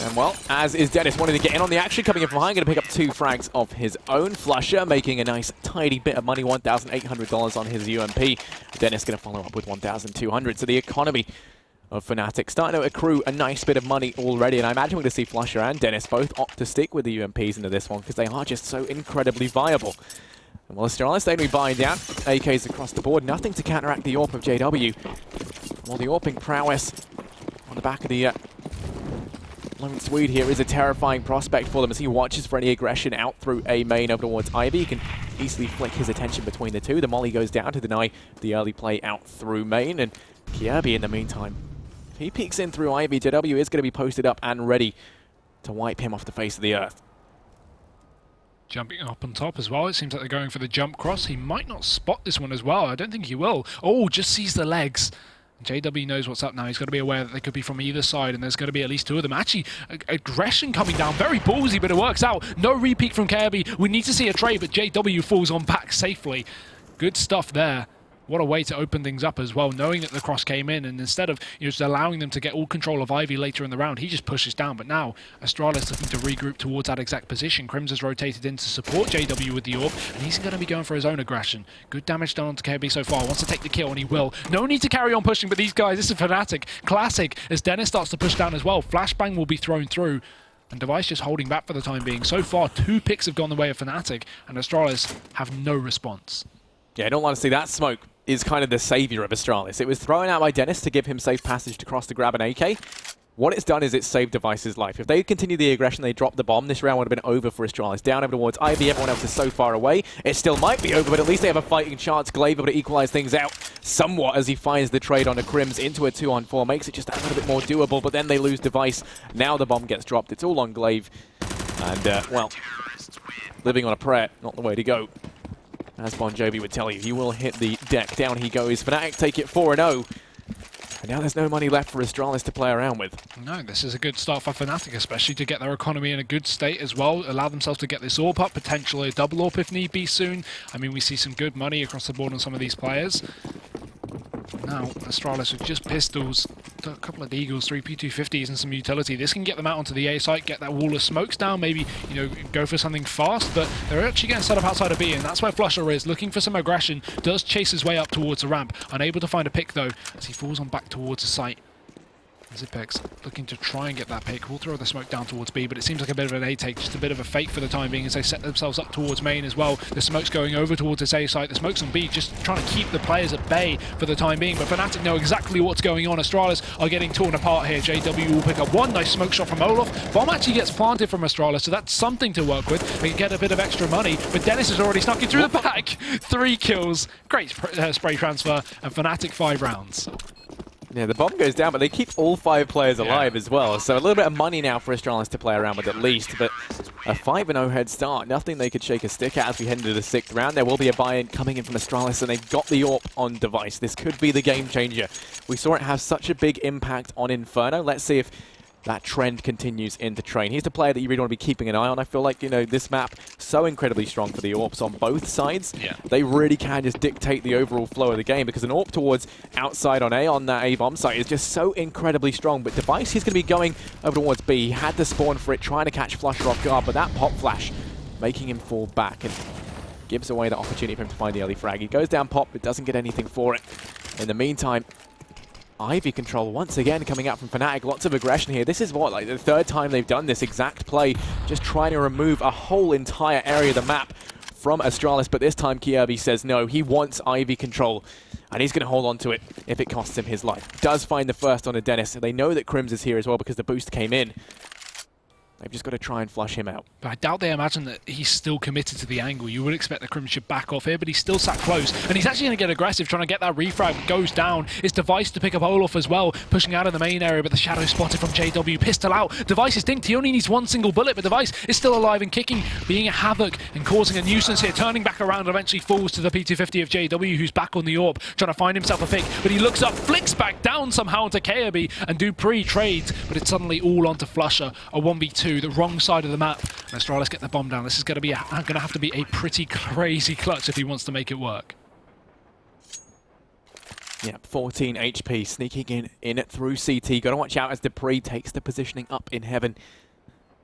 And well, as is Dennis, wanting to get in on the action, coming in from behind, going to pick up 2 frags of his own. Flusher making a nice tidy bit of money, $1,800 on his UMP. Dennis going to follow up with $1,200. So the economy of Fnatic starting to accrue a nice bit of money already, and I imagine we're going to see Flusher and Dennis both opt to stick with the UMPs into this one because they are just so incredibly viable. And well, Astralis, they're going to be buying down AKs across the board, nothing to counteract the AWP of JW. Well, the AWPing prowess on the back of the Lone Swede here is a terrifying prospect for them as he watches for any aggression out through A main over towards Ivy. He can easily flick his attention between the two. The molly goes down to deny the early play out through main, and Kirby in the meantime, if he peeks in through Ivy, JW is going to be posted up and ready to wipe him off the face of the earth. Jumping up on top as well. It seems like they're going for the jump cross. He might not spot this one as well. I don't think he will. Oh, just sees the legs. JW knows what's up now. He's got to be aware that they could be from either side, and there's going to be at least 2 of them. Actually, aggression coming down. Very ballsy, but it works out. No repeat from Kirby. We need to see a trade, but JW falls on back safely. Good stuff there. What a way to open things up as well, knowing that the cross came in, and instead of just allowing them to get all control of Ivy later in the round, he just pushes down. But now, Astralis looking to regroup towards that exact position. Crims has rotated in to support JW with the AWP, and he's going to be going for his own aggression. Good damage done onto Kirby so far. Wants to take the kill, and he will. No need to carry on pushing, but these guys, this is Fnatic. Classic, as Dennis starts to push down as well. Flashbang will be thrown through, and Device just holding back for the time being. So far, 2 picks have gone the way of Fnatic, and Astralis have no response. Yeah, I don't want to see that smoke. Is kind of the savior of Astralis. It was thrown out by Dennis to give him safe passage to cross to grab an AK. What it's done is it's saved Device's life. If they continue the aggression, they drop the bomb, this round would have been over for Astralis. Down over towards Ivy, everyone else is so far away. It still might be over, but at least they have a fighting chance. Glaive able to equalize things out somewhat as he finds the trade on a Crims into a 2-on-4. Makes it just a little bit more doable, but then they lose Device. Now the bomb gets dropped. It's all on Glaive. And, well, living on a prayer, not the way to go. As Bon Jovi would tell you, he will hit the deck. Down he goes. Fnatic take it 4-0. And now there's no money left for Astralis to play around with. No, this is a good start for Fnatic, especially to get their economy in a good state as well. Allow themselves to get this AWP up, potentially a double AWP if need be soon. I mean, we see some good money across the board on some of these players. Now, Astralis with just pistols, a couple of Eagles, 3 P250s and some utility. This can get them out onto the A site, get that wall of smokes down, maybe, you know, go for something fast, but they're actually getting set up outside of B, and that's where Flusher is, looking for some aggression, does chase his way up towards the ramp. Unable to find a pick, though, as he falls on back towards the site. Zipex looking to try and get that pick. We'll throw the smoke down towards B, but it seems like a bit of an A take, just a bit of a fake for the time being as they set themselves up towards main as well. The smoke's going over towards this A site. The smoke's on B, just trying to keep the players at bay for the time being. But Fnatic know exactly what's going on. Astralis are getting torn apart here. JW will pick up one nice smoke shot from Olaf. Bomb actually gets planted from Astralis, so that's something to work with. They can get a bit of extra money, but Dennis has already snuck it through the back. 3 kills. Great spray transfer, and Fnatic 5 rounds. Yeah, the bomb goes down, but they keep all 5 players alive as well. So a little bit of money now for Astralis to play around with at least. But a 5-0 head start, nothing they could shake a stick at as we head into the 6th round. There will be a buy-in coming in from Astralis, and they've got the AWP on device. This could be the game changer. We saw it have such a big impact on Inferno. Let's see if that trend continues into Train. He's the player that you really want to be keeping an eye on. I feel like, you know, this map, so incredibly strong for the AWPs on both sides. Yeah. They really can just dictate the overall flow of the game, because an AWP towards outside on A, on that A bomb site, is just so incredibly strong. But Device, he's going to be going over towards B. He had the spawn for it, trying to catch Flusher off guard, but that pop flash making him fall back and gives away the opportunity for him to find the early frag. He goes down pop, but doesn't get anything for it. In the meantime, Ivy control once again coming out from Fnatic. Lots of aggression here. This is what, like the 3rd time they've done this exact play, just trying to remove a whole entire area of the map from Astralis, but this time Kirby says no. He wants Ivy control, and he's going to hold on to it if it costs him his life. Does find the first on a Dennis. They know that Crims is here as well because the boost came in. They've just got to try and flush him out. But I doubt they imagine that he's still committed to the angle. You would expect that Crim should back off here, but he's still sat close. And he's actually going to get aggressive, trying to get that refrag. Goes down. It's Device to pick up Olaf as well, pushing out of the main area, but the shadow spotted from JW. Pistol out. Device is dinked. He only needs 1 single bullet, but Device is still alive and kicking, being a havoc and causing a nuisance here. Turning back around, eventually falls to the P250 of JW, who's back on the AWP, trying to find himself a pick. But he looks up, flicks back down somehow into KRB, and Dupree trades, but it's suddenly all onto Flusher. A 1v2, the wrong side of the map, and Astralis get the bomb down. This is going to have to be a pretty crazy clutch if he wants to make it work. Yeah, 14 HP, sneaking in through CT. Got to watch out as Dupree takes the positioning up in heaven.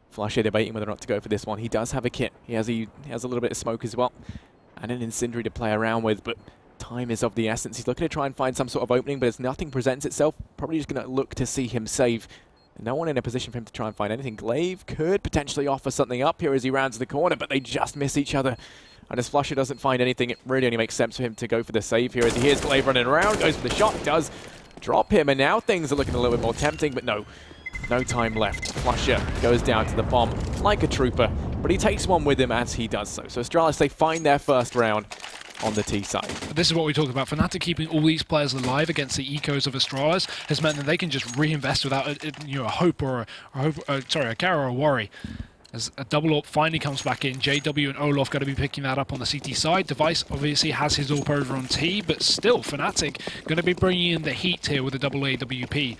Flusher debating whether or not to go for this one. He does have a kit. He has a little bit of smoke as well, and an incendiary to play around with, but time is of the essence. He's looking to try and find some sort of opening, but as nothing presents itself, probably just going to look to see him save. No one in a position for him to try and find anything. Glaive could potentially offer something up here as he rounds the corner, but they just miss each other. And as Flusher doesn't find anything, it really only makes sense for him to go for the save here as he hears Glaive running around, goes for the shot, does drop him, and now things are looking a little bit more tempting, but no time left. Flusher goes down to the bomb like a trooper, but he takes one with him as he does so. So Astralis, they find their first round on the T side. This is what we talked about. Fnatic keeping all these players alive against the ecos of Astralis has meant that they can just reinvest without a hope or a care or a worry. As a double AWP finally comes back in, JW and Olaf going to be picking that up on the CT side. Device obviously has his AWP over on T, but still Fnatic going to be bringing in the heat here with a double AWP.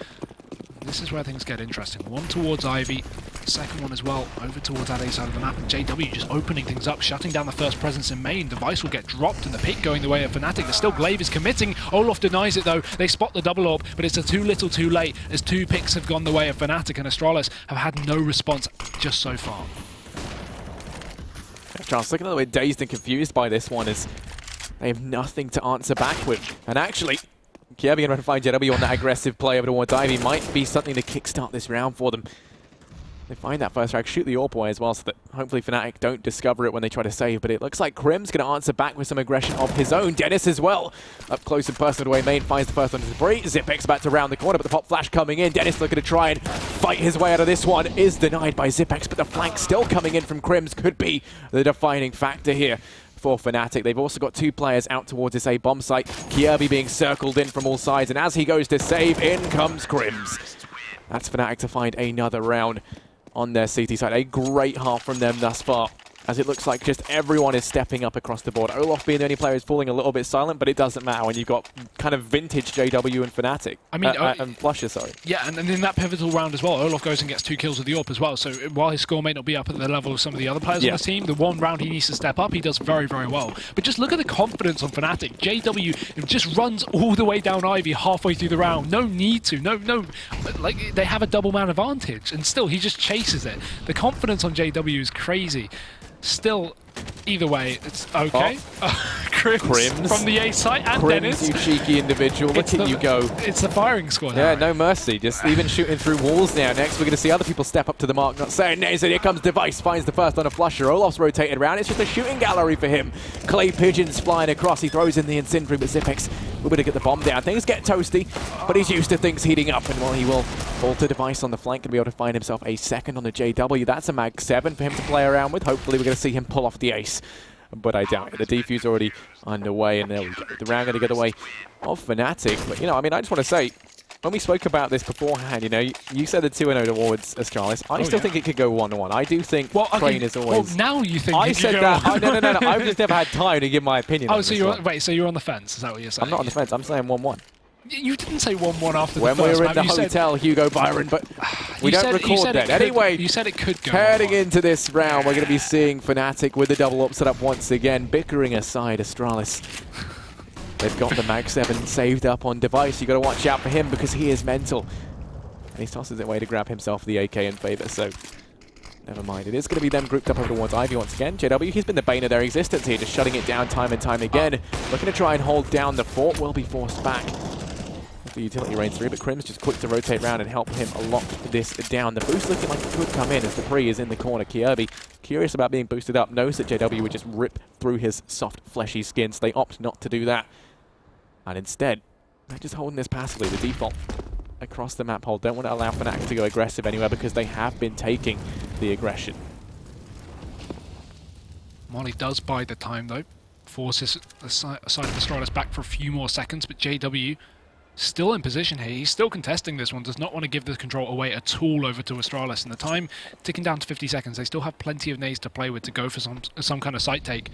This is where things get interesting. One towards Ivy, second one as well over towards that A side of the map, and JW just opening things up, shutting down the first presence in main. Device will get dropped and the pick going the way of Fnatic. There's still Glaive is committing. Olaf denies it though. They spot the double AWP, but it's a too little too late as 2 picks have gone the way of Fnatic, and Astralis have had no response just so far. Charles looking a little bit dazed and confused by this one as they have nothing to answer back with. And actually, Kirby going to find JW on that aggressive play over towards Ivy might be something to kickstart this round for them. They find that first frag, shoot the AWP away as well, so that hopefully Fnatic don't discover it when they try to save, but it looks like Crim's going to answer back with some aggression of his own. Dennis as well, up close and personal away main, finds the first one to Dupree. Zipex about to round the corner, but the pop flash coming in. Dennis looking to try and fight his way out of this one, is denied by Zipex, but the flank still coming in from Crims could be the defining factor here for Fnatic. They've also got 2 players out towards this A bomb site. Kirby being circled in from all sides, and as he goes to save, in comes Crims. That's Fnatic to find another round on their CT side. A great half from them thus far. as it looks like just everyone is stepping up across the board. Olof being the only player who's falling a little bit silent, but it doesn't matter when you've got kind of vintage JW and Fnatic. I mean, and Flusher, sorry. Yeah, and in that pivotal round as well, Olof goes and gets 2 kills with the AWP as well. So while his score may not be up at the level of some of the other players on the team, the one round he needs to step up, he does very, very well. But just look at the confidence on Fnatic. JW just runs all the way down Ivy halfway through the round. No need to. No. Like, they have a double man advantage, and still he just chases it. The confidence on JW is crazy. Still, either way, it's okay. Crims from the A site, and Crims, Dennis. you cheeky individual. Look at you go. It's the firing squad. Yeah, no mercy. Just even shooting through walls now. Next, we're going to see other people step up to the mark, not saying names. And here comes Device, finds the first on a Flusher. Olof's rotated around. It's just a shooting gallery for him. Clay Pigeons flying across. He throws in the Incendiary, but Zipex will be able to get the bomb down. Things get toasty, but he's used to things heating up. And while he will fall to Device on the flank and be able to find himself a second on the JW, that's a mag 7 for him to play around with. Hopefully, we're going to see him pull off the ace. But I doubt it. The defuse already underway, and there we go. The round going to get away of Fnatic. But, you know, I mean, I just want to say, when we spoke about this beforehand, you know, you said the 2-0 towards Astralis. I still think it could go 1-1. I do think Crane is always... Well, now you think I said that. No. I've just never had time to give my opinion on so this you're one. wait, so you're on the fence? Is that what you're saying? I'm not on the fence. I'm saying 1-1. You didn't say 1-1 after when the first we were in the map. hotel, Hugo Byron, but we don't record that. Anyway, you said it could go heading 1-1. into this round, we're going to be seeing Fnatic with the double up set up once again, bickering aside Astralis. They've got the Mag 7 saved up on Device. You've got to watch out for him because he is mental. And he tosses it away to grab himself the AK in favor, so never mind. It is going to be them grouped up over towards Ivy once again. JW, he's been the bane of their existence here, just shutting it down time and time again. Looking to try and hold down the fort, will be forced back. The utility rains through, but Crim's just quick to rotate around and help him lock this down. The boost looking like it could come in as Dupree is in the corner. Kirby, curious about being boosted up, knows that JW would just rip through his soft, fleshy skin, so they opt not to do that. And instead, they're just holding this passively, the default across the map hold. Don't want to allow Fnatic to go aggressive anywhere because they have been taking the aggression. Molly does buy the time though, forces the side of Astralis back for a few more seconds, but JW still in position here. He's still contesting this one, does not want to give the control away at all over to Astralis. And the time ticking down to 50 seconds. They still have plenty of nades to play with to go for some kind of site take.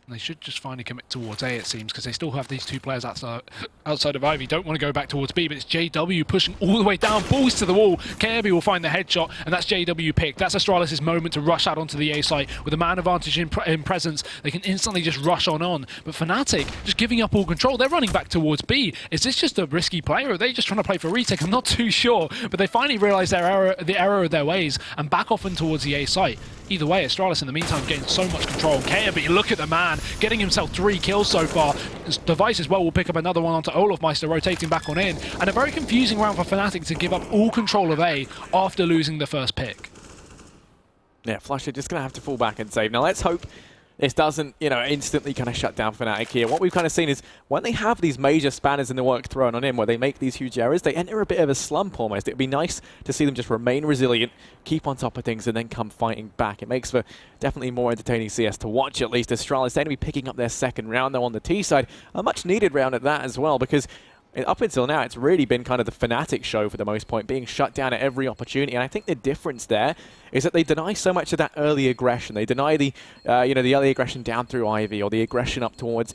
And they should just finally commit towards A, it seems, because they still have these 2 players outside of Ivy. Don't want to go back towards B, but it's JW pushing all the way down, balls to the wall. Kirby will find the headshot, and that's JW picked. That's Astralis' moment to rush out onto the A site. With a man advantage in presence, they can instantly just rush on. But Fnatic, just giving up all control, they're running back towards B. Is this just a risky play, or are they just trying to play for retake? I'm not too sure, but they finally realise the error of their ways and back off and towards the A site. Either way, Astralis in the meantime getting so much control. Kirby, look at the man, getting himself 3 kills so far. Device as well will pick up another one onto Olofmeister, rotating back on in. And a very confusing round for Fnatic to give up all control of A after losing the first pick. Yeah, Flusher just going to have to fall back and save. Now let's hope this doesn't, you know, instantly kind of shut down Fnatic here. What we've kind of seen is when they have these major spanners in the work thrown on him, where they make these huge errors, they enter a bit of a slump almost. It'd be nice to see them just remain resilient, keep on top of things, and then come fighting back. It makes for definitely more entertaining CS to watch, at least. Astralis, they're going to be picking up their second round, though, on the T side. A much needed round at that as well, because up until now, it's really been kind of the Fnatic show for the most part, being shut down at every opportunity. And I think the difference there is that they deny so much of that early aggression. They deny the, the early aggression down through Ivy, or the aggression up towards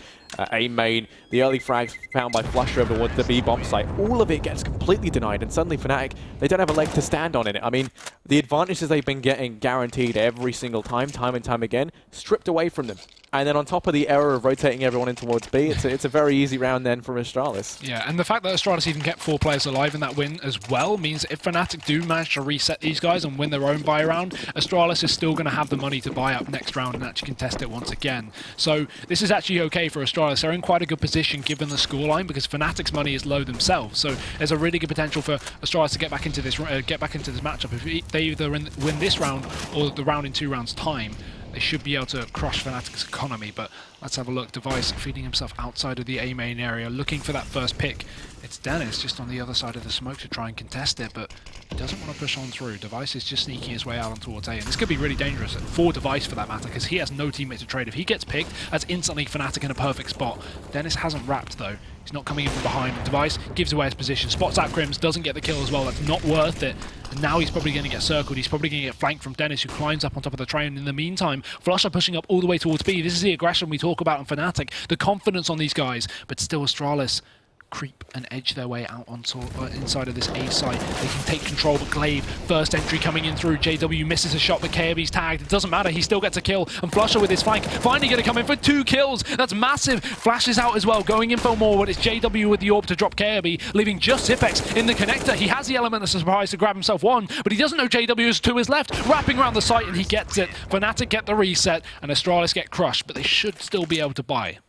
A main, the early frags found by Flusher over towards the B bomb site. All of it gets completely denied, and suddenly Fnatic, they don't have a leg to stand on in it. I mean, the advantages they've been getting guaranteed every single time and time again, stripped away from them. And then on top of the error of rotating everyone in towards B, it's a very easy round then for Astralis. Yeah, and the fact that Astralis even kept 4 players alive in that win as well means if Fnatic do manage to reset these guys and win their own buy round, Astralis is still going to have the money to buy up next round and actually contest it once again. So this is actually okay for Astralis. They're in quite a good position given the scoreline because Fnatic's money is low themselves. So there's a really good potential for Astralis to get back into this matchup. If they either win this round or the round in 2 rounds time, they should be able to crush Fnatic's economy. But let's have a look. Device feeding himself outside of the A main area, looking for that first pick. It's Dennis just on the other side of the smoke to try and contest it, but he doesn't want to push on through. Device is just sneaking his way out on towards A, and this could be really dangerous for Device for that matter, because he has no teammate to trade. If he gets picked, that's instantly Fnatic in a perfect spot. Dennis hasn't wrapped though. He's not coming in from behind. Device gives away his position, spots out Crims, doesn't get the kill as well. That's not worth it. And now he's probably going to get circled. He's probably going to get flanked from Dennis, who climbs up on top of the train. In the meantime, Flusher pushing up all the way towards B. This is the aggression we talk about in Fnatic, the confidence on these guys. But still, Astralis creep and edge their way out onto inside of this A site. They can take control, but Glaive, first entry coming in through. JW misses a shot, but KRB's tagged. It doesn't matter, he still gets a kill. And Flusher with his flank, finally going to come in for 2 kills. That's massive. Flashes out as well, going in for more, but it's JW with the orb to drop KRB, leaving just Zipex in the connector. He has the element of surprise to grab himself 1, but he doesn't know JW has 2 is left. Wrapping around the site, and he gets it. Fnatic get the reset, and Astralis get crushed, but they should still be able to buy.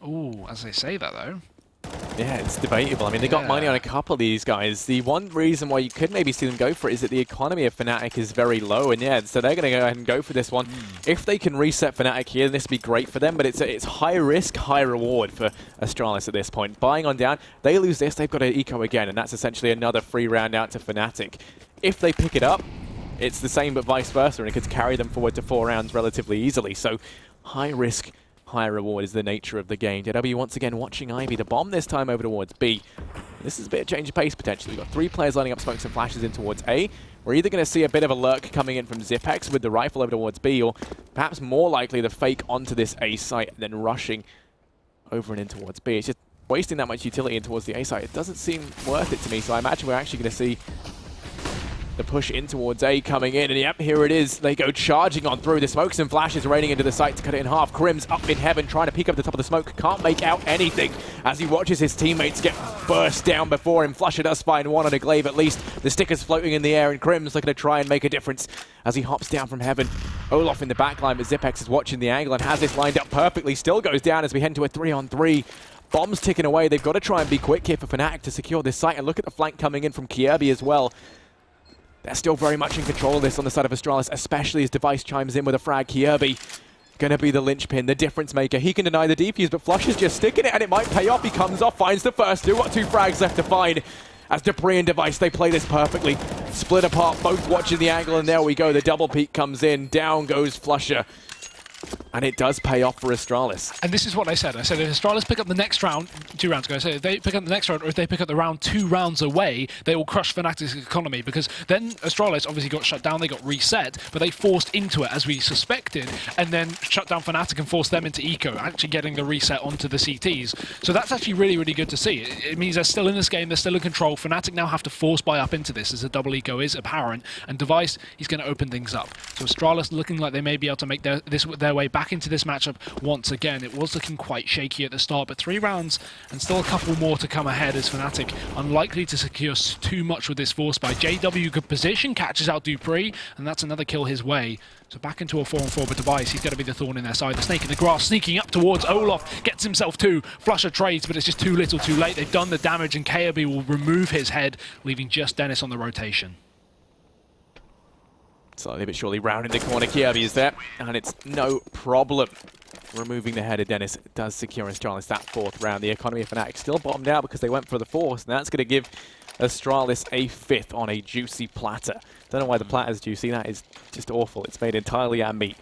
Ooh, as they say that though. Yeah, it's debatable. I mean, they got money on a couple of these guys. The one reason why you could maybe see them go for it is that the economy of Fnatic is very low, and yeah, so they're going to go ahead and go for this one. If they can reset Fnatic here, this would be great for them, but it's high risk, high reward for Astralis at this point. Buying on down, they lose this, they've got to eco again, and that's essentially another free round out to Fnatic. If they pick it up, it's the same but vice versa, and it could carry them forward to 4 rounds relatively easily. So high risk, high reward is the nature of the game. JW once again watching Ivy. The bomb this time over towards B. This is a bit of change of pace potentially. We've got 3 players lining up smokes and flashes in towards A. We're either going to see a bit of a lurk coming in from Zipex with the rifle over towards B, or perhaps more likely the fake onto this A site and then rushing over and in towards B. It's just wasting that much utility in towards the A site. It doesn't seem worth it to me, so I imagine we're actually going to see the push in towards A coming in, and yep, here it is. They go charging on through. The smokes and flashes raining into the site to cut it in half. Crims up in heaven, trying to peek up the top of the smoke. Can't make out anything as he watches his teammates get burst down before him. Flusher does find 1 on a Glaive at least. The stickers floating in the air, and Crims looking to try and make a difference as he hops down from heaven. Olaf in the backline, but Zipex is watching the angle and has this lined up perfectly. Still goes down as we head into a 3-on-3. Bombs ticking away. They've got to try and be quick here for Fnatic to secure this site, and look at the flank coming in from KRB as well. They're still very much in control of this on the side of Astralis, especially as Device chimes in with a frag. KRB going to be the linchpin, the difference maker. He can deny the defuse, but Flush is just sticking it, and it might pay off. He comes off, finds the first 2. Got 2 frags left to find. As Dupree and Device, they play this perfectly. Split apart, both watching the angle, and there we go. The double peek comes in. Down goes Flusher. And it does pay off for Astralis. And this is what I said. I said if Astralis pick up the next round, 2 rounds ago, I said if they pick up the next round, or if they pick up the round 2 rounds away, they will crush Fnatic's economy, because then Astralis obviously got shut down, they got reset, but they forced into it as we suspected, and then shut down Fnatic and forced them into eco, actually getting the reset onto the CTs. So that's actually really, really good to see. It means they're still in this game, they're still in control. Fnatic now have to force buy up into this as a double eco is apparent, and Device, he's going to open things up. So Astralis looking like they may be able to make their way back into this matchup once again. It was looking quite shaky at the start, but 3 rounds and still a couple more to come ahead as Fnatic unlikely to secure too much with this force buy. JW good position, catches out Dupree, and that's another kill his way. So back into a 4-on-4 with Device. He's going to be the thorn in their side. The snake in the grass sneaking up towards Olaf, gets himself 2. Flusher trades, but it's just too little too late. They've done the damage, and KRB will remove his head, leaving just Dennis on the rotation. Slowly but surely rounding the corner. KRB is there, and it's no problem. Removing the head of Dennis does secure Astralis that 4th round. The economy of Fnatic still bottomed out because they went for the force, and that's going to give Astralis a 5th on a juicy platter. Don't know why the platter's juicy. That is just awful. It's made entirely out of meat.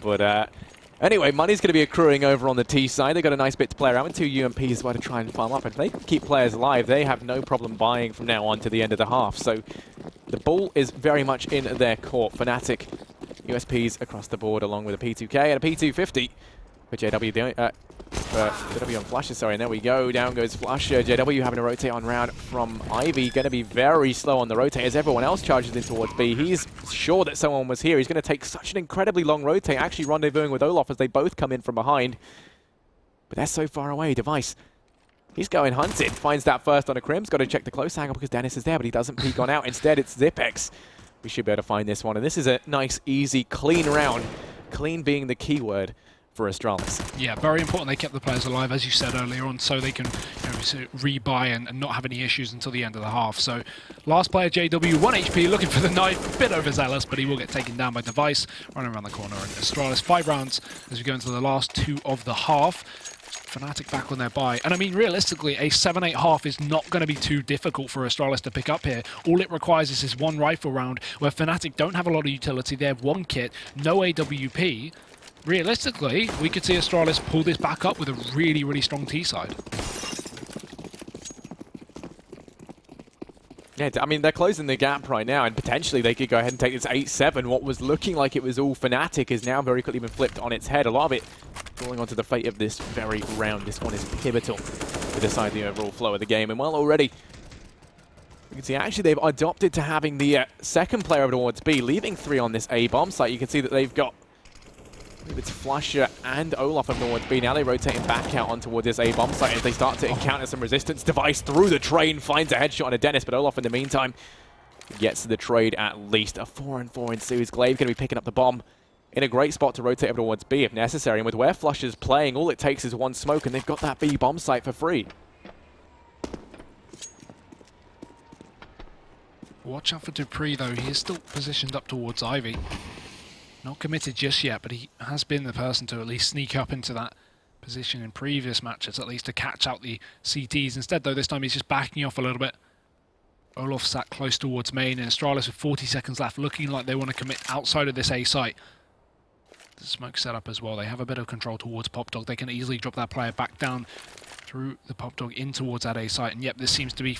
But anyway, money's going to be accruing over on the T side. They've got a nice bit to play around with. 2 UMPs as well to try and farm up. And if they can keep players alive, they have no problem buying from now on to the end of the half. So the ball is very much in their court. Fnatic, USPs across the board, along with a P2K and a P250 for JW. JW on Flusher, sorry, and there we go. Down goes Flusher. JW having to rotate on round from Ivy. Going to be very slow on the rotate as everyone else charges in towards B. He's sure that someone was here. He's going to take such an incredibly long rotate, actually rendezvousing with Olaf as they both come in from behind. But they're so far away. Device, he's going hunted. Finds that first on a Crims. Got to check the close angle because Dennis is there, but he doesn't peek on out. Instead, it's Zipex. We should be able to find this one. And this is a nice, easy, clean round. Clean being the key word for Astralis. Yeah, very important they kept the players alive, as you said earlier on, so they can rebuy and not have any issues until the end of the half. So last player, JW, 1 HP, looking for the knife, a bit overzealous, but he will get taken down by Device, running around the corner. And Astralis, 5 rounds as we go into the last 2 of the half. Fnatic back on their buy. And I mean, realistically, a 7-8 half is not going to be too difficult for Astralis to pick up here. All it requires is this 1 rifle round where Fnatic don't have a lot of utility. They have 1 kit, no AWP. realistically, we could see Astralis pull this back up with a really, really strong T side. Yeah, I mean, they're closing the gap right now, and potentially they could go ahead and take this 8-7. What was looking like it was all Fnatic is now very quickly been flipped on its head. A lot of it falling onto the fate of this very round. This one is pivotal to decide the overall flow of the game. And well, already, you can see actually they've adopted to having the second player over towards B, leaving 3 on this A bomb site. You can see that they've got, I believe it's Flusher and Olaf over towards B. Now they're rotating back out on towards this A bomb site as they start to encounter some resistance. Device through the train finds a headshot on a Dennis, but Olaf in the meantime gets to the trade at least. A 4-on-4 ensues. Glaive going to be picking up the bomb in a great spot to rotate over towards B if necessary. And with where Flusher's playing, all it takes is one smoke and they've got that B bomb site for free. Watch out for Dupree though, he is still positioned up towards Ivy. Not committed just yet, but he has been the person to at least sneak up into that position in previous matches, at least to catch out the CTs. Instead though, this time he's just backing off a little bit. Olaf sat close towards main, and Astralis with 40 seconds left, looking like they want to commit outside of this A site. The smoke setup as well, they have a bit of control towards Popdog. They can easily drop that player back down through the Popdog in towards that A site, and yep, this seems to be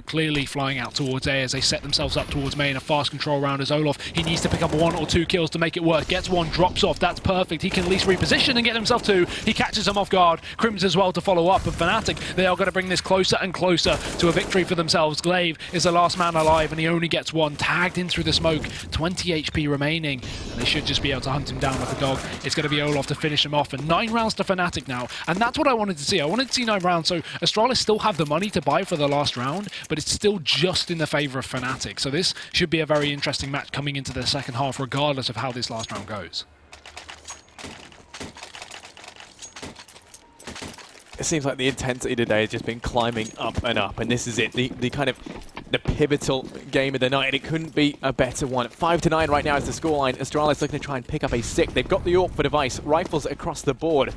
clearly flying out towards A as they set themselves up towards main. A fast control round as Olaf, he needs to pick up 1 or 2 kills to make it work. Gets 1, drops off, that's perfect. He can at least reposition and get himself 2. He catches him off guard. Crims as well to follow up, and Fnatic, they are going to bring this closer and closer to a victory for themselves. Glaive is the last man alive, and he only gets 1, tagged in through the smoke. 20 HP remaining, and they should just be able to hunt him down like a dog. It's going to be Olaf to finish him off, and 9 rounds to Fnatic now, and that's what I wanted to see. I wanted to see 9 rounds, so Astralis still have the money to buy for the last round, but it's still just in the favor of Fnatic. So this should be a very interesting match coming into the second half, regardless of how this last round goes. It seems like the intensity today has just been climbing up and up, and this is it, the kind of the pivotal game of the night, and it couldn't be a better one. 5-9 right now is the scoreline. Astralis looking to try and pick up a 6. They've got the AWP for Device, rifles across the board.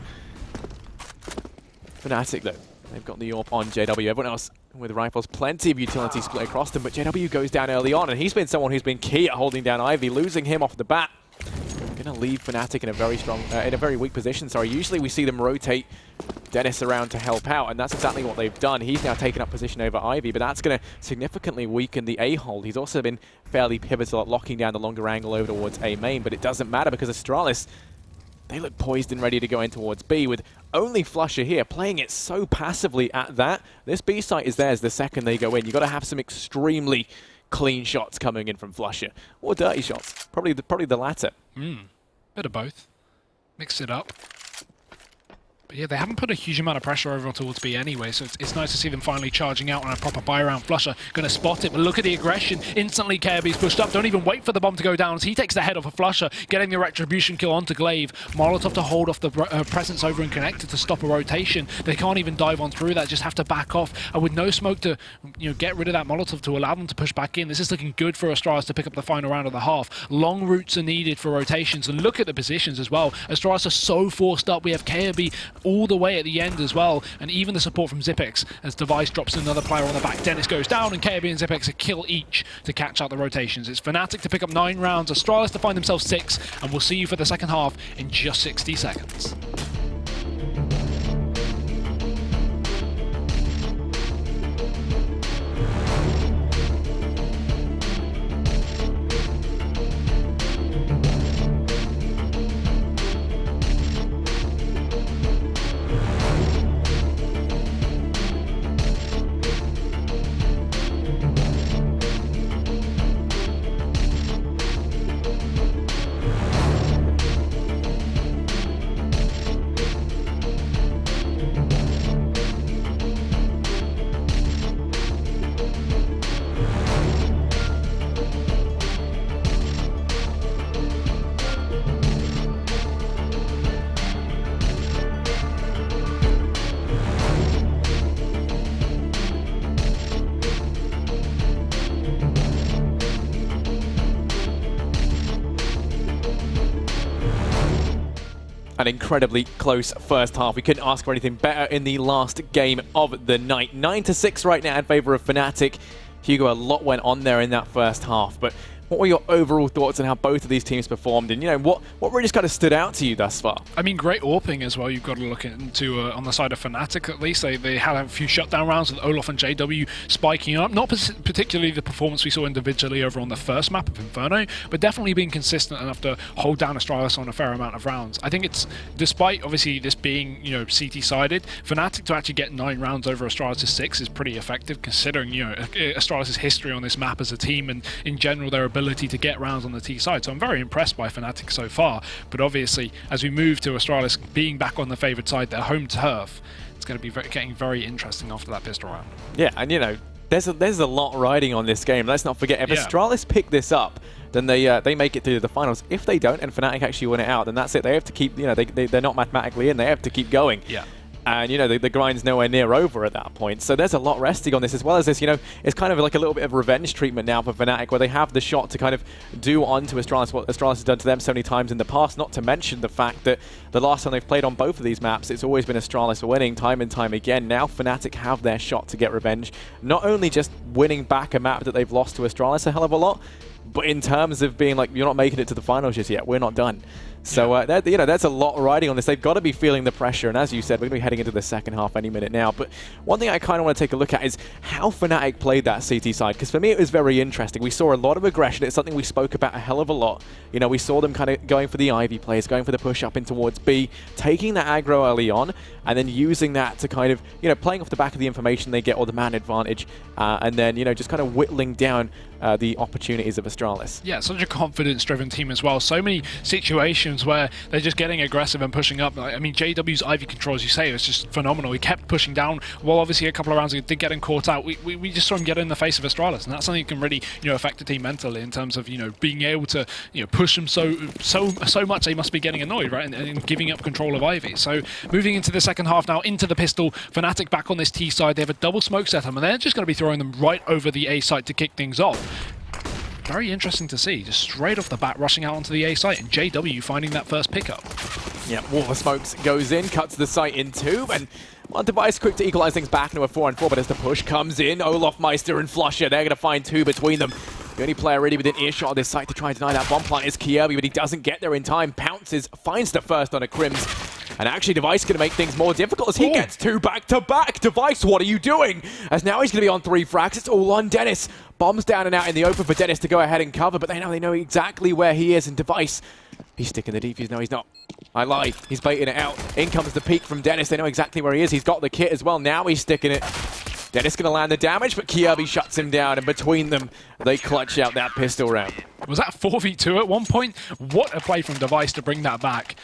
Fnatic though, they've got the AWP on JW. Everyone else with rifles, plenty of utility split across them, but JW goes down early on, and he's been someone who's been key at holding down Ivy. Losing him off the bat, going to leave Fnatic in a very strong, in a very weak position. Sorry, usually we see them rotate Dennis around to help out, and that's exactly what they've done. He's now taken up position over Ivy, but that's going to significantly weaken the A hold. He's also been fairly pivotal at locking down the longer angle over towards A main, but it doesn't matter because Astralis, they look poised and ready to go in towards B with only Flusher here, playing it so passively at that. This B site is theirs the second they go in. You've got to have some extremely clean shots coming in from Flusher, or dirty shots. Probably the latter. Bit of both. Mix it up. But yeah, they haven't put a huge amount of pressure over towards B anyway, so it's nice to see them finally charging out on a proper buy round. Flusher going to spot it, but look at the aggression. Instantly KRB's pushed up. Don't even wait for the bomb to go down as he takes the head off of Flusher, getting the retribution kill onto Glaive. Molotov to hold off the presence over and connected to stop a rotation. They can't even dive on through that, just have to back off. And with no smoke to get rid of that Molotov to allow them to push back in, this is looking good for Astralis to pick up the final round of the half. Long routes are needed for rotations, and look at the positions as well. Astralis are so forced up. We have KRB all the way at the end as well, and even the support from Zipex as Device drops another player on the back. Dennis goes down, and KRB and Zipex a kill each to catch out the rotations. It's Fnatic to pick up 9 rounds, Astralis to find themselves 6, and we'll see you for the second half in just 60 seconds. An incredibly close first half. We couldn't ask for anything better in the last game of the night. 9-6 right now in favor of Fnatic. Hugo, a lot went on there in that first half, but what were your overall thoughts on how both of these teams performed, and what really just kind of stood out to you thus far? I mean, great AWPing as well. You've got to look into on the side of Fnatic at least. They had a few shutdown rounds with Olaf and JW spiking up. Not particularly the performance we saw individually over on the first map of Inferno, but definitely being consistent enough to hold down Astralis on a fair amount of rounds. I think it's, despite obviously this being CT sided, Fnatic to actually get 9 rounds over Astralis' 6 is pretty effective, considering Astralis' history on this map as a team and in general their ability to get rounds on the T side. So I'm very impressed by Fnatic so far, but obviously as we move to Astralis being back on the favoured side, their home turf, it's going to be getting very interesting after that pistol round. Yeah, and there's a lot riding on this game. Let's not forget, if Astralis pick this up, then they make it through the finals. If they don't, and Fnatic actually win it out, then that's it. They have to keep, they're not mathematically in. They have to keep going. Yeah. And the grind's nowhere near over at that point. So there's a lot resting on this, as well as this, it's kind of like a little bit of revenge treatment now for Fnatic, where they have the shot to kind of do onto Astralis what Astralis has done to them so many times in the past, not to mention the fact that the last time they've played on both of these maps, it's always been Astralis winning time and time again. Now Fnatic have their shot to get revenge, not only just winning back a map that they've lost to Astralis a hell of a lot, but in terms of being like, you're not making it to the finals just yet, we're not done. So that's a lot riding on this. They've got to be feeling the pressure, and as you said, we're going to be heading into the second half any minute now. But one thing I kind of want to take a look at is how Fnatic played that CT side, because for me it was very interesting. We saw a lot of aggression. It's something we spoke about a hell of a lot. We saw them kind of going for the Ivy plays, going for the push up in towards B, taking that aggro early on, and then using that to kind of, playing off the back of the information they get or the man advantage, and then, just kind of whittling down the opportunities of Astralis. Yeah, such a confidence-driven team as well. So many situations where they're just getting aggressive and pushing up. I mean, JW's Ivy control, as you say, was just phenomenal. He kept pushing down. Well, obviously, a couple of rounds he did get him caught out. We just saw him get in the face of Astralis, and that's something that can really, affect a team mentally in terms of, being able to, push them so much they must be getting annoyed, right, and giving up control of Ivy. So moving into the second half now, into the pistol, Fnatic back on this T side. They have a double smoke setup, and they're just going to be throwing them right over the A site to kick things off. Very interesting to see, just straight off the bat rushing out onto the A site, and JW finding that first pickup. Yeah, Water Smokes goes in, cuts the site in 2, and one Device quick to equalize things back into a 4-on-4, but as the push comes in, Olaf Meister and Flusher, they're going to find 2 between them. The only player really within earshot of this site to try and deny that bomb plant is Kirby, but he doesn't get there in time. Pounces, finds the first on a Crims. And actually, Device going to make things more difficult as he gets 2 back-to-back. Device, what are you doing? As now he's going to be on 3 frags. It's all on Dennis. Bombs down and out in the open for Dennis to go ahead and cover, but they know exactly where he is. And Device, he's sticking the defuse. No, he's not. I lied. He's baiting it out. In comes the peek from Dennis. They know exactly where he is. He's got the kit as well. Now he's sticking it. Dennis going to land the damage, but Kirby shuts him down, and between them, they clutch out that pistol round. Was that 4v2 at one point? What a play from Device to bring that back.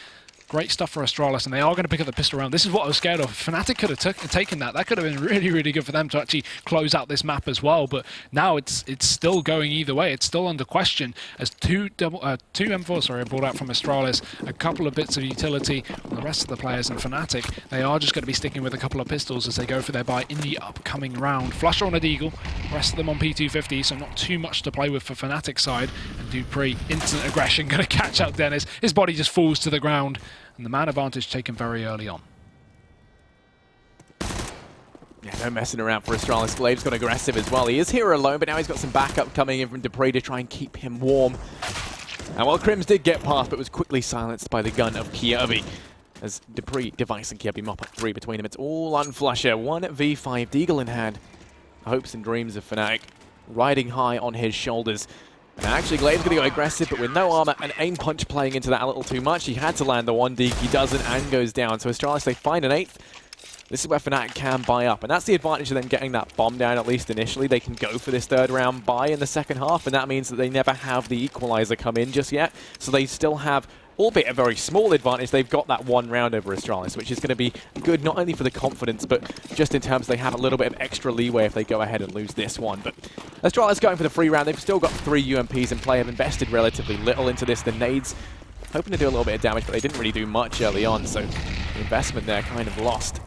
Great stuff for Astralis, and they are going to pick up the pistol round. This is what I was scared of. Fnatic could have taken that. That could have been really, really good for them to actually close out this map as well. But now it's still going either way. It's still under question as two M4s are brought out from Astralis. A couple of bits of utility on the rest of the players in Fnatic. They are just going to be sticking with a couple of pistols as they go for their buy in the upcoming round. Flusher on a Deagle, rest of them on P250, so not too much to play with for Fnatic side. And Dupree, instant aggression, going to catch out Dennis. His body just falls to the ground. And the man advantage taken very early on. Yeah, no messing around for Astralis. Glave's got aggressive as well. He is here alone, but now he's got some backup coming in from Dupree to try and keep him warm. And while Crims did get past, but was quickly silenced by the gun of Kirby. As Dupree, Device, and Kirby mop up 3 between them. It's all on Flusher. 1v5, Deagle in hand. Hopes and dreams of Fnatic riding high on his shoulders. And actually, Glave's going to go aggressive, but with no armor and aim punch playing into that a little too much. He had to land the 1D. He doesn't and goes down. So Astralis, they find an 8th. This is where Fnatic can buy up. And that's the advantage of them getting that bomb down, at least initially. They can go for this 3rd round buy in the second half, and that means that they never have the equalizer come in just yet. So they still have, albeit a very small advantage, they've got that 1 round over Astralis, which is going to be good not only for the confidence, but just in terms they have a little bit of extra leeway if they go ahead and lose this one. But Astralis going for the free round. They've still got 3 UMPs in play, have invested relatively little into this. The nades, hoping to do a little bit of damage, but they didn't really do much early on, so the investment there kind of lost.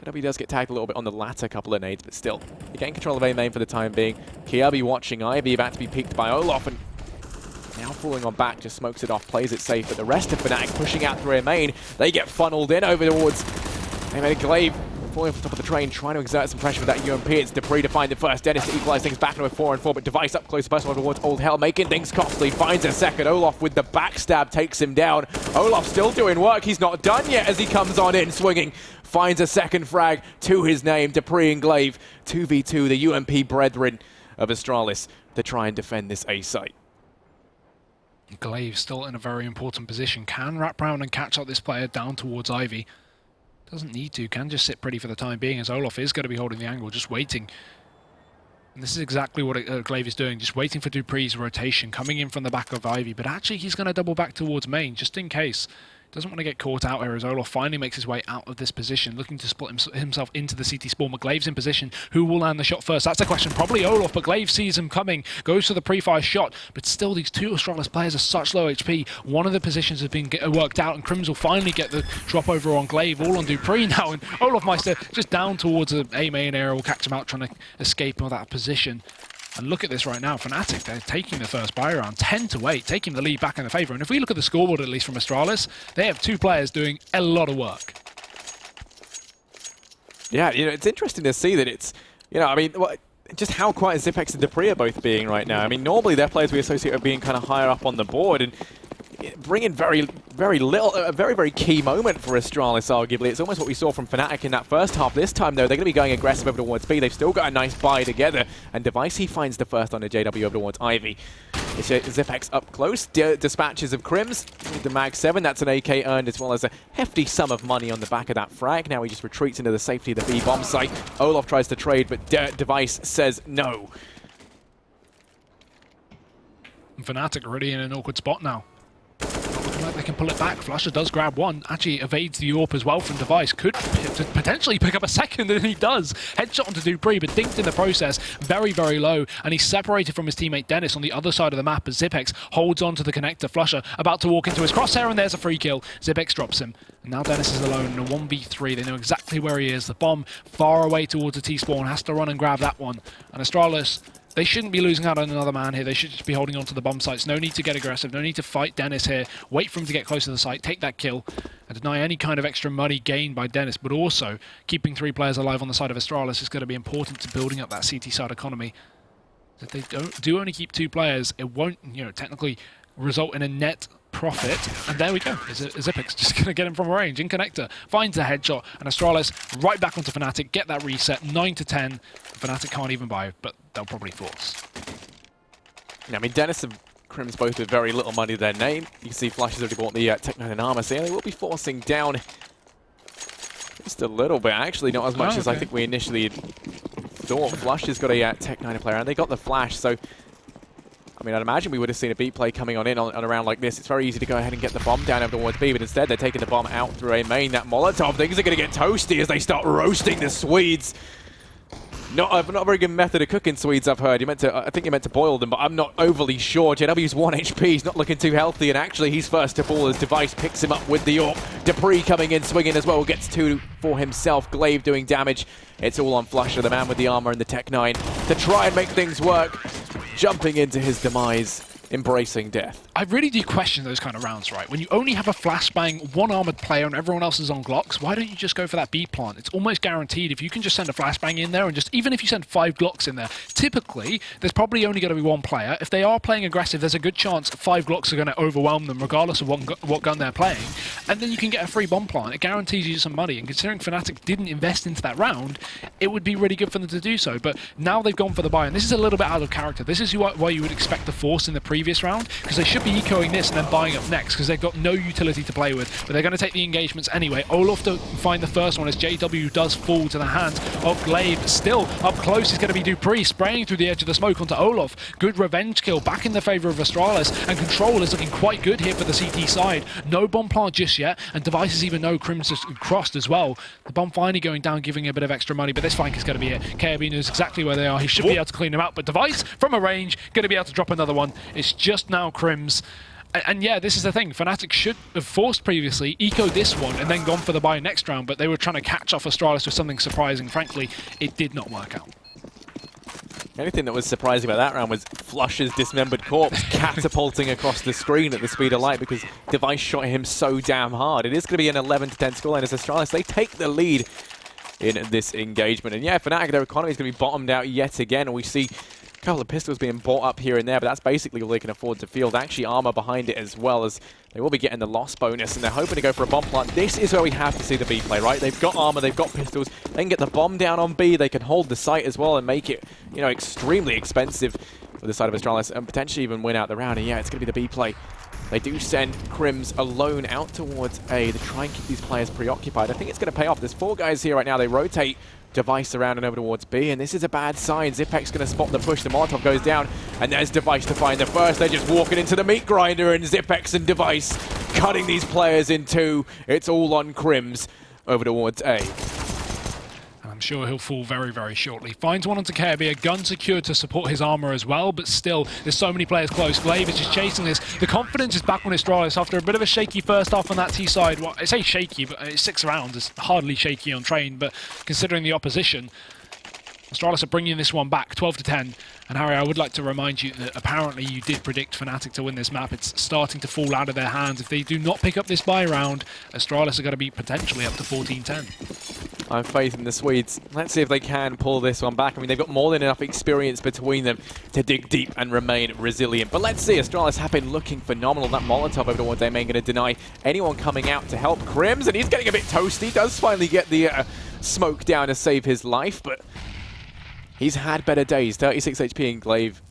JW does get tagged a little bit on the latter couple of nades, but still, you gain control of A main for the time being. Kirby watching Ivy, about to be peeked by Olaf, and now falling on back, just smokes it off, plays it safe, but the rest of Fnatic pushing out through A main. They get funneled in over towards A main. Glaive falling off the top of the train, trying to exert some pressure with that UMP. It's Dupree to find the first. Dennis to equalize things back into a 4-on-4, but Device up close, personal towards Old Hell, making things costly. Finds a second. Olaf with the backstab takes him down. Olaf still doing work. He's not done yet as he comes on in, swinging. Finds a second frag to his name. Dupree and Glaive, 2v2, the UMP brethren of Astralis to try and defend this A site. Glaive still in a very important position. Can wrap round and catch up this player down towards Ivy. Doesn't need to, can just sit pretty for the time being, as Olaf is going to be holding the angle, just waiting. And this is exactly what Glaive is doing, just waiting for Dupree's rotation, coming in from the back of Ivy. But actually, he's going to double back towards main, just in case. Doesn't want to get caught out here as Olaf finally makes his way out of this position, looking to split himself into the CT spawn. But Glaive's in position. Who will land the shot first? That's the question. Probably Olaf, but Glaive sees him coming, goes for the pre-fire shot. But still, these two Astralis players are such low HP. One of the positions has been worked out, and Crims will finally get the drop over on Glaive, all on Dupree now. And Olaf Meister just down towards a main area will catch him out, trying to escape out of that position. And look at this right now, Fnatic, they're taking the first buy round, 10-8, taking the lead back in the favour. And if we look at the scoreboard, at least from Astralis, they have two players doing a lot of work. Yeah, you know, it's interesting to see that it's, you know, I mean, just how quiet Zipex and Dupree are both being right now. I mean, normally they're players we associate with being kind of higher up on the board, and bringing very little, a very key moment for Astralis, arguably. It's almost what we saw from Fnatic in that first half. This time, though, they're going to be going aggressive over towards B. They've still got a nice buy together, and Device, he finds the first on the JW over towards Ivy. It's Zipex up close, dispatches of Crims, the Mag 7, that's an AK earned, as well as a hefty sum of money on the back of that frag. Now he just retreats into the safety of the B bomb site. Olaf tries to trade, but Device says no. And Fnatic already in an awkward spot now. Like they can pull it back. Flusher does grab one, actually evades the AWP as well from Device. Could potentially pick up a second, and he does. Headshot onto Dupree, but dinked in the process. Very low, and he's separated from his teammate Dennis on the other side of the map as Zipex holds onto the connector. Flusher about to walk into his crosshair, and there's a free kill. Zipex drops him. And now Dennis is alone in a 1v3. They know exactly where he is. The bomb far away towards the T-spawn. Has to run and grab that one. And Astralis, they shouldn't be losing out on another man here. They should just be holding on to the bomb sites. No need to get aggressive. No need to fight Dennis here. Wait for him to get close to the site. Take that kill. And deny any kind of extra money gained by Dennis. But also, keeping 3 players alive on the side of Astralis is going to be important to building up that CT side economy. If they do only keep 2 players, it won't, you know, technically result in a net profit. And there we go. Zipex just going to get him from range in connector. Finds the headshot. And Astralis right back onto Fnatic. Get that reset. 9-10. Fnatic can't even buy, but they'll probably force. I mean, Dennis and Crims both with very little money to their name. You can see Flash has already bought the Tech9 and armor, so yeah, they will be forcing down just a little bit. Actually, not as much as I think we initially thought. Flush has got a Tech9 player, and they got the Flash, so I mean, I'd imagine we would have seen a beat play coming on in on a round like this. It's very easy to go ahead and get the bomb down over towards B, but instead they're taking the bomb out through A main. That Molotov, things are going to get toasty as they start roasting the Swedes. Not a very good method of cooking Swedes, I've heard. I think you meant to boil them, but I'm not overly sure. JW's 1 HP, he's not looking too healthy, and actually he's first to fall as Device picks him up with the AWP. Dupree coming in, swinging as well, gets 2 for himself. Glaive doing damage. It's all on Flusher, the man with the armor and the Tech9, to try and make things work. Jumping into his demise, embracing death. I really do question those kind of rounds, right? When you only have a flashbang, 1 armored player, and everyone else is on Glocks, why don't you just go for that B plant? It's almost guaranteed if you can just send a flashbang in there, and just even if you send 5 Glocks in there, typically there's probably only going to be 1 player. If they are playing aggressive, there's a good chance 5 Glocks are going to overwhelm them, regardless of what gun they're playing, and then you can get a free bomb plant. It guarantees you some money, and considering Fnatic didn't invest into that round, it would be really good for them to do so. But now they've gone for the buy, and this is a little bit out of character. This is why you would expect the force in the previous round, because they should be ecoing this and then buying up next, because they've got no utility to play with. But they're going to take the engagements anyway. Olaf to find the first one as JW does fall to the hands of Glaive. Still up close is going to be Dupree, spraying through the edge of the smoke onto Olaf. Good revenge kill back in the favour of Astralis, and control is looking quite good here for the CT side. No bomb plant just yet, and Devices even know Crims has crossed as well. The bomb finally going down, giving a bit of extra money, but this flank is going to be it. KRB knows exactly where they are. He should be able to clean them out, but Device from a range going to be able to drop another one. It's just now Crims. And yeah, this is the thing. Fnatic should have forced previously, ecoed this one, and then gone for the buy next round, but they were trying to catch off Astralis with something surprising. Frankly, it did not work out. The only thing that was surprising about that round was Flush's dismembered corpse catapulting across the screen at the speed of light, because Device shot him so damn hard. It is going to be an 11-10 scoreline as Astralis. They take the lead in this engagement. And yeah, Fnatic, their economy is going to be bottomed out yet again. We see a couple of pistols being bought up here and there, but that's basically all they can afford to field. Actually, armor behind it as well, as they will be getting the loss bonus, and they're hoping to go for a bomb plant. This is where we have to see the B play, right? They've got armor, they've got pistols, they can get the bomb down on B, they can hold the site as well and make it, you know, extremely expensive for the side of Astralis, and potentially even win out the round. And yeah, it's going to be the B play. They do send Crims alone out towards A to try and keep these players preoccupied. I think it's going to pay off. There's 4 guys here right now. They rotate Device around and over towards B, and this is a bad sign. Xyp9x going to spot the push. The Molotov goes down, and there's Device to find the first. They're just walking into the meat grinder, and Xyp9x and Device cutting these players in two. It's all on Crims over towards A. I'm sure he'll fall very, very shortly. Finds one onto KRB, a gun secured to support his armor as well, but still, there's so many players close. Glaive is just chasing this. The confidence is back on Astralis after a bit of a shaky first half on that T side. Well, I say shaky, but it's 6 rounds. It's hardly shaky on train, but considering the opposition, Astralis are bringing this one back, 12-10. And Harry, I would like to remind you that apparently you did predict Fnatic to win this map. It's starting to fall out of their hands. If they do not pick up this buy round, Astralis are going to be potentially up to 14-10. I have faith in the Swedes. Let's see if they can pull this one back. I mean, they've got more than enough experience between them to dig deep and remain resilient. But let's see, Astralis have been looking phenomenal. That Molotov over towards A main going to deny anyone coming out to help Crims, and he's getting a bit toasty. Does finally get the smoke down to save his life, but he's had better days. 36 HP in Glaive.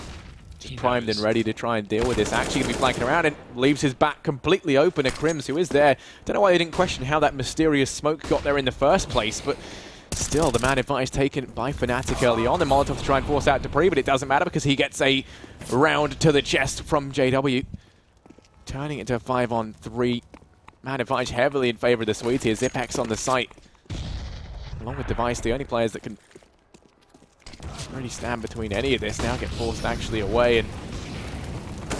Primed and ready to try and deal with this. Actually going to be flanking around and leaves his back completely open to Crims, who is there. Don't know why they didn't question how that mysterious smoke got there in the first place, but still, the man advice taken by Fnatic early on. The Molotov to try and force out Dupree, but it doesn't matter because he gets a round to the chest from JW. Turning it to a 5-on-3. Man advice heavily in favor of the Swedes here. Xyp9x on the site. Along with Device, the only players that can really stand between any of this now get forced actually away, and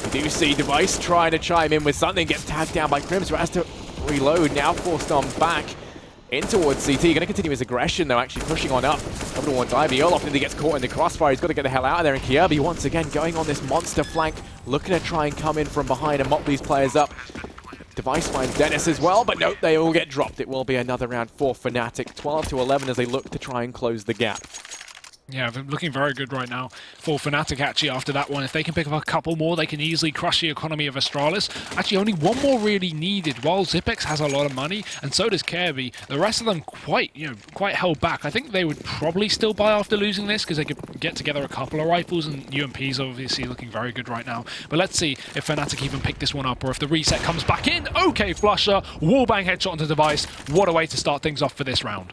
we do see Device trying to chime in with something, gets tagged down by Crims, who has to reload, now forced on back in towards CT. Going to continue his aggression though, actually pushing on up over towards Ivy. Olaf nearly gets caught in the crossfire, he's got to get the hell out of there, and KRB once again going on this monster flank, looking to try and come in from behind and mop these players up. Device finds Dennis as well, but nope, they all get dropped. It will be another round for Fnatic, 12-11 as they look to try and close the gap. Yeah, they're looking very good right now for Fnatic, actually, after that one. If they can pick up a couple more, they can easily crush the economy of Astralis. Actually, only one more really needed. While Xyp9x has a lot of money, and so does KRB, the rest of them quite held back. I think they would probably still buy after losing this, because they could get together a couple of rifles, and UMP's obviously looking very good right now. But let's see if Fnatic even pick this one up, or if the reset comes back in. Okay, Flusher, wallbang headshot onto Device. What a way to start things off for this round.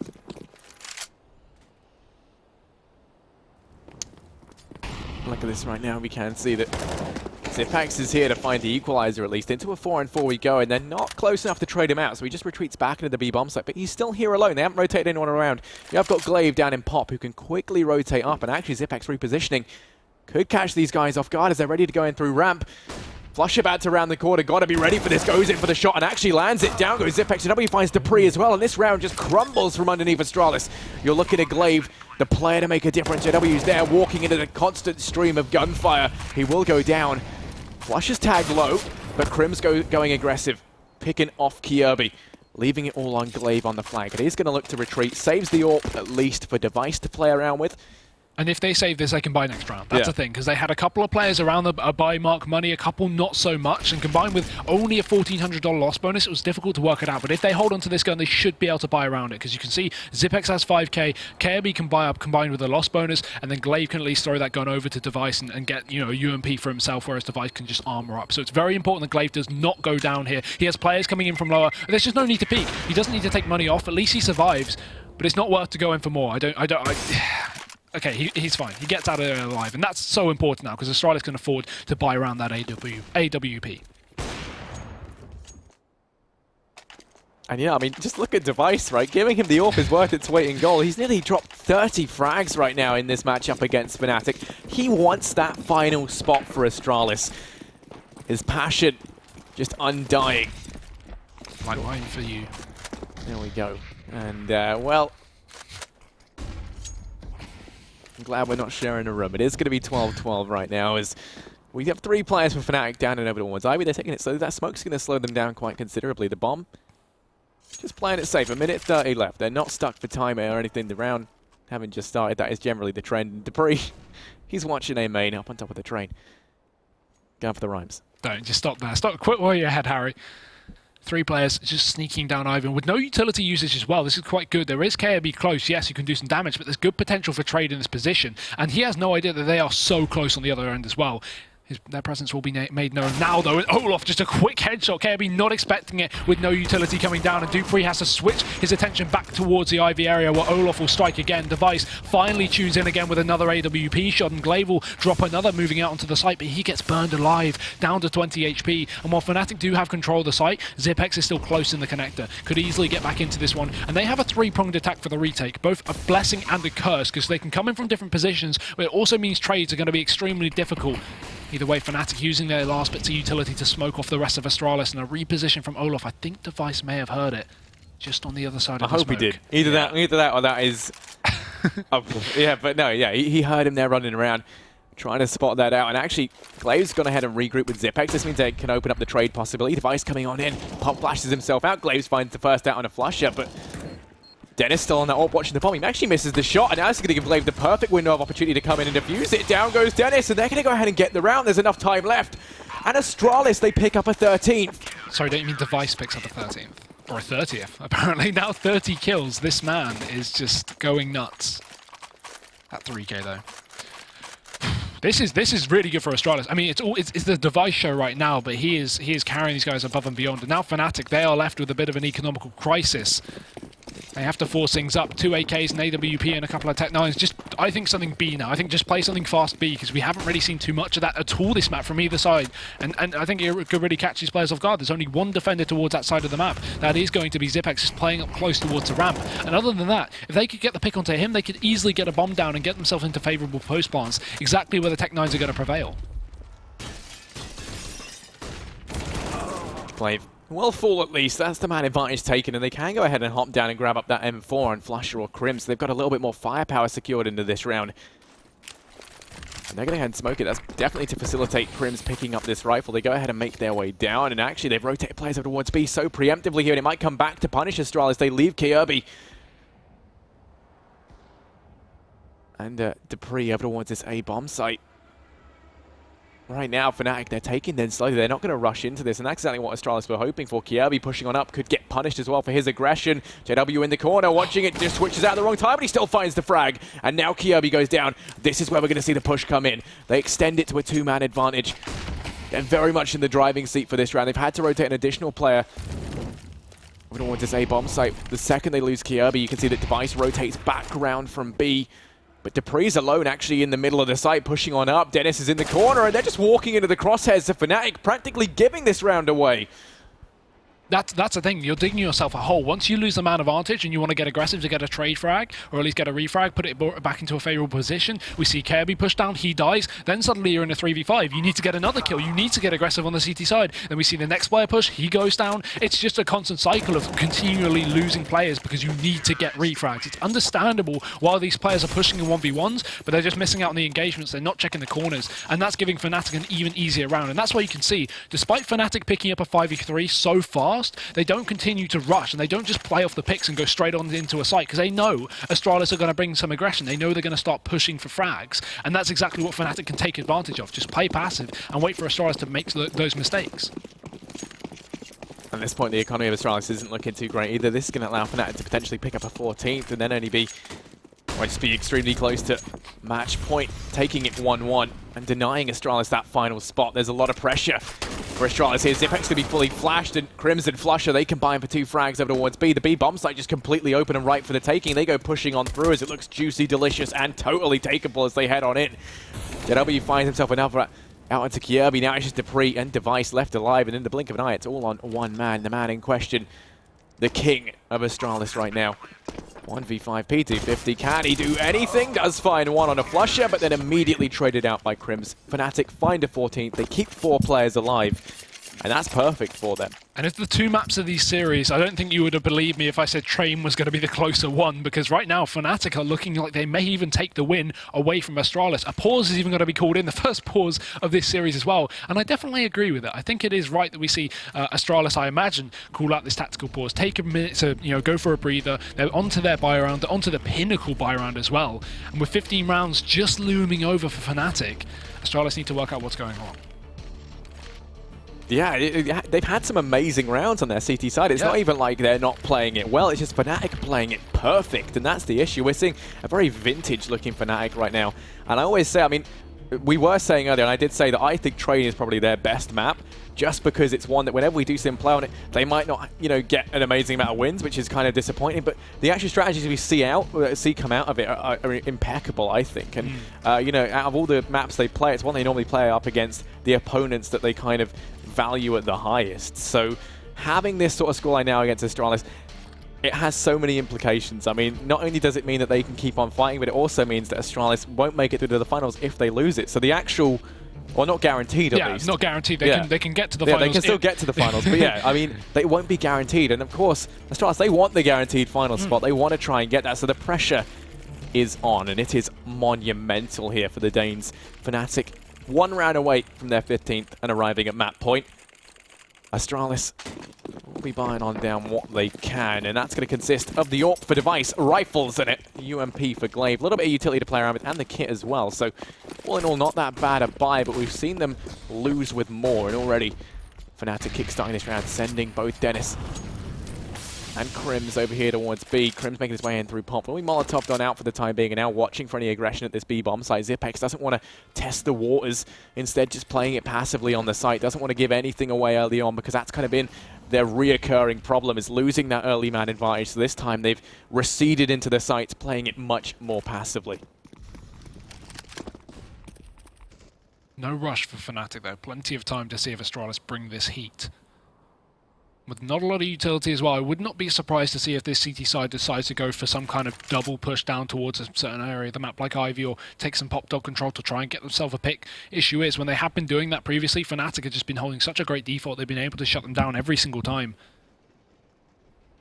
Look at this right now, we can see that Xyp9x is here to find the equalizer at least. Into a 4-on-4 we go, and they're not close enough to trade him out, so he just retreats back into the B bomb site, but he's still here alone. They haven't rotated anyone around. You have got Glaive down in Pop, who can quickly rotate up, and actually Xyp9x repositioning could catch these guys off guard as they're ready to go in through ramp. Flush about to round the corner, gotta be ready for this, goes in for the shot and actually lands it. Down goes Xyp9x, and W finds Dupree as well, and this round just crumbles from underneath Astralis. You're looking at Glaive, the player to make a difference. JW's there, walking into the constant stream of gunfire. He will go down. Flush is tagged low, but Crims going aggressive, picking off KRB, leaving it all on Glaive on the flank. And he's going to look to retreat, saves the AWP at least for Device to play around with. And if they save this, they can buy next round. That's the thing, because they had a couple of players around the buy mark money, a couple not so much, and combined with only a $1,400 loss bonus, it was difficult to work it out. But if they hold on to this gun, they should be able to buy around it, because you can see Xyp9x has 5k, KRB can buy up combined with a loss bonus, and then Glaive can at least throw that gun over to Device and get, you know, a UMP for himself, whereas Device can just armor up. So it's very important that Glaive does not go down here. He has players coming in from lower. There's just no need to peek. He doesn't need to take money off. At least he survives, but it's not worth to go in for more. Okay, he's fine. He gets out of there alive, and that's so important now because Astralis can afford to buy around that AWP. And yeah, I mean, just look at Device, right? Giving him the AWP is worth its weight in gold. He's nearly dropped 30 frags right now in this matchup against Fnatic. He wants that final spot for Astralis. His passion just undying. Like wine for you. There we go. And, well, I'm glad we're not sharing a room. It is going to be 12-12 right now as we have 3 players from Fnatic down and over towards Ivy. They're taking it slowly. That smoke's going to slow them down quite considerably. The bomb Just playing it safe. 1:30 left. They're not stuck for time or anything. The round haven't just started. That is generally the trend. Dupree, he's watching A main up on top of the train. Going for the rhymes. Don't, just stop there. Stop, quit while you're ahead, Harry. 3 players just sneaking down Ivan with no utility usage as well. This is quite good. There is KRB close. Yes, you can do some damage, but there's good potential for trade in this position. And he has no idea that they are so close on the other end as well. Their presence will be made known now, though. Olaf, just a quick headshot. KRB not expecting it with no utility coming down, and Dupree has to switch his attention back towards the Ivy area where Olaf will strike again. Device finally tunes in again with another AWP shot, and Glaive will drop another moving out onto the site, but he gets burned alive, down to 20 HP. And while Fnatic do have control of the site, Zipex is still close in the connector. Could easily get back into this one, and they have a 3-pronged attack for the retake, both a blessing and a curse, because they can come in from different positions, but it also means trades are going to be extremely difficult. Either way, Fnatic using their last bits of utility to smoke off the rest of Astralis, and a reposition from Olaf. I think Device may have heard it, just on the other side of the smoke. I hope he did. Either that or that is... yeah, but no, yeah, he heard him there running around, trying to spot that out. And actually, Glaive's gone ahead and regroup with Zipex. This means they can open up the trade possibility. Device coming on in. Pop flashes himself out. Glaive finds the first out on a flusher, but Dennis still on that AWP watching the bomb. He actually misses the shot, and now it's going to give Glaive the perfect window of opportunity to come in and defuse it. Down goes Dennis, and they're going to go ahead and get the round. There's enough time left. And Astralis, they pick up a 13th. Sorry, don't you mean Device picks up a 13th? Or a 30th, apparently. Now 30 kills. This man is just going nuts. At 3k, though. This is really good for Astralis. I mean, it's the Device show right now, but he is carrying these guys above and beyond. And now Fnatic, they are left with a bit of an economical crisis. They have to force things up. 2 AKs, an AWP, and a couple of Tech 9s. Just, I think something B now. I think just play something fast B, because we haven't really seen too much of that at all this map from either side. And I think it could really catch these players off guard. There's only one defender towards that side of the map. That is going to be Zipex, just playing up close towards the ramp. And other than that, if they could get the pick onto him, they could easily get a bomb down and get themselves into favourable post plants, exactly where the Tech 9s are going to prevail. Glaive will fall at least. That's the man advantage taken, and they can go ahead and hop down and grab up that M4 on Flusher or Crim, so they've got a little bit more firepower secured into this round. And they're going to go ahead and smoke it. That's definitely to facilitate Crim's picking up this rifle. They go ahead and make their way down, and actually they've rotated players over towards B so preemptively here, and it might come back to punish Astralis. They leave KRB. And Dupree over towards this A bomb site. Right now, Fnatic, they're taking them slowly. They're not going to rush into this, and that's exactly what Astralis were hoping for. KRB pushing on up could get punished as well for his aggression. JW in the corner, watching it, just switches out at the wrong time, but he still finds the frag. And now KRB goes down. This is where we're going to see the push come in. They extend it to a 2-man advantage. They're very much in the driving seat for this round. They've had to rotate an additional player. We don't want to say bomb site. The second they lose KRB, you can see that Device rotates back around from B. But Dupree's alone actually in the middle of the site, pushing on up. Dennis is in the corner, and they're just walking into the crosshairs of Fnatic, practically giving this round away. That's the thing, you're digging yourself a hole. Once you lose the man advantage and you want to get aggressive to get a trade frag, or at least get a refrag, put it back into a favourable position, we see KRB push down, he dies, then suddenly you're in a 3v5. You need to get another kill, you need to get aggressive on the CT side. Then we see the next player push, he goes down. It's just a constant cycle of continually losing players because you need to get refrags. It's understandable why these players are pushing in 1v1s, but they're just missing out on the engagements, they're not checking the corners, and that's giving Fnatic an even easier round. And that's why you can see, despite Fnatic picking up a 5v3 so fast, they don't continue to rush, and they don't just play off the picks and go straight on into a site, because they know Astralis are going to bring some aggression. They know they're going to start pushing for frags, and that's exactly what Fnatic can take advantage of. Just play passive and wait for Astralis to make those mistakes. At this point, the economy of Astralis isn't looking too great either. This is going to allow Fnatic to potentially pick up a 14th, and then only be... might just be extremely close to match point, taking it 1-1 and denying Astralis that final spot. There's a lot of pressure for Astralis here. Zipex to be fully flashed, and Crimson Flusher, they combine for 2 frags over towards B. The B bomb site just completely open and ripe for the taking. They go pushing on through as it looks juicy, delicious, and totally takeable as they head on in. JW finds himself another out into KRB. Now it's just Dupree and Device left alive, and in the blink of an eye, it's all on one man. The man in question, the king of Astralis right now. 1v5 P250, can he do anything? Does find one on a flusher, but then immediately traded out by Crims. Fnatic find a 14th, they keep 4 players alive, and that's perfect for them. And if the two maps of these series, I don't think you would have believed me if I said Train was going to be the closer one, because right now Fnatic are looking like they may even take the win away from Astralis. A pause is even going to be called in, the first pause of this series as well. And I definitely agree with it. I think it is right that we see Astralis, I imagine, call out this tactical pause, take a minute to go for a breather. They're onto their buy round, they're onto the pinnacle buy round as well. And with 15 rounds just looming over for Fnatic, Astralis need to work out what's going on. Yeah, they've had some amazing rounds on their CT side. It's not even like they're not playing it well, it's just Fnatic playing it perfect, and that's the issue. We're seeing a very vintage-looking Fnatic right now. And I always say, I mean, we were saying earlier, and I did say that I think Train is probably their best map, just because it's one that whenever we do see them play on it, they might not, get an amazing amount of wins, which is kind of disappointing. But the actual strategies we see come out of it are impeccable, I think. And out of all the maps they play, it's one they normally play up against the opponents that they kind of value at the highest. So having this sort of scoreline now against Astralis, it has so many implications. I mean, not only does it mean that they can keep on fighting, but it also means that Astralis won't make it through to the finals if they lose it. So the actual, well, not guaranteed at least. Yeah, not guaranteed. They can get to the finals. Yeah, they can still get to the finals. But yeah, I mean, they won't be guaranteed. And of course, Astralis, they want the guaranteed final spot. They want to try and get that. So the pressure is on, and it is monumental here for the Danes. Fnatic, one round away from their 15th and arriving at map point. Astralis will be buying on down what they can, and that's going to consist of the AWP for Device, rifles in it, UMP for Glaive, a little bit of utility to play around with, and the kit as well. So all in all, not that bad a buy, but we've seen them lose with more, and already Fnatic kickstarting this round, sending both Dennis and Crims over here towards B. Crims making his way in through Pop. We Molotov'd on out for the time being and now watching for any aggression at this B bomb site. Zipex doesn't want to test the waters, instead just playing it passively on the site. Doesn't want to give anything away early on, because that's kind of been their reoccurring problem, is losing that early man advantage. So this time they've receded into the sites, playing it much more passively. No rush for Fnatic though. Plenty of time to see if Astralis bring this heat. With not a lot of utility as well, I would not be surprised to see if this CT side decides to go for some kind of double push down towards a certain area of the map like Ivy, or take some pop dog control to try and get themselves a pick. Issue is, when they have been doing that previously, Fnatic have just been holding such a great default, they've been able to shut them down every single time.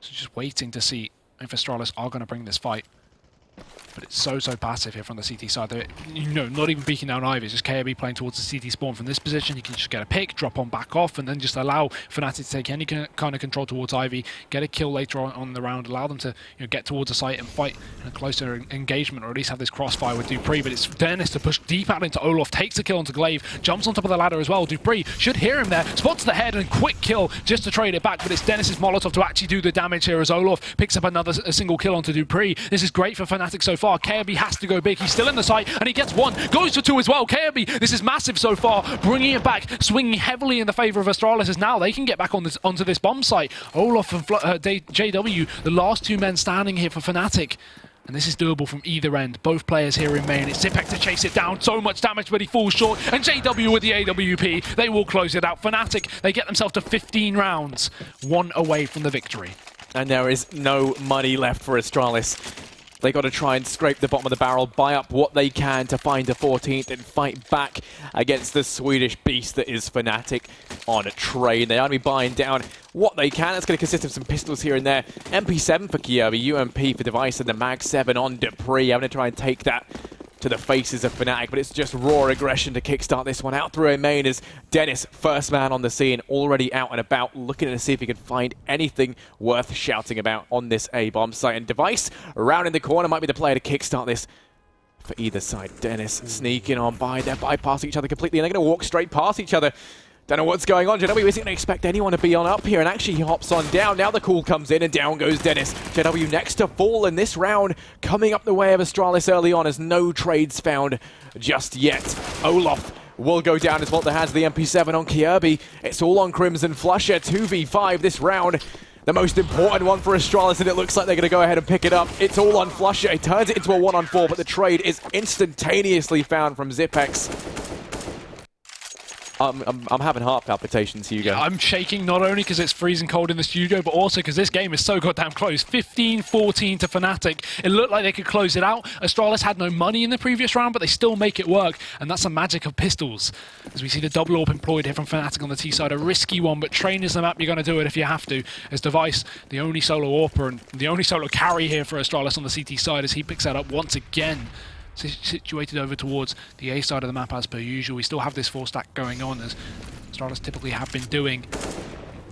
So just waiting to see if Astralis are going to bring this fight. But it's so passive here from the CT side. They're, not even peeking down Ivy. It's just KRB playing towards the CT spawn. From this position, you can just get a pick, drop on back off, and then just allow Fnatic to take any kind of control towards Ivy, get a kill later on the round, allow them to get towards the site and fight in a closer engagement, or at least have this crossfire with Dupree. But it's Dennis to push deep out into Olaf, takes a kill onto Glaive, jumps on top of the ladder as well. Dupree should hear him there, spots the head and quick kill just to trade it back, but it's Dennis's Molotov to actually do the damage here as Olaf picks up a single kill onto Dupree. This is great for Fnatic so far. KRB has to go big. He's still in the site, and he gets one. Goes for two as well. KRB, this is massive so far. Bringing it back, swinging heavily in the favor of Astralis, as now they can get back onto this bomb site. Olaf and JW, the last two men standing here for Fnatic. And this is doable from either end. Both players here in main. It's Zipex to chase it down. So much damage, but he falls short. And JW with the AWP. They will close it out. Fnatic, they get themselves to 15 rounds. One away from the victory. And there is no money left for Astralis. They got to try and scrape the bottom of the barrel, buy up what they can to find a 14th and fight back against the Swedish beast that is Fnatic on a train. They are going to be buying down what they can. It's going to consist of some pistols here and there. MP7 for Kyobi, UMP for Device, and the Mag 7 on Dupree. I'm going to try and take that to the faces of Fnatic, but it's just raw aggression to kickstart this one. Out through a main is Dennis, first man on the scene, already out and about, looking to see if he can find anything worth shouting about on this A-bomb site. And Device, around in the corner, might be the player to kickstart this for either side. Dennis sneaking on by, they're bypassing each other completely, and they're going to walk straight past each other. Don't know what's going on. JW isn't going to expect anyone to be on up here, and actually he hops on down. Now the call comes in, and down goes Dennis. JW next to fall in this round, coming up the way of Astralis early on, as no trades found just yet. Olaf will go down as well. There has the MP7 on Kyobi. It's all on Crimson Flusher. 2v5 this round. The most important one for Astralis, and it looks like they're going to go ahead and pick it up. It's all on Flusher. It turns it into a 1-on-4, but the trade is instantaneously found from Zipex. I'm having heart palpitations, Hugo. I'm shaking not only because it's freezing cold in the studio, but also because this game is so goddamn close. 15-14 to Fnatic. It looked like they could close it out. Astralis had no money in the previous round, but they still make it work, and that's the magic of pistols. As we see the double AWP employed here from Fnatic on the T side, a risky one, but train is the map, you're going to do it if you have to. As Device, the only solo AWPer and the only solo carry here for Astralis on the CT side, as he picks that up once again. Situated over towards the A side of the map as per usual. We still have this 4-stack going on as Astralis typically have been doing.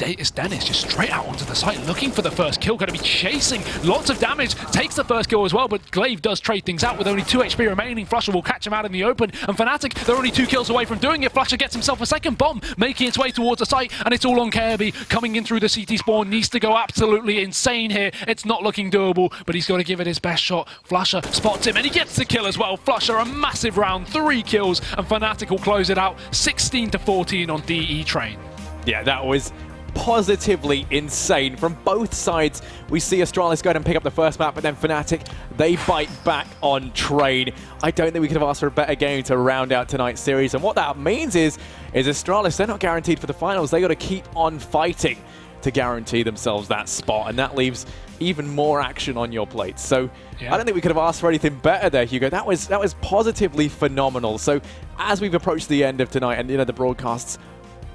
It's Dennis just straight out onto the site looking for the first kill, going to be chasing lots of damage, takes the first kill as well, but Glaive does trade things out with only 2 HP remaining. Flusher will catch him out in the open, and Fnatic, they're only 2 kills away from doing it. Flusher gets himself a second bomb, making its way towards the site, and it's all on Kirby, coming in through the CT spawn, needs to go absolutely insane here. It's not looking doable, but he's got to give it his best shot. Flusher spots him, and he gets the kill as well. Flusher, a massive round, 3 kills, and Fnatic will close it out, 16-14 on DE Train. Yeah, that was positively insane from both sides. We see Astralis go ahead and pick up the first map, but then Fnatic, they bite back on Train. I don't think we could have asked for a better game to round out tonight's series, and what that means is Astralis, they're not guaranteed for the finals. They got to keep on fighting to guarantee themselves that spot, and that leaves even more action on your plate. So yeah. I don't think we could have asked for anything better there, Hugo. That was positively phenomenal. So as we've approached the end of tonight and the broadcasts,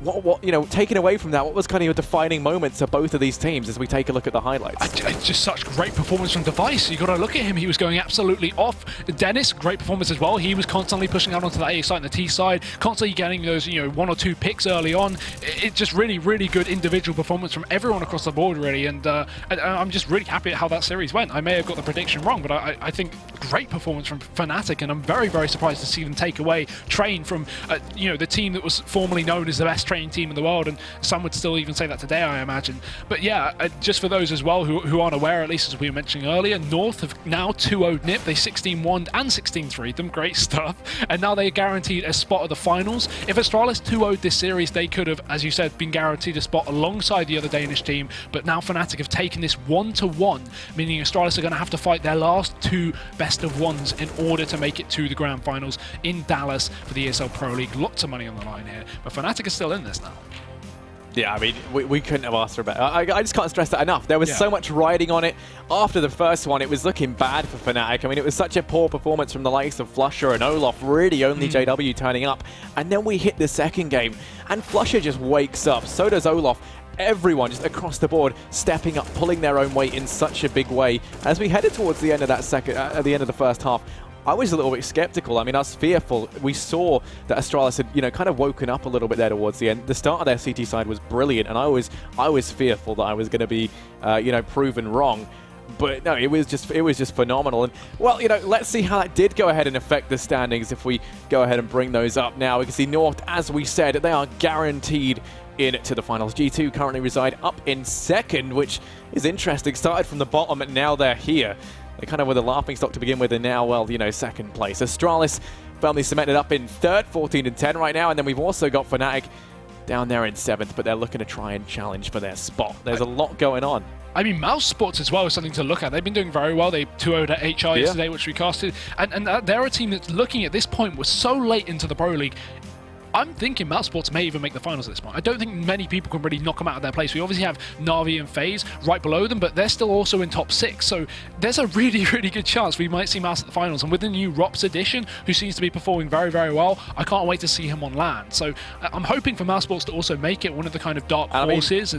what taking away from that, what was kind of your defining moments of both of these teams as we take a look at the highlights? It's just such great performance from Device. You got to look at him. He was going absolutely off. Dennis, great performance as well. He was constantly pushing out onto the A side and the T side, constantly getting those 1 or 2 picks early on. It's just really, really good individual performance from everyone across the board, really. And I'm just really happy at how that series went. I may have got the prediction wrong, but I think great performance from Fnatic, and I'm very, very surprised to see them take away Train from the team that was formerly known as the best Train team in the world, and some would still even say that today, I imagine. But yeah, just for those as well who aren't aware, at least as we were mentioning earlier, North have now 2-0'd NIP. They 16-1'd and 16-3'd them. Great stuff. And now they're guaranteed a spot at the finals. If Astralis 2-0'd this series, they could have, as you said, been guaranteed a spot alongside the other Danish team. But now Fnatic have taken this 1-1, meaning Astralis are going to have to fight their last 2 best of ones in order to make it to the grand finals in Dallas for the ESL Pro League. Lots of money on the line here, but Fnatic is still in this now. Yeah, I mean, we couldn't have asked for better. I just can't stress that enough. There was so much riding on it. After the first one, it was looking bad for Fnatic. I mean, it was such a poor performance from the likes of Flusher and Olaf, really only JW turning up. And then we hit the second game, and Flusher just wakes up. So does Olaf. Everyone just across the board stepping up, pulling their own weight in such a big way. As we headed towards the end of that at the end of the first half, I was a little bit skeptical. I mean, I was fearful. We saw that Astralis had, kind of woken up a little bit there towards the end. The start of their CT side was brilliant, and I was fearful that I was going to be, proven wrong. But no, it was just phenomenal. And well, let's see how that did go ahead and affect the standings. If we go ahead and bring those up now, we can see North, as we said, they are guaranteed in to the finals. G2 currently reside up in second, which is interesting. Started from the bottom, and now they're here. They kind of were the laughing stock to begin with, and now, well, second place. Astralis firmly cemented up in third, 14-10 right now, and then we've also got Fnatic down there in 7th, but they're looking to try and challenge for their spot. There's a lot going on. I mean, Mouse Sports as well is something to look at. They've been doing very well. They 2-0'd at HR yesterday, which we casted, and they're a team that's looking at this point, was so late into the Pro League. I'm thinking Mouse Sports may even make the finals at this point. I don't think many people can really knock them out of their place. We obviously have Na'Vi and FaZe right below them, but they're still also in top 6. So there's a really, really good chance we might see Mouse at the finals. And with the new Rops addition, who seems to be performing very, very well, I can't wait to see him on land. So I'm hoping for Mouse Sports to also make it one of the kind of dark horses.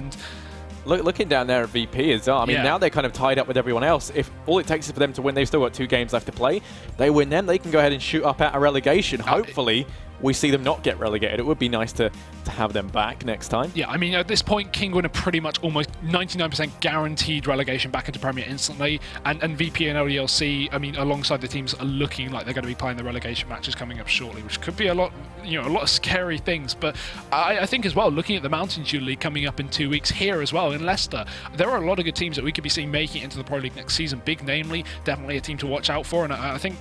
Looking down there at VP as well, I mean, now they're kind of tied up with everyone else. If all it takes is for them to win, they've still got 2 games left to play. They win them, they can go ahead and shoot up at a relegation. Hopefully, we see them not get relegated. It would be nice to have them back next time. Yeah, I mean, at this point, Kinguin are pretty much almost 99% guaranteed relegation back into Premier instantly. And VP and ODLC, I mean, alongside the teams, are looking like they're going to be playing the relegation matches coming up shortly, which could be a lot of scary things. But I think as well, looking at the Mountain Dew League coming up in 2 weeks here as well in Leicester, there are a lot of good teams that we could be seeing making it into the Pro League next season. Big namely, definitely a team to watch out for, and I think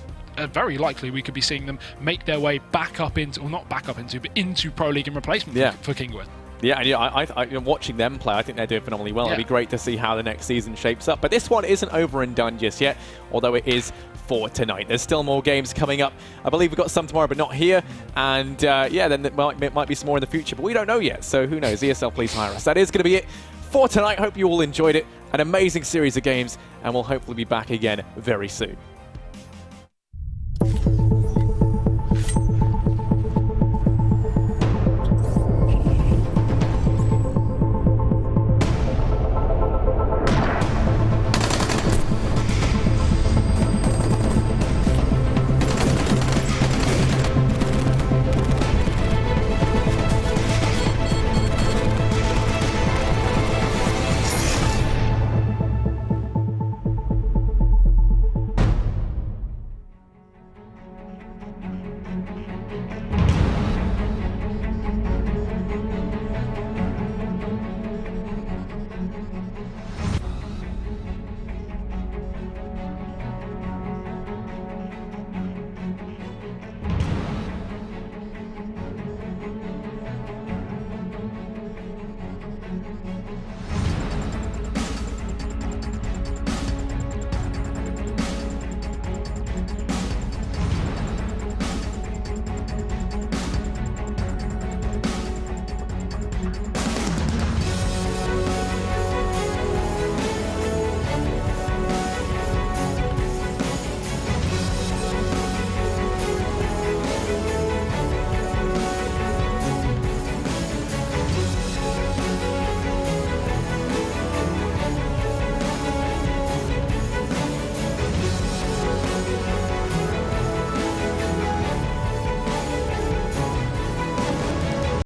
very likely we could be seeing them make their way back up into, or not back up into, but into Pro League in replacement for Kinguin. Yeah, and I watching them play, I think they're doing phenomenally well. It'll be great to see how the next season shapes up. But this one isn't over and done just yet, although it is for tonight. There's still more games coming up. I believe we've got some tomorrow, but not here. And yeah, then there might be some more in the future, but we don't know yet. So who knows? ESL, please hire us. That is going to be it for tonight. Hope you all enjoyed it. An amazing series of games, and we'll hopefully be back again very soon.